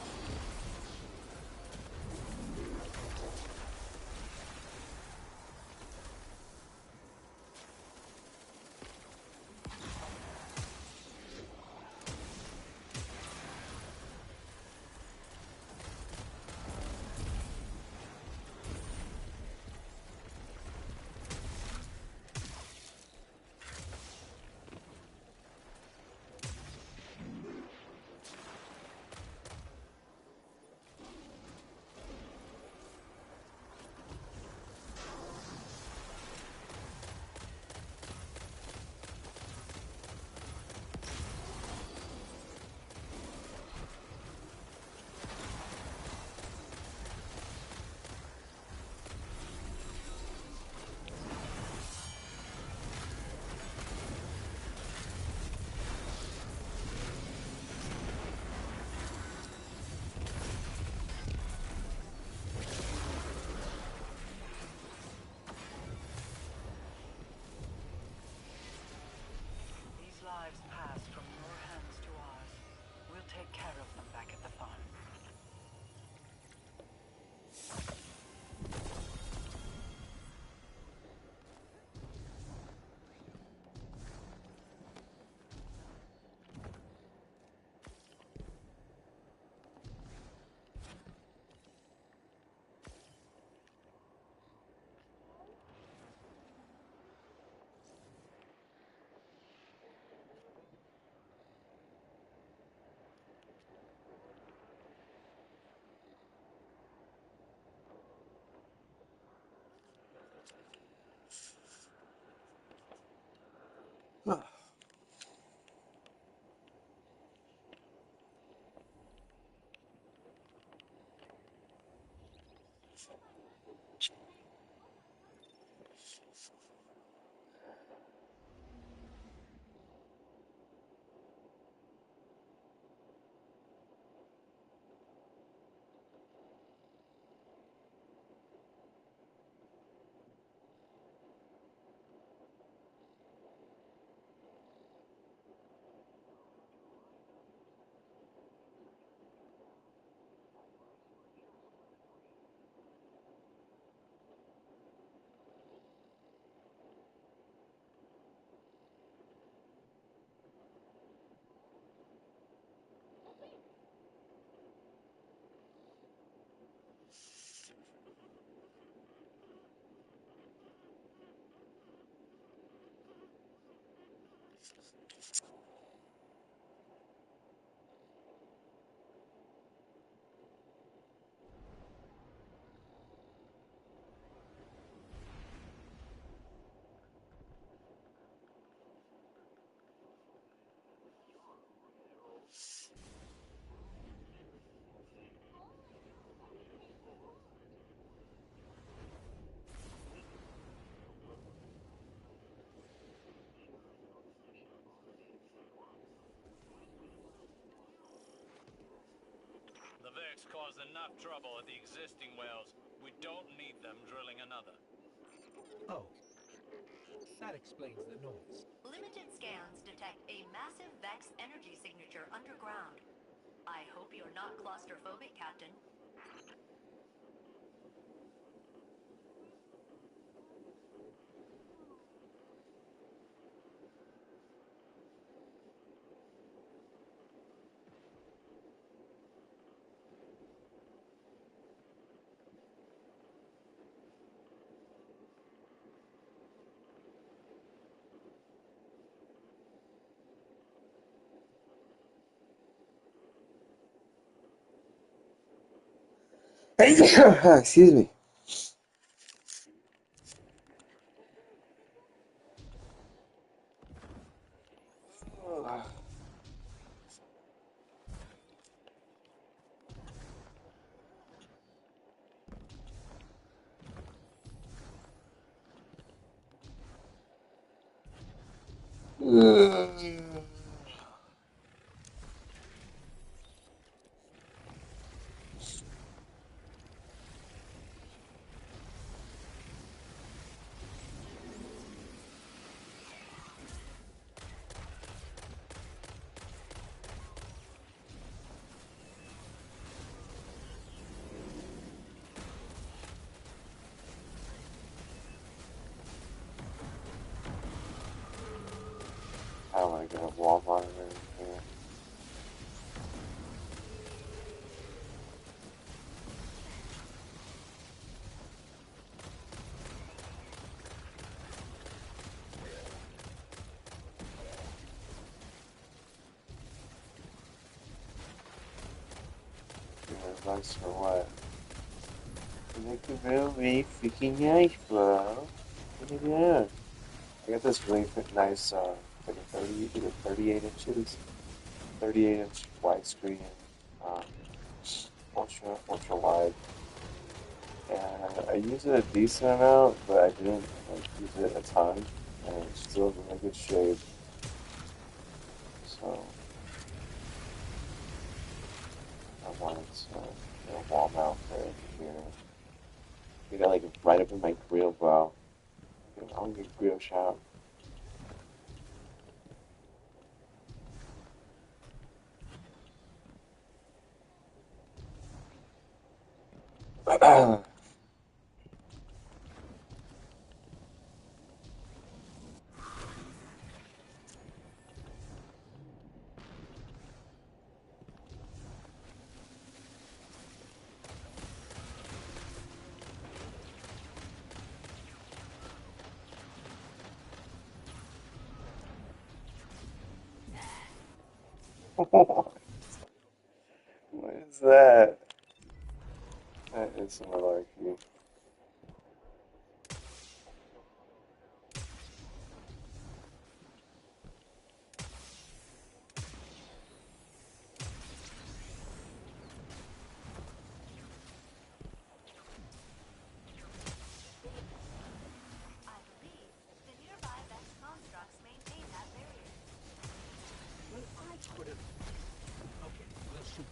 E: These lives passed from your hands to ours. We'll take care of them back at the farm.
O: caused enough trouble at the existing wells. We don't need them drilling another.
P: Oh, that explains the noise.
F: Limited scans detect a massive Vex energy signature underground. I hope you're not claustrophobic, Captain.
A: Excuse me. I want to get a wall monitor in here. Nice for what? Make the room really freaking nice, bro. Look at that. I got this really nice, like a 38 inches, 38-inch widescreen, um, ultra wide, and I use it a decent amount, but I didn't like use it a ton, and it's still in really good shape. So I wanted to get a wall mount for it here. Get it like right up in my grill, bro. I'll get a grill shop. What is that? That is some malarkey.
F: I believe the nearby Vex constructs maintain that barrier.
P: Well, I could have. Okay, we'll shoot.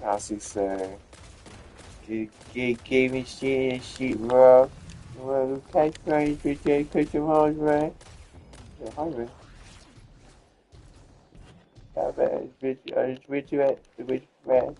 A: Cassie say, gave me shit and shit, bro. Well, catch friends, bitch, I catch them hoes, right? They're hungry. How bad, bitch, I just went to it, the bitch, man.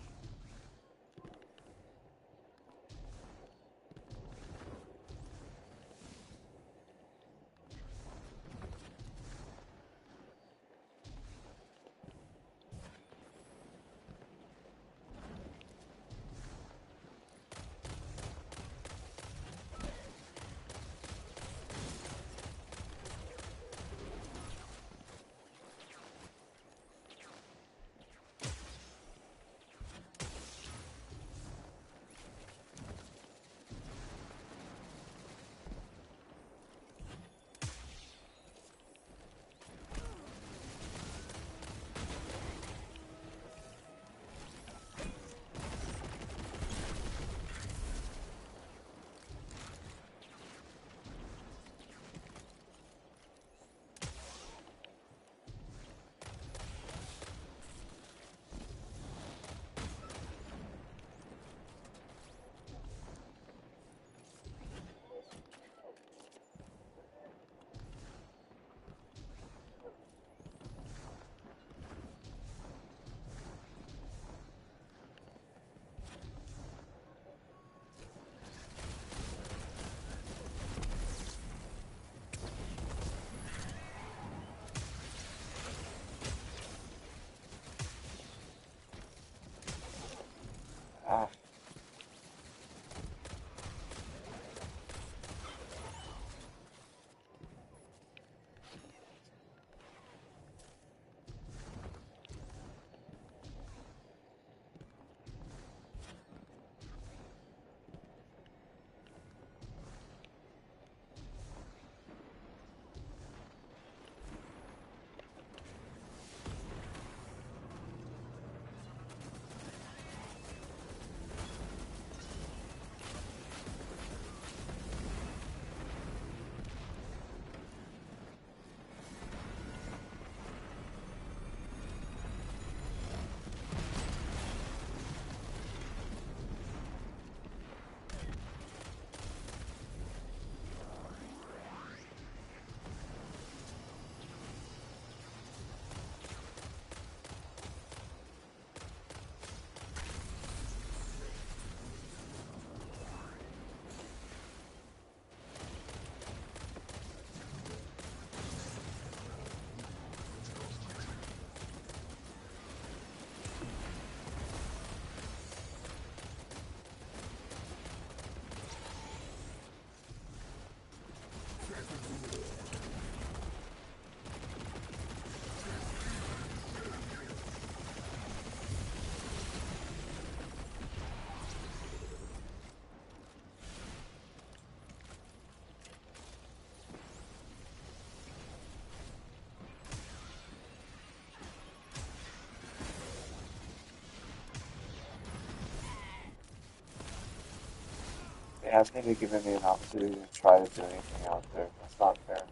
J: haven't even given me an opportunity to try to do anything out there. That's not fair.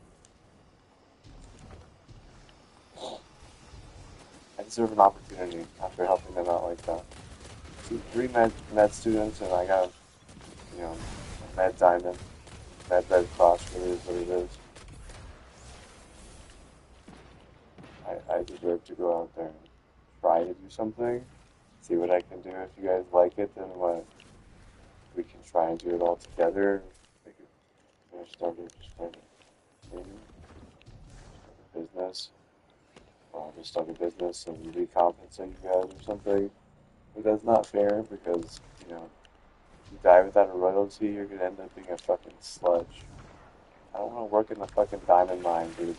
J: I deserve an opportunity after helping them out like that. Three med students, and I got, you know, a med diamond, med red cross. Really is what it is. I deserve to go out there and try to do something, see what I can do. If you guys like it, then what? We can try and do it all together. We could, start maybe start a business, or I'll just start a business and recompensate you guys or something. But that's not fair because, if you die without a royalty, you're gonna end up being a fucking sludge. I don't want to work in the fucking diamond mine, dude.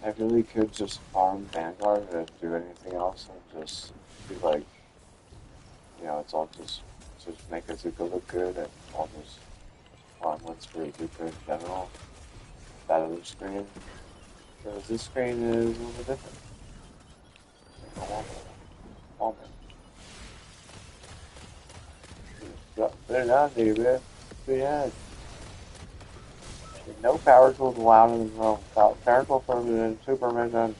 J: I really could just farm Vanguard and do anything else and just be like, it's all just make Azuka look good and all just farm what's for Azuka in general. That other screen. Because this screen is a little bit different. Put it on, dude. Put it on. No power tools allowed in the room. Power tool for the supervision.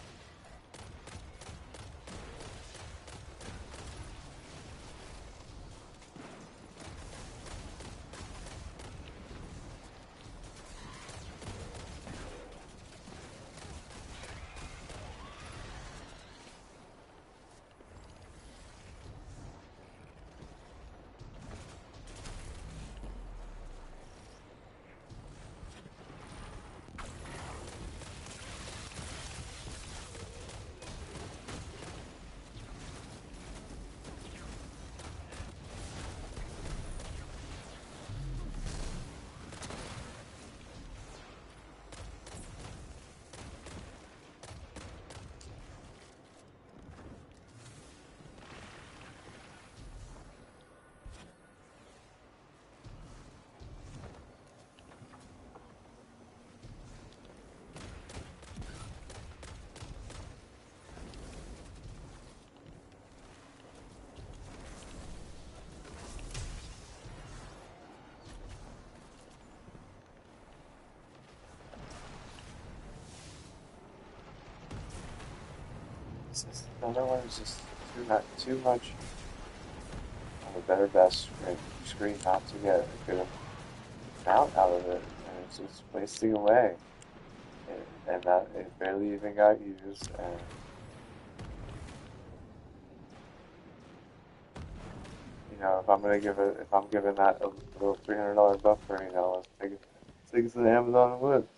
J: Another one is just too much of a better best screen not to get a good amount out of it, and it's just wasting away. And that it barely even got used, and if I'm giving that a little $300 buffer, let's take it to the Amazon wood.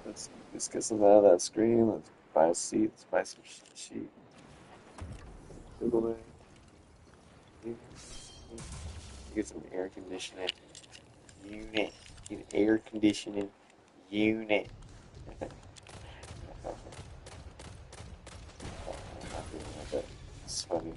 J: Let's get some out of that screen. Let's buy a seat. Let's buy some sheet. Get some air conditioning unit. Get an air conditioning unit. It's funny.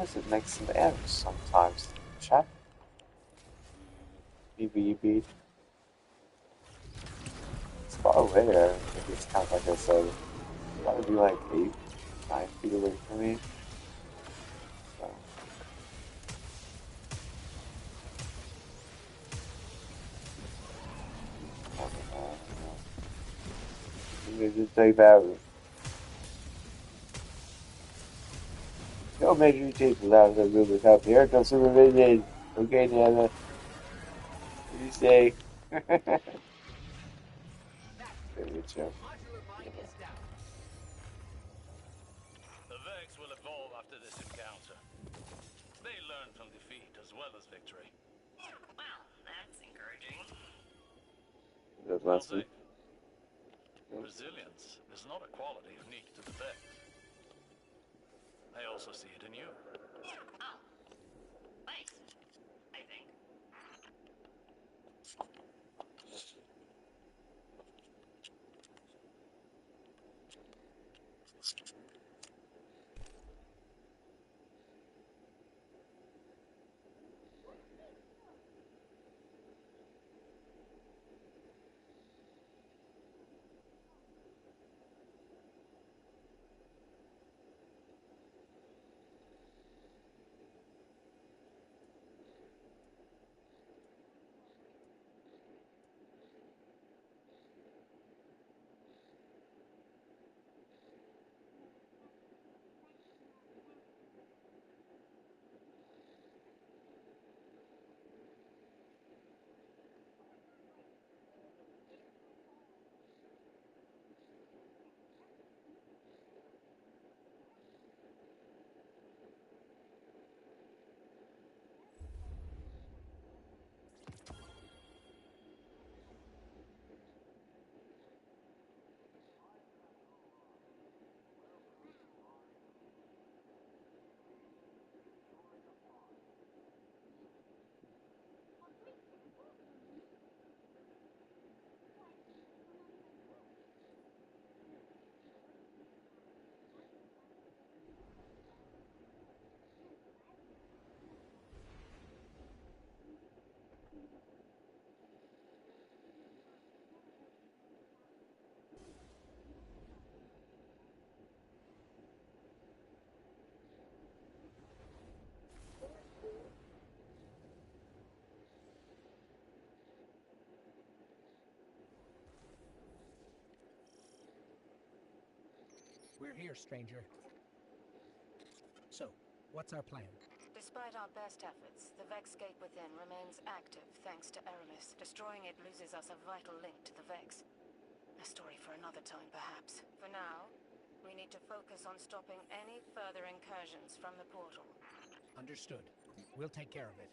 J: Because it makes some errors sometimes. Chat. BB. It's far away there. It's kind of like I said. It's gotta be like 8, 9 feet away from me. So. I don't know. I'm gonna just take that. No major people out there really help. Here comes supervision. Okay, Nana. What do you say? Good job.
P: Modular mine is down.
O: The Vex will evolve after this encounter. They learn from defeat as well as victory.
F: Well, that's encouraging.
J: Good
O: Well
J: lesson.
O: said. Resilience is not a quality unique to the Vex. I also see it in you.
F: Oh, thanks, I think.
P: We're here, stranger. So, what's our plan?
Q: Despite our best efforts, the Vex gate within remains active thanks to Aramis. Destroying it loses us a vital link to the Vex. A story for another time, perhaps. For now, we need to focus on stopping any further incursions from the portal.
P: Understood. We'll take care of it.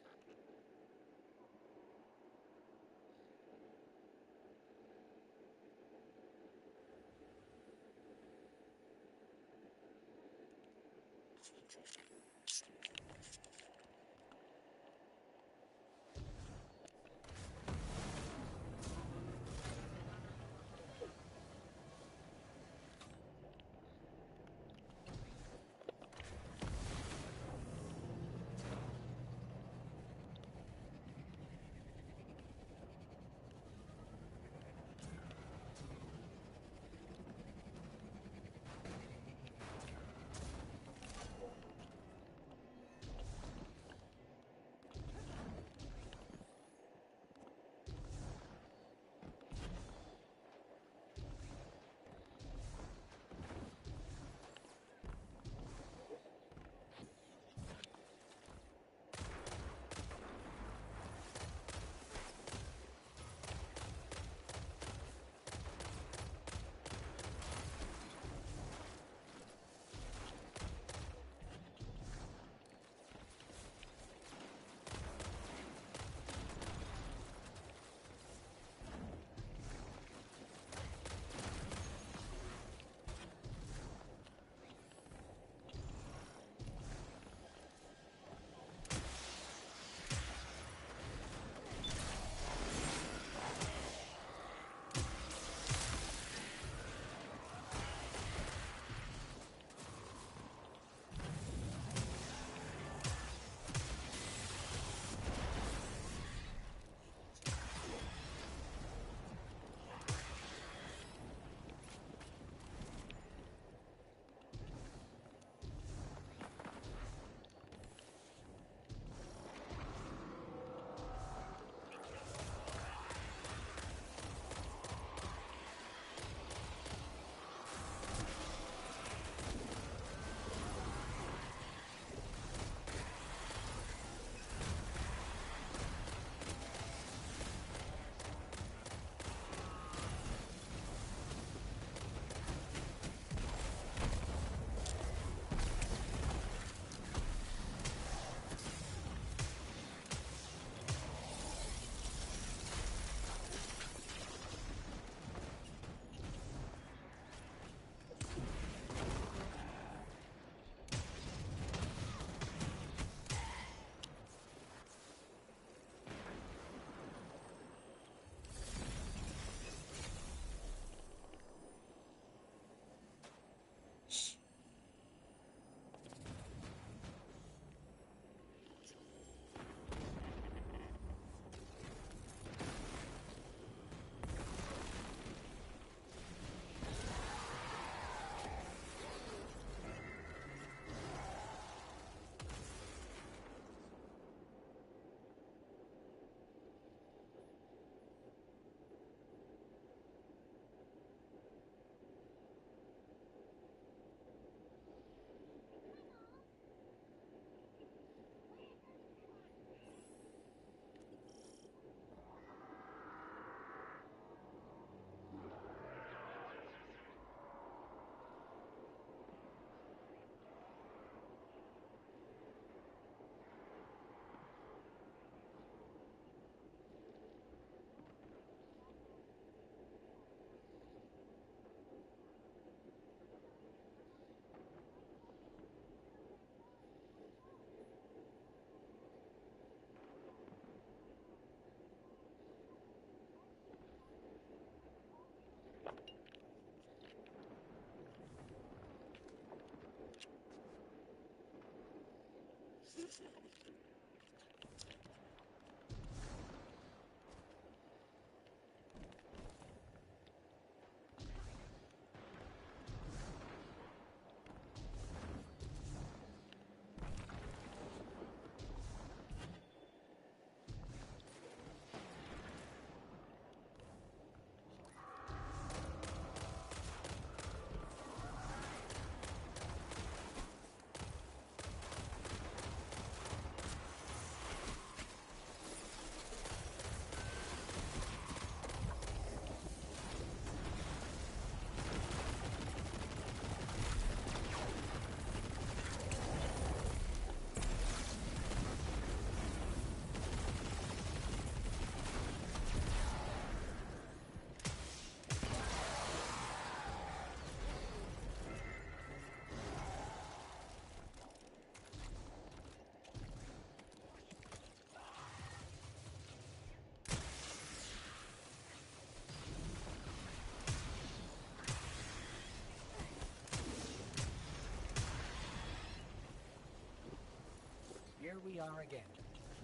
P: Here we are again,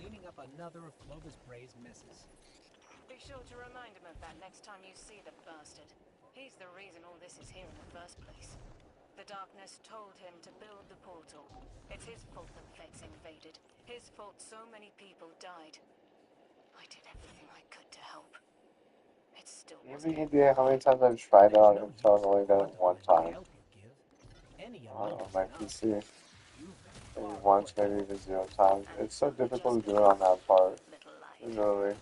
P: cleaning up another of Clovis Bray's messes.
Q: Be sure to remind him of that next time you see the bastard. He's the reason all this is here in the first place. The darkness told him to build the portal. It's his fault the Vex invaded. His fault so many people died. I did everything I could to help. It still
J: You have
Q: wasn't
J: any idea how many times I've tried out until I've only done it one time?
P: Any
J: On
P: amount is
J: my
P: enough.
J: PC.
P: You've
J: Maybe
P: done far
J: once,
P: more
J: maybe
P: than
J: even 0 times. It's so difficult to do it on that part. Literally.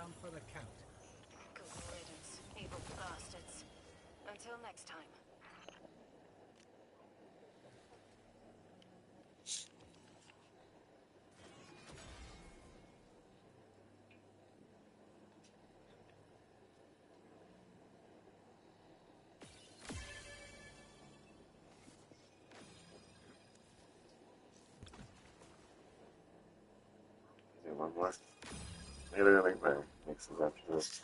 P: down for the count.
Q: Good riddance, evil bastards. Until next time.
A: Do one more. I gotta make my mixes after this.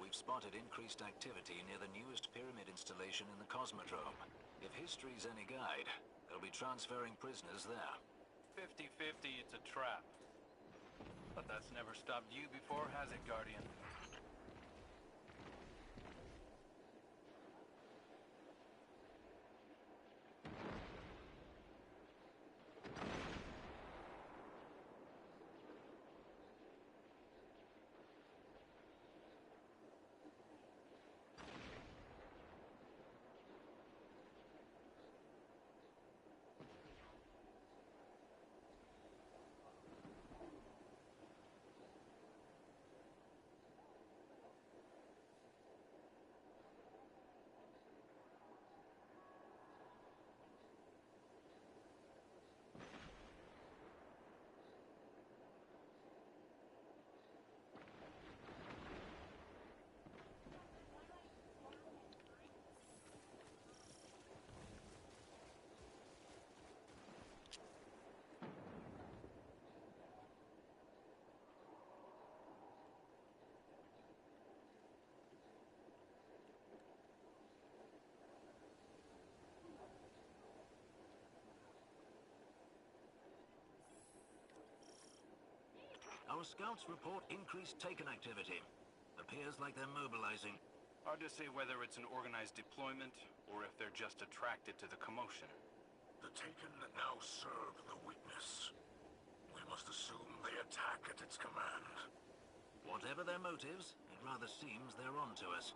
L: We've spotted increased activity near the newest pyramid installation in the Cosmodrome. If history's any guide, they'll be transferring prisoners there.
C: 50-50, it's a trap. But that's never stopped you before, has it, Guardian?
L: Our scouts report increased Taken activity. Appears like they're mobilizing.
C: Hard to say whether it's an organized deployment, or if they're just attracted to the commotion.
K: The Taken now serve the weakness. We must assume they attack at its command.
L: Whatever their motives, it rather seems they're on to us.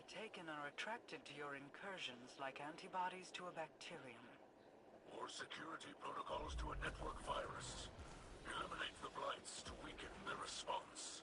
E: The Taken are attracted to your incursions like antibodies to a bacterium.
K: Or security protocols to a network virus. Eliminate the blights to weaken their response.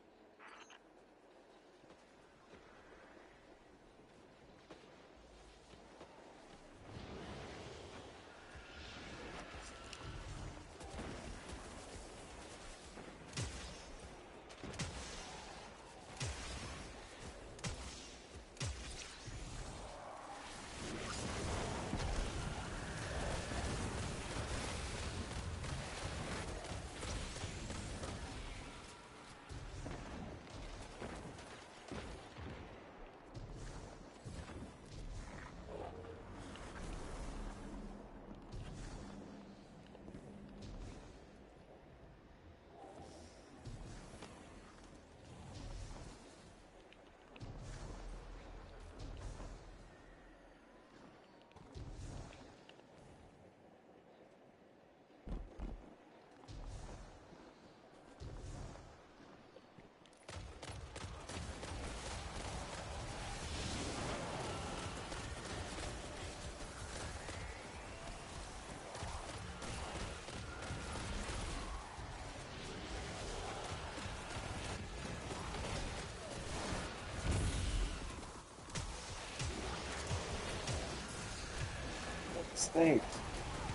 A: Snakes.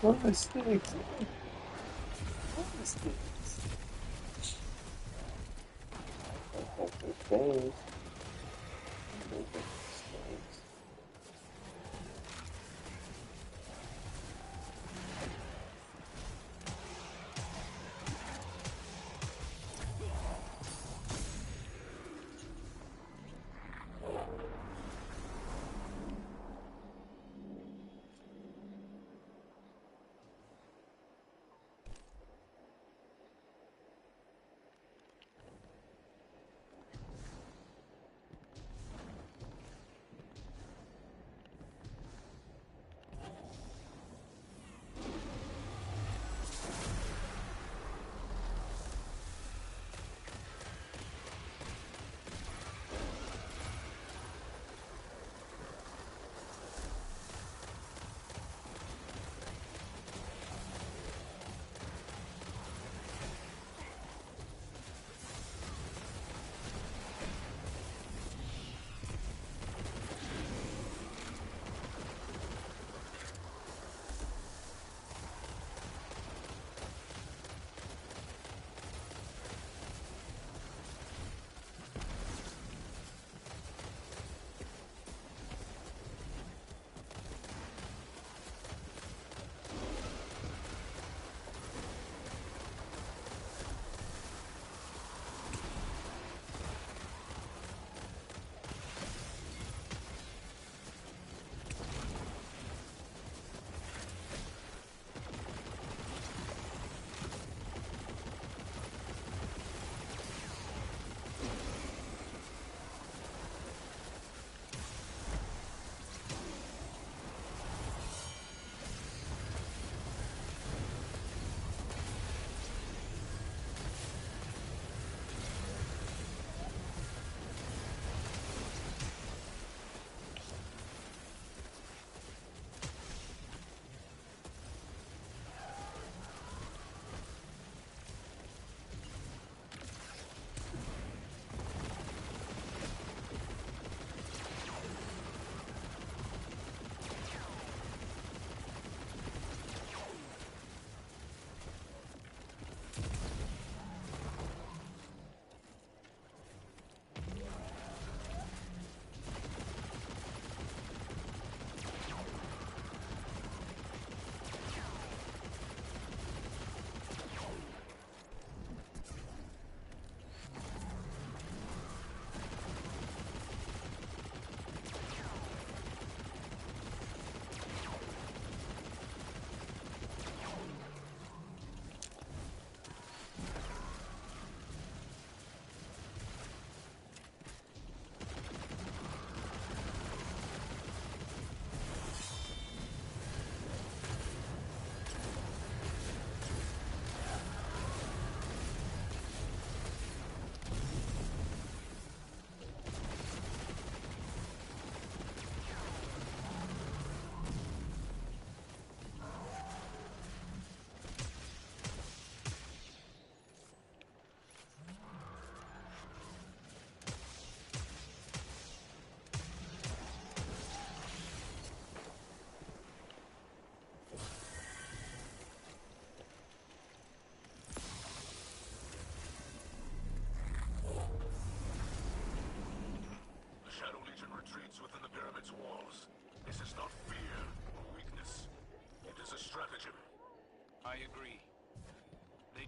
A: What are snakes? What are snakes? Things. Snakes.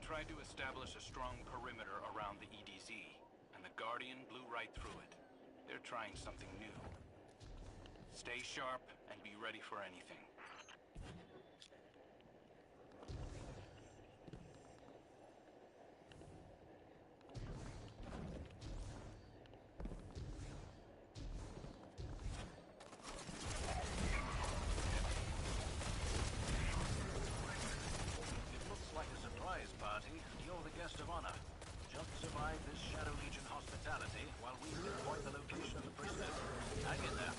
C: tried to establish a strong perimeter around the EDZ, and the Guardian blew right through it. They're trying something new. Stay sharp and be ready for anything.
L: It looks like a surprise party, and you're the guest of honor. Just survive this Shadow Legion hospitality while we pinpoint the location of the prisoners. Hang in there.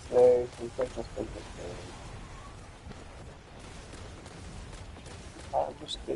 J: Stay, stay. Stay.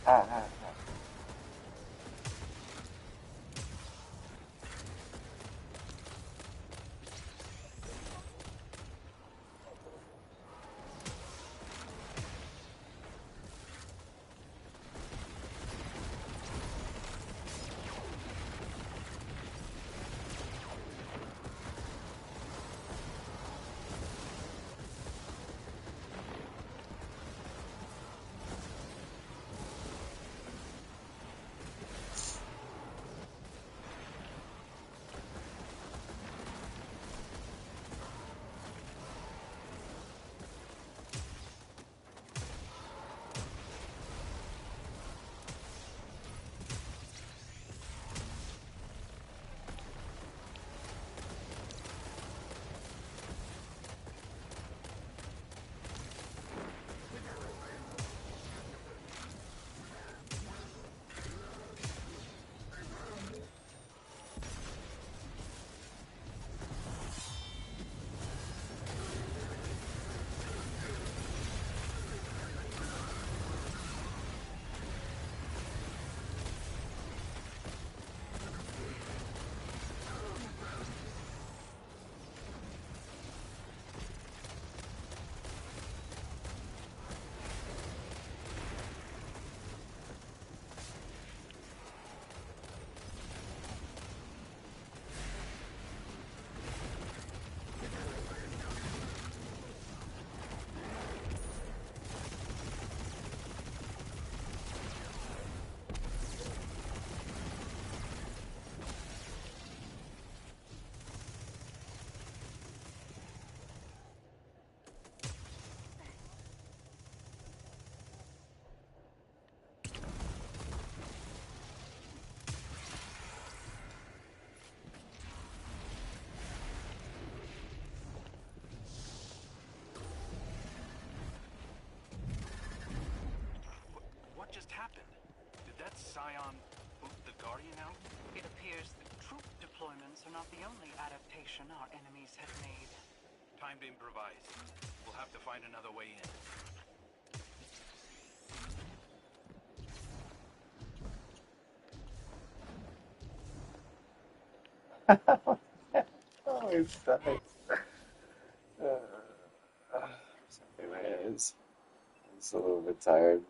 J: Ah.
C: What just happened? Did that scion boot the Guardian out?
E: It appears that troop deployments are not the only adaptation our enemies have made.
C: Time to improvise. We'll have to find another way in.
J: Oh, it's nice. Sorry, my eyes. I'm just a little bit tired.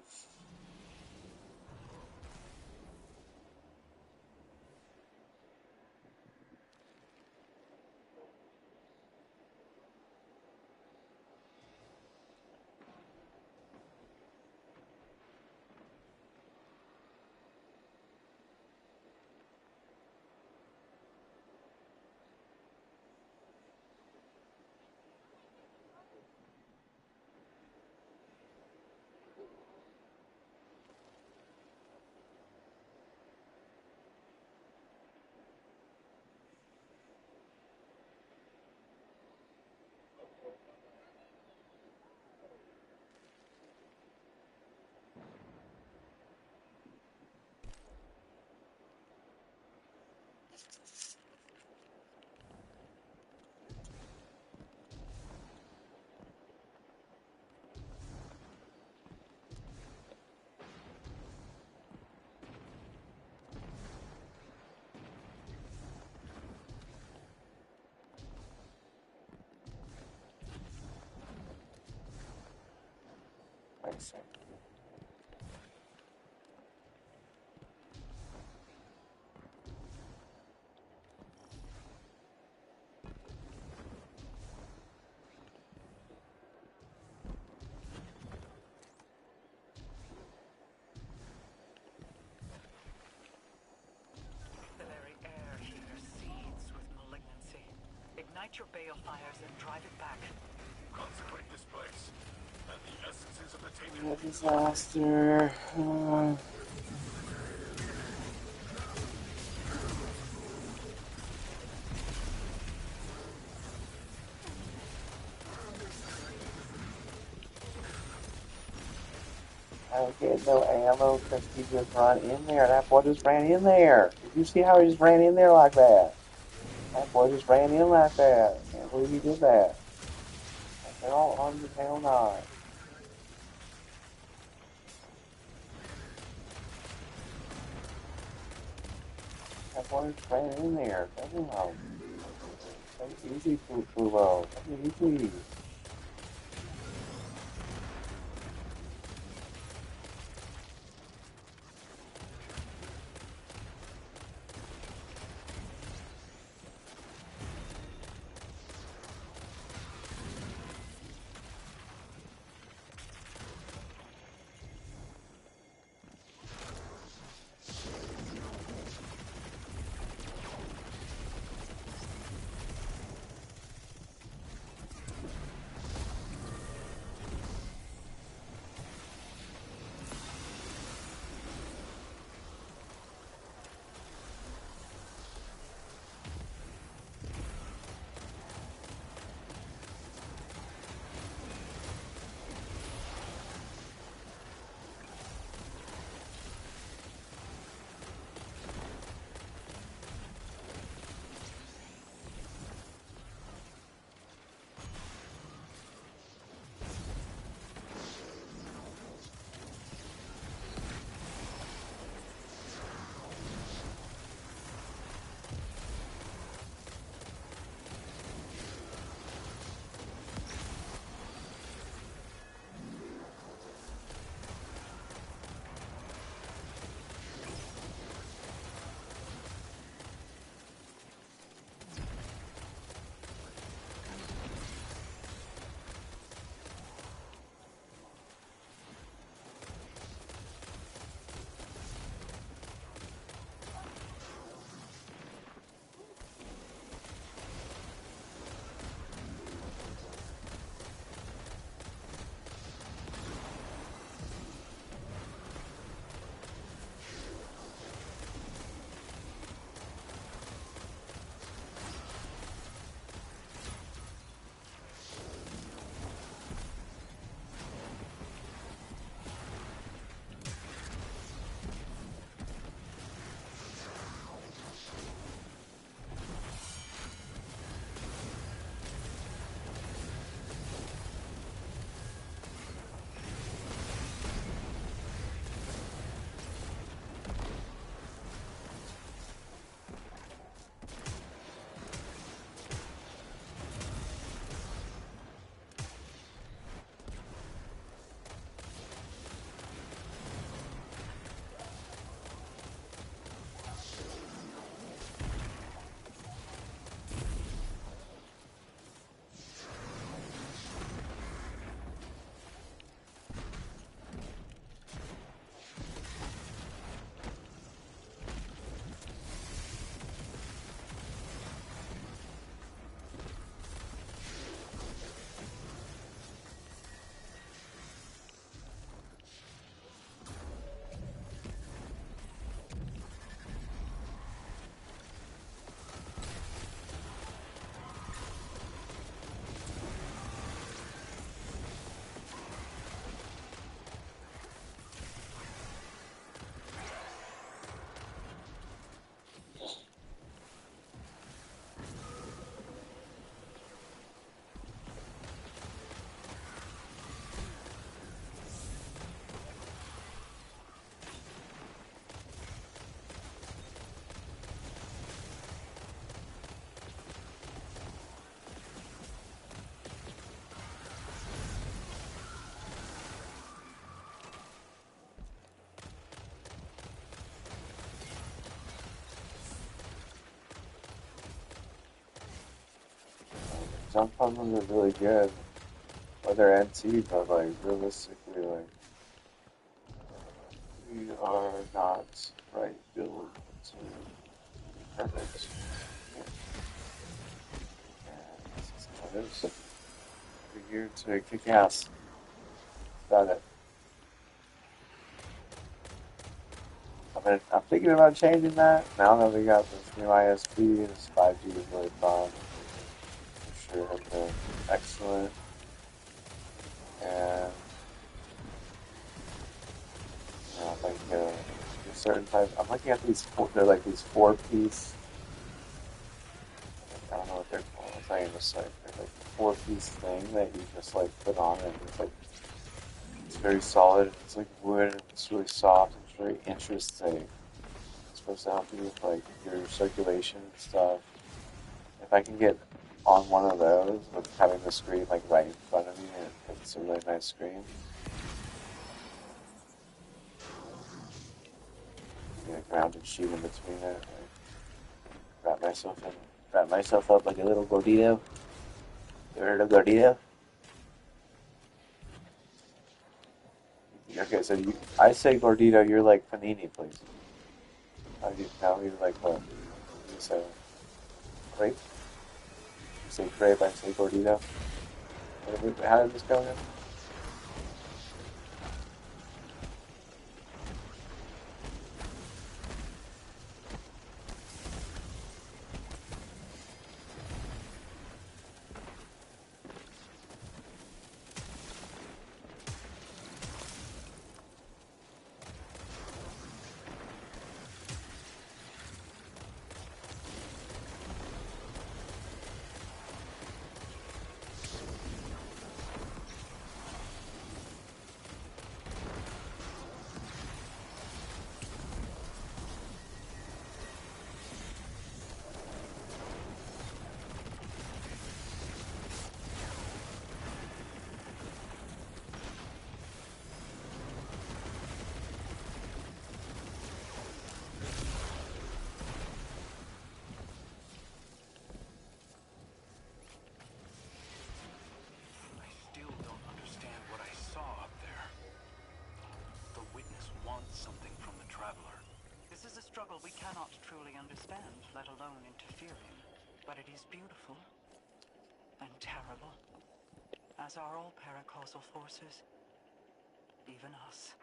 J: Thanks.
E: The very air here seethes with malignancy. Ignite your balefires and drive it back.
K: Consecrate this place, and the essences of the taken.
J: A disaster. I don't get no ammo because he just ran in there. That boy just ran in there. Did you see how he just ran in there like that? That boy just ran in like that. I can't believe he did that. Hell on the hell not. That boy just ran in there. Damn. Take it easy, Fulo. Take it easy. jump puzzles are really good. Well, they're NT, but like realistically, like we are not right built to perfect. And this is how it is. We're here to kick ass. That's about it. I'm thinking about changing that now that we got this new ISP. This 5G is really fun. For sure has been excellent. And like a certain type. I'm looking at these. They're like these four-piece. I don't know what they're called. It's not even a site. They're like a four-piece thing that you just like put on, and it's like it's very solid. It's like wood. And it's really soft. It's very interesting. It's supposed to help you with like your circulation and stuff. If I can get on one of those with having the screen like right in front of me, and it's a really nice screen. Get a grounded sheet in between it. Like, wrap myself up like a little gordito. You heard of gordito? Okay, so I say gordito, you're like panini, please. How do you, now you're like what? You say crepe? You say crepe, I say gordito. How did this go again?
C: I still don't understand what I saw up there. The witness wants something from the traveler.
E: This is a struggle we cannot truly understand, let alone interfere in. But it is beautiful. And terrible. As are all paracausal forces. Even us.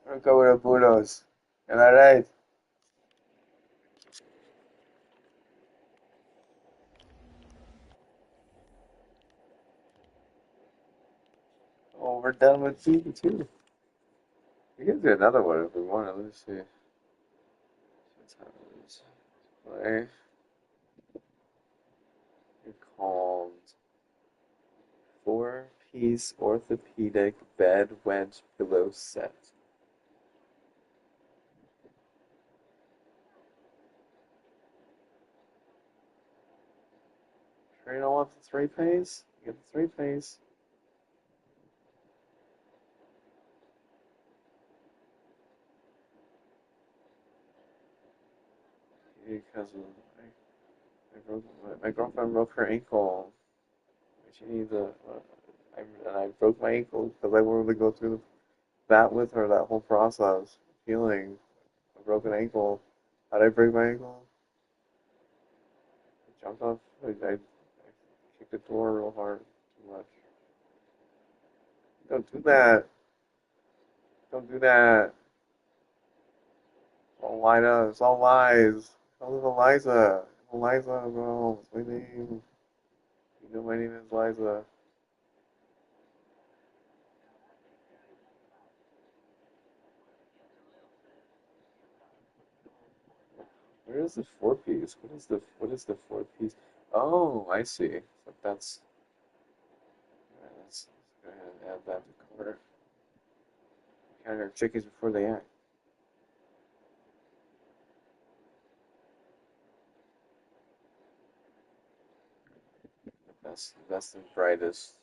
A: We'll go with the Budos. Am I right? Oh, we're done with season 2. We can do another one if we want. Let's see. What time it is. Play. It's called Four-Piece Orthopedic Bed Wedge Pillow Set. Sure you don't want the three-piece? You get the three-piece. Because my girlfriend broke her ankle. She needs and I broke my ankle because I wanted to go through that with her, that whole process. Healing a broken ankle. How did I break my ankle? I jumped off. I kicked the door real hard. Too much. Don't do that. Don't do that. It's all lies. It's all lies. Call it Eliza. Eliza, bro. It's my name. You know my name is Liza. Where is the four piece? What is the fourth piece? Oh, I see. So that's alright, let's go ahead and add that to cart. Count our chickens before they act. The best and brightest.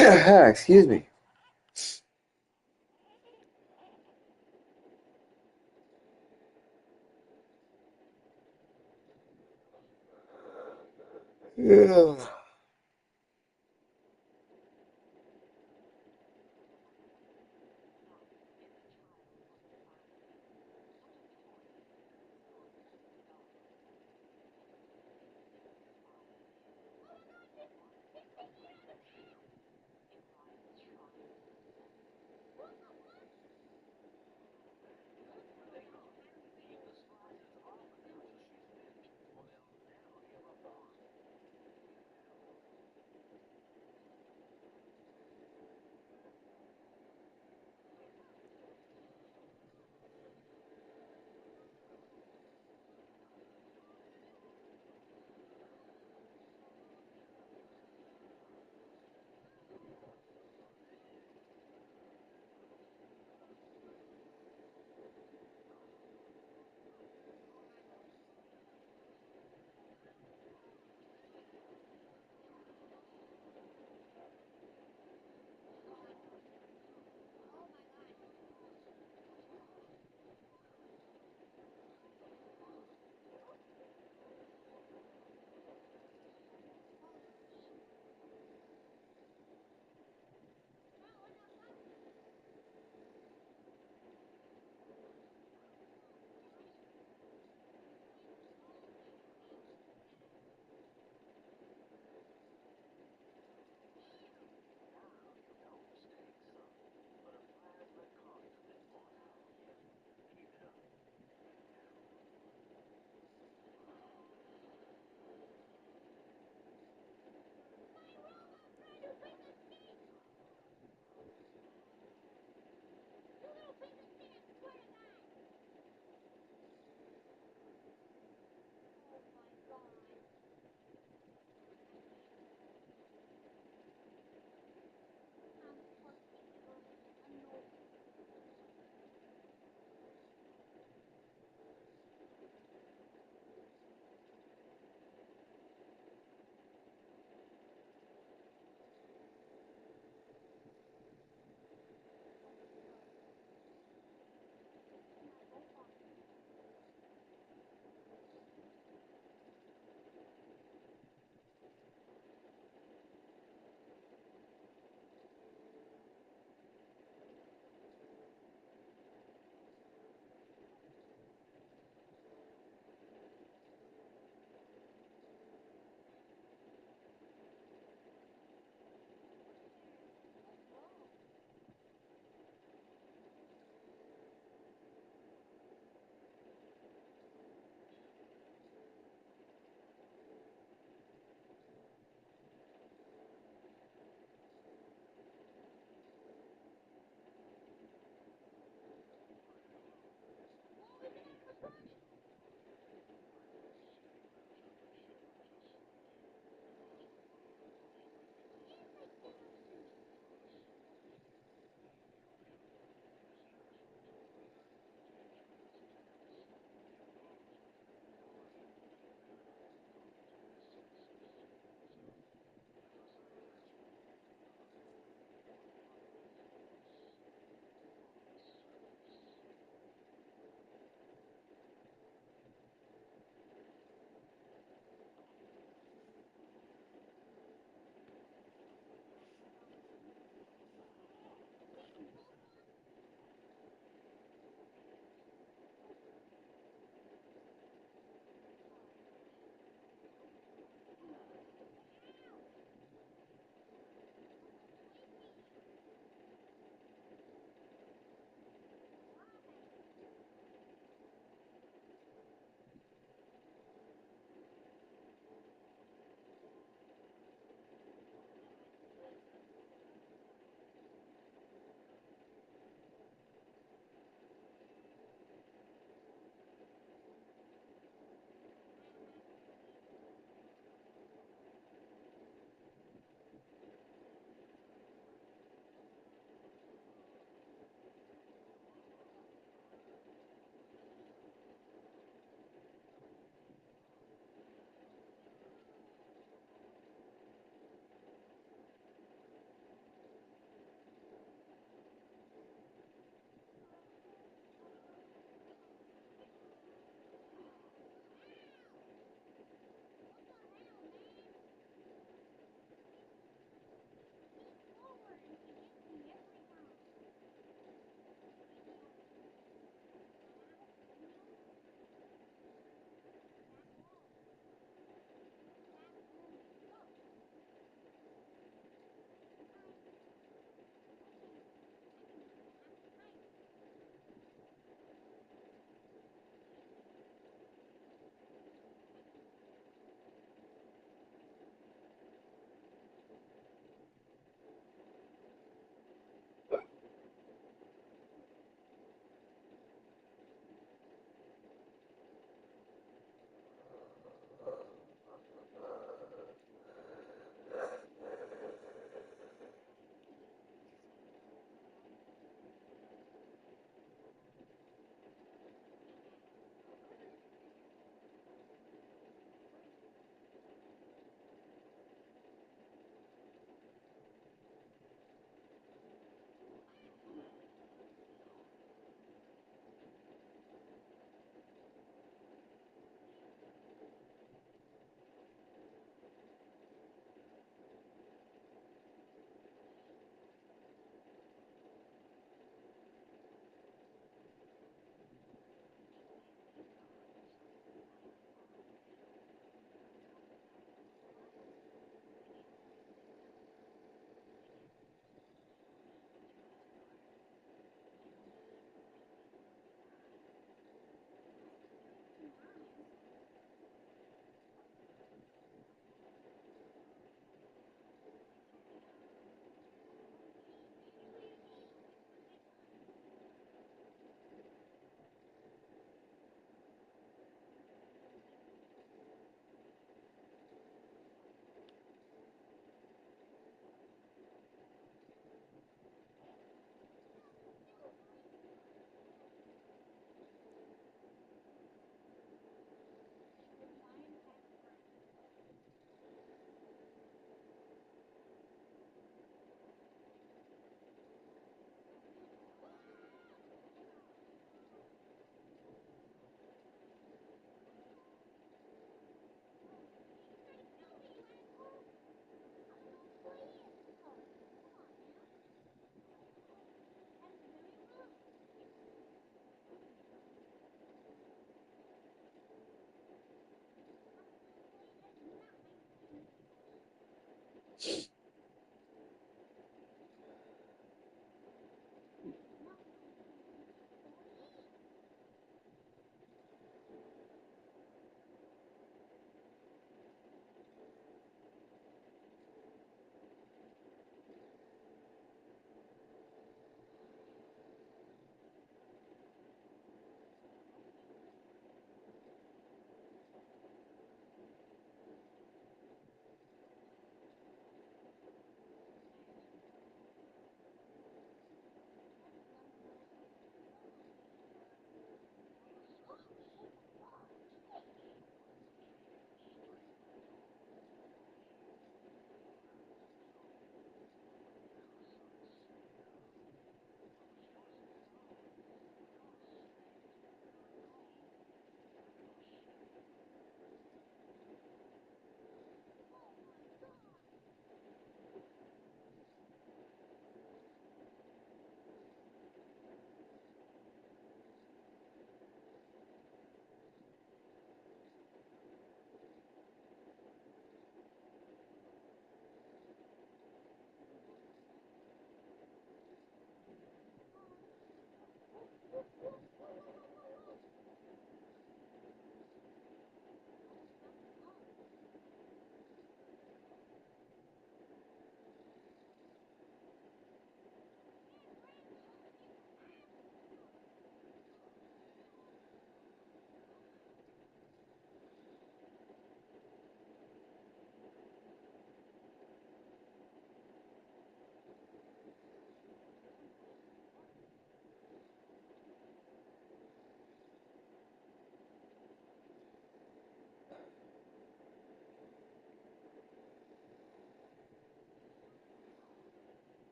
J: Excuse me. Yeah.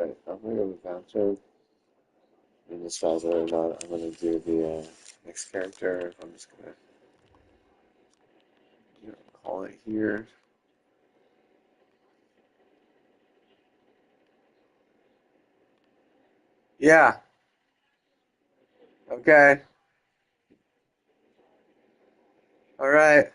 J: Alright, I'm gonna go with Vancho and decide whether or not I'm gonna do the next character, or if I'm just gonna call it here. Yeah. Okay. All right.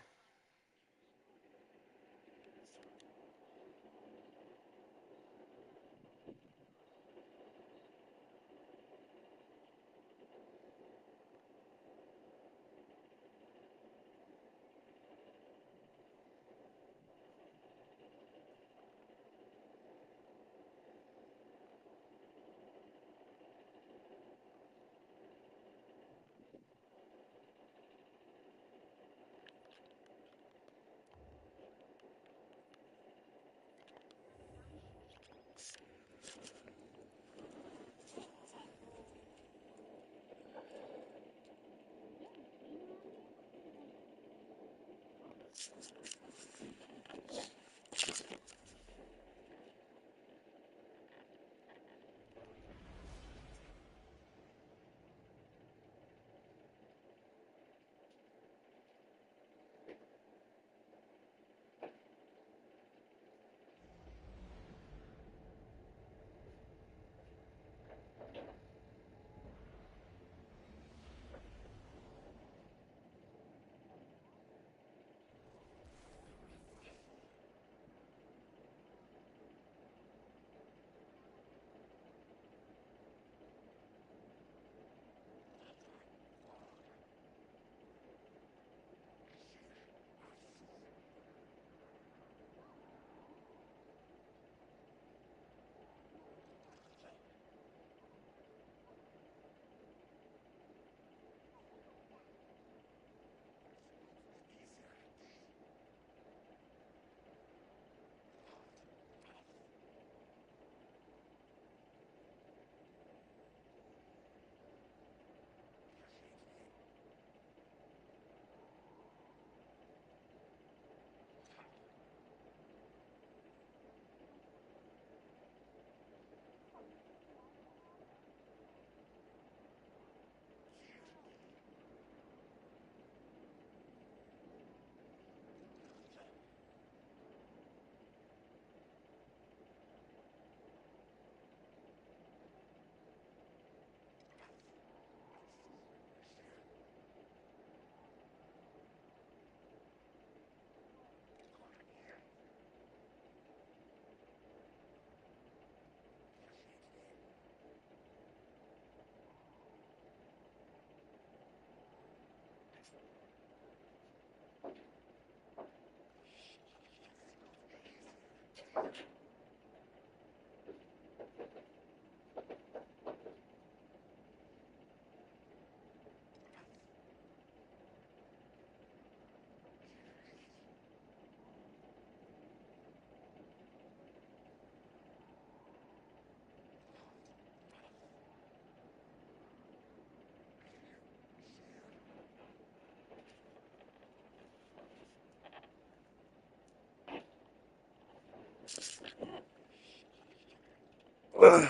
J: Okay.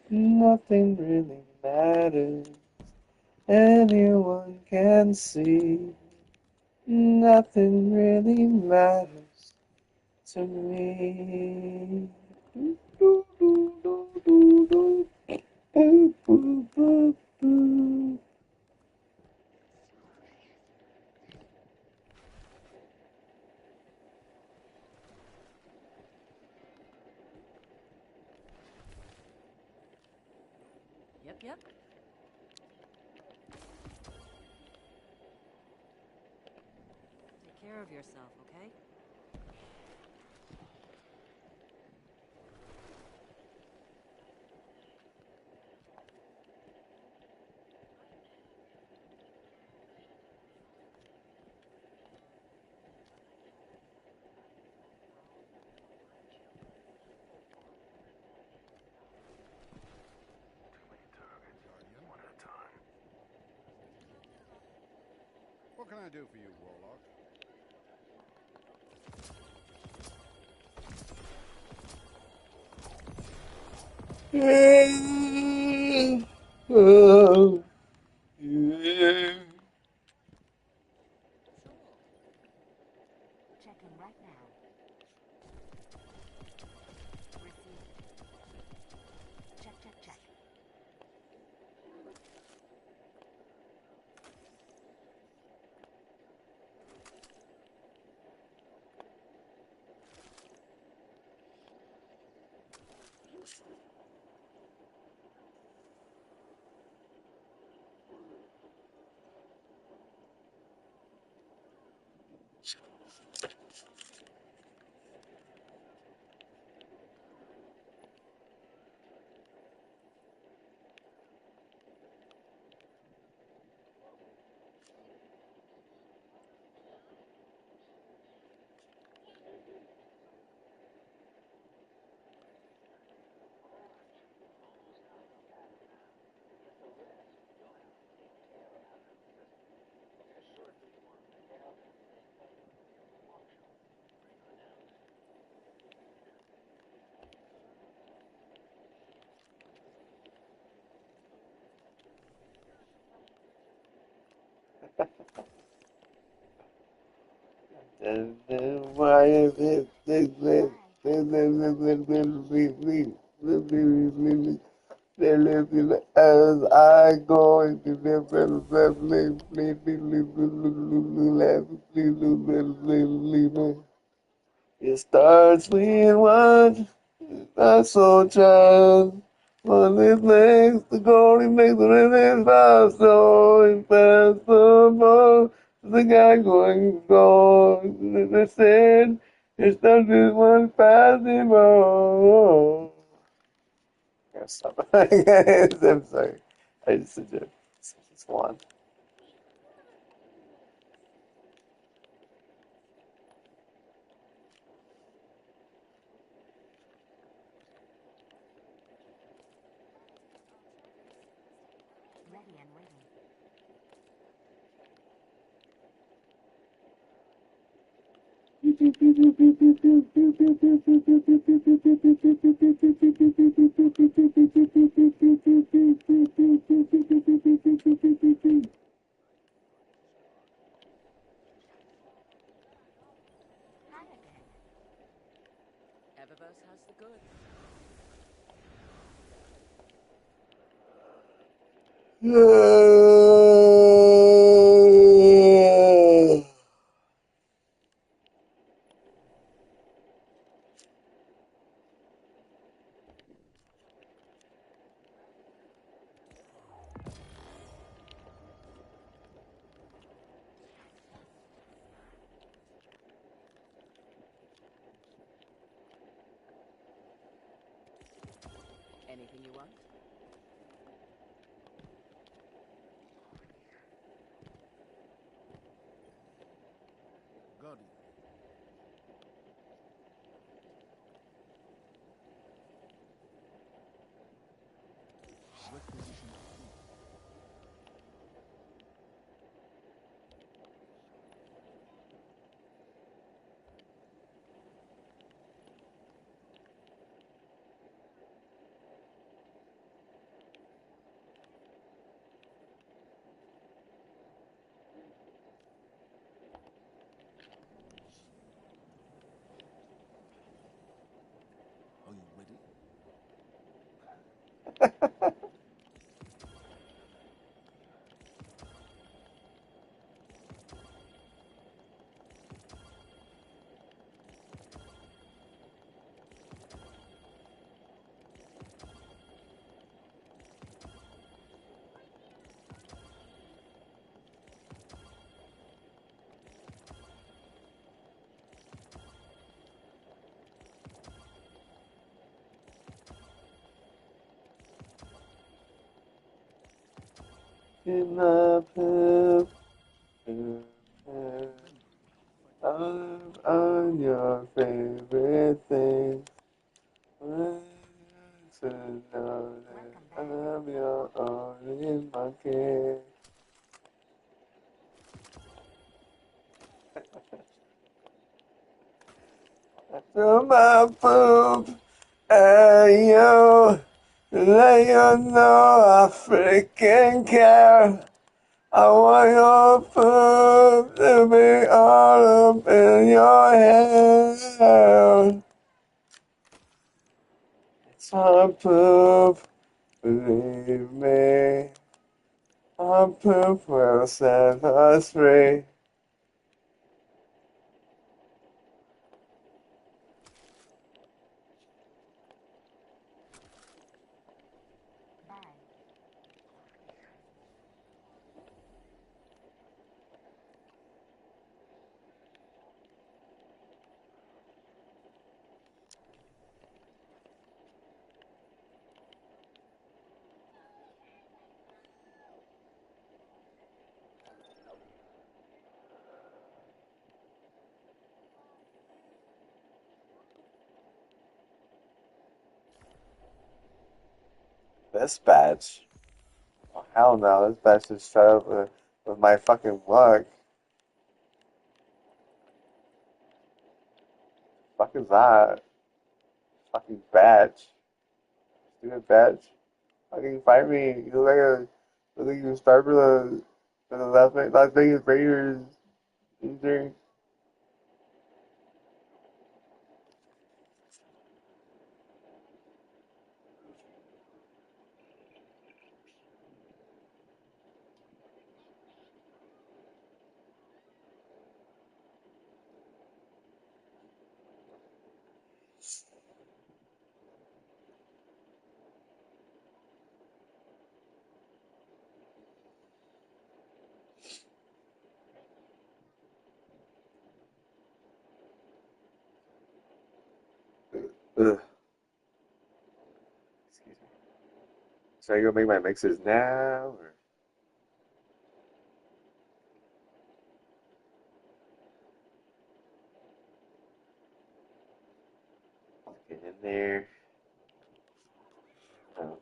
J: Nothing really matters. Anyone can see. Nothing really matters to me.
R: Yep, yep. Take care of yourself, okay?
G: What can I do for you, Warlock?
I: Oh, yeah.
R: Sure. Checking right now. Received. Check, check, check.
I: Why is it as I go into the it starts with one, not so child. On his legs, the gold he makes the living fast, so impossible. The guy going gone. They said it started one possible. Gotta stop. I'm sorry. I just said it. It's one.
R: Ready and waiting. Hi again. Eververse has the goods. Anything you want?
G: Guardian. Requisition approved. Are you ready?
I: In my path, I'm your favorite thing. To know that I'm your own in my care. After my poop, and you let you know I freaking care. I want your poop to be all up in your hair. It's our poop, believe me. Our poop will set us free. This badge. Oh, hell no, this badge is shut up with my fucking luck. Fuck is that? Fucking badge. Stupid badge. Fucking fight me. You look like you start for the Las Vegas Raiders. Loser. Ugh. Excuse me. Should I go make my mixes now? Or get in there? No.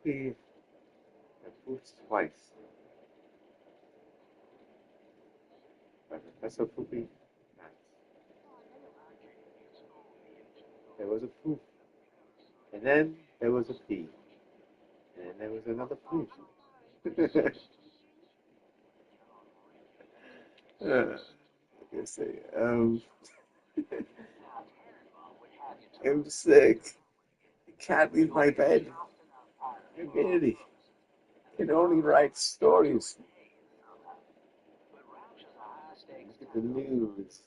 I: Poopy. I pooped twice. That's so poopy. Nice. There was a poop. And then there was a pee. And then there was another poop. Like I say, I'm sick. I can't leave my bed. Humanity can only write stories. Look at the news.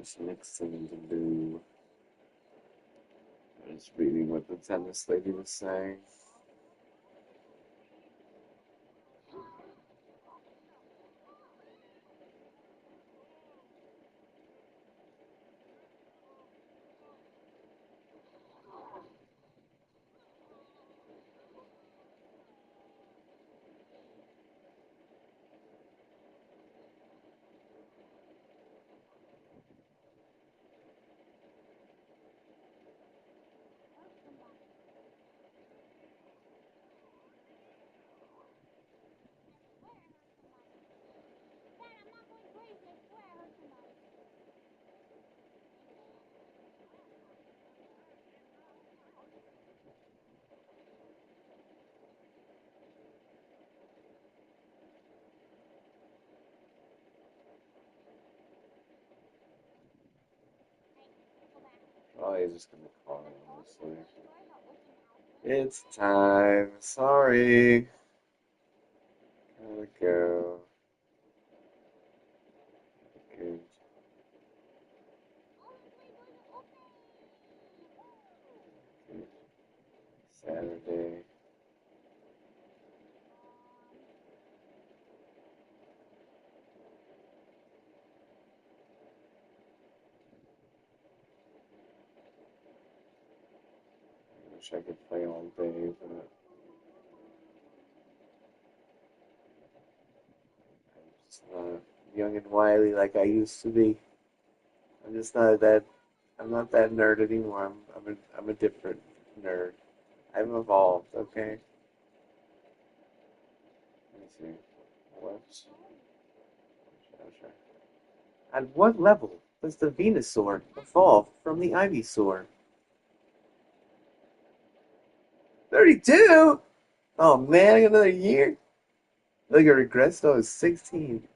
J: just mixing to do. I was reading what the tennis lady was saying. Oh, he's just gonna call me, honestly. It's time. Sorry. Gotta go. Good. Good. Saturday. I wish I could play all day, but I'm just not young and wily like I used to be. I'm just not that. I'm not that nerd anymore. I'm a different nerd. I've evolved. Okay. Let me see. What? Sure. At what level does the Venusaur evolve from the Ivysaur? 32? Oh man, I got another year. Look, I regressed. I was 16.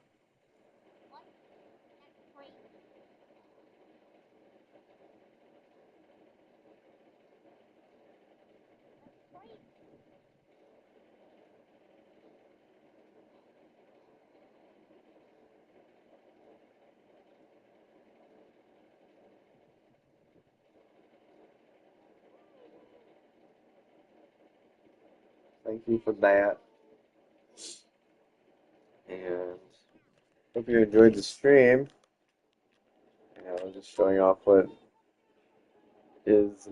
J: Thank you for that. And hope you enjoyed the stream. I was just showing off what is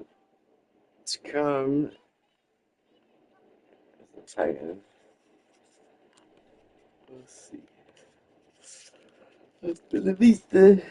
J: to come as the Titan. Let's see. Hasta la vista.